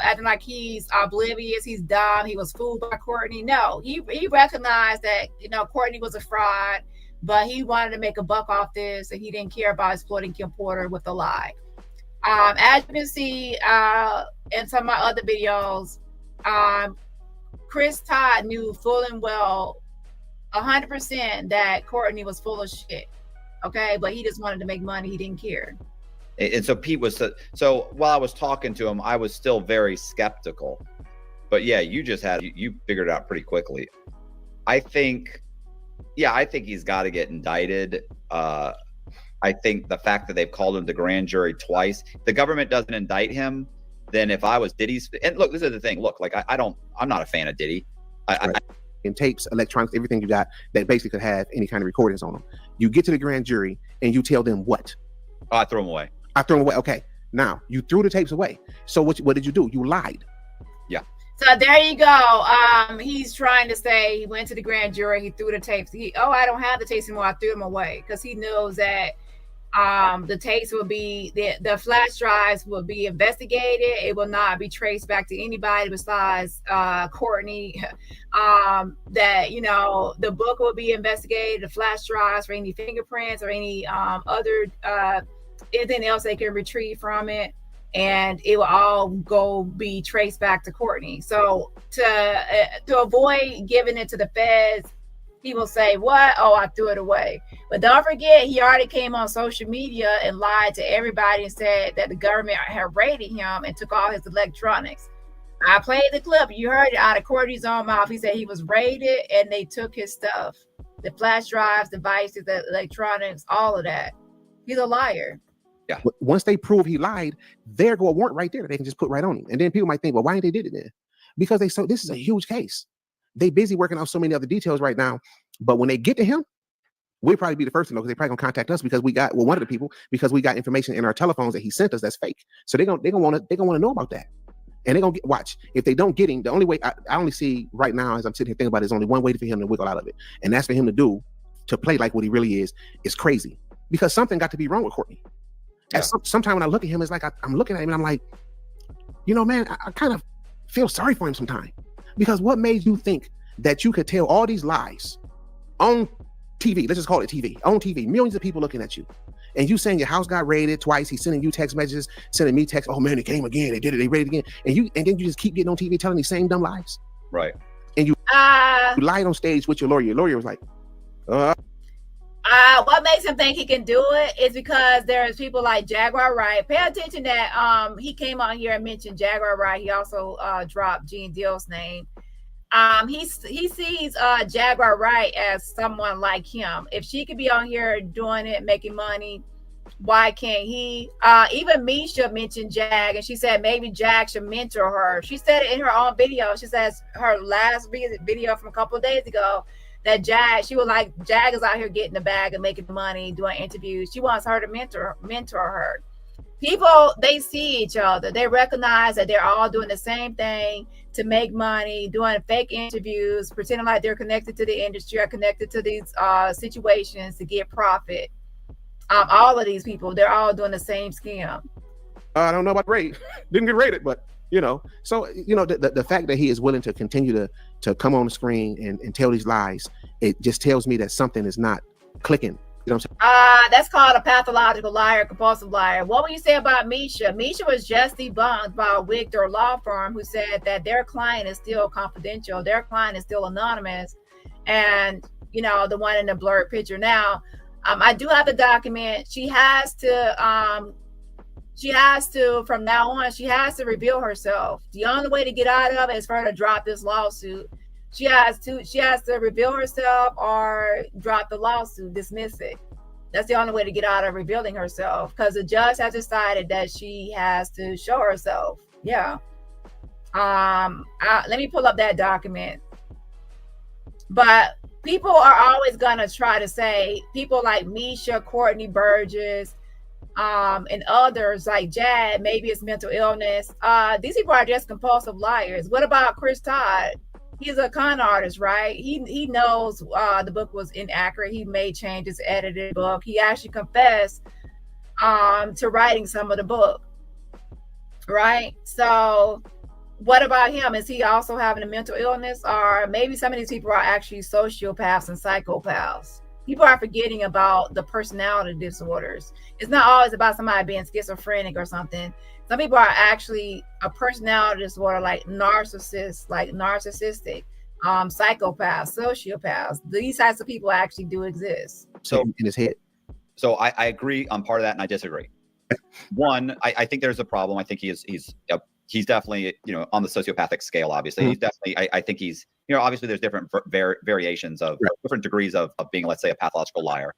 acting like he's oblivious, he's dumb, he was fooled by Courtney. No, he recognized that, Courtney was a fraud, but he wanted to make a buck off this, and he didn't care about exploiting Kim Porter with a lie. As you can see in some of my other videos, Chris Todd knew full and well 100% that Courtney was full of shit. Okay, but he just wanted to make money. He didn't care. And so Pete was so while I was talking to him, I was still very skeptical. But yeah, you figured it out pretty quickly. I think he's got to get indicted. I think the fact that they've called him to grand jury twice, the government doesn't indict him, then if I was Diddy's, and look, this is the thing. Look, like I'm not a fan of Diddy. In tapes, electronics, everything you got that basically could have any kind of recordings on them. You get to the grand jury and you tell them what? Oh, I throw them away. I throw them away. Okay. Now you threw the tapes away. So what did you do? You lied. Yeah. So there you go. He's trying to say he went to the grand jury, he threw the tapes. I don't have the tapes anymore. I threw them away because he knows that the tapes will be the flash drives will be investigated. It will not be traced back to anybody besides Courtney. That the book will be investigated, the flash drives for any fingerprints or any other anything else they can retrieve from it, and it will all be traced back to Courtney. So to avoid giving it to the feds, he will say, what? Oh, I threw it away. But don't forget, he already came on social media and lied to everybody and said that the government had raided him and took all his electronics. I played the clip. You heard it out of Courtney's own mouth. He said he was raided and they took his stuff. The flash drives, devices, the electronics, all of that. He's a liar. Yeah. Once they prove he lied, there go a warrant right there that they can just put right on him. And then people might think, well, why ain't they did it then? Because this is a huge case. They busy working out so many other details right now. But when they get to him, we'll probably be the first to know, because they probably gonna contact us because we got one of the people, because we got information in our telephones that he sent us that's fake. So they're gonna want to know about that. And they're gonna watch. If they don't get him, the only way I only see right now as I'm sitting here thinking about it, is only one way for him to wiggle out of it. And that's for him to play like what he really is crazy. Because something got to be wrong with Courtney. Yeah. Sometime when I look at him, it's like I'm looking at him and I'm like, man, I kind of feel sorry for him sometimes. Because what made you think that you could tell all these lies on TV? Let's just call it TV. On TV, millions of people looking at you. And you saying your house got raided twice. He's sending you text messages, sending me text. Oh man, they came again. They did it. They raided again. And then you just keep getting on TV telling these same dumb lies. Right. And you lied on stage with your lawyer. Your lawyer was like, what makes him think he can do it is because there's people like Jaguar Wright. Pay attention that he came on here and mentioned Jaguar Wright. He also dropped Gene Deal's name. He sees Jaguar Wright as someone like him. If she could be on here doing it, making money, why can't he? Even Misha mentioned Jag, and she said maybe Jag should mentor her. She said it in her own video. She says her last video from a couple of days ago that she was like, Jag is out here getting the bag and making money, doing interviews. She wants her to mentor her. People, they see each other. They recognize that they're all doing the same thing to make money, doing fake interviews, pretending like they're connected to the industry or connected to these situations to get profit. All of these people, they're all doing the same scam. I don't know about raid. Didn't get raided, but so the fact that he is willing to continue to come on the screen and tell these lies, it just tells me that something is not clicking. You know what I'm saying? That's called a pathological liar, compulsive liar. What would you say about Misha? Misha was just debunked by a Wigdor law firm who said that their client is still confidential. Their client is still anonymous. And, the one in the blurred picture. Now, I do have the document. She has to, from now on, she has to reveal herself. The only way to get out of it is for her to drop this lawsuit. She has to reveal herself or drop the lawsuit, dismiss it. That's the only way to get out of revealing herself, because the judge has decided that she has to show herself. Yeah. Let me pull up that document. But people are always gonna try to say, people like Misha, Courtney, Burgess, and others like Jad, maybe it's mental illness. These people are just compulsive liars. What about Chris Todd? He's a con artist, right? He knows the book was inaccurate. He made changes, edited the book. He actually confessed to writing some of the book. right? So what about him? Is he also having a mental illness? Or maybe some of these people are actually sociopaths and psychopaths. People are forgetting about the personality disorders. It's not always about somebody being schizophrenic or something. Some people are actually a personality disorder, like narcissists, like narcissistic, psychopaths, sociopaths. These types of people actually do exist. So in his head. So I agree on part of that, and I disagree. One, I think there's a problem. I think he's definitely, on the sociopathic scale. Obviously, he's definitely. I think he's, obviously there's different variations of different degrees of being, let's say, a pathological liar.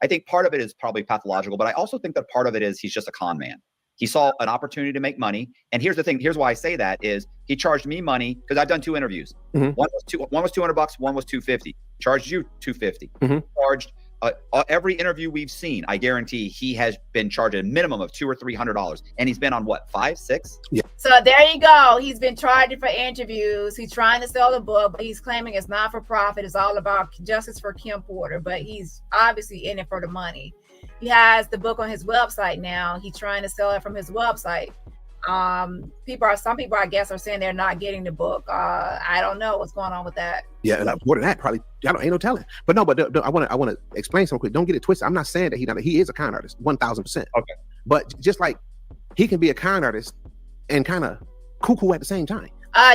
I think part of it is probably pathological, but I also think that part of it is he's just a con man. He saw an opportunity to make money, and here's the thing. Here's why I say that is he charged me money because I've done 2 interviews. One was $200, one was $250. Charged you $250. Charged. Every interview we've seen, I guarantee he has been charged a minimum of $200 or $300, and he's been on what, 5, 6? Yeah. So there you go. He's been charged for interviews. He's trying to sell the book, but he's claiming it's not for profit. It's all about justice for Kim Porter, but he's obviously in it for the money. He has the book on his website now. He's trying to sell it from his website. Some people I guess are saying they're not getting the book. I don't know what's going on with that. Yeah, like more than that, probably. Ain't no telling. But no, I want to explain something quick. Don't get it twisted. I'm not saying that he is a con artist, 1,000%. Okay. But just like he can be a con artist and kind of cuckoo at the same time.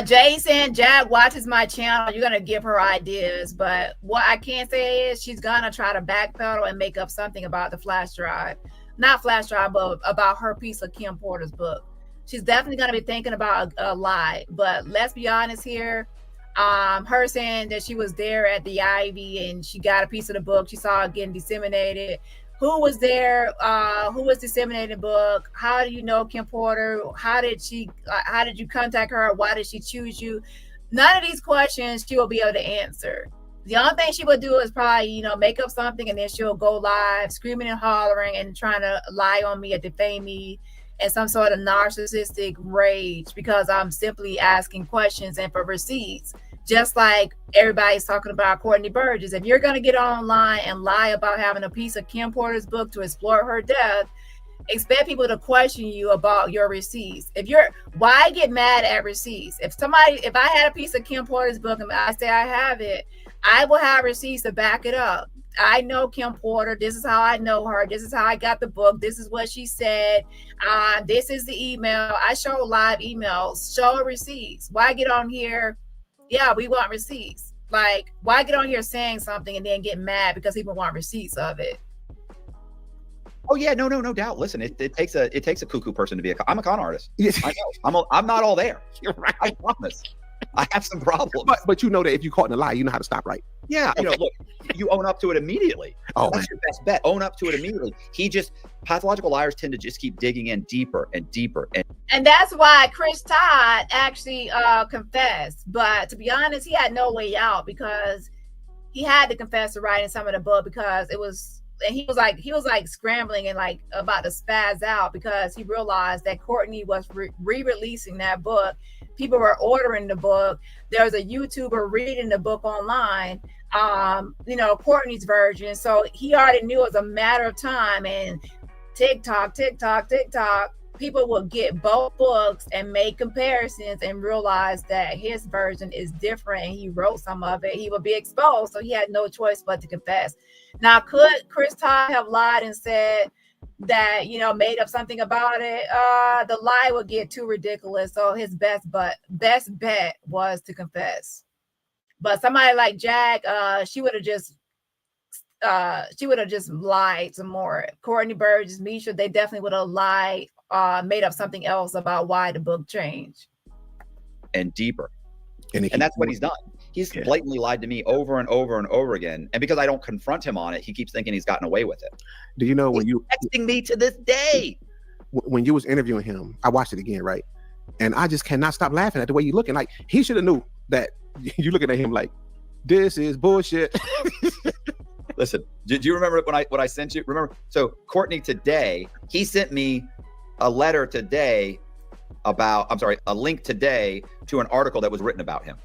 Jason, Jag watches my channel. You're gonna give her ideas, but what I can say is she's gonna try to backpedal and make up something about the flash drive, not flash drive, but about her piece of Kim Porter's book. She's definitely going to be thinking about a lie, but let's be honest here. Her saying that she was there at the Ivy and she got a piece of the book. She saw it getting disseminated. Who was there? Who was disseminating the book? How do you know Kim Porter? How did you contact her? Why did she choose you? None of these questions she will be able to answer. The only thing she would do is probably, make up something, and then she'll go live screaming and hollering and trying to lie on me or defame me and some sort of narcissistic rage because I'm simply asking questions and for receipts. Just like everybody's talking about Courtney Burgess. If you're going to get online and lie about having a piece of Kim Porter's book to explore her death, expect people to question you about your receipts. Why get mad at receipts? If I had a piece of Kim Porter's book and I say I have it, I will have receipts to back it up. I know Kim Porter. This is how I know her. This is how I got the book. This is what she said. This is the email. I show live emails, show receipts. Why get on here? Yeah, we want receipts. Like, why get on here saying something and then get mad because people want receipts of it? Oh yeah, no doubt. Listen, it takes a cuckoo person to be I'm a con artist. I know. I'm not all there. You're right. I promise. I have some problems. But you know that if you caught in a lie, you know how to stop, right? Yeah. Look, you own up to it immediately. Oh, that's your best bet. Own up to it immediately. Pathological liars tend to just keep digging in deeper and deeper. And that's why Chris Todd actually confessed. But to be honest, he had no way out because he had to confess to writing some of the book because it was, and he was like scrambling and like about to spaz out because he realized that Courtney was re-releasing that book. People were ordering the book. There was a YouTuber reading the book online, Courtney's version. So he already knew it was a matter of time. And TikTok, people will get both books and make comparisons and realize that his version is different and he wrote some of it. He would be exposed. So he had no choice but to confess. Now, could Chris Todd have lied and said that, made up something about it? The lie would get too ridiculous. So his best bet was to confess. But somebody like Jag, she would have just lied some more. Courtney Burgess, Misha, they definitely would have lied, made up something else about why the book changed. And deeper. And that's what he's done. He's blatantly lied to me over and over and over again. And because I don't confront him on it, he keeps thinking he's gotten away with it. Do you know when you texting me to this day? When you was interviewing him, I watched it again, right? And I just cannot stop laughing at the way you looking. Like he should have knew that you looking at him like, this is bullshit. Listen, did you remember what I sent you? Remember? So Courtney today, he sent me a letter today a link today to an article that was written about him.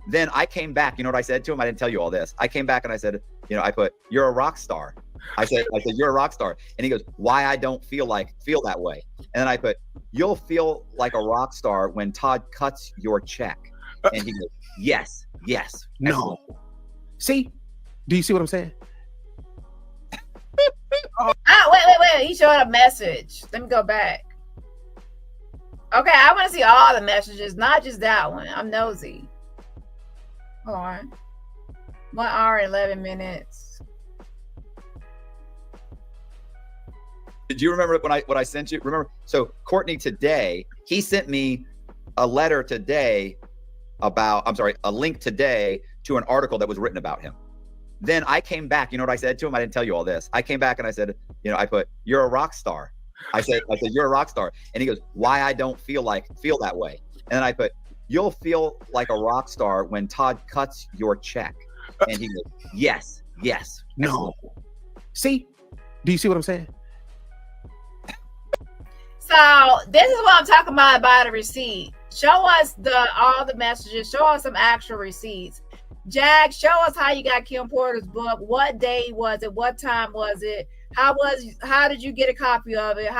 Then I came back, you know what I said to him? I didn't tell you all this. I came back and I said, I put, you're a rock star. I said, you're a rock star. And he goes, why I don't feel that way. And then I put, you'll feel like a rock star when Todd cuts your check. And he goes, yes. No. See? Do you see what I'm saying? Wait. He showed a message. Let me go back. Okay, I want to see all the messages, not just that one. I'm nosy. Hold on. 1 hour and 11 minutes. Did you remember what I sent you? Remember? So Courtney today, he sent me a letter today a link today to an article that was written about him. Then I came back. You know what I said to him? I didn't tell you all this. I came back and I said, I put, you're a rock star. I said, you're a rock star. And he goes, why I don't feel that way. And then I put, you'll feel like a rock star when Todd cuts your check. And he goes, yes. No. See? Do you see what I'm saying? So this is what I'm talking about a receipt. Show us all the messages. Show us some actual receipts. Jag, show us how you got Kim Porter's book. What day was it? What time was it? How did you get a copy of it?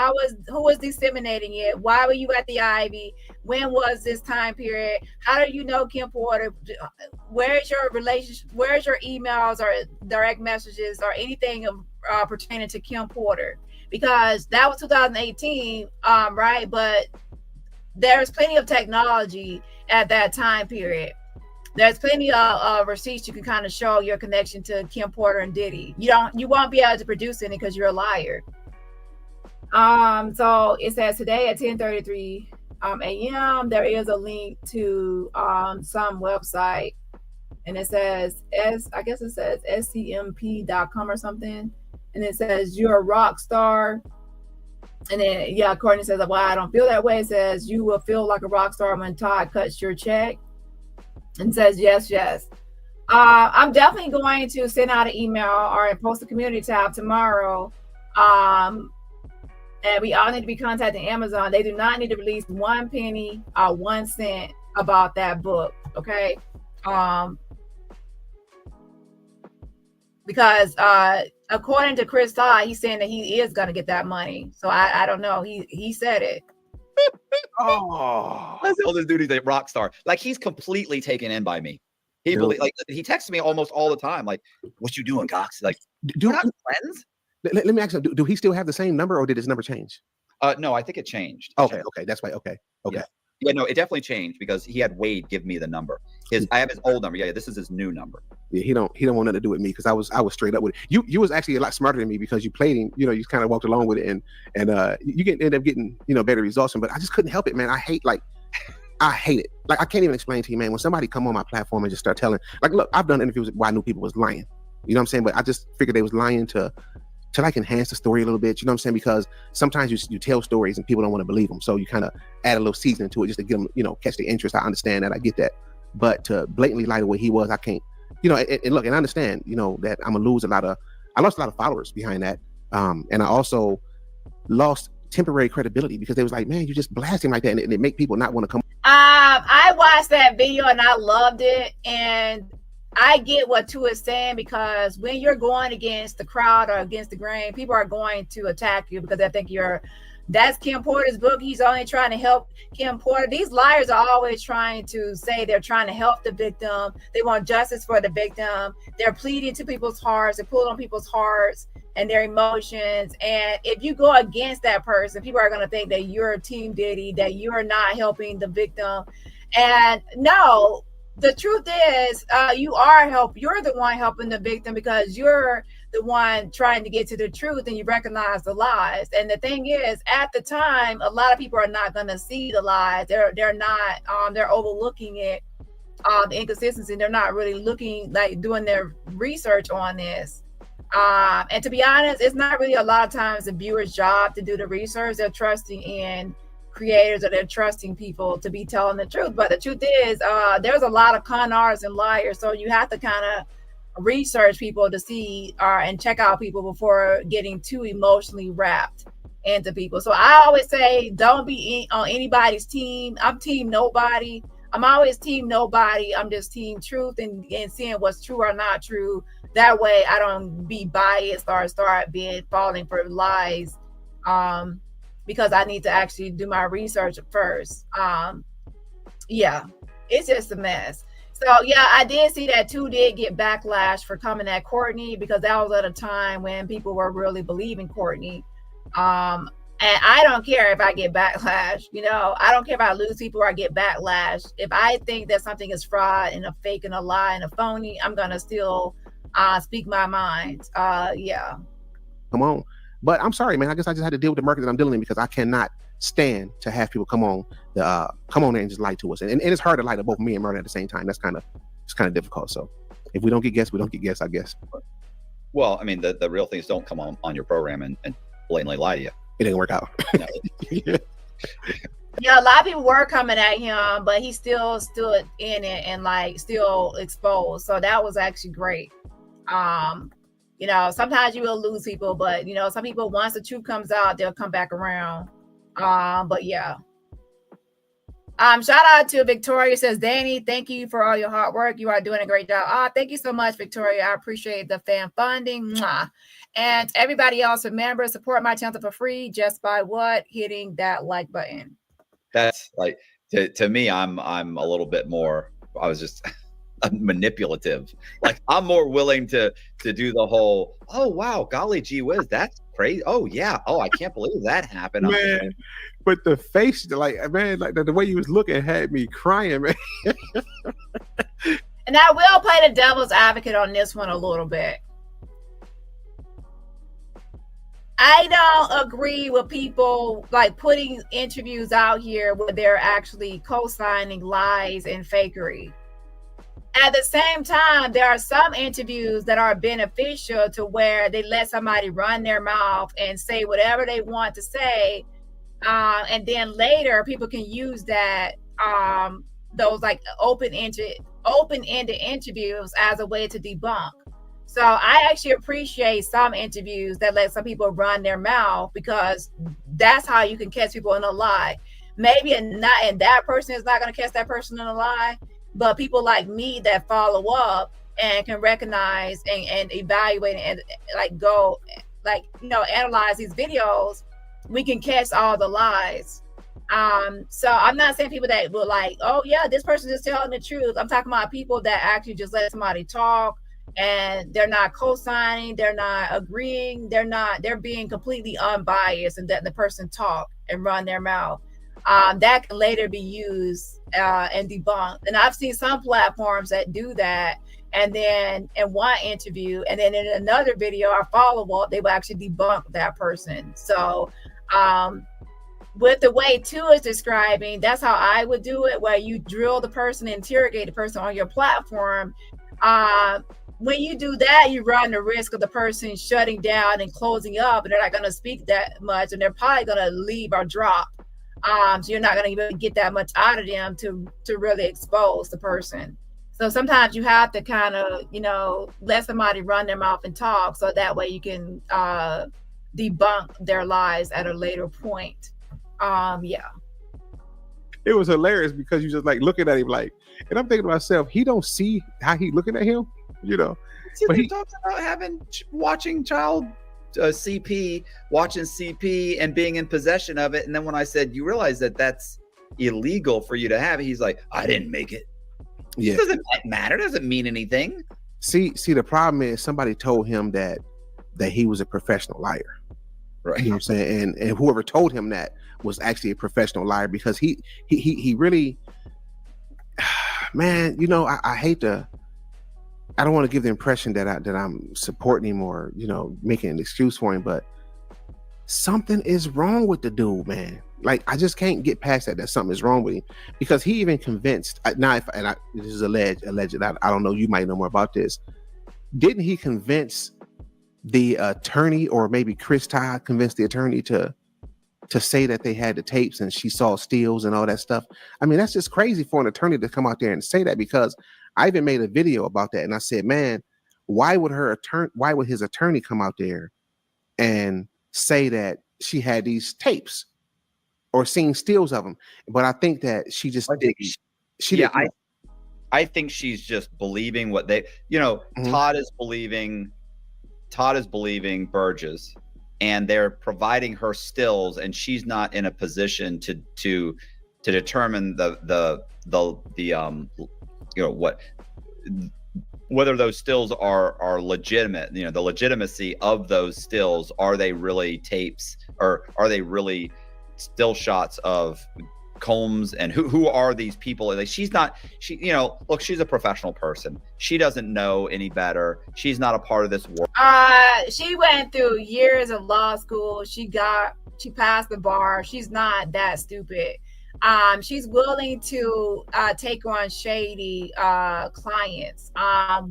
Who was disseminating it? Why were you at the Ivy? When was this time period? How do you know Kim Porter? Where's your relationship? Where's your emails or direct messages or anything pertaining to Kim Porter? Because that was 2018, right? But there's plenty of technology at that time period. There's plenty of receipts you can kind of show your connection to Kim Porter and Diddy. You won't be able to produce any because you're a liar. So it says today at 10:33 a.m. there is a link to some website, and it says scmp.com or something, and it says you're a rock star. And then Courtney says, well, I don't feel that way. It says you will feel like a rock star when Todd cuts your check. And says yes. I'm definitely going to send out an email or post a community tab tomorrow. And we all need to be contacting Amazon. They do not need to release 1 penny or 1 cent about that book, okay? Because according to Chris Todd, he's saying that he is going to get that money. So I don't know. He said it. Oh, let's tell this dude he's a rock star. Like, he's completely taken in by me. He texts me almost all the time. Like, what you doing, Cox? Like, we're not friends. Let me ask you, do he still have the same number or did his number change? No, I think it changed. Okay, that's right. Okay. Yeah, no, it definitely changed because he had Wade give me the number. I have his old number. Yeah, this is his new number. Yeah, he don't want nothing to do with me because I was straight up with it. You was actually a lot smarter than me because you played him. You kind of walked along with it and you end up getting better results. But I just couldn't help it, man. I hate it. Like, I can't even explain to you, man. When somebody come on my platform and just start telling, like, look, I've done interviews where I knew people was lying. You know what I'm saying? But I just figured they was lying to like enhance the story a little bit. You know what I'm saying? Because sometimes you tell stories and people don't want to believe them. So you kind of add a little seasoning to it just to get them, catch their interest. I understand that. I get that. But to blatantly lie the way he was, I can't. And look, and I understand, that I lost a lot of followers behind that. And I also lost temporary credibility because they was like, man, you just blast him like that. And it make people not want to come. I watched that video and I loved it. And I get what Tu is saying, because when you're going against the crowd or against the grain, people are going to attack you because they think that's Kim Porter's book. He's only trying to help Kim Porter. These liars are always trying to say they're trying to help the victim. They want justice for the victim. They're pleading to people's hearts. They're pulling on people's hearts and their emotions. And if you go against that person, people are going to think that you're Team Diddy, that you're not helping the victim. And no, the truth is, you're the one helping the victim because you're the one trying to get to the truth and you recognize the lies. And the thing is, at the time, a lot of people are not going to see the lies. They're not, they're overlooking it, the inconsistency. They're not really doing their research on this. And to be honest, it's not really a lot of times the viewer's job to do the research. They're trusting in creators, or they're trusting people to be telling the truth. But the truth is, there's a lot of con artists and liars, so you have to kind of research people to see and check out people before getting too emotionally wrapped into people. So I always say, don't be on anybody's team. I'm team nobody. I'm always team nobody. I'm just team truth and seeing what's true or not true. That way I don't be biased or start falling for lies. because I need to actually do my research first. Yeah, it's just a mess. So yeah, I did see that Two did get backlash for coming at Courtney, because that was at a time when people were really believing Courtney. And I don't care if I get backlash, you know, I don't care if I lose people or I get backlash. If I think that something is fraud and a fake and a lie and a phony, I'm gonna still speak my mind. Yeah. Come on. But I'm sorry, man. I guess I just had to deal with the market that I'm dealing in, because I cannot stand to have people come on there and just lie to us. And it's hard to lie to both me and Murder at the same time. It's kind of difficult. So if we don't get guests, we don't get guests, I guess. Well, I mean, the real thing is don't come on your program and blatantly lie to you. It didn't work out. Yeah, a lot of people were coming at him, but he still stood in it and like still exposed. So that was actually great. You know, sometimes you will lose people, but you know, some people, once the truth comes out, they'll come back around. But yeah. Shout out to Victoria, says, Dani, thank you for all your hard work. You are doing a great job. Thank you so much, Victoria. I appreciate the fan funding. Mwah. And everybody else, remember, support my channel for free just by what? Hitting that like button. That's like, to me, I'm a little bit more, I was just manipulative. Like, I'm more willing to do the whole, oh wow, golly gee whiz, that's crazy. Oh yeah, oh, I can't believe that happened. Man, but the face, like, man, like the way you was looking had me crying, man. And I will play the devil's advocate on this one a little bit. I don't agree with people like putting interviews out here where they're actually co-signing lies and fakery. At the same time, there are some interviews that are beneficial to where they let somebody run their mouth and say whatever they want to say. And then later people can use that, those like open-ended interviews as a way to debunk. So I actually appreciate some interviews that let some people run their mouth, because that's how you can catch people in a lie. Maybe and that person is not going to catch that person in a lie, but people like me that follow up and can recognize and evaluate and like go like, you know, analyze these videos, we can catch all the lies. So I'm not saying people that will like, oh yeah, this person is telling the truth. I'm talking about people that actually just let somebody talk and they're not co-signing, they're not agreeing, they're being completely unbiased, and that the person talk and run their mouth. That can later be used and debunked. And I've seen some platforms that do that, and then in one interview and then in another video or follow-up, they will actually debunk that person. So with the way Two is describing, that's how I would do it, where you drill the person, interrogate the person on your platform. When you do that, you run the risk of the person shutting down and closing up, and they're not going to speak that much, and they're probably going to leave or drop. So you're not going to even get that much out of them to really expose the person. So sometimes you have to kind of, you know, let somebody run their mouth and talk, so that way you can debunk their lies at a later point. Yeah. It was hilarious because you just like looking at him like, and I'm thinking to myself, he don't see how he looking at him, you know. See, but he talks about watching child CP, watching CP and being in possession of it. And then when I said, you realize that that's illegal for you to have it, he's like, I didn't make it. Yeah. It doesn't matter. It doesn't mean anything. See, the problem is somebody told him that he was a professional liar. Right. You know what I'm saying? And whoever told him that was actually a professional liar, because he really, man, you know, I hate to, I don't want to give the impression that I'm supporting him or, you know, making an excuse for him, but something is wrong with the dude, man. Like, I just can't get past that something is wrong with him, because he even convinced, this is alleged, I don't know, you might know more about this. Didn't he convince the attorney, or maybe Chris Todd convinced the attorney to say that they had the tapes and she saw steals and all that stuff? I mean, that's just crazy for an attorney to come out there and say that, because I even made a video about that, and I said, man, why would his attorney come out there and say that she had these tapes or seen steals of them? But I think that she just I think she's just believing what they, you know, Todd is believing Burgess, and they're providing her stills, and she's not in a position to determine whether those stills are legitimate. The legitimacy of those stills. Are they really tapes, or are they really still shots of Combs? And who are these people? Like, look, she's a professional person. She doesn't know any better. She's not a part of this world. She went through years of law school. She passed the bar. She's not that stupid. She's willing to take on shady clients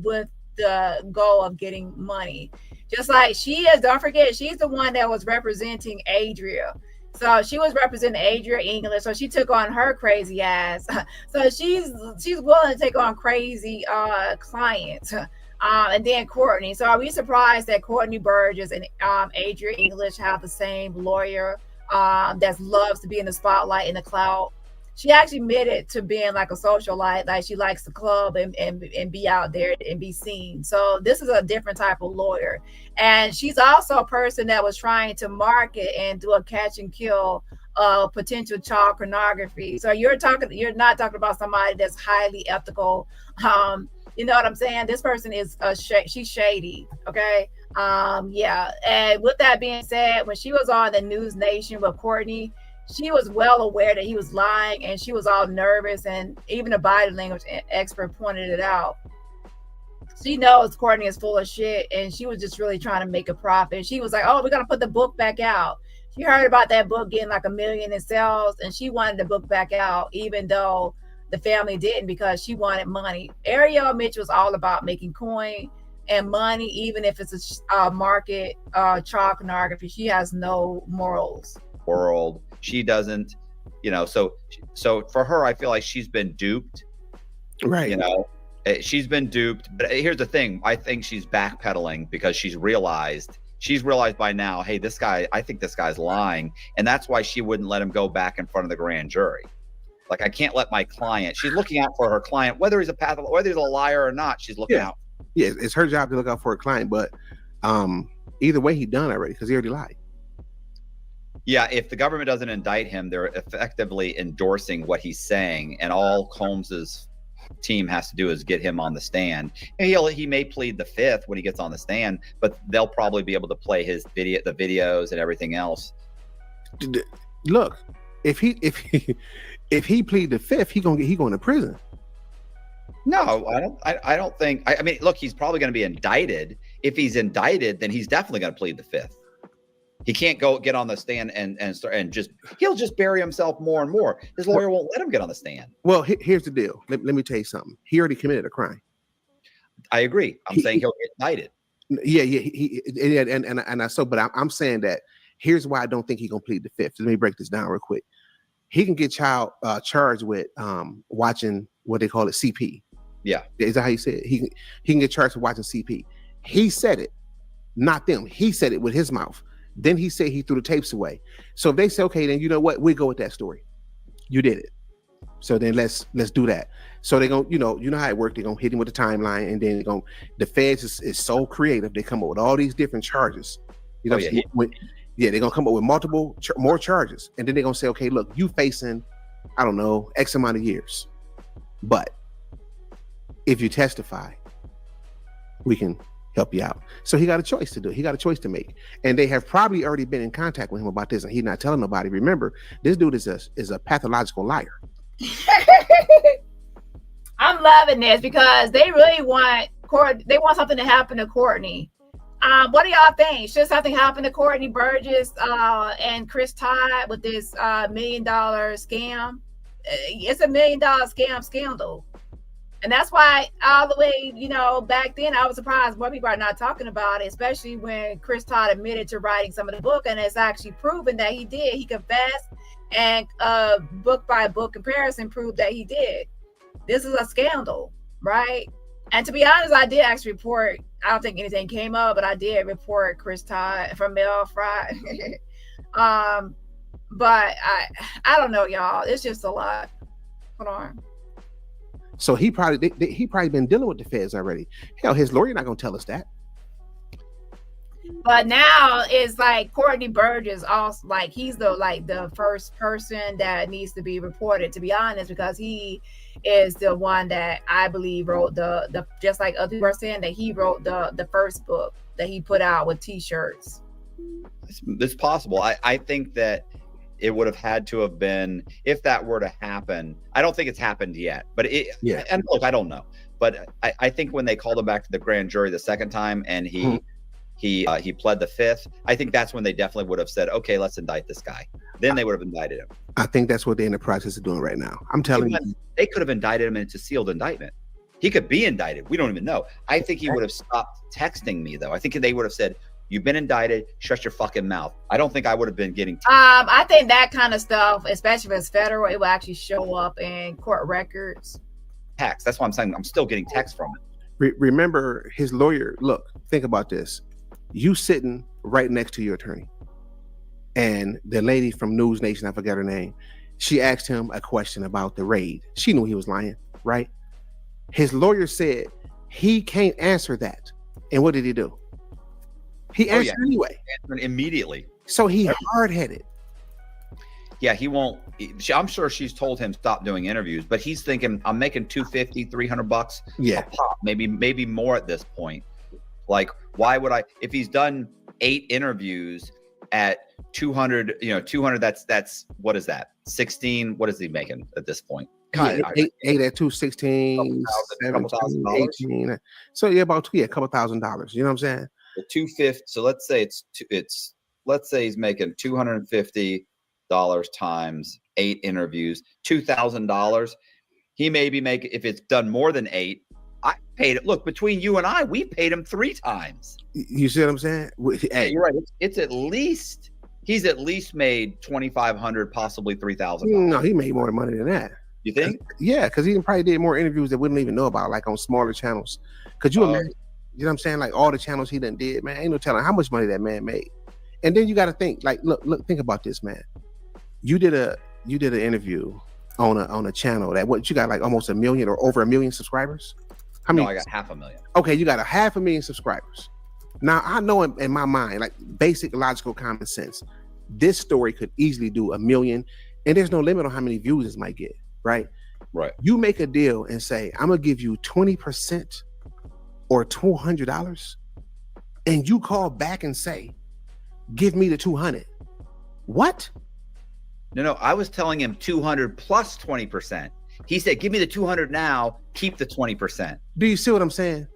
with the goal of getting money. Just like she is, don't forget, she's the one that was representing Adria. So she was representing Adria English. So she took on her crazy ass. So she's willing to take on crazy clients. And then Courtney. So are we surprised that Courtney Burgess and Adria English have the same lawyer that loves to be in the spotlight, in the cloud? She actually admitted to being like a socialite, like she likes the club and be out there and be seen. So this is a different type of lawyer. And she's also a person that was trying to market and do a catch and kill potential child pornography. So you're not talking about somebody that's highly ethical. You know what I'm saying? This person is she's shady. Okay. Yeah. And with that being said, when she was on the News Nation with Courtney, she was well aware that he was lying, and she was all nervous, and even a body language expert pointed it out. She knows Courtney is full of shit, and she was just really trying to make a profit. She was like, oh, we're going to put the book back out. She heard about that book getting like 1 million in sales, and she wanted the book back out, even though the family didn't, because she wanted money. Ariel Mitch was all about making coin and money, even if it's a market child pornography. She has no morals. World. She doesn't, so for her, I feel like she's been duped. Right. She's been duped. But here's the thing. I think she's backpedaling because she's realized by now, hey, I think this guy's lying. And that's why she wouldn't let him go back in front of the grand jury. Like, I can't let my client, she's looking out for her client, whether he's a liar or not, she's looking out. Yeah, it's her job to look out for her client, but either way, he done already because he already lied. Yeah, if the government doesn't indict him, they're effectively endorsing what he's saying, and all Combs's team has to do is get him on the stand. And he may plead the fifth when he gets on the stand, but they'll probably be able to play the videos and everything else. Look, if he plead the fifth, he going to prison. No, I don't think. I mean, look, he's probably going to be indicted. If he's indicted, then he's definitely going to plead the fifth. He can't get on the stand and he'll just bury himself more and more. His lawyer won't let him get on the stand. Well, here's the deal. Let me tell you something. He already committed a crime. I agree. I'm saying he'll get indicted. But I'm saying that here's why I don't think he's gonna plead the fifth. Let me break this down real quick. He can get charged with watching what they call it, CP. Yeah, is that how you say it? He can get charged with watching CP. He said it, not them. He said it with his mouth. Then he said he threw the tapes away. So if they say, okay, then you know what? We go with that story. You did it. So then let's do that. So they're gonna, you know how it works. They're gonna hit him with the timeline, and then the feds is so creative. They come up with all these different charges. They're gonna come up with more charges, and then they're gonna say, okay, look, you facing, I don't know, X amount of years, but if you testify, we can help you out. So he got a choice to do. He got a choice to make, and they have probably already been in contact with him about this, and he's not telling nobody. Remember, this dude is a pathological liar. I'm loving this because they really want something to happen to Courtney. What do y'all think? Should something happen to Courtney Burgess and Chris Todd with this $1 million scam? It's a $1 million scandal. And that's why all the way, back then I was surprised more people are not talking about it, especially when Chris Todd admitted to writing some of the book, and it's actually proven that he did. He confessed, and book by book comparison proved that he did. This is a scandal, right? And to be honest, I did actually report, I don't think anything came up, but I did report Chris Todd from Mel Fry. But I don't know, y'all. It's just a lot. Hold on. So he probably been dealing with the feds already. Hell, his lawyer not gonna tell us that. But now it's like Courtney Burgess also, like he's the first person that needs to be reported, to be honest, because he is the one that I believe wrote the just like other people are saying that he wrote the first book that he put out with t-shirts. It's possible. I think that it would have had to have been, if that were to happen. I don't think it's happened yet, but and look, I don't know, but I think when they called him back to the grand jury the second time and he pled the fifth, I think that's when they definitely would have said, okay, let's indict this guy. Then they would have indicted him. I think that's what they're in the process of doing right now. I'm telling you, they could have indicted him, and it's a sealed indictment. He could be indicted. We don't even know. I think he would have stopped texting me, though. I think they would have said, you've been indicted, shut your fucking mouth. I don't think I would have been getting I think that kind of stuff, especially if it's federal, it will actually show up in court records. text. That's why I'm saying I'm still getting text from it. Remember, his lawyer, look, think about this. You sitting right next to your attorney, and the lady from News Nation, I forgot her name, she asked him a question about the raid. She knew he was lying, right? His lawyer said he can't answer that. And what did he do? He answered anyway. Answered immediately. So he hard-headed. Yeah, he won't. I'm sure she's told him stop doing interviews, but he's thinking, I'm making $250, $300 yeah, a pop, maybe more at this point. Like, why would I, if he's done 8 interviews at 200, 200, that's what is that? 16, what is he making at this point? God, eight at 216, 17, 18. So yeah, about a couple $1,000. You know what I'm saying? The 250. So let's say let's say he's making $250 times 8 interviews, $2,000. He may be making, if it's done more than 8. I paid it. Look, between you and I, we paid him 3 times. You see what I'm saying? Hey, you're right. It's at least, he's at least made $2,500, possibly $3,000. No, he made more money than that. You think? Yeah, because he probably did more interviews that we didn't even know about, like on smaller channels. Could you imagine? You know what I'm saying? Like all the channels he done did, man. Ain't no telling how much money that man made. And then you got to think, like, look, think about this, man. You did an interview on a channel that what you got, like almost 1 million or over 1 million subscribers. How many? No, I got 500,000. Okay, you got 500,000 subscribers. Now I know in my mind, like basic logical common sense, this story could easily do 1 million, and there's no limit on how many views this might get. Right. You make a deal and say, I'm gonna give you 20% or $200, and you call back and say, give me the 200. What? No, I was telling him 200 plus 20%. He said, give me the 200 now, keep the 20%. Do you see what I'm saying?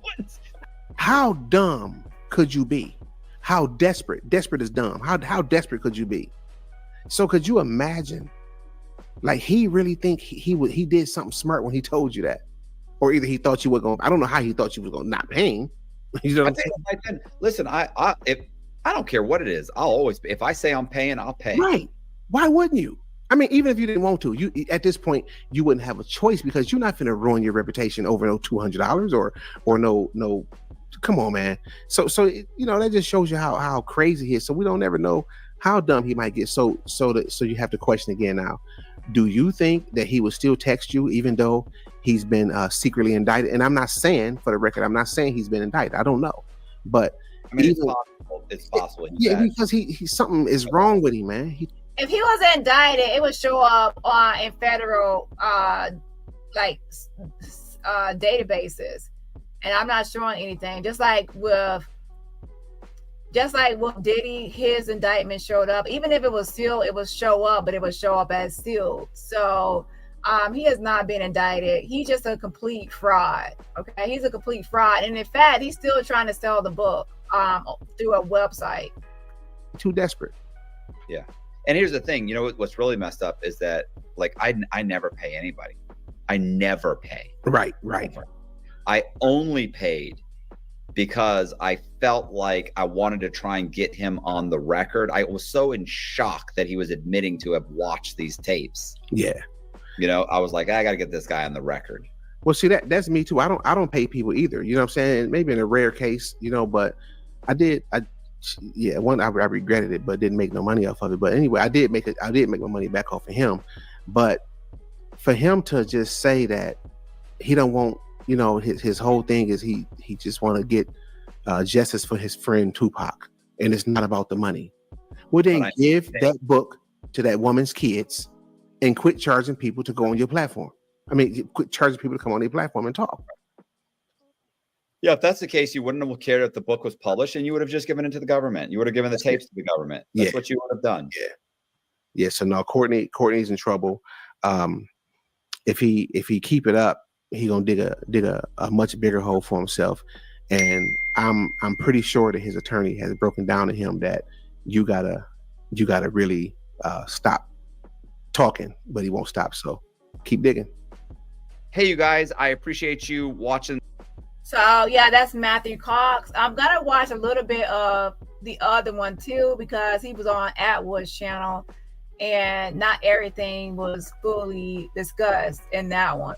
What? How dumb could you be? How desperate? Desperate is dumb. How desperate could you be? So could you imagine? Like he really think he did something smart when he told you that, or either he thought you were going. I don't know how he thought you was going to not paying. You know what I'm saying? Listen, I don't care what it is. I'll always, if I say I'm paying, I'll pay. Right? Why wouldn't you? I mean, even if you didn't want to, you at this point you wouldn't have a choice because you're not going to ruin your reputation over no $200 or no. Come on, man. So that just shows you how crazy he is. So we don't ever know how dumb he might get. So you have to question again now. Do you think that he would still text you even though he's been secretly indicted? And I'm not saying, for the record, I'm not saying he's been indicted. I don't know, but I mean, it's possible. Yeah, because he something is wrong with him, man. If he was indicted, it would show up in federal databases, and I'm not showing anything. Just like with Diddy, his indictment showed up. Even if it was sealed, it would show up, but it would show up as sealed. So he has not been indicted. He's just a complete fraud. Okay, he's a complete fraud, and in fact, he's still trying to sell the book through a website. Too desperate. Yeah. And here's the thing, what's really messed up is that, like, I never pay anybody. I never pay. Right. Never. I only paid because I felt like I wanted to try and get him on the record. I was so in shock that he was admitting to have watched these tapes. Yeah. I was like, I got to get this guy on the record. Well, see, that's me too. I don't pay people either. You know what I'm saying? Maybe in a rare case, but I did. I regretted it, but didn't make no money off of it. But anyway, I did make my money back off of him. But for him to just say that he don't want, his whole thing is he just want to get justice for his friend Tupac, and it's not about the money. Well, then But give that book to that woman's kids and quit charging people to go on your platform. I mean, quit charging people to come on your platform and talk. Yeah, if that's the case, you wouldn't have cared if the book was published, and you would have just given it to the government. You would have given the tapes to the government. That's what you would have done. Yeah. So now Courtney's in trouble. If he keep it up, he gonna dig a much bigger hole for himself. And I'm pretty sure that his attorney has broken down to him that you gotta really stop talking, but he won't stop. So keep digging. Hey, you guys, I appreciate you watching. So yeah, that's Matthew Cox. I'm gonna watch a little bit of the other one too, because he was on Atwood's channel and not everything was fully discussed in that one.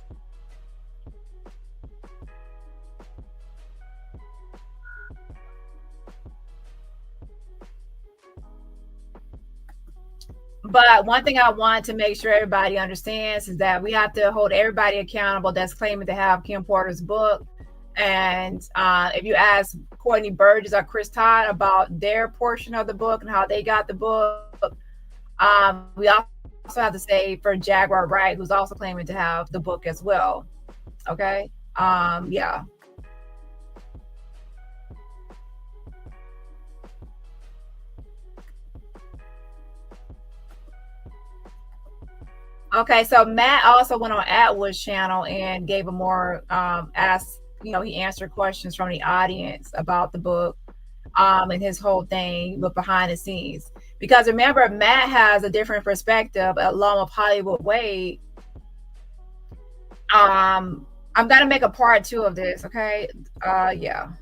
But one thing I want to make sure everybody understands is that we have to hold everybody accountable that's claiming to have Kim Porter's book. And if you ask Courtney Burgess or Chris Todd about their portion of the book and how they got the book, we also have to say for Jaguar Wright, who's also claiming to have the book as well. Okay. Yeah. Okay, so Matt also went on Atwood's channel and gave a more he answered questions from the audience about the book and his whole thing with behind the scenes. Because remember, Matt has a different perspective along with Hollywood Wade. I'm gonna make a part 2 of this, okay? Yeah.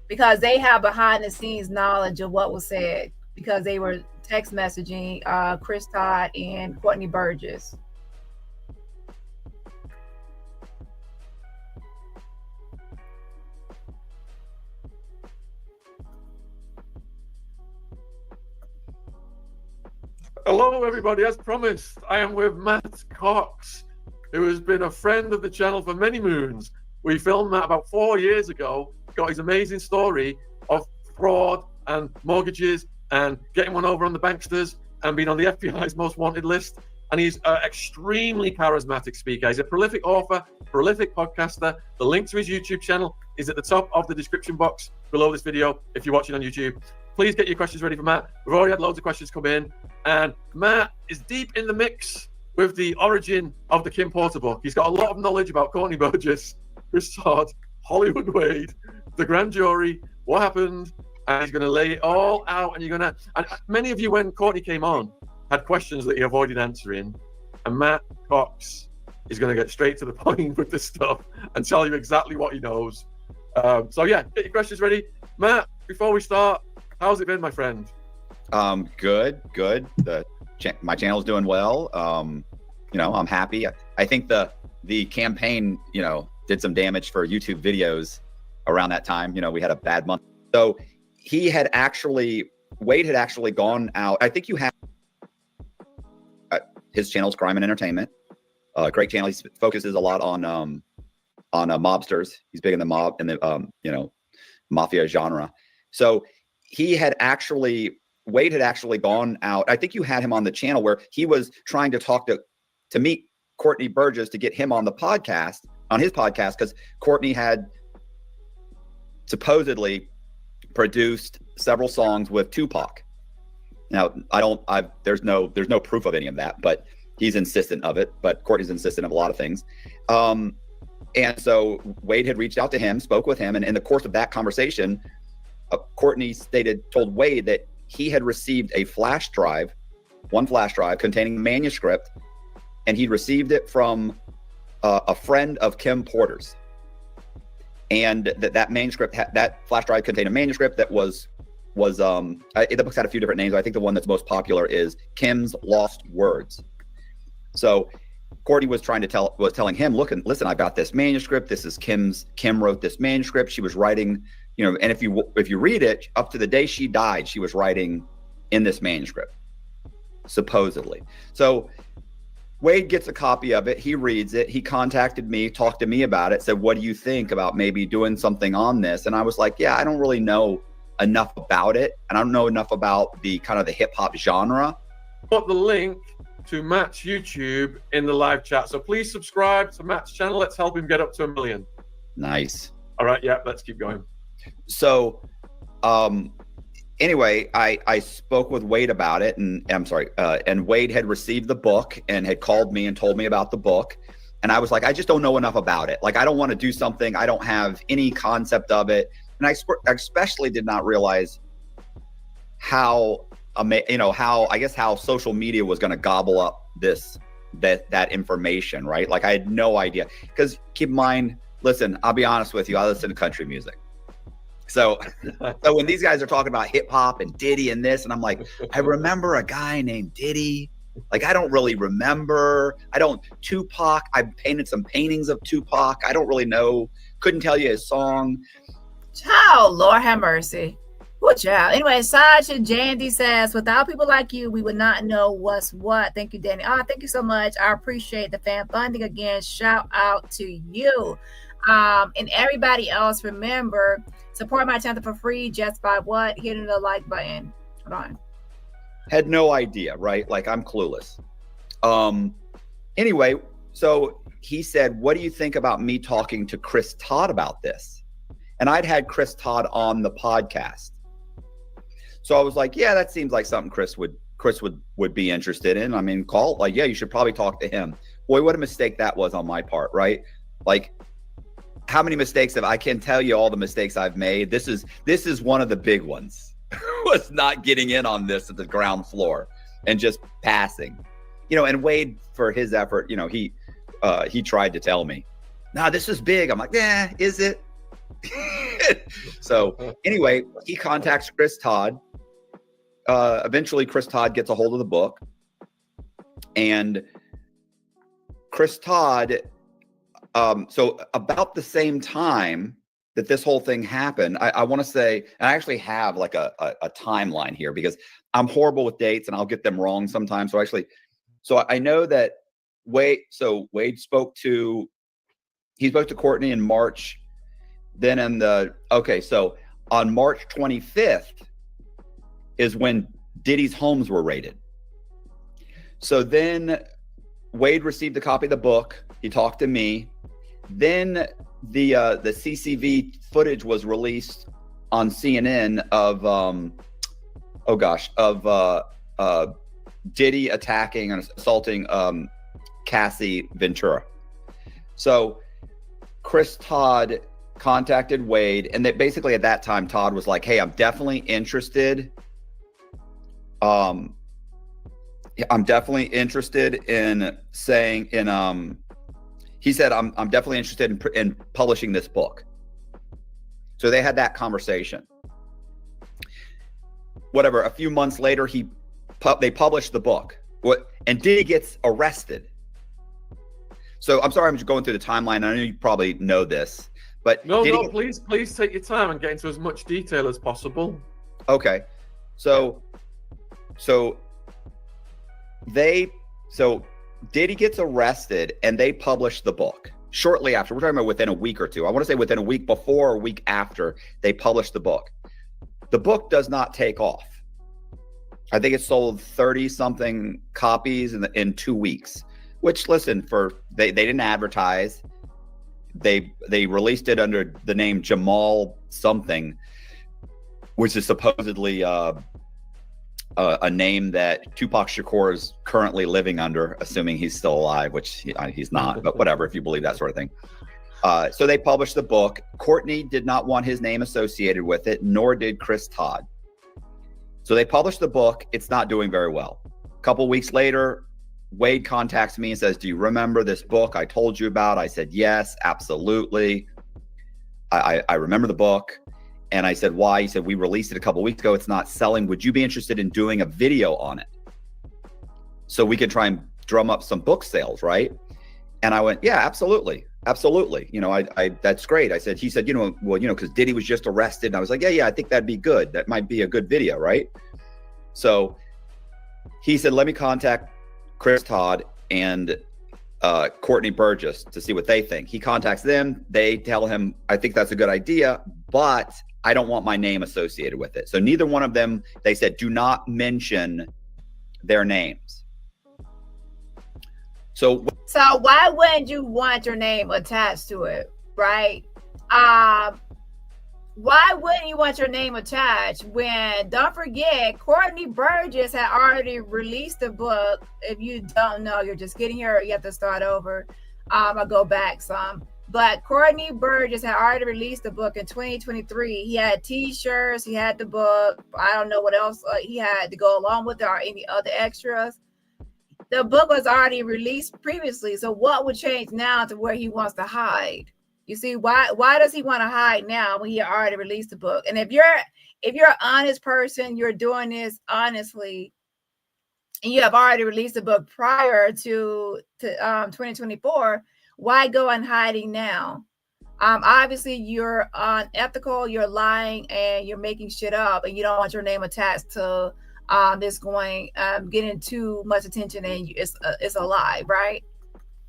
Because they have behind the scenes knowledge of what was said, because they were text messaging Chris Todd and Courtney Burgess. Hello, everybody. As promised, I am with Matt Cox, who has been a friend of the channel for many moons. We filmed Matt about 4 years ago, got his amazing story of fraud and mortgages and getting one over on the banksters and being on the FBI's most wanted list. And he's an extremely charismatic speaker. He's a prolific author, prolific podcaster. The link to his YouTube channel is at the top of the description box below this video if you're watching on YouTube. Please get your questions ready for Matt. We've already had loads of questions come in. And Matt is deep in the mix with the origin of the Kim Porter book. He's got a lot of knowledge about Courtney Burgess, Chris Todd, Hollywood Wade, the grand jury, what happened, and he's going to lay it all out. And and many of you, when Courtney came on, had questions that he avoided answering. And Matt Cox is going to get straight to the point with this stuff and tell you exactly what he knows. So yeah, get your questions ready. Matt, before we start, how's it been, my friend? Good. My channel's doing well. I'm happy. I think the campaign, did some damage for YouTube videos around that time. We had a bad month. So Wade had actually gone out. I think you have his channel's Crime and Entertainment. Great channel. He focuses a lot on mobsters. He's big in the mob and the mafia genre. So Wade had actually gone out. I think you had him on the channel where he was trying to talk to meet Courtney Burgess to get him on his podcast, because Courtney had supposedly produced several songs with Tupac. Now, there's no proof of any of that, but he's insistent of it. But Courtney's insistent of a lot of things. And so Wade had reached out to him, spoke with him, and in the course of that conversation, Courtney told Wade that he had received one flash drive containing a manuscript, and he'd received it from a friend of Kim Porter's. And that manuscript, that flash drive contained a manuscript that was the book's had a few different names. I think the one that's most popular is Kim's Lost Words. So Courtney was telling him, listen, I got this manuscript. This is Kim wrote this manuscript. She was writing, and if you read it, up to the day she died, she was writing in this manuscript, supposedly. So Wade gets a copy of it. He reads it. He contacted me, talked to me about it, said, what do you think about maybe doing something on this? And I was like, yeah, I don't really know enough about it. And I don't know enough about the kind of the hip hop genre. Put the link to Matt's YouTube in the live chat. So please subscribe to Matt's channel. Let's help him get up to 1 million. Nice. All right. Yeah, let's keep going. So, anyway, I spoke with Wade about it, and I'm sorry, and Wade had received the book and had called me and told me about the book. And I was like, I just don't know enough about it. Like, I don't want to do something. I don't have any concept of it. And I especially did not realize how, how social media was going to gobble up that information, right? Like, I had no idea. Because keep in mind, listen, I'll be honest with you, I listen to country music. So when these guys are talking about hip hop and Diddy and this, and I'm like, I remember a guy named Diddy. Like, I don't really remember. Tupac, I painted some paintings of Tupac. I don't really know. Couldn't tell you his song. Child, Lord have mercy. Good job. Anyway, Sasha Jandy says, without people like you, we would not know what's what. Thank you, Dani. Oh, thank you so much. I appreciate the fan funding again. Shout out to you. And everybody else, remember, support my channel for free just by what? Hitting the like button. Hold on. Had no idea, right? Like, I'm clueless. Anyway, so he said, what do you think about me talking to Chris Todd about this? And I'd had Chris Todd on the podcast. So I was like, yeah, that seems like something Chris would be interested in. I mean, yeah, you should probably talk to him. Boy, what a mistake that was on my part, right? Like, how many mistakes I can tell you all the mistakes I've made. This is one of the big ones. Was not getting in on this at the ground floor and just passing, and Wade, for his effort, he tried to tell me, nah, this is big. I'm like, yeah, is it? So anyway, he contacts Chris Todd. Eventually Chris Todd gets a hold of the book, and Chris Todd, so about the same time that this whole thing happened, I want to say, and I actually have like a timeline here because I'm horrible with dates and I'll get them wrong sometimes. So I know that Wade spoke to Courtney in March. Then so on March 25th is when Diddy's homes were raided. So then Wade received a copy of the book. He talked to me. Then the CCV footage was released on CNN of Diddy attacking and assaulting Cassie Ventura. So Chris Todd contacted Wade, and that basically at that time Todd was like, hey, I'm definitely interested. I'm definitely interested in he said, I'm definitely interested in publishing this book. So they had that conversation. Whatever, a few months later, they published the book. And Diddy gets arrested. So I'm sorry, I'm just going through the timeline. I know you probably know this, but please take your time and get into as much detail as possible. Okay. So Diddy gets arrested and they published the book shortly after. We're talking about within a week or two. I want to say within a week before or a week after they published the book. The book does not take off. I think it sold 30 something copies in 2 weeks, which, listen, they didn't advertise. They released it under the name Jamal something, which is supposedly a name that Tupac Shakur is currently living under, assuming he's still alive, which he's not, but whatever, if you believe that sort of thing. So they published the book. Courtney did not want his name associated with it, nor did Chris Todd. So they published the book. It's not doing very well. A couple weeks later, Wade contacts me and says, do you remember this book I told you about? I said, yes, absolutely. I remember the book. And I said, why? He said, we released it a couple weeks ago. It's not selling. Would you be interested in doing a video on it? So we could try and drum up some book sales, right? And I went, yeah, absolutely. Absolutely. That's great. He said, because Diddy was just arrested. And I was like, yeah, I think that'd be good. That might be a good video, right? So he said, let me contact Chris Todd. and Courtney Burgess to see what they think. He contacts them. They tell him, I think that's a good idea, but I don't want my name associated with it. So neither one of them, they said, do not mention their names. So why wouldn't you want your name attached to it, right? Why wouldn't you want your name attached when, don't forget, Courtney Burgess had already released a book. If you don't know, you're just getting here, you have to start over. I'll go back some. But Courtney Burgess had already released the book in 2023. He had t-shirts, he had the book. I don't know what else he had to go along with it or any other extras. The book was already released previously. So what would change now to where he wants to hide? You see, why does he want to hide now when he already released the book? And if you're an honest person, you're doing this honestly, and you have already released the book prior to 2024, why go on hiding now? Obviously, you're unethical, you're lying, and you're making shit up, and you don't want your name attached to this getting too much attention, and it's a lie, right?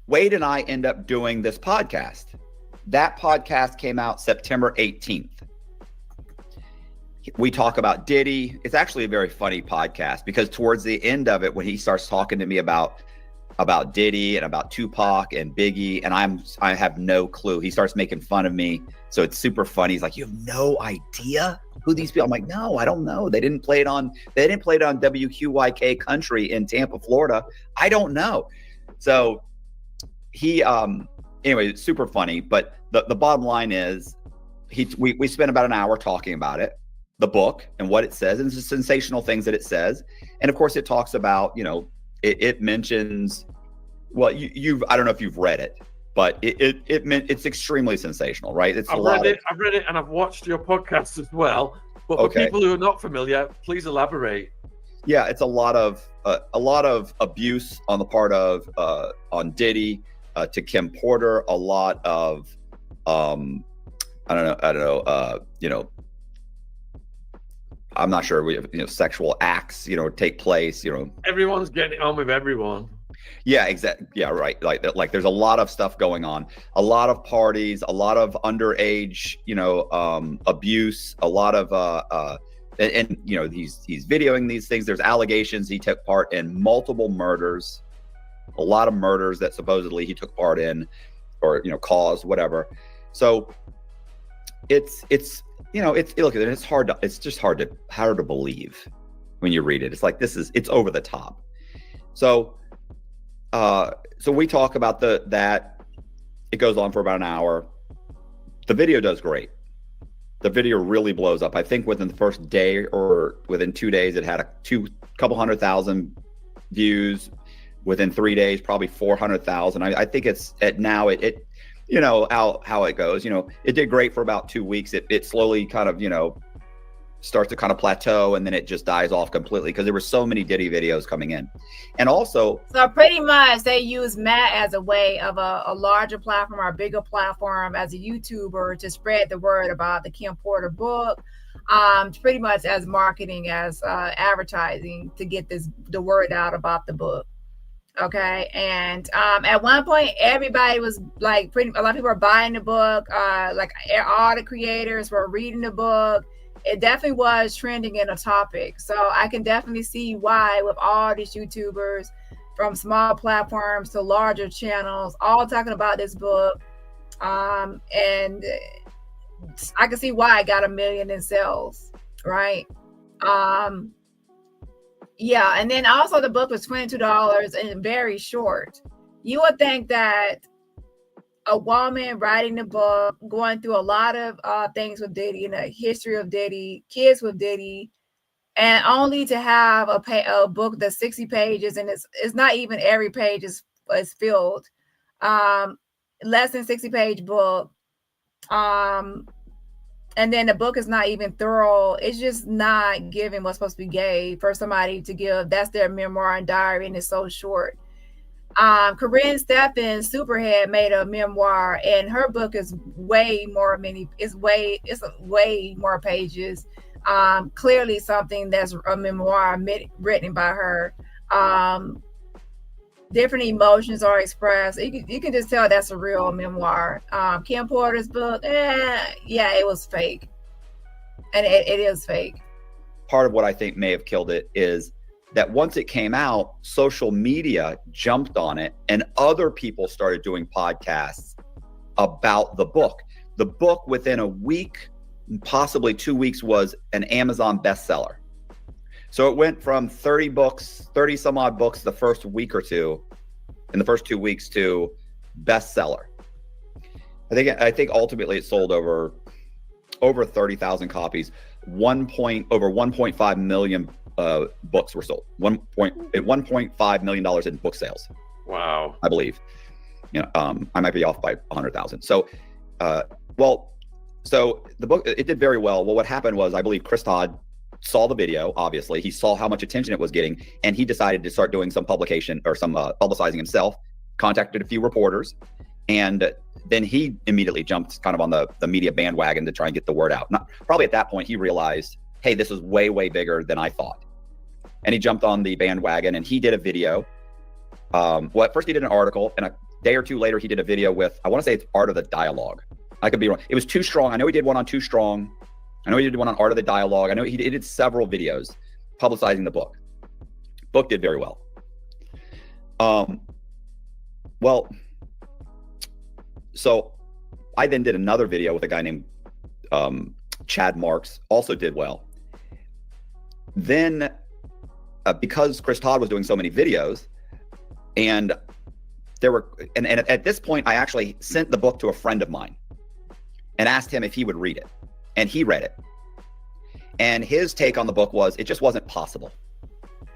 Wade and I end up doing this podcast. That podcast came out September 18th. We talk about Diddy. It's actually a very funny podcast because towards the end of it, when he starts talking to me about Diddy and about Tupac and Biggie, and I have no clue. He starts making fun of me. So it's super funny. He's like, you have no idea who these people? I'm like, no, I don't know. They didn't play it on WQYK Country in Tampa, Florida. I don't know. So he anyway, it's super funny. But the bottom line is we spent about an hour talking about it, the book and what it says, and the sensational things that it says. And of course it talks about, it mentions, well, I don't know if you've read it, but it's extremely sensational, right? I've read it, and I've watched your podcast as well. But for people who are not familiar, please elaborate. Yeah, it's a lot of abuse on the part of on Diddy to Kim Porter, a lot of I don't know, I'm not sure, sexual acts, take place, Everyone's getting it on with everyone. Yeah, exactly. Yeah, right. Like there's a lot of stuff going on, a lot of parties, a lot of underage, abuse, a lot of and he's videoing these things. There's allegations he took part in multiple murders, a lot of murders that supposedly he took part in, or caused, whatever. So it's look at it. It's just hard to believe when you read it. It's like it's over the top. So we talk about that. It goes on for about an hour. The video does great. The video really blows up. I think within the first day or within 2 days, it had a couple 100,000 views. Within 3 days, probably 400,000. I think it's how it goes. It did great for about 2 weeks. It slowly kind of, starts to kind of plateau, and then it just dies off completely because there were so many Diddy videos coming in. And also, so pretty much they use Matt as a way of a larger platform or a bigger platform as a YouTuber to spread the word about the Kim Porter book, pretty much as marketing, as advertising to get the word out about the book. Okay, and at one point everybody was like, a lot of people were buying the book, like all the creators were reading the book. It definitely was trending in a topic. So I can definitely see why, with all these YouTubers from small platforms to larger channels all talking about this book, and I can see why it got 1 million in sales, right? Yeah, and then also the book was $22 and very short. You would think that a woman writing the book, going through a lot of things with Diddy, and a history of Diddy, kids with Diddy, and only to have a book that's 60 pages, and it's not even every page is filled, less than 60-page book, and then the book is not even thorough. It's just not giving what's supposed to be gave for somebody to give. That's their memoir and diary, and it's so short. Corinne Steffens, Superhead, made a memoir, and her book is way more pages. Clearly something that's a memoir written by her. different emotions are expressed. You can just tell that's a real memoir. Kim Porter's book, yeah, it was fake, and it is fake. Part of what I think may have killed it is that once it came out, social media jumped on it, and other people started doing podcasts about the book. The book, within a week, possibly 2 weeks, was an Amazon bestseller. So it went from 30 some odd books the first week or two, in the first 2 weeks, to bestseller. I think ultimately it sold over 30,000 copies. Over 1.5 million books were sold. $1.5 million in book sales. Wow. I believe. I might be off by 100,000. So, so the book, it did very well. Well, what happened was, I believe Chris Todd saw the video. Obviously, he saw how much attention it was getting, and he decided to start doing some publication or some publicizing himself. Contacted a few reporters, and then he immediately jumped kind of on the media bandwagon to try and get the word out. Probably at that point, he realized, hey, this is way, way bigger than I thought. And he jumped on the bandwagon, and he did a video. At first he did an article, and a day or two later, he did a video with, I want to say it's Art of the Dialogue. I could be wrong. It was Too Strong. I know he did one on Too Strong. I know he did one on Art of the Dialogue. I know he did several videos publicizing the book. Book did very well. So I then did another video with a guy named Chad Marks, also did well. Then because Chris Todd was doing so many videos, and at this point, I actually sent the book to a friend of mine and asked him if he would read it. And he read it. And his take on the book was, it just wasn't possible.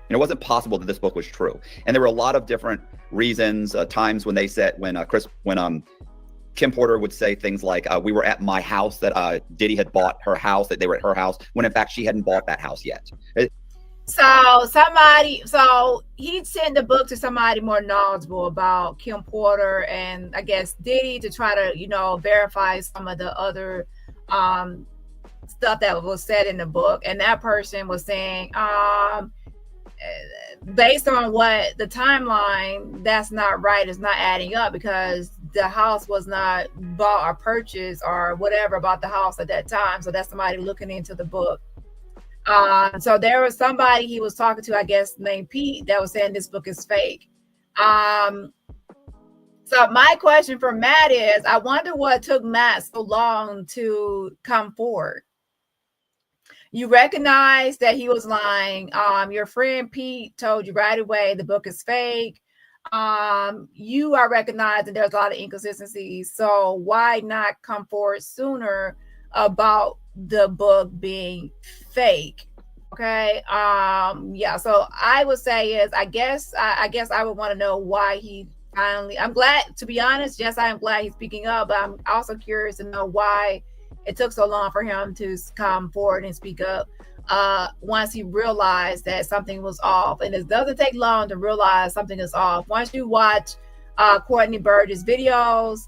It wasn't possible that this book was true. And there were a lot of different reasons, times when they said, when Kim Porter would say things like, we were at my house, that Diddy had bought her house, that they were at her house, when in fact she hadn't bought that house yet. So he sent the book to somebody more knowledgeable about Kim Porter and I guess Diddy to try to, verify some of the other stuff that was said in the book. And that person was saying, based on what the timeline, that's not right. It's not adding up, because the house was not bought or purchased or whatever about the house at that time. So that's somebody looking into the book. So there was somebody he was talking to, I guess, named Pete, that was saying this book is fake. So my question for Matt is, I wonder what took Matt so long to come forward. You recognize that he was lying. Your friend Pete told you right away the book is fake. You are recognizing there's a lot of inconsistencies. So why not come forward sooner about the book being fake? Okay. So I would say is, I guess I would want to know why he finally, I'm glad, to be honest, yes, I am glad he's speaking up, but I'm also curious to know why it took so long for him to come forward and speak up once he realized that something was off. And it doesn't take long to realize something is off. Once you watch Courtney Burgess videos,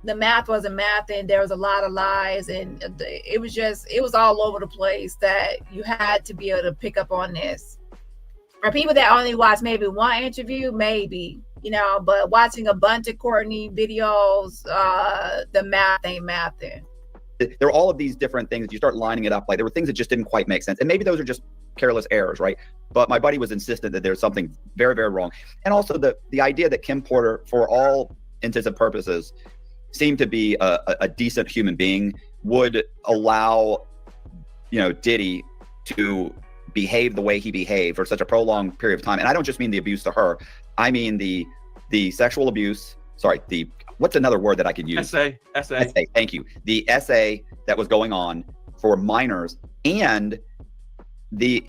the math wasn't math, and there was a lot of lies, and it was all over the place, that you had to be able to pick up on this. For people that only watch maybe one interview, maybe, but watching a bunch of Courtney videos, the math ain't mathing. There are all of these different things that you start lining it up. Like, there were things that just didn't quite make sense. And maybe those are just careless errors, right? But my buddy was insistent that there's something very, very wrong. And also the idea that Kim Porter, for all intents and purposes, seemed to be a decent human being, would allow, Diddy to behave the way he behaved for such a prolonged period of time. And I don't just mean the abuse to her. I mean the sexual abuse. Sorry, what's another word that I could use? Essay. Thank you. The essay that was going on for minors, and the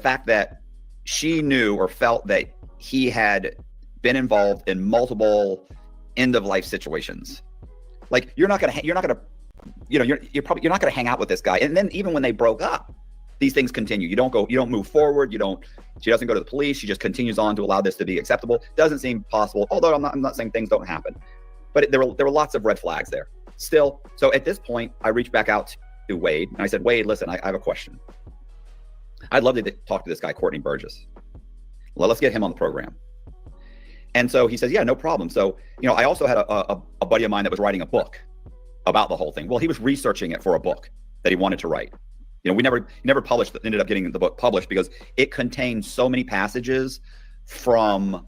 fact that she knew or felt that he had been involved in multiple end of life situations. Like, you're not gonna hang out with this guy. And then even when they broke up, these things continue. You don't move forward. She doesn't go to the police. She just continues on to allow this to be acceptable. Doesn't seem possible. Although I'm not saying things don't happen, but there were lots of red flags there still. So at this point, I reached back out to Wade and I said, Wade, listen, I have a question. I'd love to talk to this guy, Courtney Burgess. Let's get him on the program. And so he says, yeah, no problem. So, I also had a buddy of mine that was writing a book about the whole thing. Well, he was researching it for a book that he wanted to write. We never published, ended up getting the book published because it contained so many passages from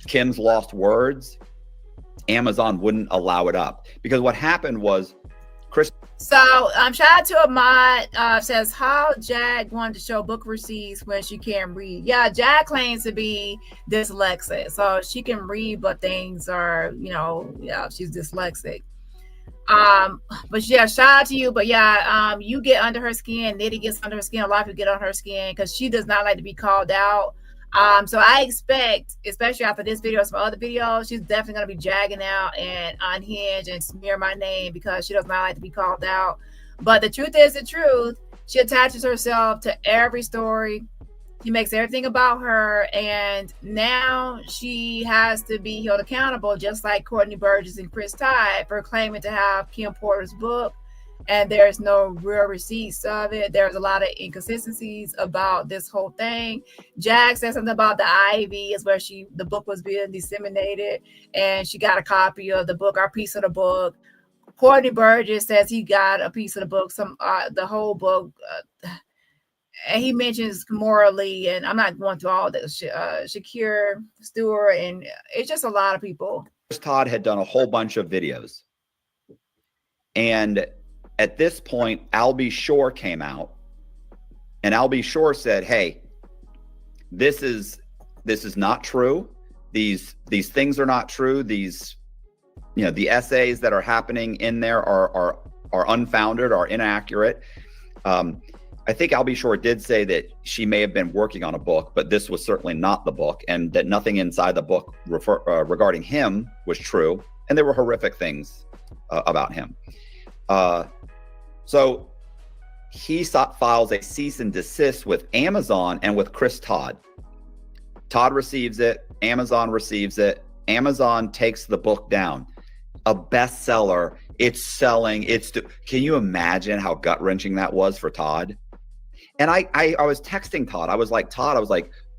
Kim's lost words. Amazon wouldn't allow it up because what happened was Chris. So shout out to Ahmad, says how Jag wanted to show book receipts when she can't read. Yeah, Jag claims to be dyslexic, so she can read, but things are, she's dyslexic. But yeah, shout out to you. But yeah, you get under her skin. Diddy gets under her skin. A lot of people get on her skin because she does not like to be called out. So I expect, especially after this video, some other videos, she's definitely going to be jagging out and unhinged and smear my name because she does not like to be called out. But the truth is the truth. She attaches herself to every story. He makes everything about her. And now she has to be held accountable, just like Courtney Burgess and Chris Todd, for claiming to have Kim Porter's book. And there's no real receipts of it. There's a lot of inconsistencies about this whole thing. Jag said something about the Ivy is where the book was being disseminated, and she got a copy of the book, or a piece of the book. Courtney Burgess says he got a piece of the book, the whole book. And he mentions morally, and I'm not going through all this. Shakir Stewart, and it's just a lot of people. Chris Todd had done a whole bunch of videos, and at this point, Al B. Shore came out, and Al B. Shore said, "Hey, this is not true. These things are not true. These, the essays that are happening in there are unfounded, are inaccurate." I think Al B. Shore did say that she may have been working on a book, but this was certainly not the book, and that nothing inside the book regarding him was true, and there were horrific things about him. So he files a cease and desist with Amazon and with Chris Todd. Todd receives it. Amazon receives it. Amazon takes the book down. A bestseller. It's selling. Can you imagine how gut-wrenching that was for Todd? And I was texting Todd. I was like, Todd,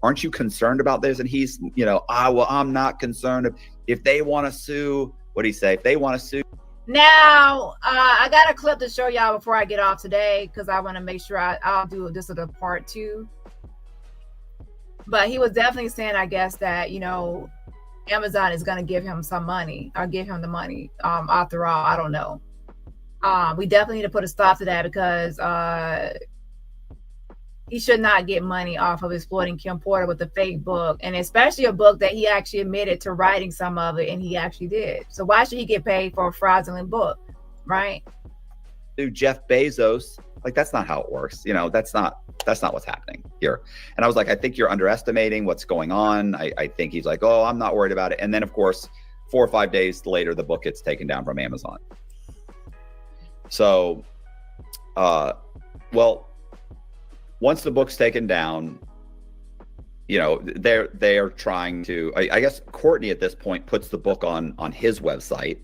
aren't you concerned about this? And he's, I'm not concerned. If they want to sue, what'd he say? If they want to sue. Now, I got a clip to show y'all before I get off today because I want to make sure I'll do this as a part 2. But he was definitely saying, I guess, that, Amazon is going to give him some money or give him the money. After all, I don't know. We definitely need to put a stop to that because he should not get money off of exploiting Kim Porter with a fake book, and especially a book that he actually admitted to writing some of it, and he actually did. So why should he get paid for a fraudulent book, right? Dude, Jeff Bezos, that's not how it works. That's not what's happening here. And I was like, I think you're underestimating what's going on. I think he's like, oh, I'm not worried about it. And then, of course, 4 or 5 days later, the book gets taken down from Amazon. So, once the book's taken down, they're trying to. I guess Courtney at this point puts the book on his website,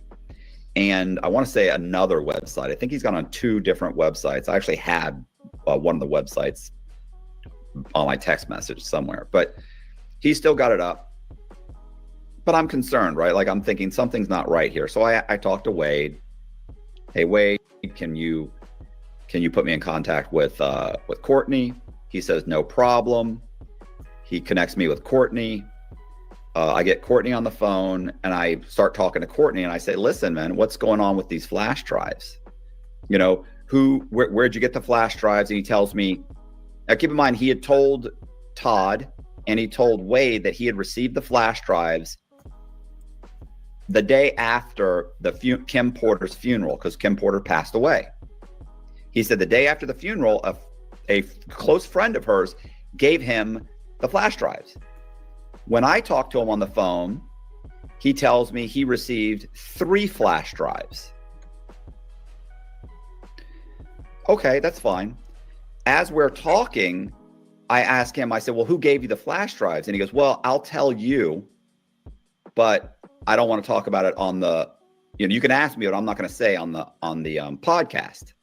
and I want to say another website. I think he's gone on 2 different websites. I actually had one of the websites on my text message somewhere, but he's still got it up. But I'm concerned, right? I'm thinking something's not right here. So I talked to Wade. Hey, Wade, can you put me in contact with Courtney? He says, no problem. He connects me with Courtney. I get Courtney on the phone and I start talking to Courtney and I say, listen, man, what's going on with these flash drives? Where'd you get the flash drives? And he tells me, now keep in mind, he had told Todd and he told Wade that he had received the flash drives the day after Kim Porter's funeral, because Kim Porter passed away. He said the day after the funeral, a close friend of hers gave him the flash drives. When I talked to him on the phone, he tells me he received 3 flash drives. Okay, that's fine. As we're talking, I ask him, I said, well, who gave you the flash drives? And he goes, well, I'll tell you, but I don't want to talk about it on the, you can ask me, but I'm not going to say on the podcast.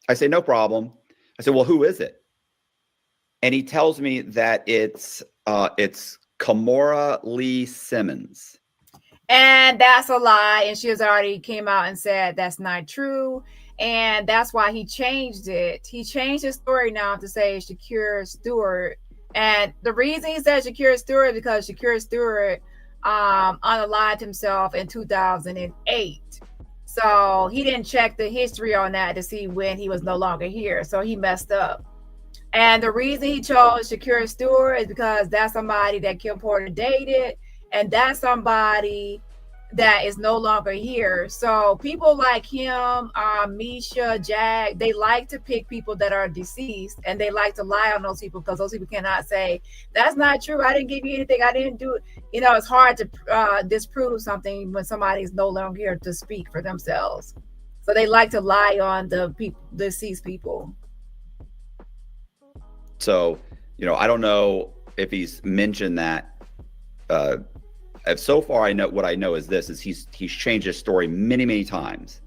I say, no problem. I said, well, who is it? And he tells me that it's Kimora Lee Simmons. And that's a lie. And she has already came out and said that's not true. And that's why he changed it. He changed his story now to say Shakira Stewart. And the reason he said Shakira Stewart is because Shakira Stewart unalived himself in 2008. So he didn't check the history on that to see when he was no longer here. So he messed up. And the reason he chose Shakira Stewart is because that's somebody that Kim Porter dated, and that's somebody that is no longer here. So people like him, Misha, Jag, they like to pick people that are deceased, and they like to lie on those people because those people cannot say, that's not true. I didn't give you anything. I didn't do it. You know, it's hard to disprove something when somebody is no longer here to speak for themselves. So they like to lie on the deceased people. So, you know, I don't know if he's mentioned that. So far, I know what I know is this: is he's changed his story many times.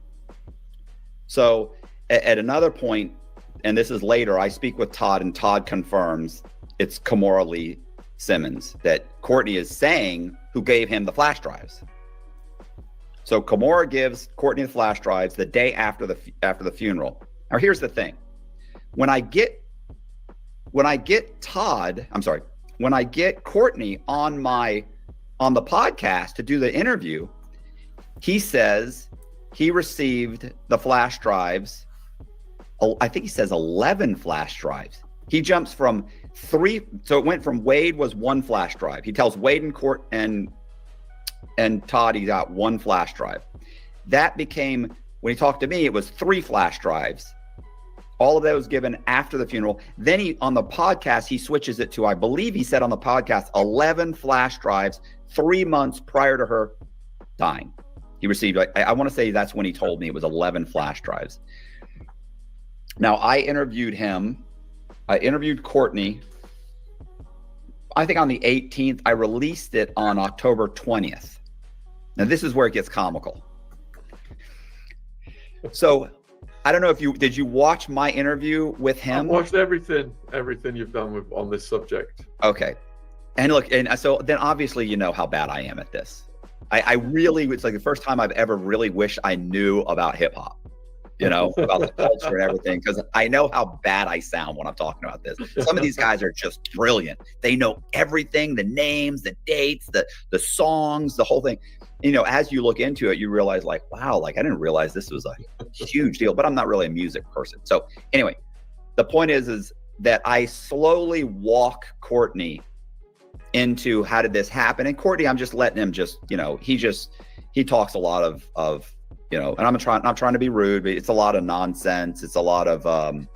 So, at another point, and this is later, I speak with Todd, and Todd confirms it's Kimora Lee Simmons that Courtney is saying who gave him the flash drives. So Kimora gives Courtney the flash drives the day after the funeral. Now, here's the thing: when I get Courtney on the podcast to do the interview, he says he received the flash drives. I think he says 11 flash drives. He jumps from 3. So it went from Wade was 1 flash drive. He tells Wade and Todd he got 1 flash drive. That became, when he talked to me, it was 3 flash drives. All of that was given after the funeral. Then he, on the podcast, he switches it to, I believe he said on the podcast, 11 flash drives 3 months prior to her dying. He received, I want to say that's when he told me it was 11 flash drives. Now, I interviewed him. I interviewed Courtney, I think on the 18th. I released it on October 20th. Now, this is where it gets comical. So, I don't know if did you watch my interview with him? I watched everything you've done on this subject. Okay. And look, and so then obviously you know how bad I am at this. I really, it's like the first time I've ever really wished I knew about hip hop, you know, about the culture and everything, because I know how bad I sound when I'm talking about this. Some of these guys are just brilliant. They know everything, the names, the dates, the songs, the whole thing. You know, as you look into it, you realize like, wow, like I didn't realize this was a huge deal, but I'm not really a music person. So anyway, the point is that I slowly walk Courtney into how did this happen. And Courtney, I'm just letting him just, you know, he talks a lot of, you know, and I'm not trying to be rude, but it's a lot of nonsense. It's a lot of,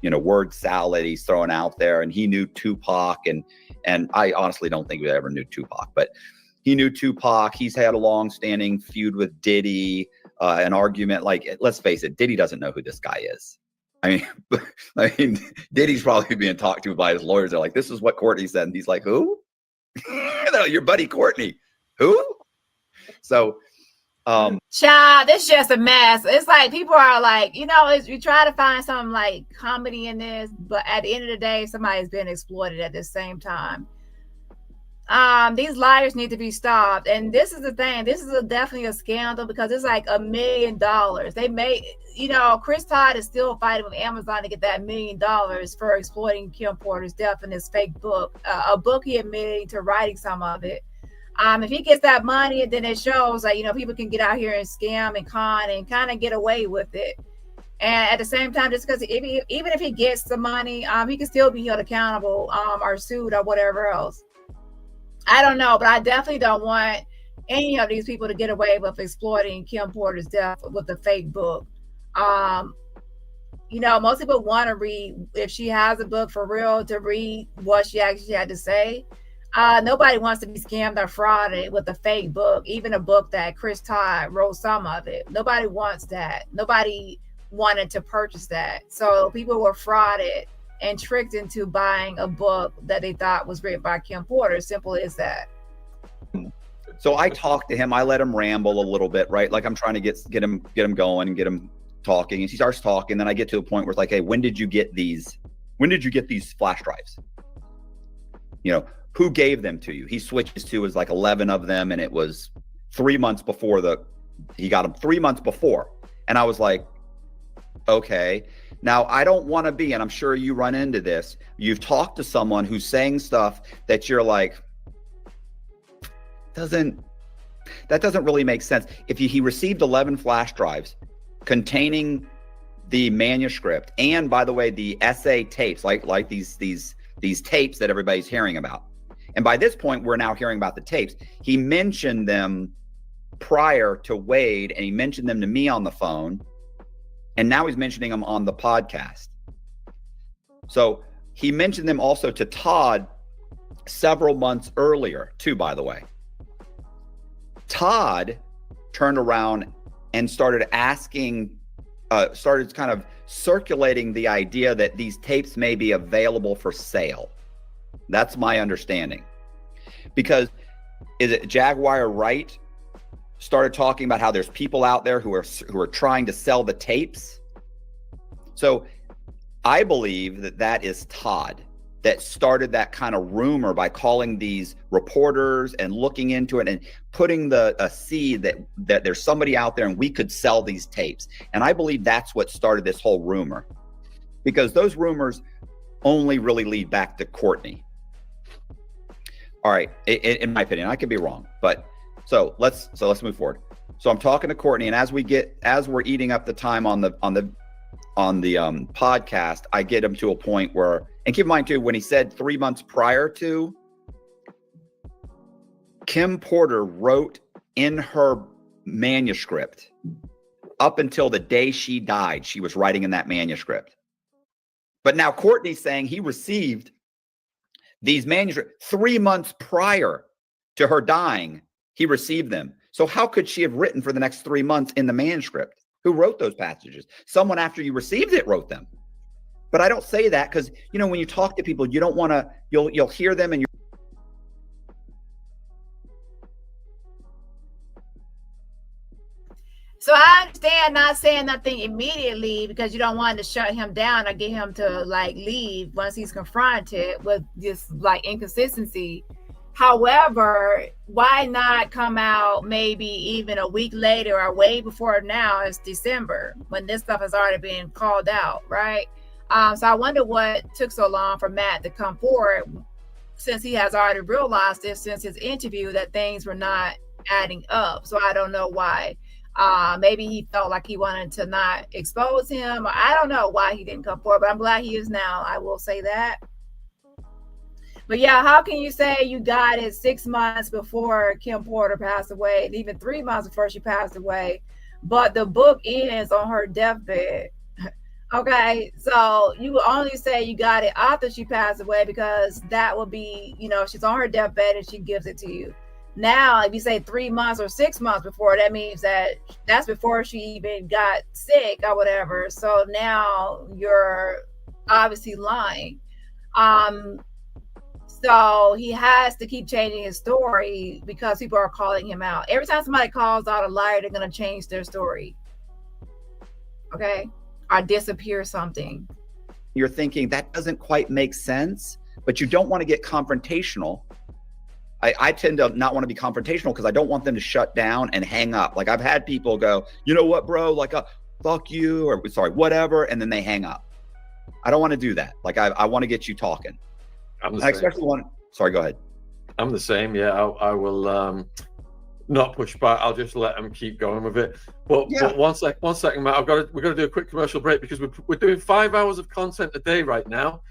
you know, word salad he's throwing out there. And he knew Tupac, and I honestly don't think we ever knew Tupac, but he knew Tupac. He's had a long-standing feud with Diddy, an argument. Like, let's face it, Diddy doesn't know who this guy is. I mean, Diddy's probably being talked to by his lawyers. They're like, "This is what Courtney said," and he's like, "Who?" No, your buddy Courtney. Who? So, child, it's just a mess. It's like people are like, you know, you try to find some like comedy in this, but at the end of the day, somebody's been exploited at the same time. These liars need to be stopped. And this is the thing, this is definitely a scandal because it's like $1 million. They made, you know, Chris Todd is still fighting with Amazon to get that $1 million for exploiting Kim Porter's death in his fake book, a book he admitted to writing some of it. If he gets that money, then it shows like, you know, people can get out here and scam and con and kind of get away with it. And at the same time, just because even if he gets the money, he can still be held accountable or sued or whatever else. I don't know, but I definitely don't want any of these people to get away with exploiting Kim Porter's death with a fake book. You know, most people want to read, if she has a book for real, to read what she actually had to say. Nobody wants to be scammed or frauded with a fake book, even a book that Chris Todd wrote some of it. Nobody wants that. Nobody wanted to purchase that. So people were frauded and tricked into buying a book that they thought was written by Kim Porter. Simple as that. So I talked to him. I let him ramble a little bit, right? Like I'm trying to get him going and get him talking. And he starts talking. Then I get to a point where it's like, hey, when did you get these flash drives? You know, who gave them to you? He switches to is like 11 of them, and it was 3 months before he got them 3 months before. And I was like, okay. Now, I don't want to be, and I'm sure you run into this, you've talked to someone who's saying stuff that you're like, that doesn't really make sense. If he received 11 flash drives containing the manuscript, and by the way, the essay tapes, like these tapes that everybody's hearing about. And by this point, we're now hearing about the tapes. He mentioned them prior to Wade, and he mentioned them to me on the phone, and now he's mentioning them on the podcast. So he mentioned them also to Todd several months earlier, too, by the way. Todd turned around and started started kind of circulating the idea that these tapes may be available for sale. That's my understanding. Because is it Jaguar or Wright started talking about how there's people out there who are trying to sell the tapes. So I believe that is Todd that started that kind of rumor by calling these reporters and looking into it and putting a seed that there's somebody out there and we could sell these tapes. And I believe that's what started this whole rumor, because those rumors only really lead back to Courtney. All right, in my opinion, I could be wrong, but so let's move forward. So I'm talking to Courtney, and as we're eating up the time on the podcast, I get him to a point where, and keep in mind too, when he said 3 months prior to, Kim Porter wrote in her manuscript up until the day she died, she was writing in that manuscript. But now Courtney's saying he received these manuscripts 3 months prior to her dying. He received them. So how could she have written for the next 3 months in the manuscript? Who wrote those passages? Someone after you received it wrote them. But I don't say that because, you know, when you talk to people, you don't want to, you'll hear them and you. So I understand not saying nothing immediately because you don't want to shut him down or get him to like leave once he's confronted with this like inconsistency. However, why not come out maybe even a week later or way before now? It's December when this stuff has already been called out, right? So I wonder what took so long for Matt to come forward, since he has already realized this since his interview that things were not adding up. So I don't know why. Maybe he felt like he wanted to not expose him. I don't know why he didn't come forward, but I'm glad he is now. I will say that. But yeah, how can you say you got it 6 months before Kim Porter passed away, and even 3 months before she passed away, but the book ends on her deathbed? Okay, so you will only say you got it after she passed away because that will be, you know, she's on her deathbed and she gives it to you. Now, if you say 3 months or 6 months before, that means that that's before she even got sick or whatever. So now you're obviously lying. So he has to keep changing his story because people are calling him out. Every time somebody calls out a liar, they're going to change their story. Okay? Or disappear something. You're thinking that doesn't quite make sense, but you don't want to get confrontational. I tend to not want to be confrontational because I don't want them to shut down and hang up. Like I've had people go, you know what, bro, like fuck you, or sorry, whatever, and then they hang up. I don't want to do that. Like I want to get you talking. I especially want. Sorry, go ahead. I'm the same. Yeah, I will not push back. I'll just let them keep going with it. But one second, Matt. We've got to do a quick commercial break because we're doing 5 hours of content a day right now,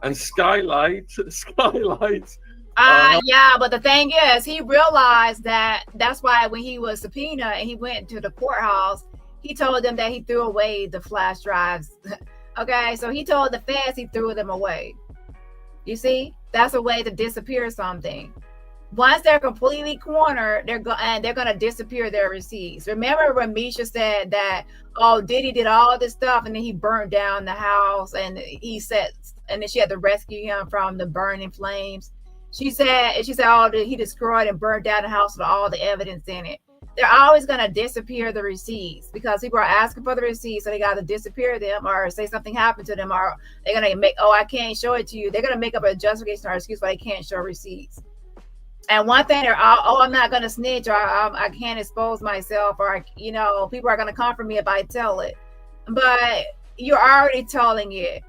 and Skylight. Yeah, but the thing is, he realized that's why when he was subpoenaed and he went to the courthouse, he told them that he threw away the flash drives. Okay, so he told the feds he threw them away. You see, that's a way to disappear something. Once they're completely cornered, they're going to disappear their receipts. Remember when Misha said that, oh, Diddy did all this stuff and then he burned down the house and and then she had to rescue him from the burning flames. She said, oh, he destroyed and burned down the house with all the evidence in it. they're always going to disappear the receipts because people are asking for the receipts, so they got to disappear them or say something happened to them, or they're going to make, oh, I can't show it to you. They're going to make up a justification or excuse why they can't show receipts. And one thing, they're, oh, I'm not going to snitch, or I can't expose myself, or, you know, people are going to come for me if I tell it. But you're already telling it.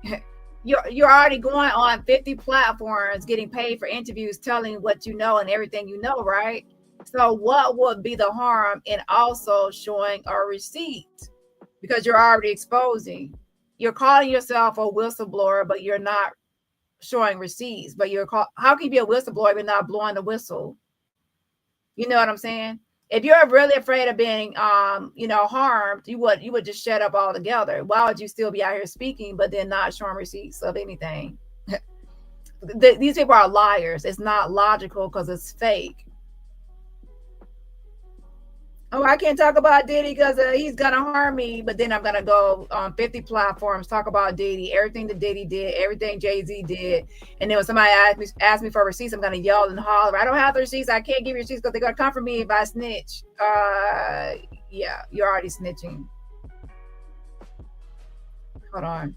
You're already going on 50 platforms, getting paid for interviews, telling what you know and everything you know, right? So what would be the harm in also showing a receipt? Because you're already exposing. You're calling yourself a whistleblower, but you're not showing receipts. But how can you be a whistleblower if you're not blowing the whistle? You know what I'm saying? If you're really afraid of being, you know, harmed, you would just shut up altogether. Why would you still be out here speaking, but then not showing receipts of anything? These people are liars. It's not logical because it's fake. Oh, I can't talk about Diddy because he's gonna harm me, but then I'm gonna go on 50 platforms, talk about Diddy, everything that Diddy did, everything Jay-Z did, and then when somebody asks me for receipts, I'm gonna yell and holler. I don't have the receipts. I can't give you receipts because they're gonna come for me if I snitch. Yeah, you're already snitching. Hold on.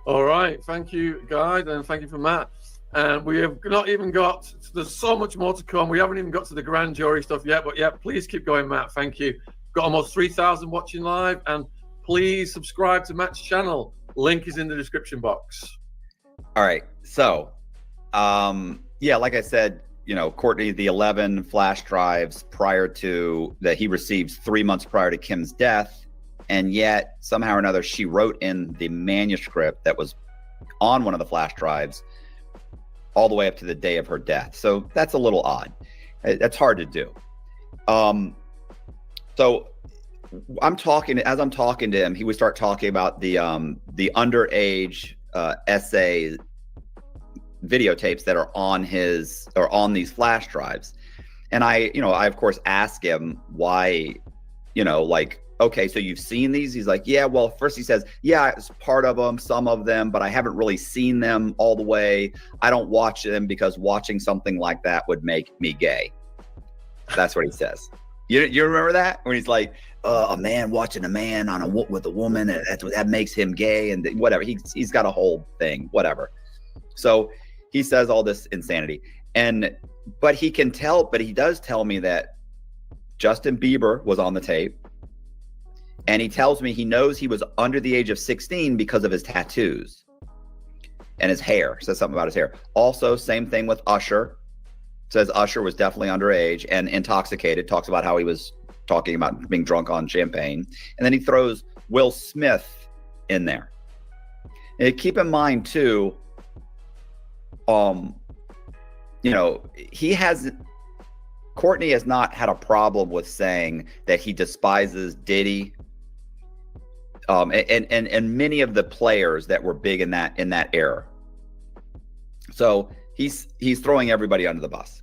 All right, thank you, guys, and thank you for Matt. And we have not even got, there's so much more to come. We haven't even got to the grand jury stuff yet, but yeah, please keep going, Matt. Thank you. Got almost 3,000 watching live, and please subscribe to Matt's channel. Link is in the description box. All right. So, yeah, like I said, you know, Courtney, the 11 flash drives prior to that he received 3 months prior to Kim's death. And yet somehow or another, she wrote in the manuscript that was on one of the flash drives all the way up to the day of her death. So that's a little odd. That's hard to do. So I'm talking to him, he would start talking about the underage essay videotapes that are on these flash drives. And I of course ask him why, like, okay, so you've seen these? He's like, yeah, well, first he says, yeah, it's part of them, some of them, but I haven't really seen them all the way. I don't watch them because watching something like that would make me gay. That's what he says. You remember that? When he's like, a man watching a man with a woman, and that makes him gay, and whatever. He's got a whole thing, whatever. So he says all this insanity. But he does tell me that Justin Bieber was on the tape. And he tells me he knows he was under the age of 16 because of his tattoos and his hair. Says something about his hair. Also, same thing with Usher. Says Usher was definitely underage and intoxicated. Talks about how he was talking about being drunk on champagne. And then he throws Will Smith in there. And keep in mind too, Courtney has not had a problem with saying that he despises Diddy. And many of the players that were big in that era. So he's throwing everybody under the bus.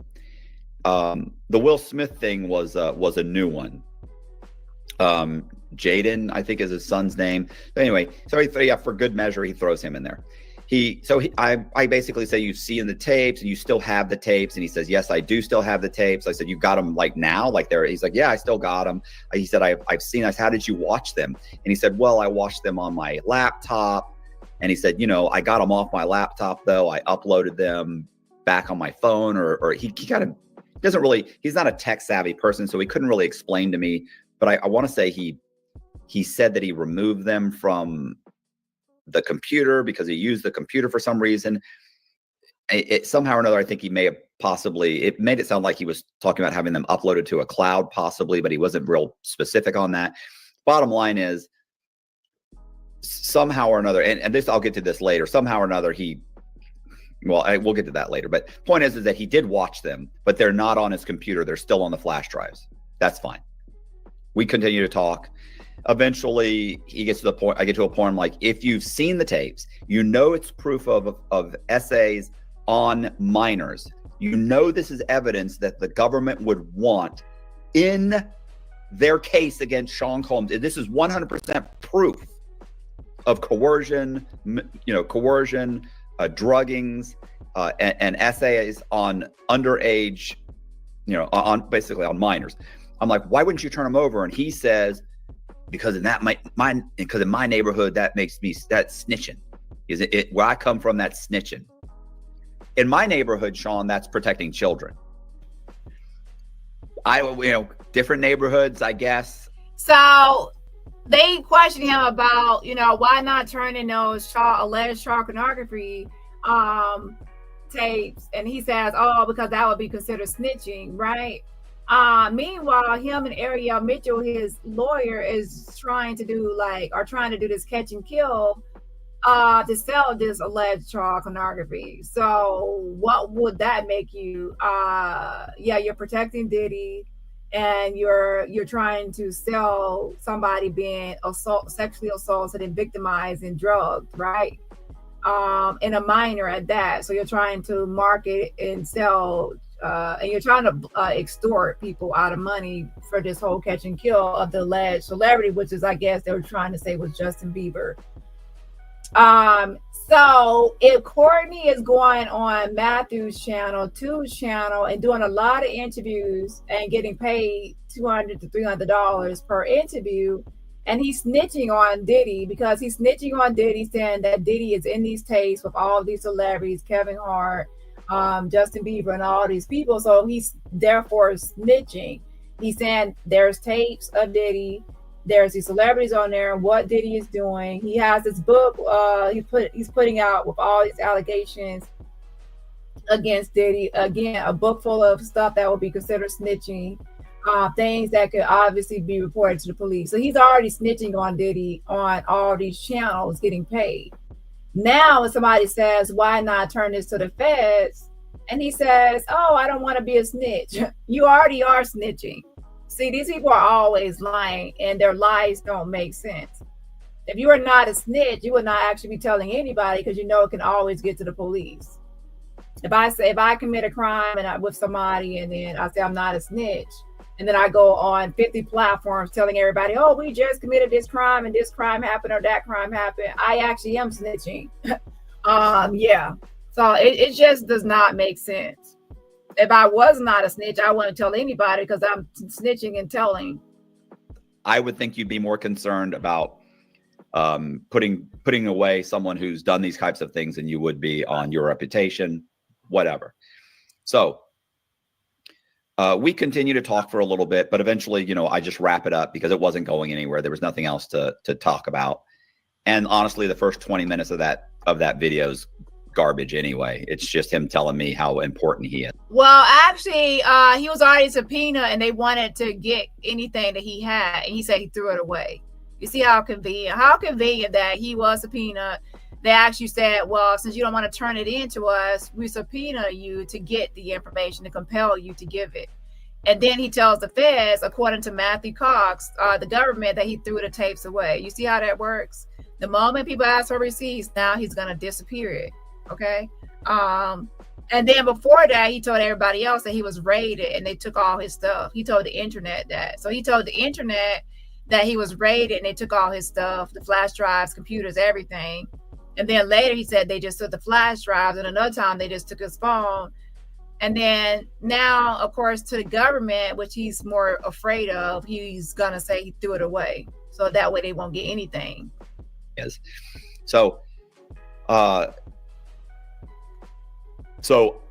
The Will Smith thing was a new one. Jaden, I think, is his son's name. But anyway, so for good measure, he throws him in there. I basically say, you've seen the tapes and you still have the tapes. And he says, yes, I do still have the tapes. I said, you got them like now? Like there? He's like, yeah, I still got them. He said, I've seen. I said, how did you watch them? And he said, well, I watched them on my laptop. And he said, I got them off my laptop though. I uploaded them back on my phone, or he kind of doesn't really, he's not a tech savvy person. So he couldn't really explain to me, but I want to say he said that he removed them from the computer because he used the computer for some reason. Somehow or another, I think he may have it made it sound like he was talking about having them uploaded to a cloud possibly, but he wasn't real specific on that. Bottom line is, somehow or another, and this, I'll get to this later, somehow or another we'll get to that later, but point is that he did watch them, but they're not on his computer. They're still on the flash drives. That's fine. We continue to talk. Eventually he gets to the point, I get to a point, I'm like, if you've seen the tapes, it's proof of essays on minors. This is evidence that the government would want in their case against Sean Combs. And this is 100% proof of coercion, druggings, and essays on underage you know, on basically on minors. I'm like, why wouldn't you turn them over? And he says, because in my neighborhood, that makes me, that's snitching. Is it where I come from, that's snitching. In my neighborhood, Sean, that's protecting children. Different neighborhoods, I guess. So they questioned him about, why not turning those alleged child pornography tapes, and he says, oh, because that would be considered snitching, right? Meanwhile, him and Ariel Mitchell, his lawyer, is trying to do this catch and kill to sell this alleged child pornography. So what would that make you? You're protecting Diddy, and you're trying to sell somebody being sexually assaulted and victimized and drugged, right? And a minor at that. So you're trying to market and sell, and you're trying to extort people out of money for this whole catch and kill of the alleged celebrity, which is, I guess they were trying to say, was Justin Bieber. So if Courtney is going on Matthew's channel, Tu's channel, and doing a lot of interviews and getting paid $200 to $300 per interview, and he's snitching on Diddy, because he's snitching on Diddy, saying that Diddy is in these tapes with all these celebrities, Kevin Hart, Justin Bieber, and all these people. So he's therefore snitching. He's saying there's tapes of Diddy, there's these celebrities on there, what Diddy is doing. He has this book he's putting out with all these allegations against Diddy. Again, a book full of stuff that would be considered snitching. Things that could obviously be reported to the police. So he's already snitching on Diddy on all these channels getting paid. Now, when somebody says, why not turn this to the feds? And he says, oh, I don't want to be a snitch. You already are snitching. See, these people are always lying, and their lies don't make sense. If you are not a snitch, you would not actually be telling anybody, because it can always get to the police. If I commit a crime with somebody, and then I say I'm not a snitch, and then I go on 50 platforms telling everybody, oh, we just committed this crime and this crime happened or that crime happened, I actually am snitching. So it just does not make sense. If I was not a snitch, I wouldn't tell anybody, because I'm snitching and telling. I would think you'd be more concerned about putting away someone who's done these types of things than you would be on your reputation, whatever. So we continue to talk for a little bit, but eventually, I just wrap it up because it wasn't going anywhere. There was nothing else to talk about. And honestly, the first 20 minutes of that video is garbage anyway. It's just him telling me how important he is. Well, actually, he was already subpoenaed, and they wanted to get anything that he had, and he said he threw it away. You see how convenient that he was subpoenaed. They actually said, well, since you don't want to turn it in to us, we subpoena you to get the information, to compel you to give it. And then he tells the feds, according to Matthew Cox, the government, that he threw the tapes away. You see how that works? The moment people ask for receipts, now he's going to disappear it. Okay. And then before that, he told everybody else that he was raided and they took all his stuff. He told the internet that. So he told the internet that he was raided and they took all his stuff, the flash drives, computers, everything. And then later he said they just took the flash drives, and another time they just took his phone. And then now, of course, to the government, which he's more afraid of, he's going to say he threw it away. So that way they won't get anything. Yes. So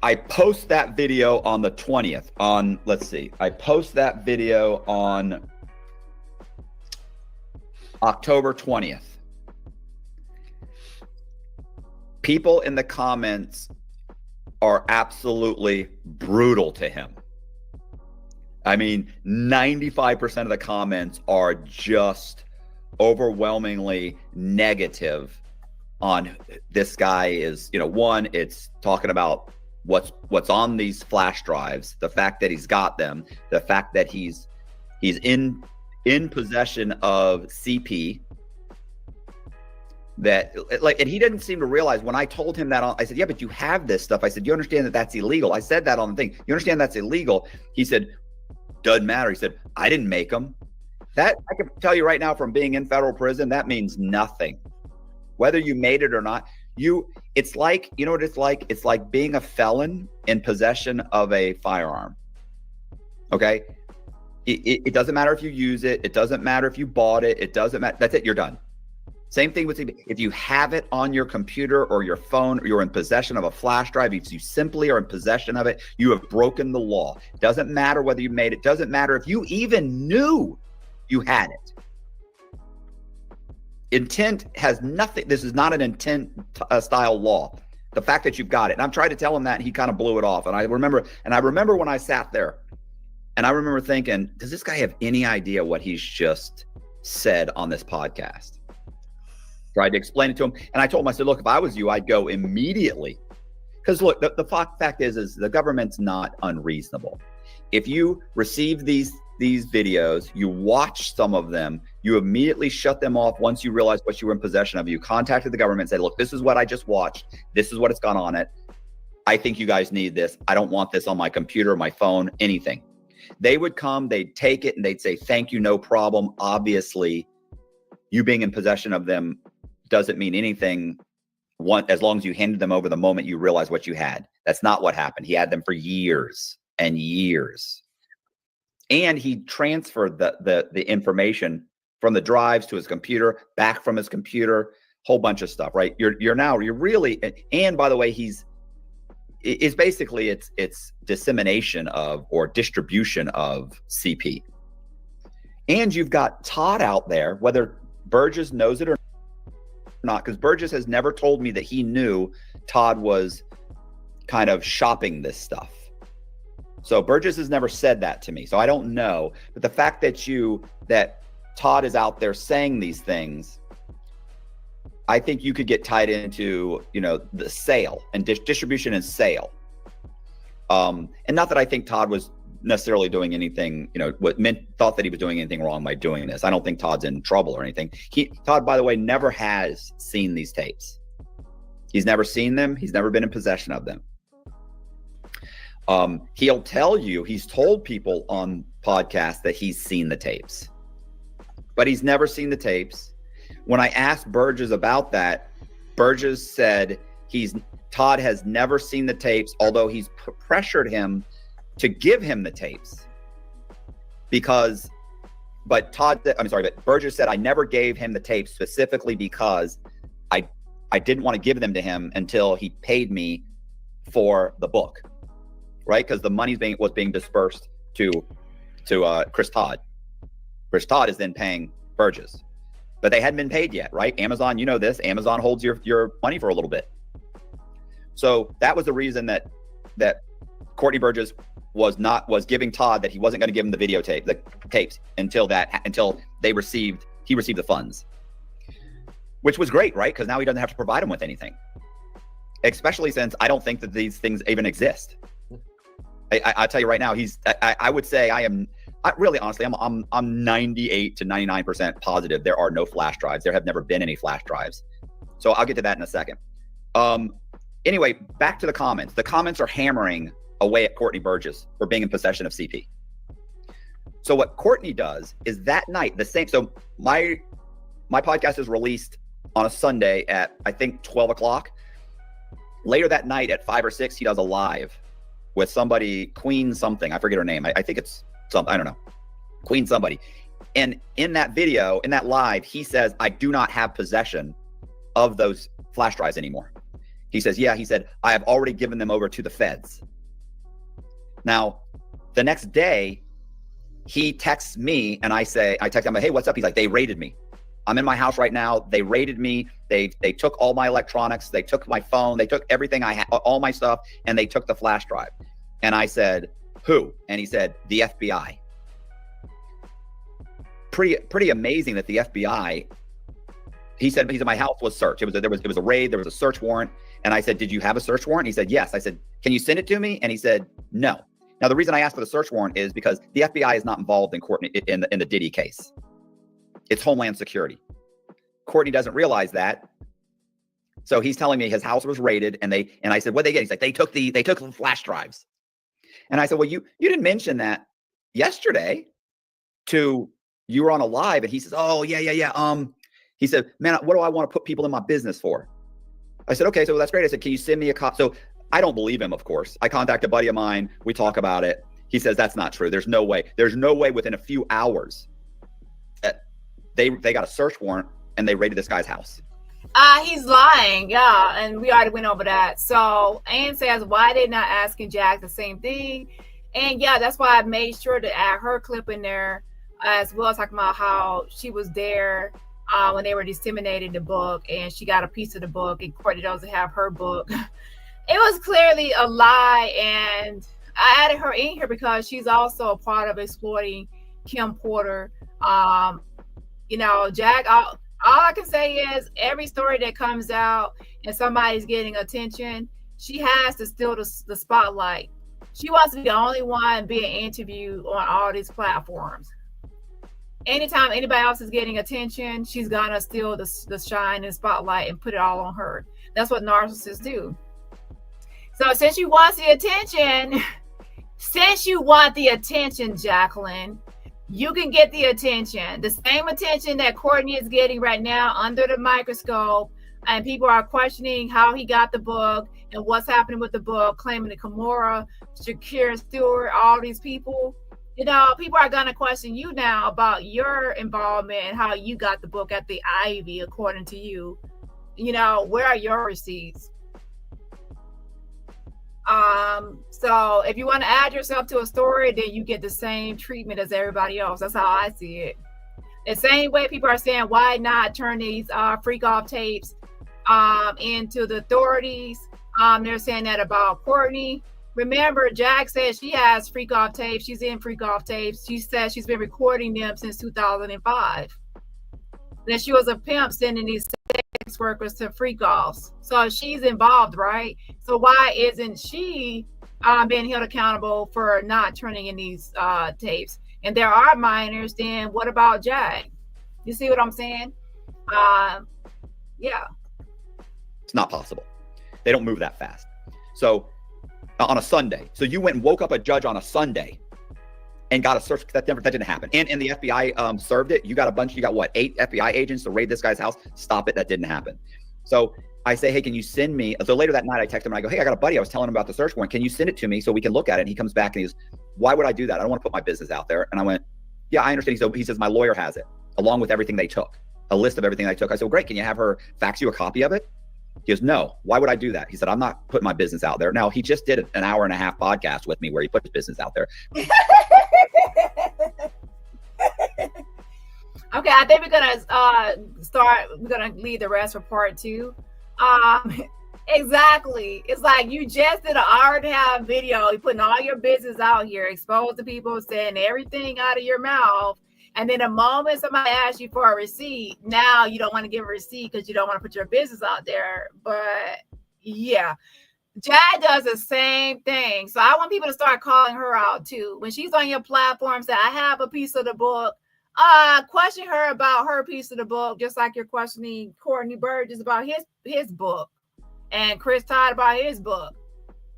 I post that video on the 20th I post that video on October 20th. People in the comments are absolutely brutal to him. I mean, 95% of the comments are just overwhelmingly negative on this guy. Is, one, it's talking about what's on these flash drives, the fact that he's got them, the fact that he's in possession of CP, that and he didn't seem to realize when I told him that. I said, yeah, but you have this stuff. I said, you understand that that's illegal. I said that on the thing. You understand that's illegal? He said, doesn't matter. He said, I didn't make them. That, I can tell you right now, from being in federal prison, that means nothing. Whether you made it or not, it's like, you know what it's like? It's like being a felon in possession of a firearm. Okay. It doesn't matter if you use it. It doesn't matter if you bought it. It doesn't matter. That's it. You're done. Same thing with CP. If you have it on your computer or your phone, or you're in possession of a flash drive, if you simply are in possession of it, you have broken the law. Doesn't matter whether you made it. Doesn't matter if you even knew you had it. Intent has nothing. This is not an intent style law. The fact that you've got it. And I'm trying to tell him that, and he kind of blew it off. And I remember when I sat there, and I remember thinking, does this guy have any idea what he's just said on this podcast? Tried to explain it to him. And I told him, I said, look, if I was you, I'd go immediately. Because look, the fact is the government's not unreasonable. If you receive these videos, you watch some of them, you immediately shut them off once you realize what you were in possession of. You contacted the government and said, look, this is what I just watched. This is what it's got on it. I think you guys need this. I don't want this on my computer, my phone, anything. They would come, they'd take it, and they'd say, thank you, no problem. Obviously, you being in possession of them doesn't mean anything as long as you handed them over the moment you realize what you had. That's not what happened. He had them for years and years. And he transferred the information from the drives to his computer, back from his computer, whole bunch of stuff, right? You're really, and by the way, it's basically it's dissemination of or distribution of CP. And you've got Todd out there, whether Burgess knows it or not, because Burgess has never told me that he knew Todd was kind of shopping this stuff. So Burgess has never said that to me. So I don't know. But the fact that Todd is out there saying these things, I think you could get tied into, the sale and distribution and sale. And not that I think Todd was necessarily doing anything, thought that he was doing anything wrong by doing this. I don't think Todd's in trouble or anything. Todd, by the way, never has seen these tapes. He's never seen them. He's never been in possession of them. He'll tell you, he's told people on podcasts that he's seen the tapes, but he's never seen the tapes. When I asked Burgess about that, Burgess said Todd has never seen the tapes, although he's pressured him to give him the tapes but Burgess said, I never gave him the tapes specifically because I didn't want to give them to him until he paid me for the book, right? Because the money was being dispersed to Chris Todd. Chris Todd is then paying Burgess, but they hadn't been paid yet, right? Amazon, you know this, Amazon holds your money for a little bit. So that was the reason that Courtney Burgess was giving Todd that he wasn't going to give him the tapes until he received the funds, which was great, right? Because now he doesn't have to provide him with anything, especially since I don't think that these things even exist. I'll tell you right now, I would say I'm 98 to 99% positive there are no flash drives. There have never been any flash drives. So I'll get to that in a second. Anyway, back to the comments. The comments are hammering away at Courtney Burgess for being in possession of CP. So what Courtney does is that night, the same. So my podcast is released on a Sunday at, I think, 12 o'clock. Later that night at 5 or 6, he does a live with somebody, Queen something. I forget her name. I think it's something, I don't know. Queen somebody. And in that video, in that live, he says, I do not have possession of those flash drives anymore. He says, I have already given them over to the feds. Now, the next day, he texts me and I text him, hey, what's up? He's like, they raided me. I'm in my house right now. They raided me. They took all my electronics. They took my phone. They took everything I had, all my stuff, and they took the flash drive. And I said, who? And he said, the FBI. Pretty amazing that the FBI, he said, my house was searched. It was a raid. There was a search warrant. And I said, did you have a search warrant? He said, yes. I said, can you send it to me? And he said, no. Now, the reason I asked for the search warrant is because the FBI is not involved in Courtney in the Diddy case. It's Homeland Security. Courtney doesn't realize that. So he's telling me his house was raided, and I said, what'd they get? He's like, they took the flash drives. And I said, well, you didn't mention that yesterday you were on a live, and he says, oh, yeah. He said, man, what do I want to put people in my business for? I said, okay, so that's great. I said, can you send me a copy? So I don't believe him, of course. I contact a buddy of mine. We talk about it. He says that's not true. There's no way. There's no way within a few hours that they got a search warrant and they raided this guy's house. He's lying, yeah, and we already went over that. So Ann says, why they not asking Jack the same thing? And yeah, that's why I made sure to add her clip in there as well, talking about how she was there when they were disseminating the book, and she got a piece of the book, and Courtney doesn't have her book. It was clearly a lie, and I added her in here because she's also a part of exploiting Kim Porter. You know, Jack, all I can say is every story that comes out and somebody's getting attention, she has to steal the spotlight. She wants to be the only one being interviewed on all these platforms. Anytime anybody else is getting attention, she's gonna steal the shine and spotlight and put it all on her. That's what narcissists do. So since you want the attention, Jacqueline, you can get the attention. The same attention that Courtney is getting right now under the microscope, and people are questioning how he got the book and what's happening with the book, claiming that Kimora, Shakira Stewart, all these people, you know, people are going to question you now about your involvement and how you got the book at the Ivy, according to you. You know, where are your receipts? So if you want to add yourself to a story, then you get the same treatment as everybody else. That's how I see it. The same way people are saying, why not turn these freak off tapes into the authorities? They're saying that about Courtney. Remember, Jack says she has freak off tapes. She's in freak off tapes. She says she's been recording them since 2005. That she was a pimp sending these sex workers to freak offs. So she's involved, right? So why isn't she being held accountable for not turning in these tapes? And there are minors, then what about Jack? You see what I'm saying? Yeah. It's not possible. They don't move that fast. So on a Sunday, so you went and woke up a judge on a Sunday and got a search. That didn't happen. And the FBI served it. You got what, 8 FBI agents to raid this guy's house? Stop it. That didn't happen. So I say, hey, can you send me? So later that night, I text him and I go, hey, I got a buddy. I was telling him about the search warrant. Can you send it to me so we can look at it? And he comes back and he goes, why would I do that? I don't want to put my business out there. And I went, yeah, I understand. He says, my lawyer has it, along with everything they took, a list of everything they took. I said, well, great. Can you have her fax you a copy of it? He goes, no, why would I do that? He said, I'm not putting my business out there. Now, he just did an hour-and-a-half podcast with me where he put his business out there. Okay, I think we're gonna leave the rest for part 2. Exactly. It's like you just did an hour-and-a-half video. You're putting all your business out here, exposing people, saying everything out of your mouth. And then the moment somebody asks you for a receipt, now you don't want to give a receipt because you don't want to put your business out there. But yeah, Jad does the same thing. So I want people to start calling her out too. When she's on your platform, say, I have a piece of the book. Question her about her piece of the book, just like you're questioning Courtney Burgess about his book and Chris Todd about his book,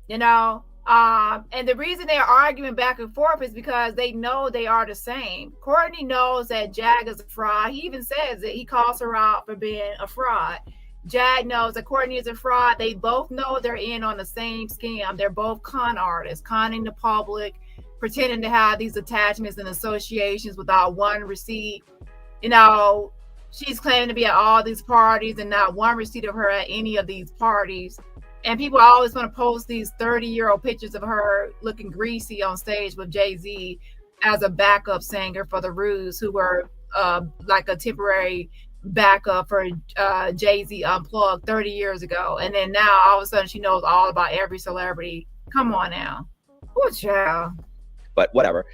you know. And the reason they're arguing back and forth is because they know they are the same. Courtney knows that Jag is a fraud. He even says that he calls her out for being a fraud. Jag knows that Courtney is a fraud. They both know they're in on the same scam. They're both con artists, conning the public, pretending to have these attachments and associations without one receipt. You know, she's claiming to be at all these parties and not one receipt of her at any of these parties. And people always want to post these 30-year-old pictures of her looking greasy on stage with Jay-Z as a backup singer for the Ruse, who were like a temporary backup for Jay-Z Unplugged 30 years ago. And then now all of a sudden she knows all about every celebrity. Come on now. Poor child. But whatever.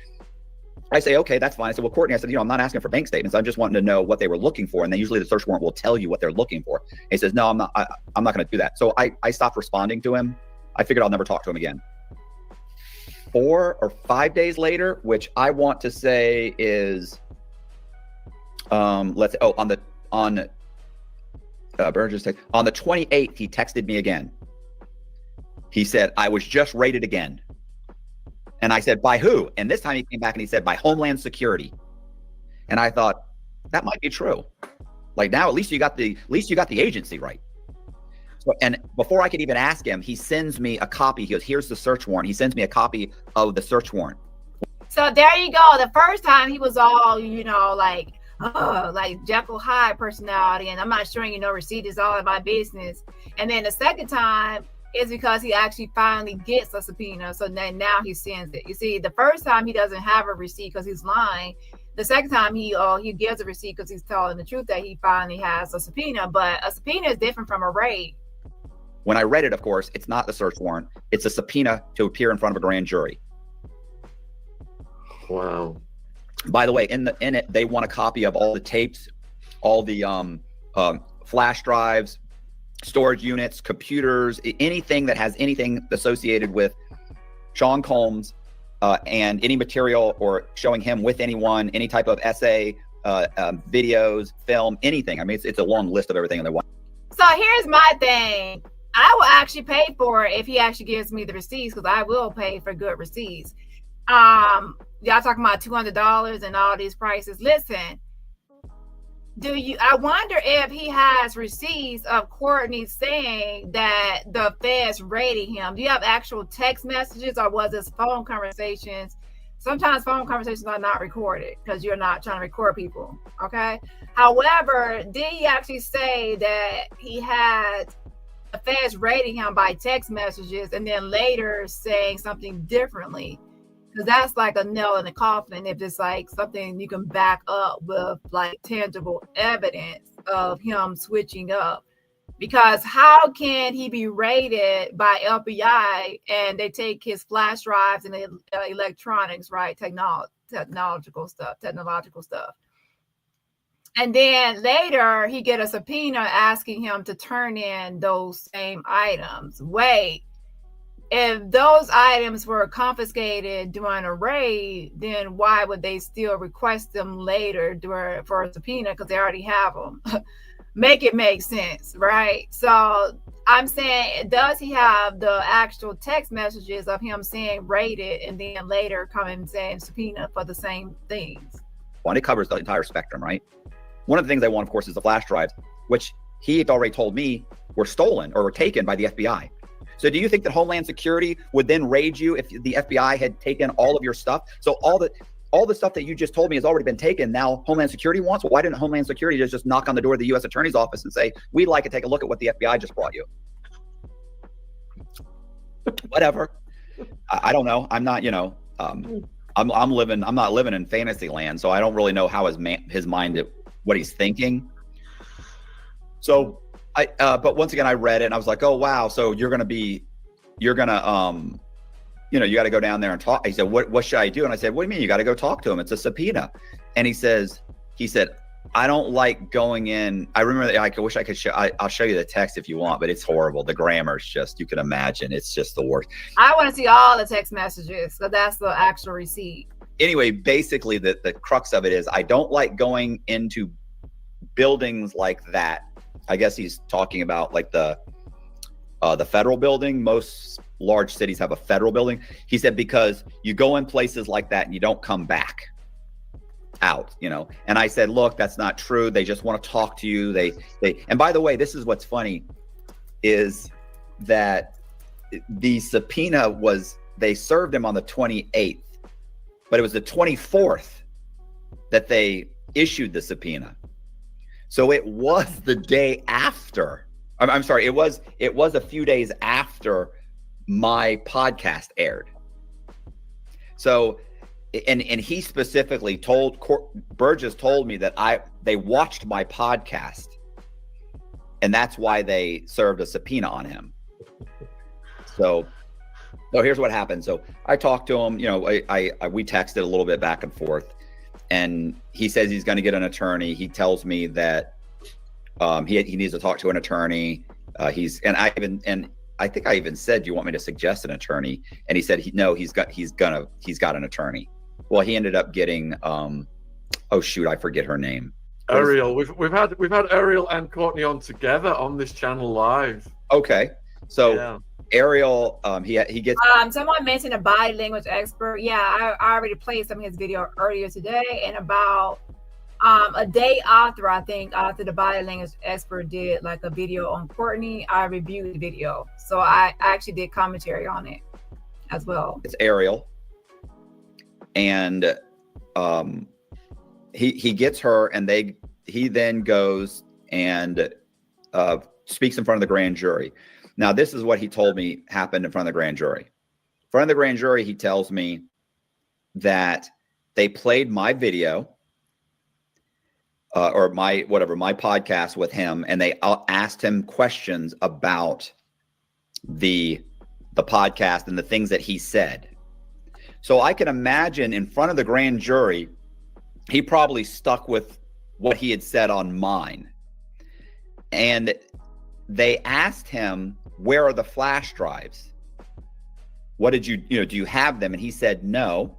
I say, okay, that's fine. I said, well, Courtney, I said, I'm not asking for bank statements. I'm just wanting to know what they were looking for. And then usually the search warrant will tell you what they're looking for. And he says, no, I'm not going to do that. So I stopped responding to him. I figured I'll never talk to him again. 4 or 5 days later, which I want to say is, Burgess on the 28th, he texted me again. He said, I was just raided again. And I said, by who? And this time he came back and he said, by Homeland Security. And I thought, that might be true. Like now, at least you got the agency right. So, and before I could even ask him, he sends me a copy. He goes, here's the search warrant. He sends me a copy of the search warrant. So there you go. The first time he was all, like Jekyll Hyde personality, and I'm not showing you no receipt. It's all in my business. And then the second time is because he actually finally gets a subpoena. So then now he sends it. You see, the first time he doesn't have a receipt because he's lying. The second time he gives a receipt because he's telling the truth that he finally has a subpoena. But a subpoena is different from a raid. When I read it, of course, it's not the search warrant. It's a subpoena to appear in front of a grand jury. Wow. By the way, in it, they want a copy of all the tapes, all the flash drives, storage units, computers, anything that has anything associated with Sean Combs, and any material or showing him with anyone, any type of essay, videos, film, anything. I mean, it's a long list of everything they want. So here's my thing. I will actually pay for it if he actually gives me the receipts, because I will pay for good receipts. Y'all talking about $200 and all these prices. Listen, I wonder if he has receipts of Courtney saying that the feds raided him. Do you have actual text messages, or was this phone conversations? Sometimes phone conversations are not recorded because you're not trying to record people, okay? However, did he actually say that he had the feds raiding him by text messages and then later saying something differently? Because that's like a nail in the coffin if it's like something you can back up with like tangible evidence of him switching up. Because how can he be raided by FBI and they take his flash drives and electronics, right? Technological stuff. And then later he get a subpoena asking him to turn in those same items. Wait. If those items were confiscated during a raid, then why would they still request them later for a subpoena? Because they already have them. Make it make sense, right? So I'm saying, does he have the actual text messages of him saying raided and then later coming saying subpoena for the same things? Well, it covers the entire spectrum, right? One of the things they want, of course, is the flash drives, which he had already told me were stolen or were taken by the FBI. So do you think that Homeland Security would then raid you if the FBI had taken all of your stuff? So all the stuff that you just told me has already been taken. Now Homeland Security wants. Well, why didn't Homeland Security just knock on the door of the U.S. Attorney's office and say, we'd like to take a look at what the FBI just brought you? Whatever. I don't know. I'm not, I'm not living in fantasy land, so I don't really know how his mind, what he's thinking. So but once again, I read it and I was like, oh, wow. So you got to go down there and talk. He said, what should I do? And I said, what do you mean? You got to go talk to him. It's a subpoena. And he said, I don't like going in. I remember that. I wish I could I'll show you the text if you want, but it's horrible. The grammar's just, you can imagine. It's just the worst. I want to see all the text messages. So that's the actual receipt. Anyway, basically the crux of it is I don't like going into buildings like that. I guess he's talking about like the federal building. Most large cities have a federal building. He said, because you go in places like that and you don't come back out, And I said, look, that's not true. They just want to talk to you. And by the way, this is what's funny is that the subpoena they served him on the 28th, but it was the 24th that they issued the subpoena. So it was the day after. I'm sorry. It was a few days after my podcast aired. So, and he specifically Burgess told me that they watched my podcast, and that's why they served a subpoena on him. So here's what happened. So I talked to him. We texted a little bit back and forth. And he says he's going to get an attorney. He tells me that he needs to talk to an attorney. I think I even said, do you want me to suggest an attorney? And he said he's got an attorney. Well, he ended up getting oh shoot, I forget her name. Ariel. We've had Ariel and Courtney on together on this channel live. Okay, so. Yeah. Ariel, he gets. Someone mentioned a body language expert. Yeah, I already played some of his video earlier today, and about a day after, after the body language expert did like a video on Courtney, I reviewed the video. So I actually did commentary on it as well. It's Ariel. And he gets her, and he then goes and speaks in front of the grand jury. Now, this is what he told me happened in front of the grand jury. In front of the grand jury, he tells me that they played my video or my podcast with him, and they asked him questions about the podcast and the things that he said. So I can imagine in front of the grand jury, he probably stuck with what he had said on mine. And they asked him, where are the flash drives? What did do you have them? And he said, no.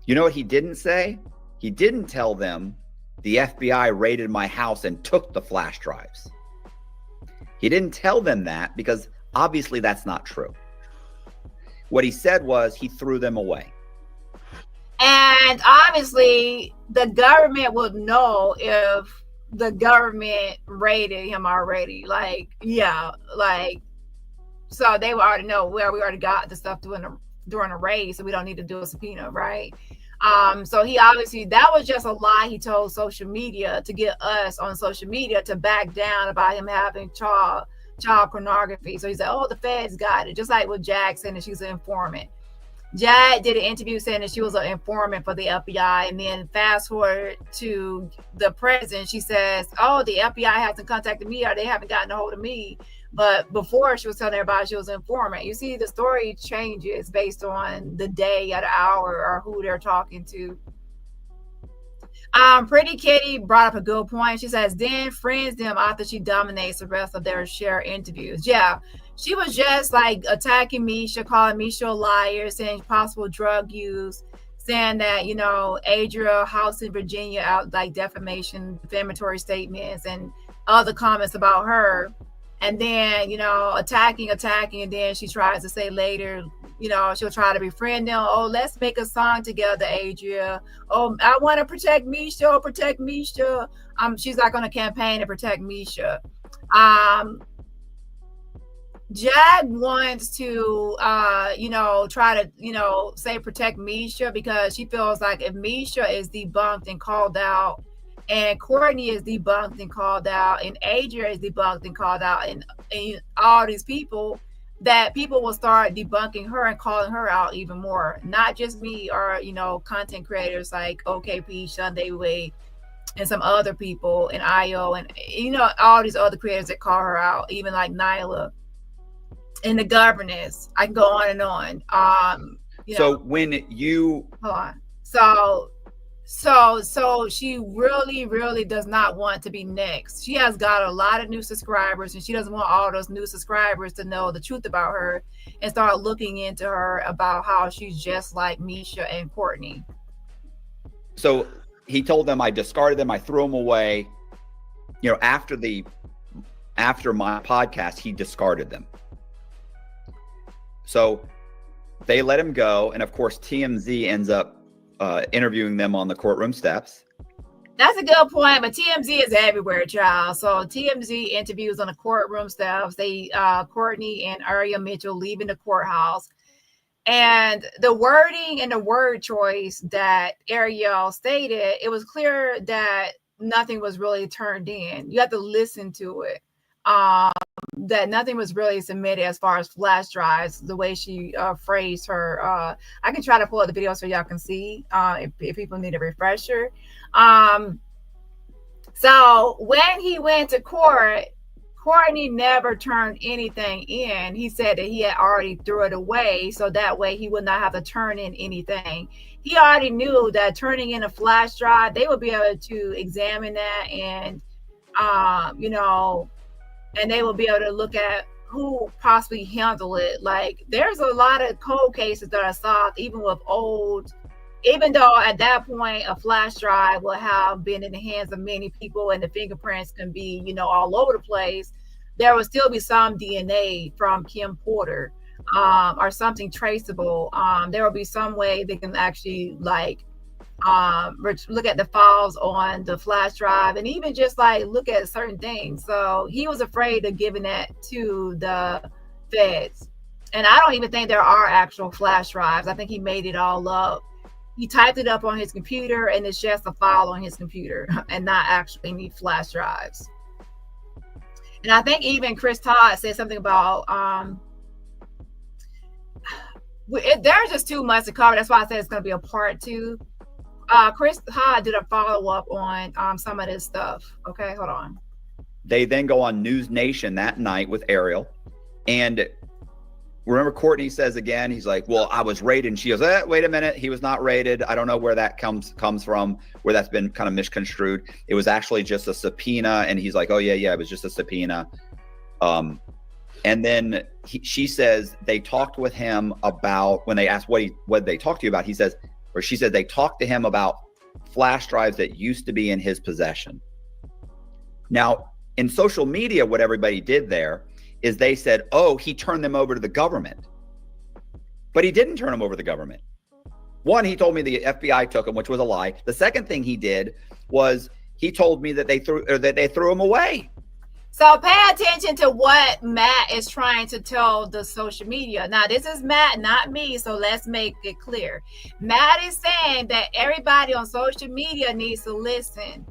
You know what he didn't say? He didn't tell them the FBI raided my house and took the flash drives. He didn't tell them that because obviously that's not true. What he said was he threw them away. And obviously the government would know if the government raided him already. So they would already know where we already got the stuff during the raid, so we don't need to do a subpoena, right? So he obviously, that was just a lie he told social media to get us on social media to back down about him having child pornography. So he said, oh, the feds got it. Just like with Jag saying that she's an informant. Jag did an interview saying that she was an informant for the FBI, and then fast forward to the present, she says, oh, the FBI hasn't contacted me, or they haven't gotten a hold of me. But before, she was telling everybody she was an informant. You see, the story changes based on the day or the hour or who they're talking to. Pretty Kitty brought up a good point. She says, then friends them after she dominates the rest of their share interviews. Yeah, she was just like attacking Misha, calling Misha a liar, saying possible drug use, saying that, Adria house in Virginia out like defamation, defamatory statements, and other comments about her. And then, attacking. And then she tries to say later, she'll try to befriend them. Oh, let's make a song together, Adria. Oh, I want to protect Misha, protect Misha. She's like on a campaign to protect Misha. Jag wants to, try to, say protect Misha because she feels like if Misha is debunked and called out, and Courtney is debunked and called out, and Adria is debunked and called out, and all these people, that people will start debunking her and calling her out even more. Not just me or, content creators like OKP, Sunday Way, and some other people, and IO, and, all these other creators that call her out, even like Nyla and the governess. I can go on and on. So when you... Hold on. So she really, really does not want to be next. She has got a lot of new subscribers, and she doesn't want all those new subscribers to know the truth about her and start looking into her about how she's just like Misha and Courtney. So he told them, I discarded them, I threw them away. After my podcast, he discarded them. So they let him go, and of course TMZ ends up interviewing them on the courtroom steps. That's a good point, but TMZ is everywhere, child. So TMZ interviews on the courtroom steps. They Courtney and Aria Mitchell leaving the courthouse, and the wording and the word choice that Ariel stated, it was clear that nothing was really turned in. You have to listen to it. That nothing was really submitted as far as flash drives, the way she phrased her. I can try to pull up the video so y'all can see if people need a refresher. So when he went to court, Courtney never turned anything in. He said that he had already threw it away, so that way he would not have to turn in anything. He already knew that turning in a flash drive, they would be able to examine that and, and they will be able to look at who possibly handled it. Like, there's a lot of cold cases that are solved, even though at that point a flash drive will have been in the hands of many people and the fingerprints can be, all over the place. There will still be some DNA from Kim Porter or something traceable. There will be some way they can actually look at the files on the flash drive and even just look at certain things. So he was afraid of giving that to the feds. And I don't even think there are actual flash drives. I think he made it all up. he typed it up on his computer, and it's just a file on his computer and not actually any flash drives. And I think even Chris Todd said something about there's just too much to cover. That's why I said it's going to be a part 2. Chris Todd did a follow-up on some of this stuff. Okay, hold on. They then go on News Nation that night with Ariel. And remember, Courtney says again, he's like, well, I was raided. And she goes, wait a minute. He was not raided. I don't know where that comes from, where that's been kind of misconstrued. It was actually just a subpoena. And he's like, oh, yeah, it was just a subpoena. And then she says they talked with him about, when they asked what they talked to you about, he says, or she said they talked to him about flash drives that used to be in his possession. Now, in social media, what everybody did there is they said, oh, he turned them over to the government. But he didn't turn them over to the government. One, he told me the FBI took them, which was a lie. The second thing he did was he told me that they threw them away. So pay attention to what Matt is trying to tell the social media. Now, this is Matt, not me, so let's make it clear. Matt is saying that everybody on social media needs to listen.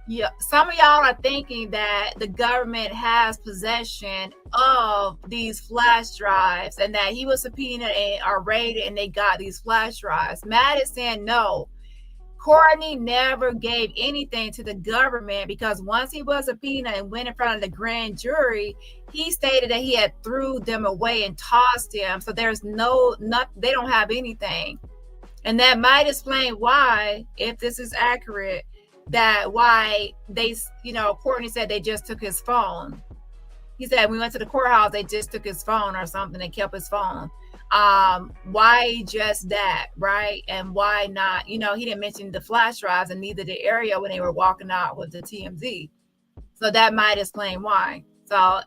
Yeah, some of y'all are thinking that the government has possession of these flash drives and that he was subpoenaed and are raided and they got these flash drives. Matt is saying no. Courtney never gave anything to the government because once he was subpoenaed and went in front of the grand jury, he stated that he had threw them away and tossed them. So there's they don't have anything. And that might explain why, if this is accurate, that why they, Courtney said they just took his phone. He said, we went to the courthouse, they just took his phone or something and kept his phone. Why just that, right? And why not, he didn't mention the flash drives and neither did Ariel when they were walking out with the TMZ. So that might explain why. So, a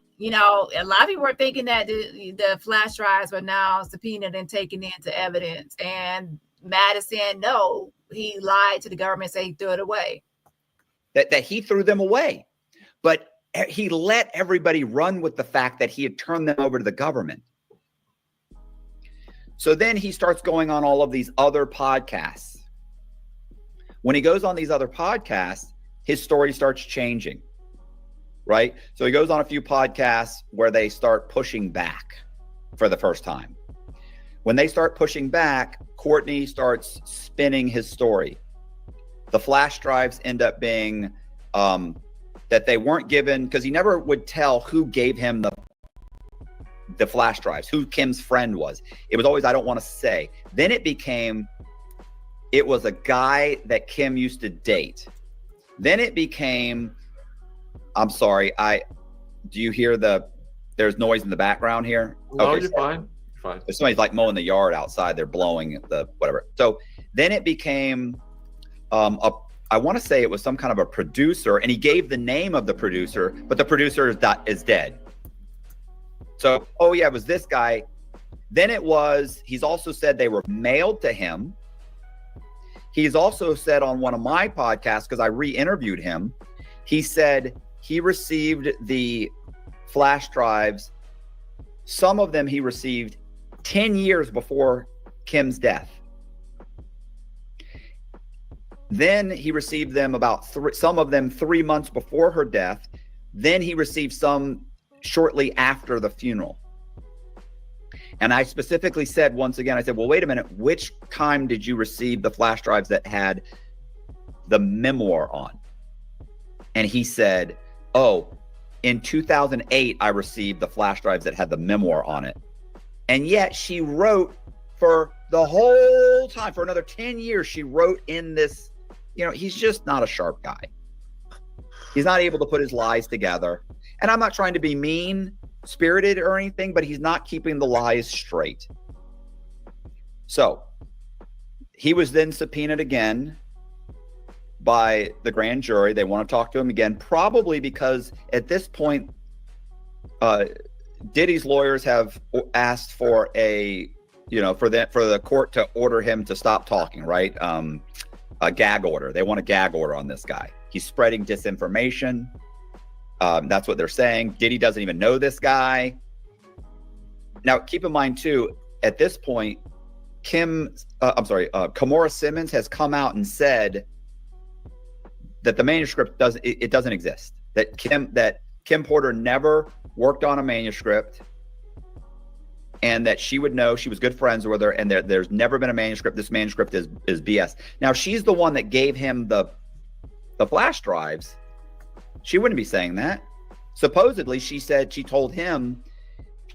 lot of people were thinking that the flash drives were now subpoenaed and taken into evidence. And Matt is saying, no, he lied to the government, saying he threw it away. That he threw them away. But he let everybody run with the fact that he had turned them over to the government. So then he starts going on all of these other podcasts. When he goes on these other podcasts, his story starts changing, right? So he goes on a few podcasts where they start pushing back for the first time. When they start pushing back, Courtney starts spinning his story. The flash drives end up being that they weren't given, because he never would tell who gave him the flash drives, who Kim's friend was. It was always, I don't want to say. Then it was a guy that Kim used to date. Then it became, I'm sorry, do you hear there's noise in the background here? No, okay, you're fine. You're fine. If somebody's like mowing the yard outside, they're blowing the whatever. So then it became I want to say it was some kind of a producer, and he gave the name of the producer, but the producer is dead. So, oh yeah, it was this guy. Then he's also said they were mailed to him. He's also said on one of my podcasts, because I re-interviewed him, he said he received the flash drives. Some of them he received 10 years before Kim's death. Then he received them some of them 3 months before her death. Then he received some shortly after the funeral. And I specifically said, once again, I said, well, wait a minute, which time did you receive the flash drives that had the memoir on? And he said, oh, in 2008, I received the flash drives that had the memoir on it. And yet she wrote for the whole time, for another 10 years, she wrote in this, he's just not a sharp guy. He's not able to put his lies together. And I'm not trying to be mean-spirited or anything, but he's not keeping the lies straight. So he was then subpoenaed again by the grand jury. They want to talk to him again, probably because at this point, Diddy's lawyers have asked for for the court to order him to stop talking, right? A gag order. They want a gag order on this guy. He's spreading disinformation. That's what they're saying. Diddy doesn't even know this guy. Now, keep in mind, too, at this point, Kimora Simmons has come out and said that the manuscript doesn't exist. That Kim Porter never worked on a manuscript, and that she would know, she was good friends with her, and there's never been a manuscript. This manuscript is BS. Now, she's the one that gave him the flash drives. She wouldn't be saying that. Supposedly, she said she told him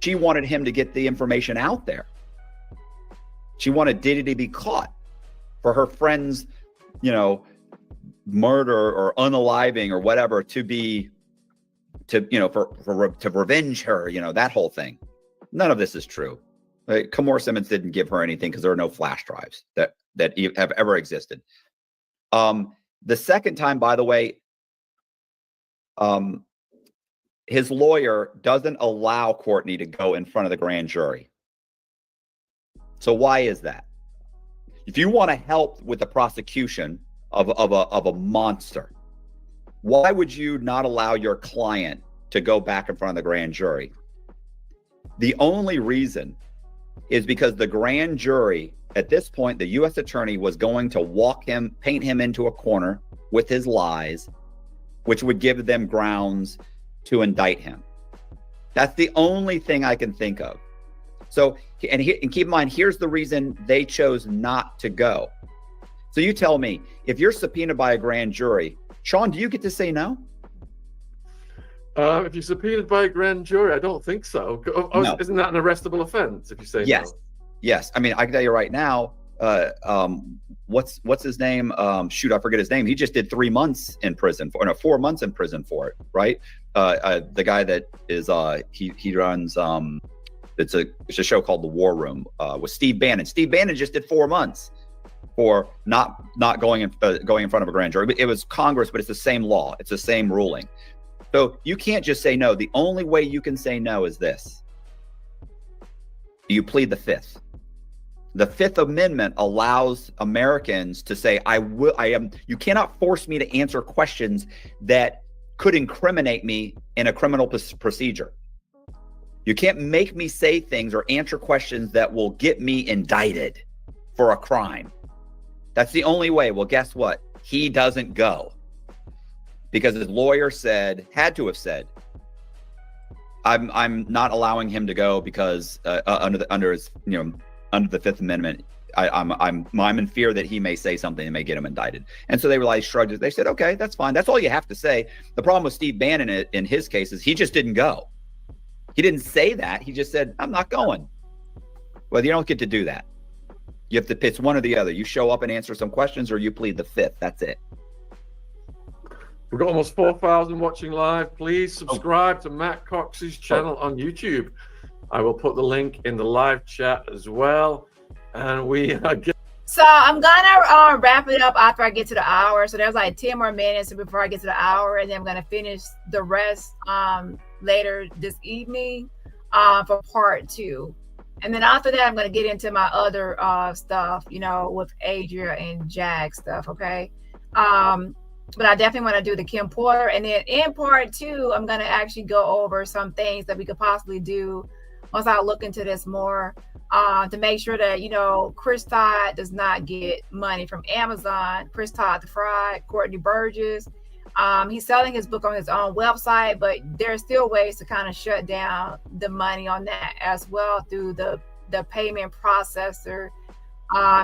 she wanted him to get the information out there. She wanted Diddy to be caught for her friend's, murder or unaliving or whatever to revenge her, that whole thing. None of this is true. Kimora Simmons didn't give her anything because there are no flash drives that have ever existed. The second time, by the way, his lawyer doesn't allow Courtney to go in front of the grand jury. So why is that? If you want to help with the prosecution of a monster, why would you not allow your client to go back in front of the grand jury? The only reason is because the grand jury, at this point, the U.S. attorney was going to paint him into a corner with his lies, which would give them grounds to indict him. That's the only thing I can think of. So, and keep in mind, here's the reason they chose not to go. So you tell me, if you're subpoenaed by a grand jury, Sean, do you get to say no? If you're subpoenaed by a grand jury, I don't think so. No. Isn't that an arrestable offense if you say yes. no? Yes. I mean, I can tell you right now, what's his name? Shoot, I forget his name. He just did 3 months in prison 4 months in prison for it, right? The guy that is he runs it's a show called The War Room with Steve Bannon. Steve Bannon just did 4 months for not going in front of a grand jury. It was Congress, but it's the same law. It's the same ruling. So you can't just say no. The only way you can say no is this. You plead the Fifth. The Fifth Amendment allows Americans to say, you cannot force me to answer questions that could incriminate me in a criminal procedure. You can't make me say things or answer questions that will get me indicted for a crime. That's the only way. Well, guess what? He doesn't go because his lawyer had to have said, I'm not allowing him to go because under the Fifth Amendment, I'm in fear that he may say something that may get him indicted. And so they shrugged it. They said, okay, that's fine. That's all you have to say. The problem with Steve Bannon in his case is he just didn't go. He didn't say that. He just said, I'm not going. Well, you don't get to do that. You have to, it's one or the other. You show up and answer some questions or you plead the Fifth. That's it. We've got almost 4,000 watching live. Please subscribe to Matt Cox's channel on YouTube. I will put the link in the live chat as well. And we are So I'm gonna wrap it up after I get to the hour. So there's like 10 more minutes before I get to the hour, and then I'm gonna finish the rest later this evening for part 2. And then after that, I'm gonna get into my other stuff, with Adria and Jag stuff. Okay. But I definitely want to do the Kim Porter, and then in part 2, I'm gonna actually go over some things that we could possibly do once I look into this more, to make sure that, Chris Todd does not get money from Amazon. Chris Todd the Fraud, Courtney Burgess. He's selling his book on his own website, but there's still ways to kind of shut down the money on that as well through the payment processor.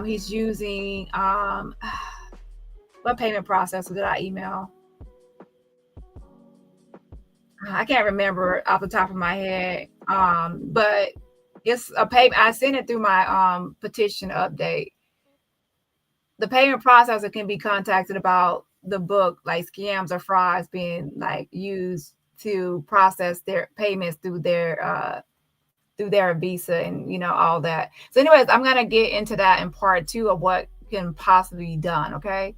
He's using, what payment processor did I email? I can't remember off the top of my head, but it's a payment. I sent it through my petition update. The payment processor can be contacted about the book, like scams or frauds being used to process their payments through their Visa and all that. So, anyways, I'm gonna get into that in part 2 of what can possibly be done. Okay.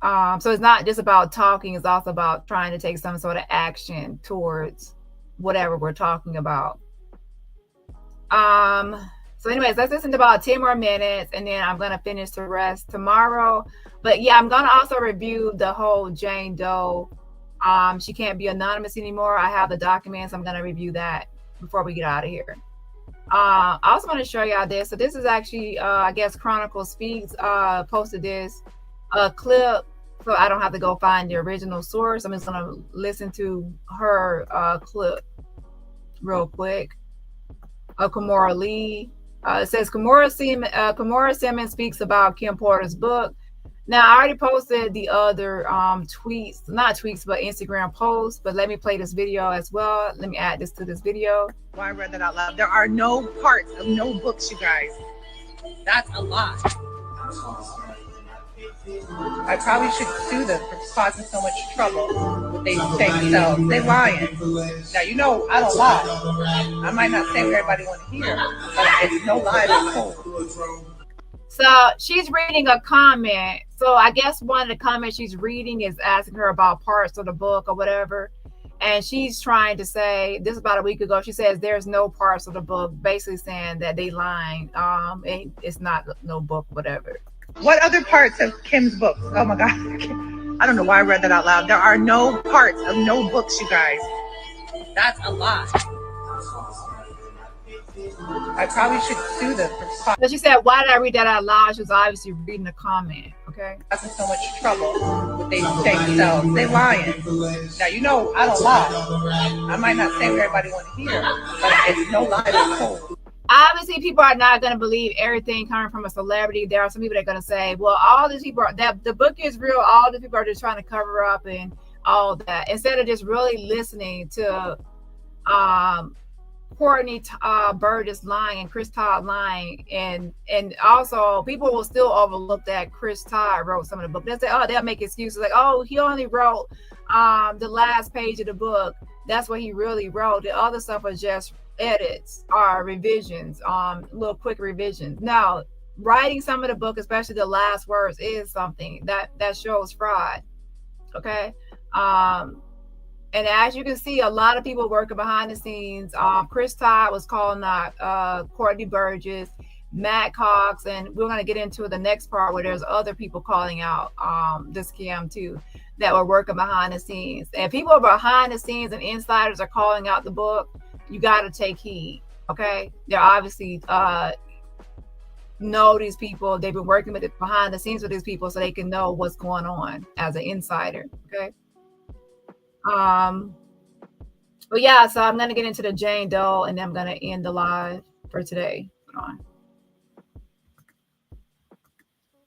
So it's not just about talking, it's also about trying to take some sort of action towards whatever we're talking about. So anyways, let's listen to about 10 more minutes and then I'm going to finish the rest tomorrow. But yeah, I'm going to also review the whole Jane Doe. She can't be anonymous anymore. I have the documents. I'm going to review that before we get out of here. I also want to show y'all this. So this is actually, I guess Chronicle Speaks posted this clip, so I don't have to go find the original source. I'm just gonna listen to her clip real quick. Kimora Lee. It says Kimora Simmons speaks about Kim Porter's book. Now, I already posted the other tweets, not tweets, but Instagram posts, but let me play this video as well. Let me add this to this video. Why I read that out loud. There are no parts of no books, you guys. That's a lot. I probably should sue them for causing so much trouble with they fake selves. They lying. Now, you know, I don't lie. I might not say what everybody want to hear, but it's no lie that's told. So she's reading a comment. So I guess one of the comments she's reading is asking her about parts of the book or whatever. And she's trying to say, this is about a week ago, she says there's no parts of the book, basically saying that they lying. And it's not no book, whatever. What other parts of Kim's books? Oh my God. I don't know why I read that out loud. There are no parts of no books, you guys. That's a lot. I probably should sue them for. But she said, why did I read that out loud? She was obviously reading the comment, okay? Causing so much trouble with they fake selves. They lying. Now, you know, I don't lie. I might not say what everybody want to hear, but it's no lie that's told. Obviously, people are not going to believe everything coming from a celebrity. There are some people that are going to say, well, all these people, that the book is real. All the people are just trying to cover up and all that. Instead of just really listening to Courtney Burgess lying and Chris Todd lying. And also, people will still overlook that Chris Todd wrote some of the book. They'll say, oh, they'll make excuses like, oh, he only wrote the last page of the book. That's what he really wrote. The other stuff was just edits or revisions, little quick revisions. Now, writing some of the book, especially the last words, is something that shows fraud. Okay. And as you can see, a lot of people working behind the scenes. Chris Todd was calling out Courtney Burgess, Matt Cox, and we're going to get into the next part where there's other people calling out this scam too, that were working behind the scenes. And people behind the scenes and insiders are calling out the book. You got to take heed, okay? They're obviously know these people. They've been working with it behind the scenes with these people so they can know what's going on as an insider, okay? But yeah, so I'm going to get into the Jane Doe and then I'm going to end the live for today. Hold on.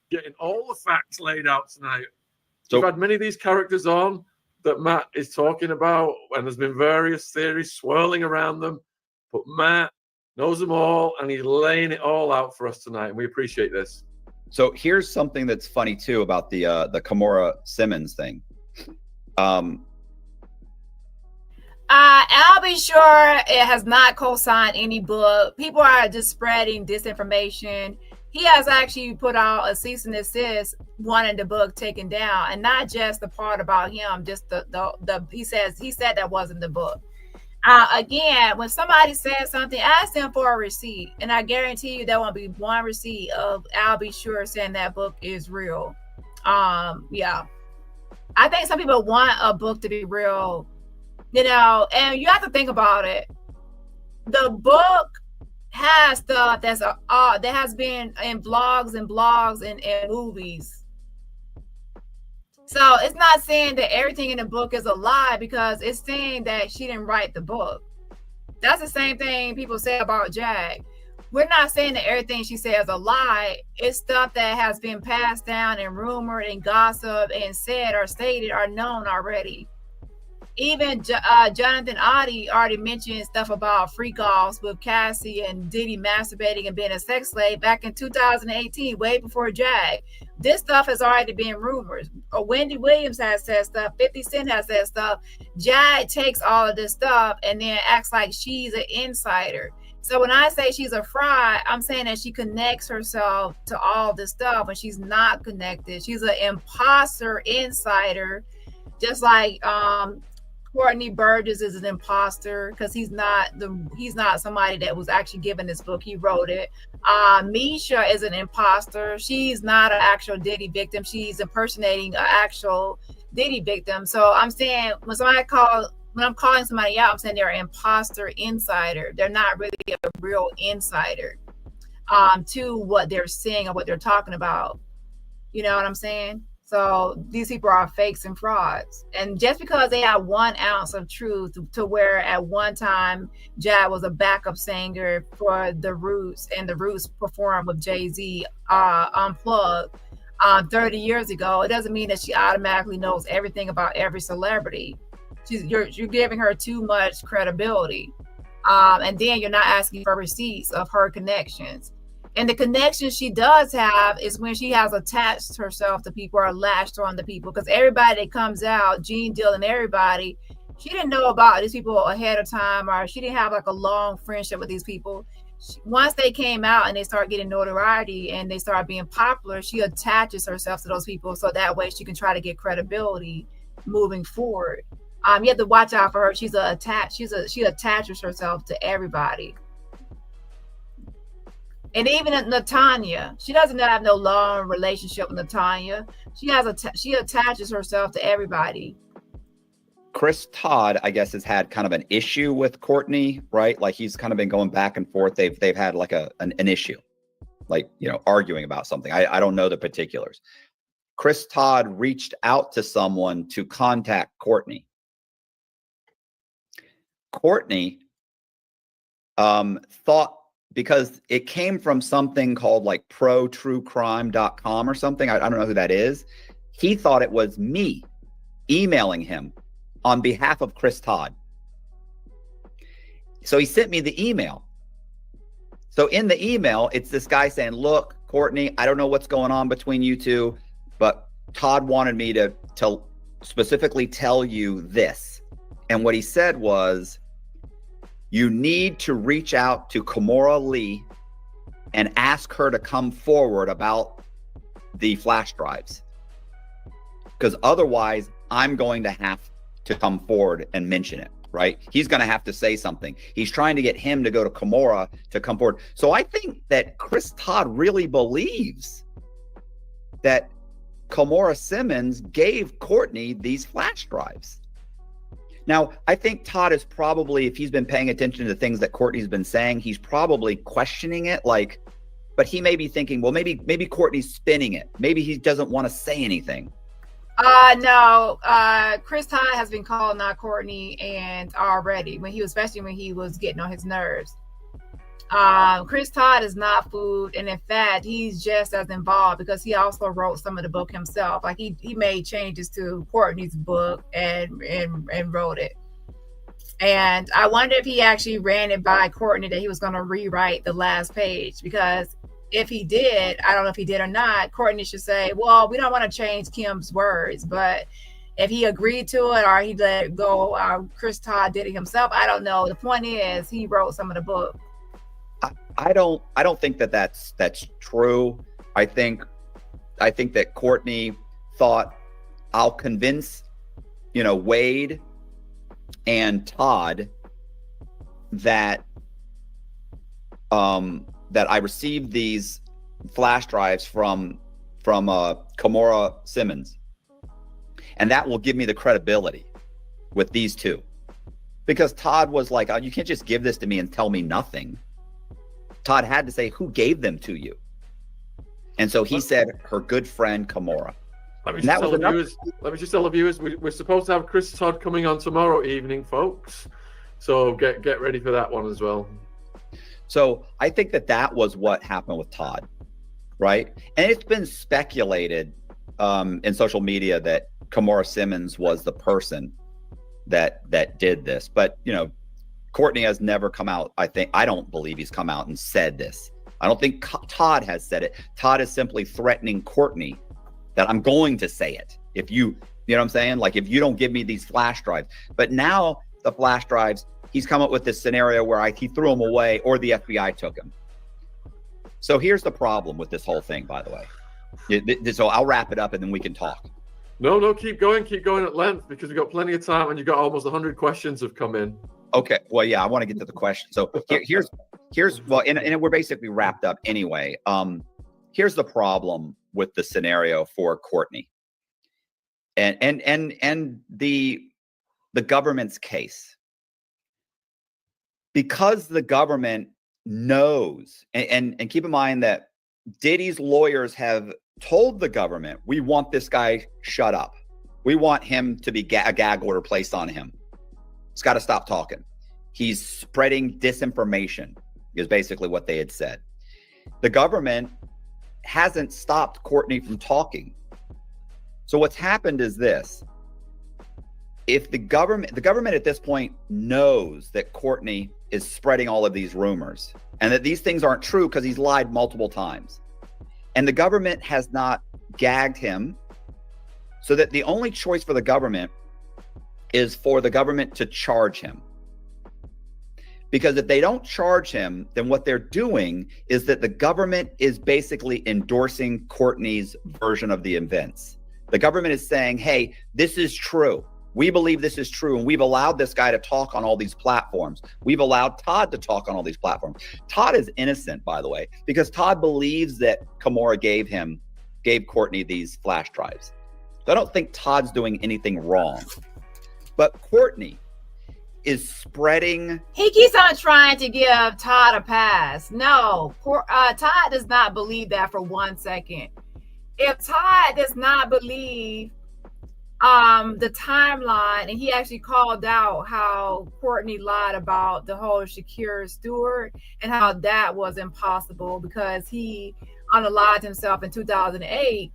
Getting all the facts laid out tonight. So, we've had many of these characters on that Matt is talking about, and there's been various theories swirling around them, but Matt knows them all, and he's laying it all out for us tonight, and we appreciate this. So here's something that's funny too about the Kimora Simmons thing. I'll be sure it has not co-signed any book. People are just spreading disinformation. He has actually put out a cease and desist, wanting the book taken down, and not just the part about him. Just the he said that wasn't the book. Again, when somebody says something, ask them for a receipt, and I guarantee you there won't be one receipt of I'll be sure saying that book is real. Yeah, I think some people want a book to be real, you know, and you have to think about it. The book has stuff that's that has been in blogs and movies. So it's not saying that everything in the book is a lie, because it's saying that she didn't write the book. That's the same thing people say about Jag. We're not saying that everything she says is a lie. It's stuff that has been passed down and rumored and gossiped and said or stated or known already. Even Jonathan Oddie already mentioned stuff about freak-offs with Cassie and Diddy masturbating and being a sex slave back in 2018, way before Jag. This stuff has already been rumors. Wendy Williams has said stuff. 50 Cent has said stuff. Jag takes all of this stuff and then acts like she's an insider. So when I say she's a fraud, I'm saying that she connects herself to all this stuff, and she's not connected. She's an imposter insider, just like Courtney Burgess is an imposter because he's not somebody that was actually given this book. He wrote it. Misha is an imposter. She's not an actual Diddy victim. She's impersonating an actual Diddy victim. So I'm saying when somebody calls when I'm calling somebody out, I'm saying they're an imposter insider. They're not really a real insider to what they're saying or what they're talking about. You know what I'm saying? So these people are fakes and frauds. And just because they have 1 ounce of truth, to where at one time Jag was a backup singer for the Roots, and the Roots performed with Jay-Z Unplugged 30 years ago, it doesn't mean that she automatically knows everything about every celebrity. You're giving her too much credibility. And then you're not asking for receipts of her connections. And the connection she does have is when she has attached herself to people or latched on to people. Because everybody that comes out, Gene Deal and everybody, she didn't know about these people ahead of time, or she didn't have like a long friendship with these people. Once they came out and they start getting notoriety and they start being popular, she attaches herself to those people so that way she can try to get credibility moving forward. You have to watch out for her. She attaches herself to everybody. And even Natanya, she doesn't have no long relationship with Natanya. She attaches herself to everybody. Chris Todd, I guess, has had kind of an issue with Courtney, right? Like he's kind of been going back and forth. They've had like an issue, like, you know, arguing about something. I don't know the particulars. Chris Todd reached out to someone to contact Courtney. Courtney thought, because it came from something called like protruecrime.com or something. I don't know who that is. He thought it was me emailing him on behalf of Chris Todd. So he sent me the email. So in the email, it's this guy saying, look, Courtney, I don't know what's going on between you two, but Todd wanted me to specifically tell you this. And what he said was, you need to reach out to Kimora Lee and ask her to come forward about the flash drives. Because otherwise, I'm going to have to come forward and mention it, right? He's going to have to say something. He's trying to get him to go to Kimora to come forward. So I think that Chris Todd really believes that Kimora Simmons gave Courtney these flash drives. Now, I think Todd is probably, if he's been paying attention to the things that Courtney's been saying, he's probably questioning it, like, but he may be thinking, well, maybe Courtney's spinning it. Maybe he doesn't want to say anything. No, Chris Todd has been calling out Courtney and already, especially when he was getting on his nerves. Chris Todd is not fooled, and in fact, he's just as involved because he also wrote some of the book himself. Like he made changes to Courtney's book and wrote it. And I wonder if he actually ran it by Courtney that he was going to rewrite the last page, because if he did, I don't know if he did or not, Courtney should say, well, we don't want to change Kim's words, but if he agreed to it or he let it go, Chris Todd did it himself, I don't know. The point is, he wrote some of the book. I don't think that that's true. I think that Courtney thought, I'll convince, Wade and Todd that that I received these flash drives from Kimora Simmons, and that will give me the credibility with these two, because Todd was like, oh, you can't just give this to me and tell me nothing. Todd had to say, who gave them to you? And so he said, her good friend Kimora. Let me just tell the viewers, we're supposed to have Chris Todd coming on tomorrow evening, folks. So get ready for that one as well. So I think that was what happened with Todd, right? And it's been speculated in social media that Kimora Simmons was the person that did this. But, Courtney has never come out. I don't believe he's come out and said this. I don't think Todd has said it. Todd is simply threatening Courtney that I'm going to say it. If you know what I'm saying? Like, if you don't give me these flash drives. But now the flash drives, he's come up with this scenario where he threw them away or the FBI took him. So here's the problem with this whole thing, by the way. So I'll wrap it up and then we can talk. No, keep going at length, because we've got plenty of time and you've got almost 100 questions have come in. Okay. Well, yeah, I want to get to the question. So here's and we're basically wrapped up anyway. Here's the problem with the scenario for Courtney, and the the government's case. Because the government knows, and keep in mind that Diddy's lawyers have told the government, we want this guy shut up. We want him to be a gag order placed on him. He's got to stop talking. He's spreading disinformation, is basically what they had said. The government hasn't stopped Courtney from talking. So what's happened is this. If the government at this point knows that Courtney is spreading all of these rumors and that these things aren't true because he's lied multiple times, and the government has not gagged him, so that the only choice for the government is for the government to charge him. Because if they don't charge him, then what they're doing is that the government is basically endorsing Courtney's version of the events. The government is saying, hey, this is true. We believe this is true, and we've allowed this guy to talk on all these platforms. We've allowed Todd to talk on all these platforms. Todd is innocent, by the way, because Todd believes that Kimora gave Courtney these flash drives. So I don't think Todd's doing anything wrong. But Courtney is spreading. He keeps on trying to give Todd a pass. No, Todd does not believe that for 1 second. If Todd does not believe the timeline, and he actually called out how Courtney lied about the whole Shakira Stewart and how that was impossible because he unalived himself in 2008.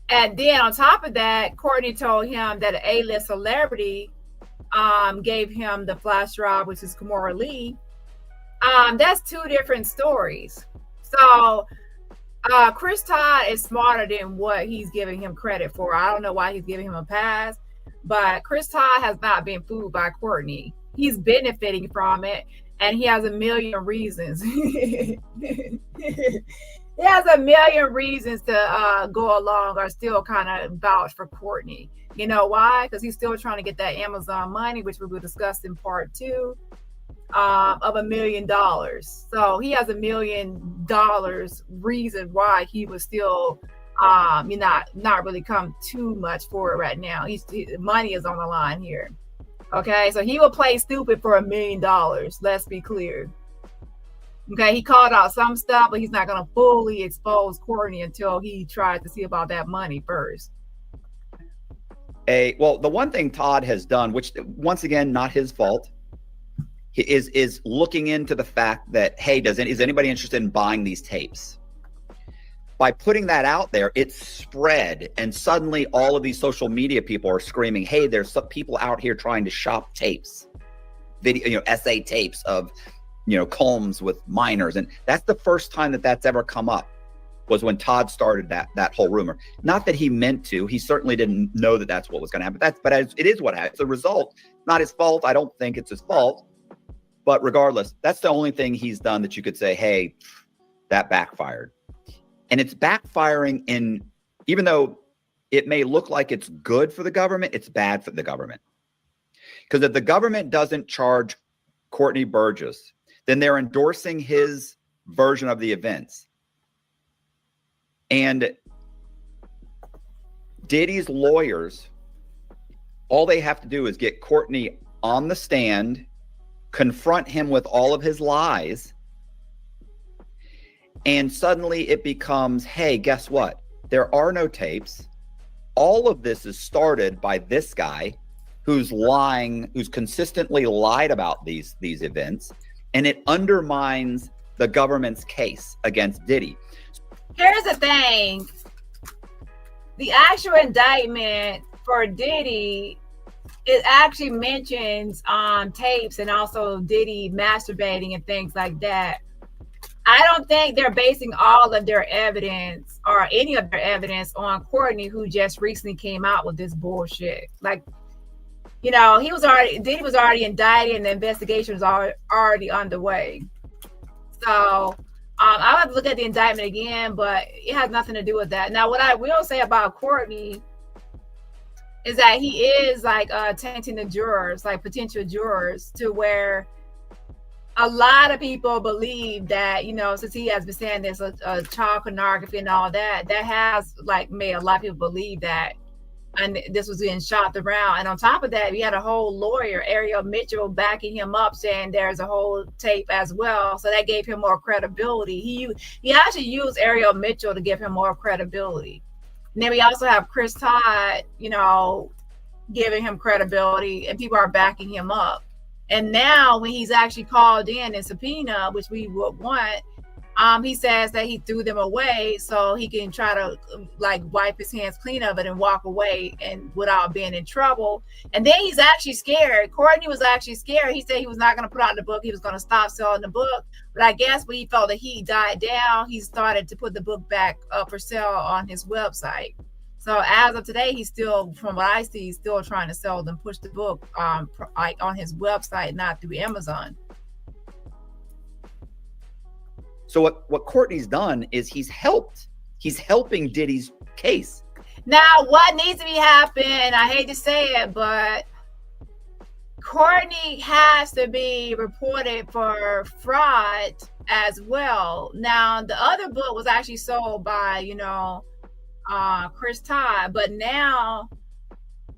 And then on top of that, Courtney told him that an A-list celebrity gave him the flash drive, which is Kimora Lee. That's two different stories. So Chris Todd is smarter than what he's giving him credit for. I don't know why he's giving him a pass, but Chris Todd has not been fooled by Courtney. He's benefiting from it, and he has a million reasons. He has a million reasons to go along or still kind of vouch for Courtney. You know why? Because he's still trying to get that Amazon money, which we will discuss in part 2. Of $1 million. So he has $1 million reason why he was still not really come too much for it right now. Money is on the line here. Okay, so he will play stupid for $1 million. Let's be clear. Okay, he called out some stuff, but he's not going to fully expose Courtney until he tries to see about that money first. Well, the one thing Todd has done, which once again, not his fault, is looking into the fact that, hey, is anybody interested in buying these tapes? By putting that out there, it spread, and suddenly all of these social media people are screaming, hey, there's some people out here trying to shop tapes, video, essay tapes of, Combs with minors. And that's the first time that's ever come up, was when Todd started that whole rumor. Not that he meant to. He certainly didn't know that that's what was going to happen. But it is what happened. It's a result. Not his fault. I don't think it's his fault. But regardless, that's the only thing he's done that you could say, hey, that backfired. And it's backfiring even though it may look like it's good for the government, it's bad for the government. Because if the government doesn't charge Courtney Burgess, then they're endorsing his version of the events. And Diddy's lawyers, all they have to do is get Courtney on the stand, confront him with all of his lies, and suddenly it becomes, hey, guess what? There are no tapes. All of this is started by this guy who's lying, who's consistently lied about these events, and it undermines the government's case against Diddy. Here's the thing. The actual indictment for Diddy, it actually mentions tapes and also Diddy masturbating and things like that. I don't think they're basing all of their evidence or any of their evidence on Courtney, who just recently came out with this bullshit. Like, Diddy was already indicted and the investigation was already underway. So I'll have to look at the indictment again, but it has nothing to do with that. Now, what I will say about Courtney is that he is tainting the jurors, potential jurors, to where a lot of people believe that, since he has been saying there's a child pornography and all that, that has made a lot of people believe that and this was being shopped around. And on top of that, we had a whole lawyer, Ariel Mitchell, backing him up, saying there's a whole tape as well. So that gave him more credibility. He actually used Ariel Mitchell to give him more credibility. And then we also have Chris Todd, you know, giving him credibility, and people are backing him up. And now when he's actually called in and subpoena, which we would want, he says that he threw them away so he can try to like wipe his hands clean of it and walk away and without being in trouble. And then he's actually scared. Courtney was actually scared. He said he was not going to put out the book. He was going to stop selling the book. But I guess when he felt the heat died down, he started to put the book back up for sale on his website. So as of today, he's still, from what I see, he's still trying to sell them, push the book like on his website, not through Amazon. So what Courtney's done is he's helping Diddy's case. Now, what needs to be happening, I hate to say it, but Courtney has to be reported for fraud as well. Now, the other book was actually sold by, you know, Chris Todd, but now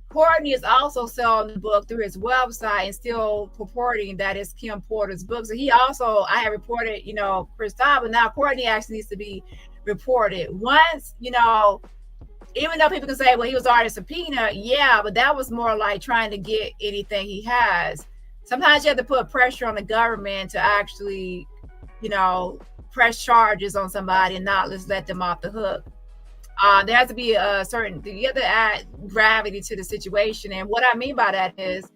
Courtney is also selling the book through his website and still purporting that it's Kim Porter's book. So he also, I have reported, you know, Chris Todd, but now Courtney actually needs to be reported. Once, you know, even though people can say, well, he was already subpoenaed, yeah, but that was more like trying to get anything he has. Sometimes you have to put pressure on the government to actually, you know, press charges on somebody and not just let them off the hook. There has to be a certain, you have to add gravity to the situation. And what I mean by that is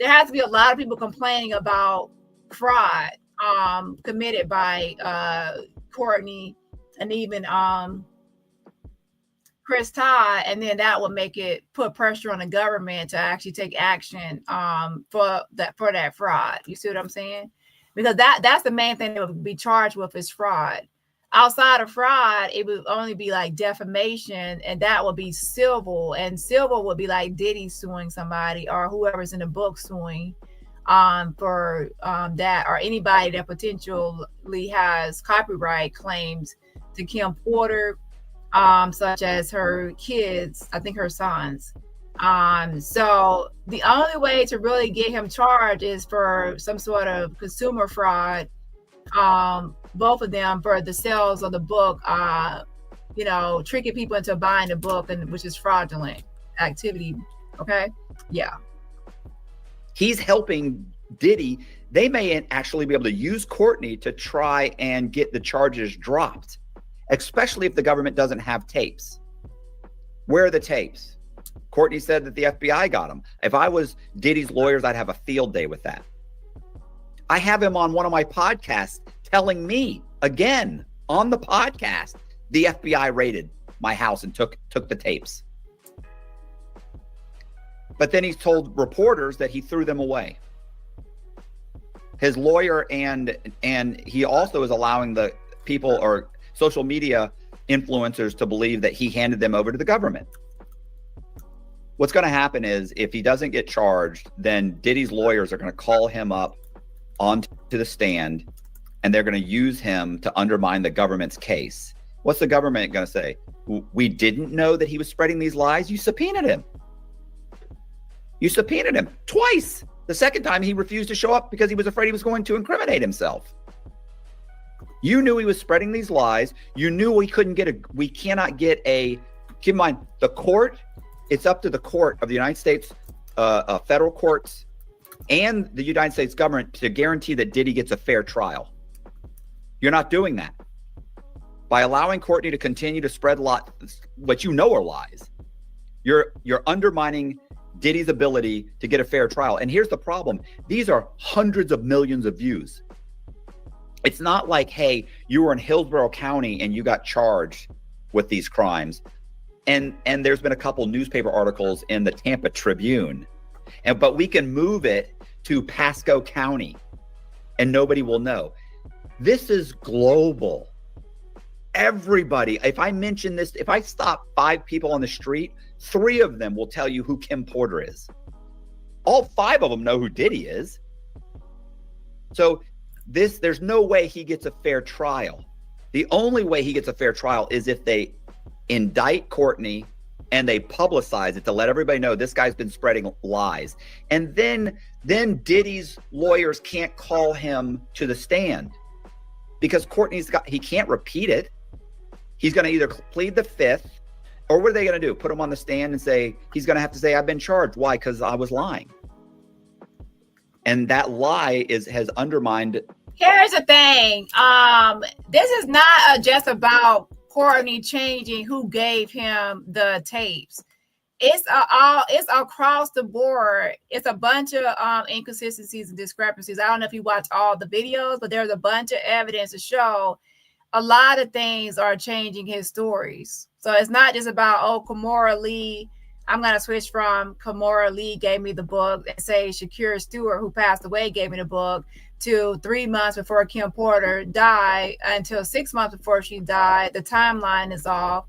there has to be a lot of people complaining about fraud committed by Courtney and even Chris Todd, and then that would make it put pressure on the government to actually take action for that fraud. You see what I'm saying? Because that's the main thing that would be charged with is fraud. Outside of fraud, it would only be like defamation, and that would be civil. And civil would be like Diddy suing somebody or whoever's in the book suing for that, or anybody that potentially has copyright claims to Kim Porter, such as her kids, I think her sons. So the only way to really get him charged is for some sort of consumer fraud. Both of them for the sales of the book, you know, tricking people into buying the book, and which is fraudulent activity. Okay, yeah. He's helping Diddy. They may actually be able to use Courtney to try and get the charges dropped, especially if the government doesn't have tapes. Where are the tapes? Courtney said that the FBI got them. If I was Diddy's lawyers, I'd have a field day with that. I have him on one of my podcasts telling me again on the podcast, the FBI raided my house and took the tapes. But then he's told reporters that he threw them away. His lawyer and he also is allowing the people or social media influencers to believe that he handed them over to the government. What's going to happen is if he doesn't get charged, then Diddy's lawyers are going to call him up onto the stand, and they're going to use him to undermine the government's case. What's the government going to say? We didn't know that he was spreading these lies. You subpoenaed him. You subpoenaed him twice. The second time he refused to show up because he was afraid he was going to incriminate himself. You knew he was spreading these lies. You knew we cannot get a, keep in mind, the court, it's up to the court of the United States, federal courts, and the United States government to guarantee that Diddy gets a fair trial. You're not doing that. By allowing Courtney to continue to spread what you know are lies, you're undermining Diddy's ability to get a fair trial. And here's the problem. These are hundreds of millions of views. It's not like, hey, you were in Hillsborough County and you got charged with these crimes. And there's been a couple newspaper articles in the Tampa Tribune. But we can move it to Pasco County and nobody will know. This is global. Everybody, if I mention this, if I stop 5 people on the street, 3 of them will tell you who Kim Porter is. All 5 of them know who Diddy is. So there's no way he gets a fair trial. The only way he gets a fair trial is if they indict Courtney and they publicize it to let everybody know this guy's been spreading lies. And then Diddy's lawyers can't call him to the stand because he can't repeat it. He's going to either plead the fifth, or what are they going to do? Put him on the stand and say, he's going to have to say, I've been charged. Why? Because I was lying. And that lie has undermined. Here's the thing. This is not just about Courtney changing who gave him the tapes. It's across the board. It's a bunch of inconsistencies and discrepancies. I don't know if you watch all the videos, but there's a bunch of evidence to show a lot of things are changing his stories. So it's not just about, oh, Kimora Lee. I'm going to switch from Kimora Lee gave me the book and say Shakira Stewart, who passed away, gave me the book, to 3 months before Kim Porter died until 6 months before she died. The timeline is off.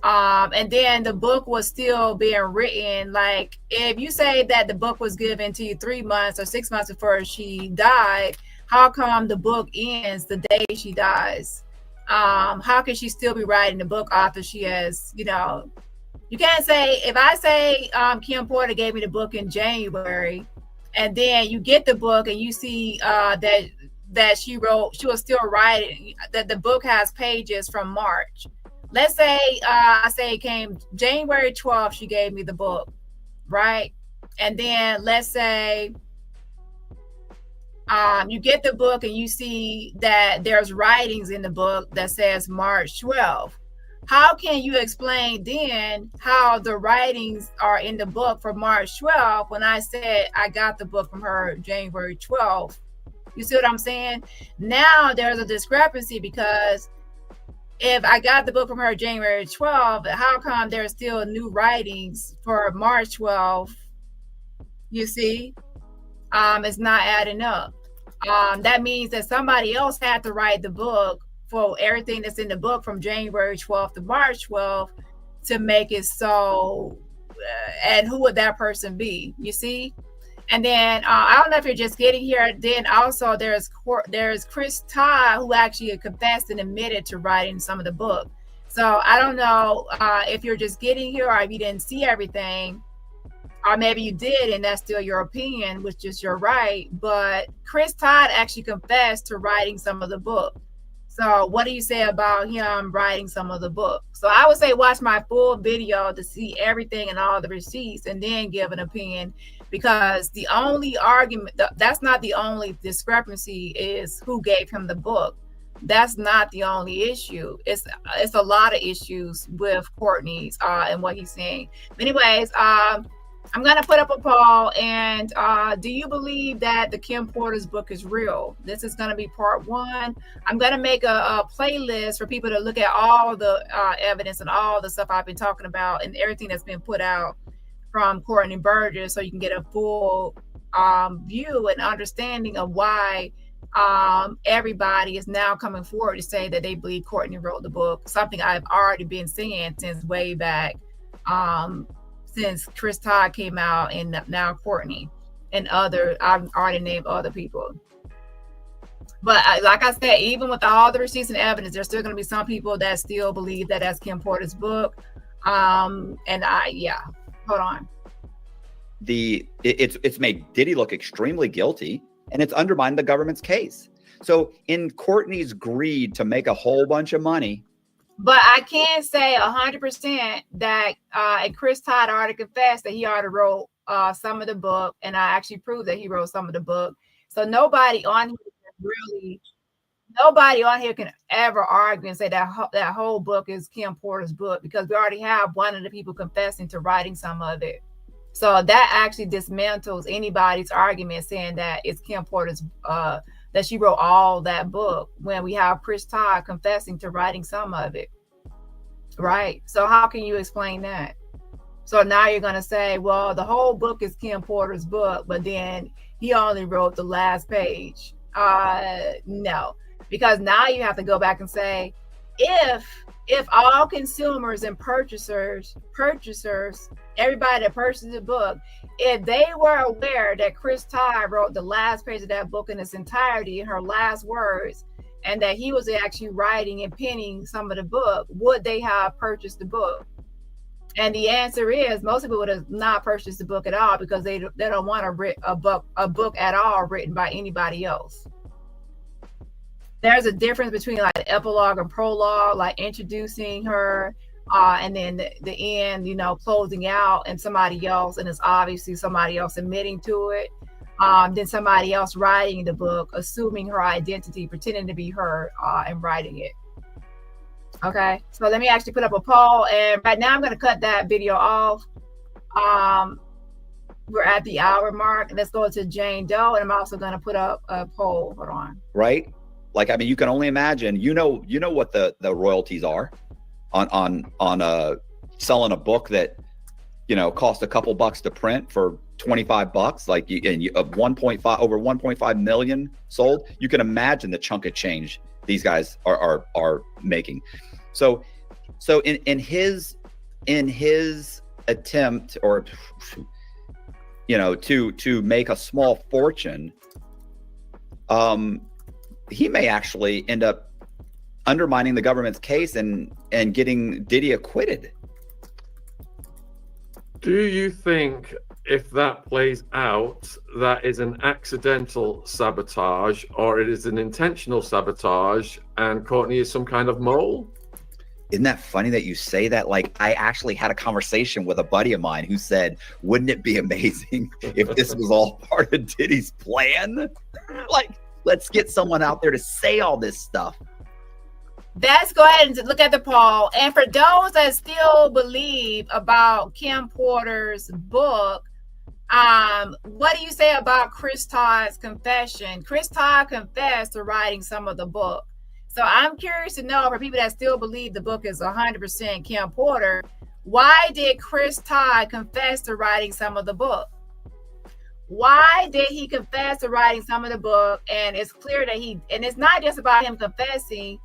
And then the book was still being written. Like, if you say that the book was given to you 3 months or 6 months before she died, how come the book ends the day she dies? How can she still be writing the book after she has, you can't say, if I say Kim Porter gave me the book in January, and then you get the book and you see that she was still writing, that the book has pages from March. Let's say I say it came January 12th, she gave me the book, right? And then let's say you get the book and you see that there's writings in the book that says March 12th. How can you explain then how the writings are in the book for March 12th when I said I got the book from her January 12th? You see what I'm saying? Now there's a discrepancy, because if I got the book from her January 12th, how come there's still new writings for March 12th? You see? It's not adding up. That means that somebody else had to write the book for everything that's in the book from January 12th to March 12th to make it so. And who would that person be? You see? And then I don't know if you're just getting here. Then also there's Chris Todd, who actually confessed and admitted to writing some of the book. So I don't know if you're just getting here or if you didn't see everything. Or maybe you did, and that's still your opinion, which is your right. But Chris Todd actually confessed to writing some of the book. So what do you say about him writing some of the book? So I would say watch my full video to see everything and all the receipts, and then give an opinion, because the only argument, that's not the only discrepancy, is who gave him the book. That's not the only issue. It's a lot of issues with Courtney's and what he's saying. Anyways, I'm going to put up a poll, and do you believe that the Kim Porter's book is real? This is going to be part 1. I'm going to make a playlist for people to look at all the evidence and all the stuff I've been talking about and everything that's been put out from Courtney Burgess, so you can get a full view and understanding of why everybody is now coming forward to say that they believe Courtney wrote the book, something I've already been saying since way back. Since Chris Todd came out, and now Courtney and I've already named other people. But like I said, even with all the receipts and evidence, there's still going to be some people that still believe that that's Kim Porter's book. Hold on. It's made Diddy look extremely guilty, and it's undermined the government's case. So in Courtney's greed to make a whole bunch of money. But I can say 100% that Chris Todd already confessed that he already wrote some of the book, and I actually proved that he wrote some of the book. So nobody on here can ever argue and say that that whole book is Kim Porter's book, because we already have one of the people confessing to writing some of it. So that actually dismantles anybody's argument saying that it's Kim Porter's that she wrote all that book, when we have Chris Todd confessing to writing some of it, right? So how can you explain that? So now you're going to say, well, the whole book is Kim Porter's book, but then he only wrote the last page. No, because now you have to go back and say, if all consumers and purchasers, everybody that purchased the book, if they were aware that Chris Todd wrote the last page of that book in its entirety, in her last words, and that he was actually writing and penning some of the book, would they have purchased the book? And the answer is most people would have not purchased the book at all because they don't want a book at all written by anybody else. There's a difference between like the epilogue and prologue, like introducing her, and then the end, you know, closing out, and somebody else, and it's obviously somebody else admitting to it. Then somebody else writing the book, assuming her identity, pretending to be her, and writing it. Okay, so let me actually put up a poll, and right now I'm going to cut that video off. We're at the hour mark. Let's go to Jane Doe, and I'm also going to put up a poll. Hold on. Right? Like, I mean, you can only imagine. You know what the royalties are on selling a book that, you know, cost a couple bucks to print for $25. Like, of 1.5 over 1.5 million sold. You can imagine the chunk of change these guys are making. So in his attempt, or, you know, to make a small fortune, he may actually end up undermining the government's case and getting Diddy acquitted. Do you think if that plays out, that is an accidental sabotage, or it is an intentional sabotage, and Courtney is some kind of mole? Isn't that funny that you say that? Like, I actually had a conversation with a buddy of mine who said, wouldn't it be amazing if this was all part of Diddy's plan? Like, let's get someone out there to say all this stuff. Let's go ahead and look at the poll. And for those that still believe about Kim Porter's book, what do you say about Chris Todd's confession? Chris Todd confessed to writing some of the book. So I'm curious to know, for people that still believe the book is 100% Kim Porter, why did Chris Todd confess to writing some of the book? Why did he confess to writing some of the book? And it's clear that and it's not just about him confessing.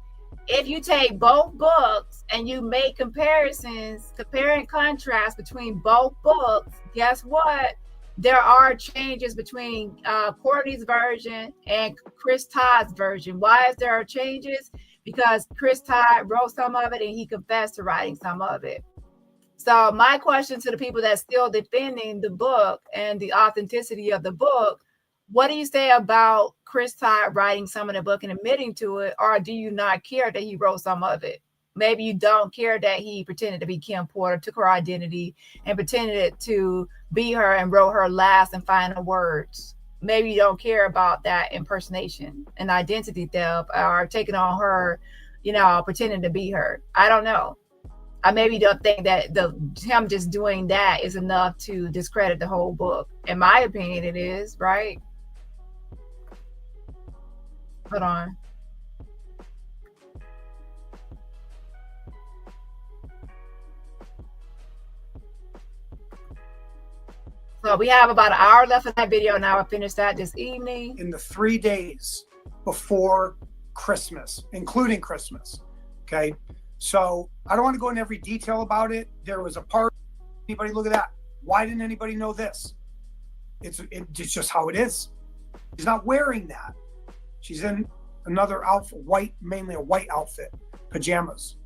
If you take both books and you make comparisons, compare and contrast between both books, guess what? There are changes between Courtney's version and Chris Todd's version. Why is there changes? Because Chris Todd wrote some of it and he confessed to writing some of it. So my question to the people that's still defending the book and the authenticity of the book, what do you say about Chris Todd writing some of the book and admitting to it, or do you not care that he wrote some of it? Maybe you don't care that he pretended to be Kim Porter, took her identity and pretended to be her and wrote her last and final words. Maybe you don't care about that impersonation and identity theft, or taking on her, you know, pretending to be her. I don't know. I maybe don't think that him just doing that is enough to discredit the whole book. In my opinion, it is, right? Hold on. So we have about an hour left of that video, and I will finish that this evening. In the 3 days before Christmas, including Christmas. Okay. So I don't want to go into every detail about it. There was a part. Anybody look at that? Why didn't anybody know this? It's just how it is. She's not wearing that. She's in another outfit, white, mainly a white outfit, pajamas.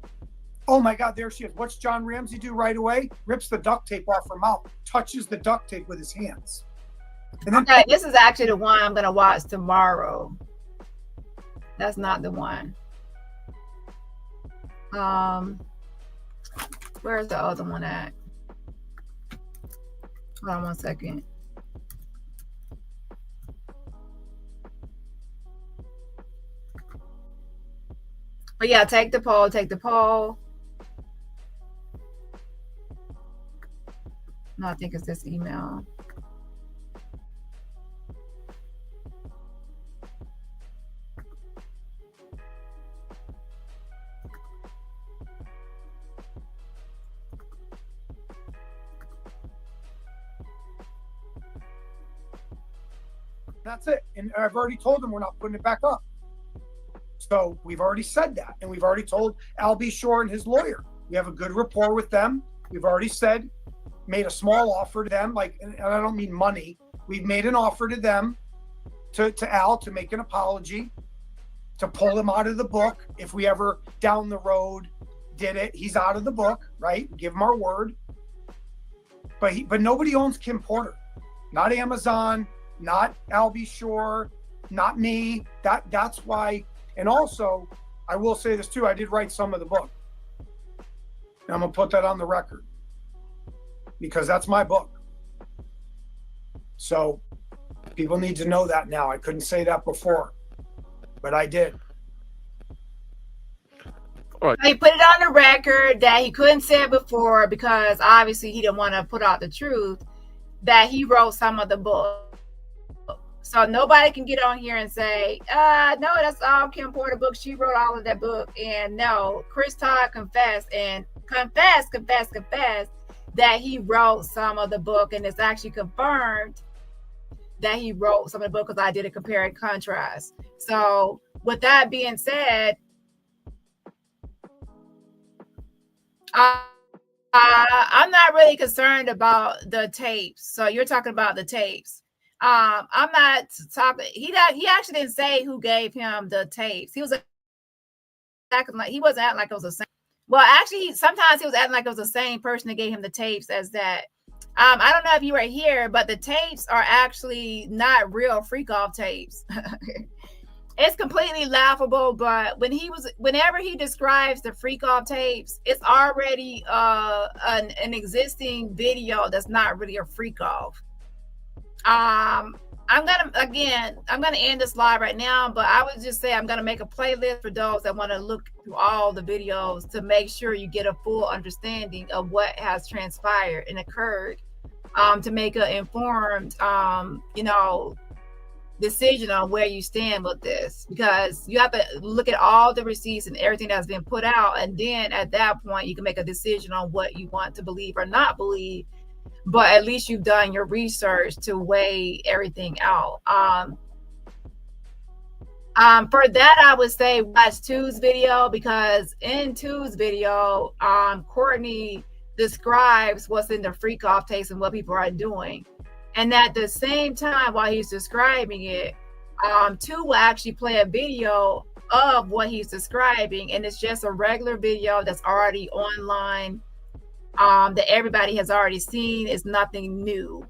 Oh my God, there she is. What's John Ramsey do right away? Rips the duct tape off her mouth, touches the duct tape with his hands. And then okay, this is actually the one I'm going to watch tomorrow. That's not the one. Where's the other one at? Hold on one second. But yeah, take the poll, take the poll. No, I think it's this email. That's it. And I've already told them we're not putting it back up. So we've already said that. And we've already told Al B. Shore and his lawyer. We have a good rapport with them. We've already said, made a small offer to them. Like, and I don't mean money. We've made an offer to them, to Al, to make an apology, to pull him out of the book. If we ever down the road did it, he's out of the book, right? Give him our word. But nobody owns Kim Porter. Not Amazon, not Albie Shore, not me. That's why. And also, I will say this too, I did write some of the book. And I'm gonna put that on the record because that's my book. So people need to know that now. I couldn't say that before, but I did. He put it on the record that he couldn't say it before because obviously he didn't want to put out the truth that he wrote some of the book. So nobody can get on here and say, no, that's all Kim Porter book. She wrote all of that book. And no, Chris Todd confessed that he wrote some of the book. And it's actually confirmed that he wrote some of the book because I did a compare and contrast. So with that being said, I'm not really concerned about the tapes. So you're talking about the tapes. I'm not talking. He actually didn't say who gave him the tapes. He was acting like he wasn't acting like it was the same. Well, actually, sometimes he was acting like it was the same person that gave him the tapes as that. I don't know if you were here, but the tapes are actually not real freak off tapes. It's completely laughable, but whenever he describes the freak off tapes, it's already an existing video that's not really a freak off. I'm gonna end this live right now, but I would just say I'm gonna make a playlist for those that want to look through all the videos to make sure you get a full understanding of what has transpired and occurred, to make an informed decision on where you stand with this, because you have to look at all the receipts and everything that's been put out, and then at that point you can make a decision on what you want to believe or not believe. But at least you've done your research to weigh everything out. For that, I would say watch Tu's video, because in Tu's video, Courtney describes what's in the freak off tapes and what people are doing. And at the same time, while he's describing it, Tu will actually play a video of what he's describing, and it's just a regular video that's already online, that everybody has already seen. Is nothing new.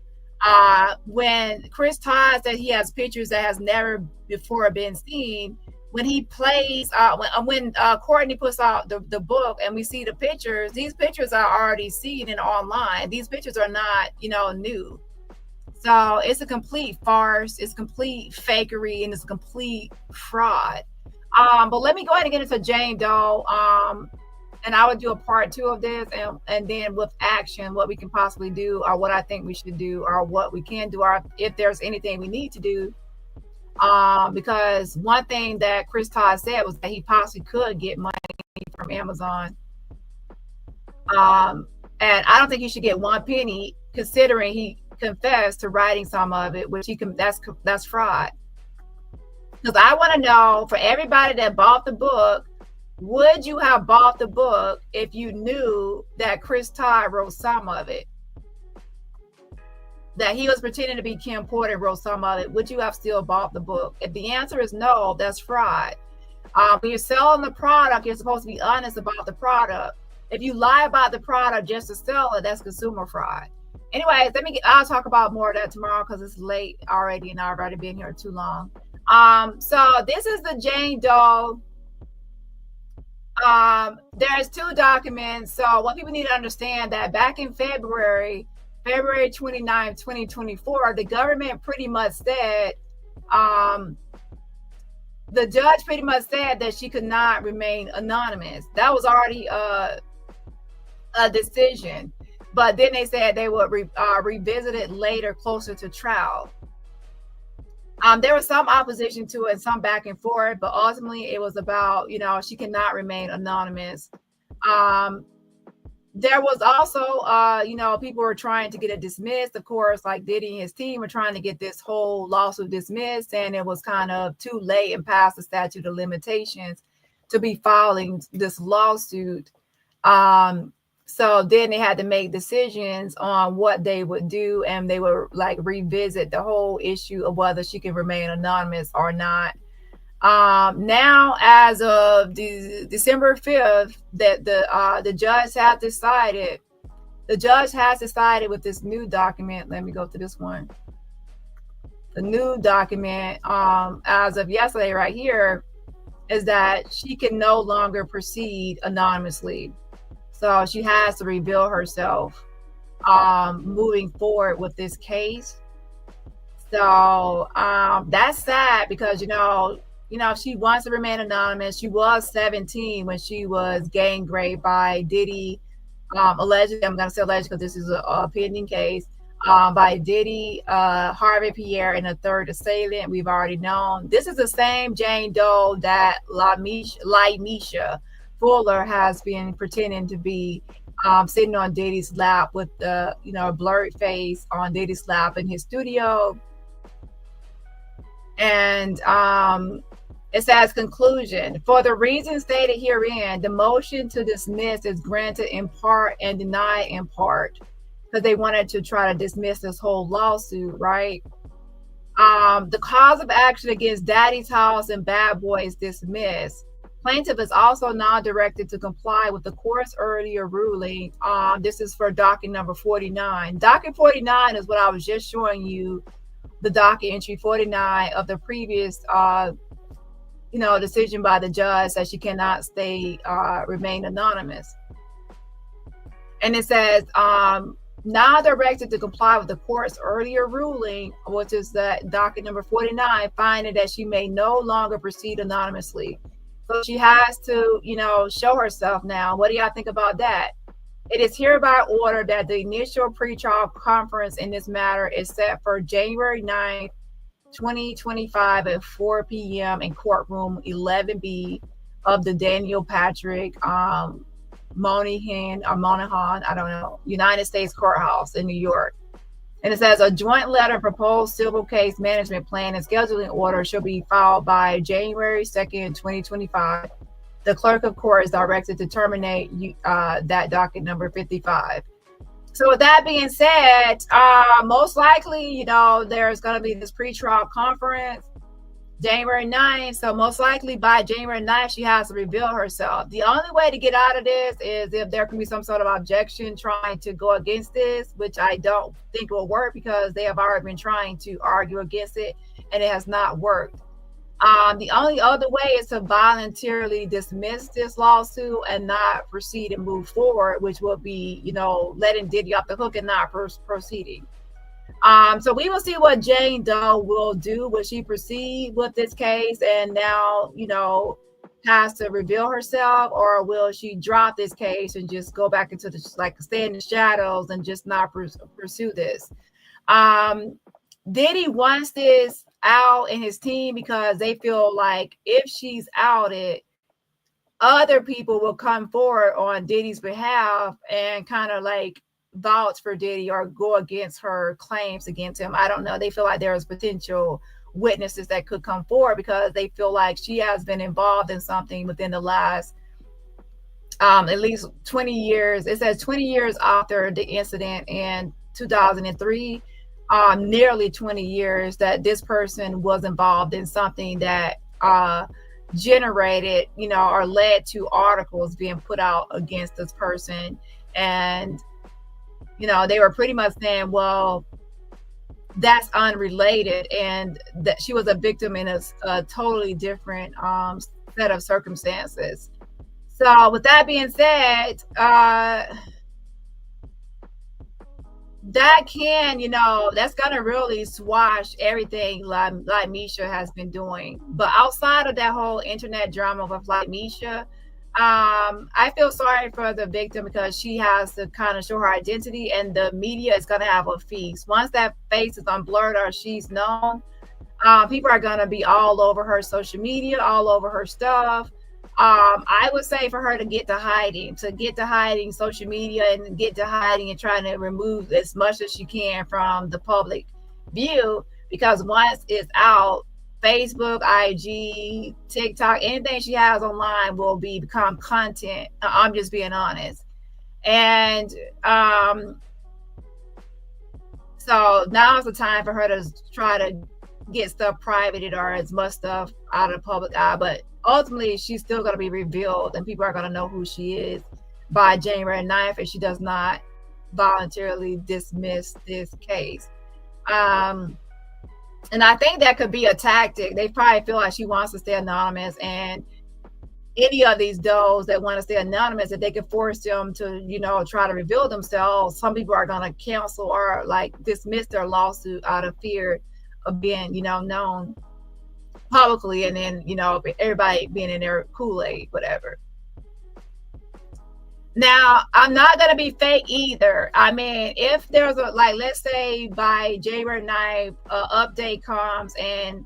When Chris Todd said he has pictures that has never before been seen, when he plays, when Courtney puts out the book and we see the pictures, these pictures are already seen and online. These pictures are not, new. So it's a complete farce, it's complete fakery, and it's a complete fraud. But let me go ahead and get into Jane Doe. And I would do a part 2 of this, and then with action, what we can possibly do, or what I think we should do, or what we can do, or if there's anything we need to do. Because one thing that Chris Todd said was that he possibly could get money from Amazon. And I don't think he should get one penny, considering he confessed to writing some of it, which that's fraud. Because I want to know, for everybody that bought the book, would you have bought the book if you knew that Chris Todd wrote some of it? That he was pretending to be Kim Porter and wrote some of it? Would you have still bought the book? If the answer is no, that's fraud. When you're selling the product, you're supposed to be honest about the product. If you lie about the product just to sell it, that's consumer fraud. Anyways, I'll talk about more of that tomorrow because it's late already and I've already been here too long. So this is the Jane Doe. There's 2 documents. So what people need to understand, that back in February 29, 2024, the government pretty much said, the judge pretty much said that she could not remain anonymous. That was already a decision. But then they said they would revisit it later, closer to trial. There was some opposition to it and some back and forth, but ultimately it was about, she cannot remain anonymous. There was also, people were trying to get it dismissed. Of course, like Diddy and his team were trying to get this whole lawsuit dismissed, and it was kind of too late and past the statute of limitations to be filing this lawsuit. So then they had to make decisions on what they would do, and they would revisit the whole issue of whether she can remain anonymous or not. Now, as of December 5th, that the judge have decided the judge has decided with this new document. Let me go to this one. The new document, as of yesterday, right here, is that she can no longer proceed anonymously. So she has to reveal herself moving forward with this case. So that's sad because you know she wants to remain anonymous. She was 17 when she was gang raped by Diddy, allegedly. I'm gonna say alleged because this is a pending case. By Diddy, Harvey Pierre, and a third assailant. We've already known. This is the same Jane Doe that Lamisha Fuller has been pretending to be, sitting on Diddy's lap with the blurred face on Diddy's lap in his studio. And it says, conclusion, for the reasons stated herein, the motion to dismiss is granted in part and denied in part, because they wanted to try to dismiss this whole lawsuit, right? The cause of action against Daddy's House and Bad Boy is dismissed. Plaintiff is also now directed to comply with the court's earlier ruling. This is for docket number 49. Docket 49 is what I was just showing you, the docket entry 49 of the previous decision by the judge that she cannot remain anonymous. And it says, now directed to comply with the court's earlier ruling, which is that docket number 49, finding that she may no longer proceed anonymously. So she has to, show herself now. What do y'all think about that? It is hereby ordered that the initial pretrial conference in this matter is set for January 9th, 2025 at 4 p.m. in courtroom 11B of the Daniel Patrick Monahan, I don't know, United States Courthouse in New York. And it says a joint letter proposed civil case management plan and scheduling order shall be filed by January 2nd, 2025. The clerk of court is directed to terminate that docket number 55. So with that being said, most likely, there's going to be this pretrial conference January 9th. So most likely by January 9th, she has to reveal herself. The only way to get out of this is if there can be some sort of objection trying to go against this, which I don't think will work because they have already been trying to argue against it and it has not worked. The only other way is to voluntarily dismiss this lawsuit and not proceed and move forward, which would be, letting Diddy off the hook and not proceeding. So we will see what Jane Doe will do. Will she proceed with this case and now, has to reveal herself, or will she drop this case and just go back into stay in the shadows and just not pursue this? Diddy wants this out in his team because they feel like if she's outed, other people will come forward on Diddy's behalf and kind of vouch for Diddy or go against her claims against him. I don't know. They feel like there's potential witnesses that could come forward because they feel like she has been involved in something within the last at least 20 years. It says 20 years after the incident in 2003, nearly 20 years that this person was involved in something that generated, or led to articles being put out against this person. And they were pretty much saying, well, that's unrelated, and that she was a victim in a totally different set of circumstances. So with that being said, that can, that's going to really swash everything like Misha has been doing. But outside of that whole internet drama with Misha, I feel sorry for the victim because she has to kind of show her identity, and the media is going to have a feast. Once that face is unblurred or she's known, people are going to be all over her social media, all over her stuff. I would say for her to get to hiding social media and get to hiding and trying to remove as much as she can from the public view, because once it's out, Facebook, IG, TikTok, anything she has online will become content. I'm just being honest. And so now is the time for her to try to get stuff privated or as much stuff out of the public eye. But ultimately, she's still going to be revealed and people are going to know who she is by January 9th if she does not voluntarily dismiss this case. And I think that could be a tactic. They probably feel like she wants to stay anonymous, and any of these does that want to stay anonymous, if they could force them to, you know, try to reveal themselves, some people are going to cancel or like dismiss their lawsuit out of fear of being, you know, known publicly, and then, you know, everybody being in their Kool-Aid, whatever. Now, I'm not going to be fake either. I mean, if there's a, like, let's say by January 9th, update comes and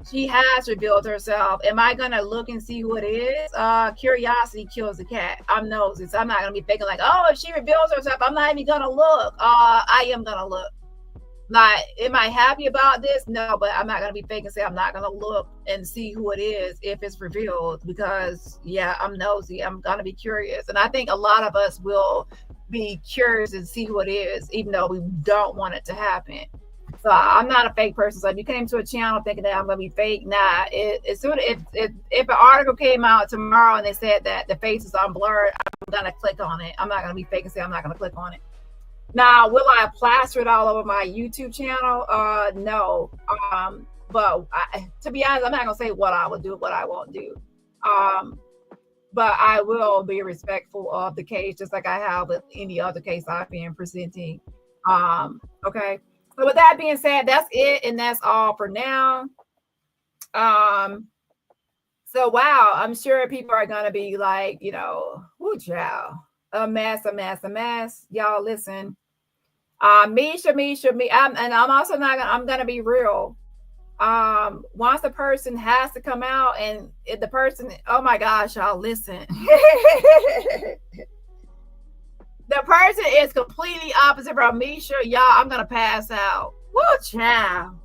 she has revealed herself, am I going to look and see who it is? Curiosity kills the cat. I'm nosy, so I'm not going to be faking like, oh, if she reveals herself, I'm not even going to look. I am going to look. Like, am I happy about this? No, but I'm not going to be fake and say I'm not going to look and see who it is if it's revealed, because, yeah, I'm nosy. I'm going to be curious. And I think a lot of us will be curious and see who it is, even though we don't want it to happen. So I'm not a fake person. So if you came to a channel thinking that I'm going to be fake, nah. If an article came out tomorrow and they said that the faces are blurred, I'm going to click on it. I'm not going to be fake and say I'm not going to click on it. Now, will I plaster it all over my YouTube channel? No. But to be honest, I'm not going to say what I will do, what I won't do. But I will be respectful of the case, just like I have with any other case I've been presenting. Okay. So with that being said, that's it, and that's all for now. So wow, I'm sure people are gonna be like, you know, whoo child, a mess. Y'all listen. Misha, I'm also not gonna, I'm gonna be real. Once the person has to come out, and if the person, oh my gosh, y'all listen. The person is completely opposite from Misha. Y'all, I'm going to pass out. Woo, child.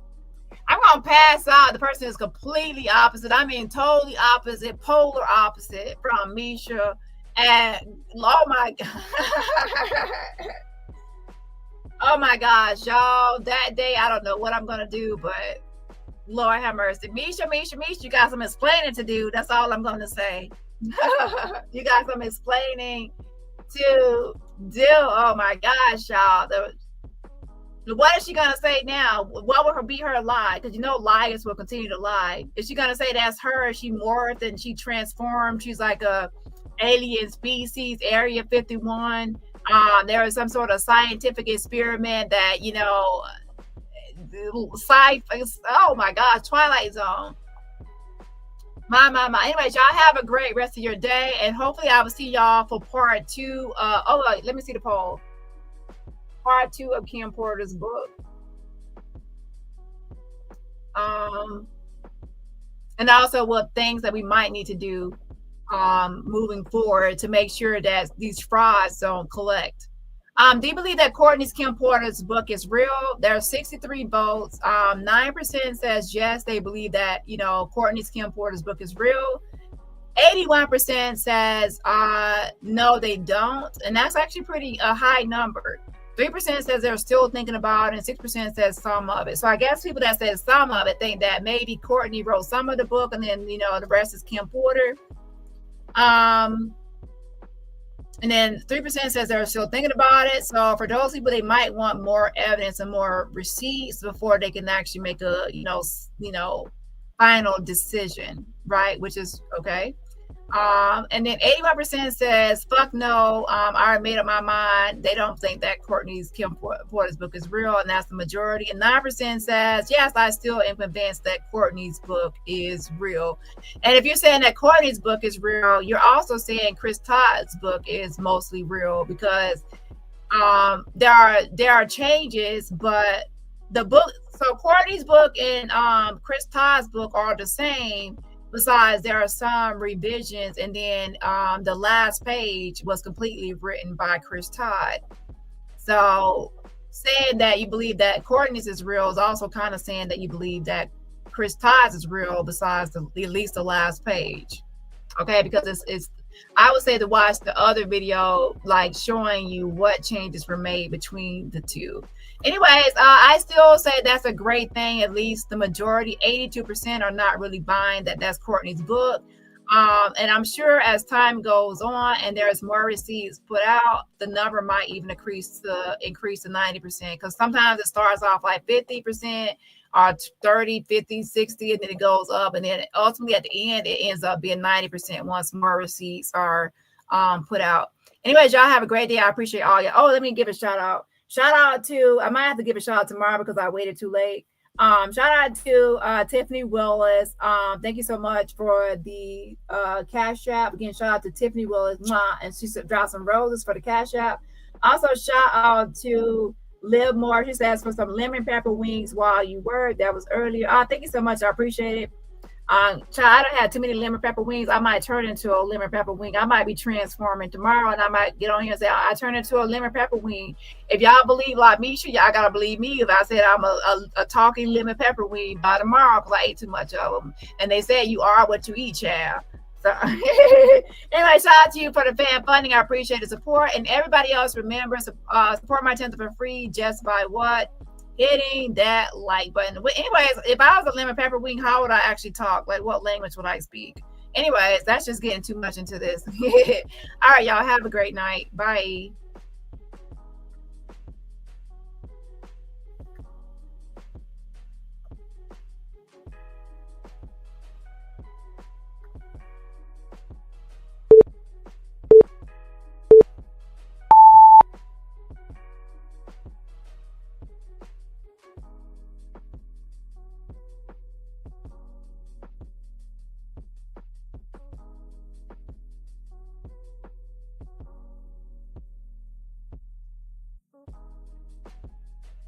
I'm going to pass out. The person is completely opposite. I mean, totally opposite, polar opposite from Misha. And, oh my God. Oh my gosh, y'all. That day, I don't know what I'm going to do, but Lord have mercy. Misha, you got some explaining to do. That's all I'm going to say. You got some explaining to do. Oh my gosh, y'all. What is she gonna say now? What will be her lie? Because you know liars will continue to lie. Is she gonna say that's her? She morphed and she transformed? She's like a alien species, Area 51. There is some sort of scientific experiment that, you know, oh my gosh, Twilight Zone. My. Anyways, y'all have a great rest of your day, and hopefully I will see y'all for part 2. Let me see the poll. Part 2 of Kim Porter's book. And also what things that we might need to do moving forward to make sure that these frauds don't collect. Do you believe that Courtney's Kim Porter's book is real? There are 63 votes. 9% says yes, they believe that, you know, Courtney's Kim Porter's book is real. 81% says no, they don't. And that's actually pretty a high number. 3% says they're still thinking about it, and 6% says some of it. So I guess people that said some of it think that maybe Courtney wrote some of the book, and then, you know, the rest is Kim Porter. And then 3% says they're still thinking about it. So for those people, they might want more evidence and more receipts before they can actually make a, you know, final decision, right? Which is okay. And then 81% says, fuck no, I already made up my mind. They don't think that Courtney's Kim Porter's book is real, and that's the majority. And 9% says, yes, I still am convinced that Courtney's book is real. And if you're saying that Courtney's book is real, you're also saying Chris Todd's book is mostly real, because there are changes, but the book, so Courtney's book and Chris Todd's book are the same. Besides, there are some revisions, and then the last page was completely written by Chris Todd. So saying that you believe that Courtney's is real is also kind of saying that you believe that Chris Todd's is real, besides at least the last page. Okay, because it's I would say to watch the other video, like showing you what changes were made between the two. Anyways, I still say that's a great thing. At least the majority, 82%, are not really buying that that's Courtney's book. And I'm sure as time goes on and there's more receipts put out, the number might even increase to 90%. Because sometimes it starts off like 50%, or 30, 50, 60, and then it goes up. And then ultimately at the end, it ends up being 90% once more receipts are put out. Anyways, y'all have a great day. I appreciate all y'all. Oh, let me give a shout out. Shout out to, I might have to give a shout out tomorrow because I waited too late. Shout out to Tiffany Willis. Thank you so much for the Cash App. Again, shout out to Tiffany Willis. And she dropped some roses for the Cash App. Also, shout out to Liv Moore. She says for some lemon pepper wings while you work. That was earlier. Thank you so much. I appreciate it. Child, I don't have too many lemon pepper wings. I might turn into a lemon pepper wing. I might be transforming tomorrow, and I might get on here and say I turn into a lemon pepper wing. If y'all believe like me, sure y'all gotta believe me. If I said I'm a talking lemon pepper wing by tomorrow because I ate too much of them, and they said you are what you eat, child. So anyway, shout out to you for the fan funding. I appreciate the support, and everybody else, remember, support my channel for free just by what? Hitting that like button. Anyways, if I was a lemon pepper wing, how would I actually talk? Like, what language would I speak? Anyways, that's just getting too much into this. All right, y'all have a great night. Bye.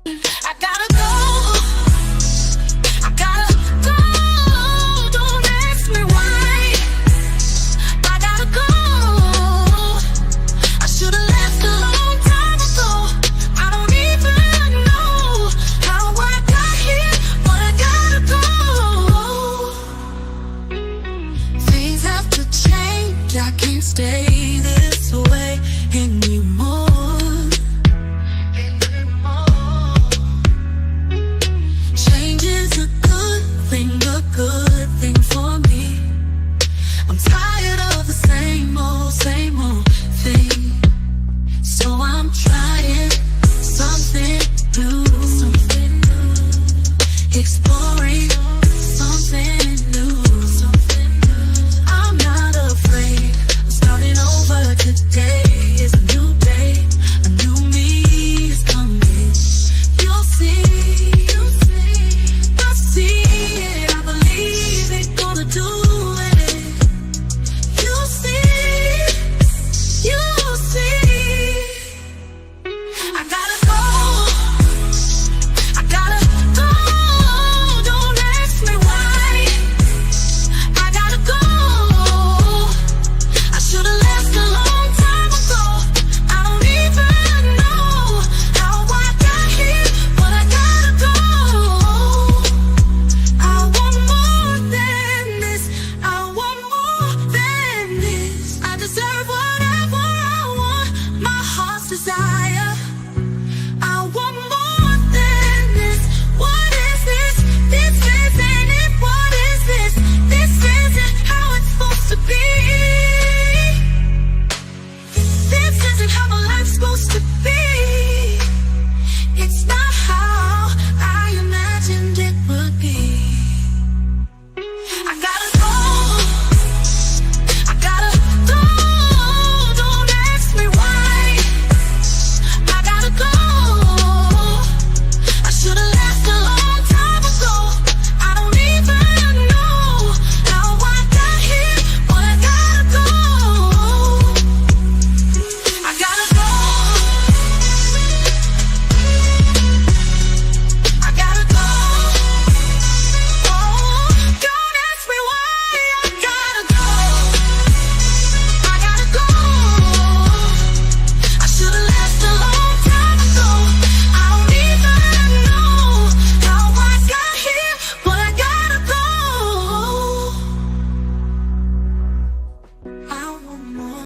I gotta go. I gotta go. Don't ask me why. I gotta go. I should've left a long time ago. I don't even know how I got here, but I gotta go. Things have to change. I can't stay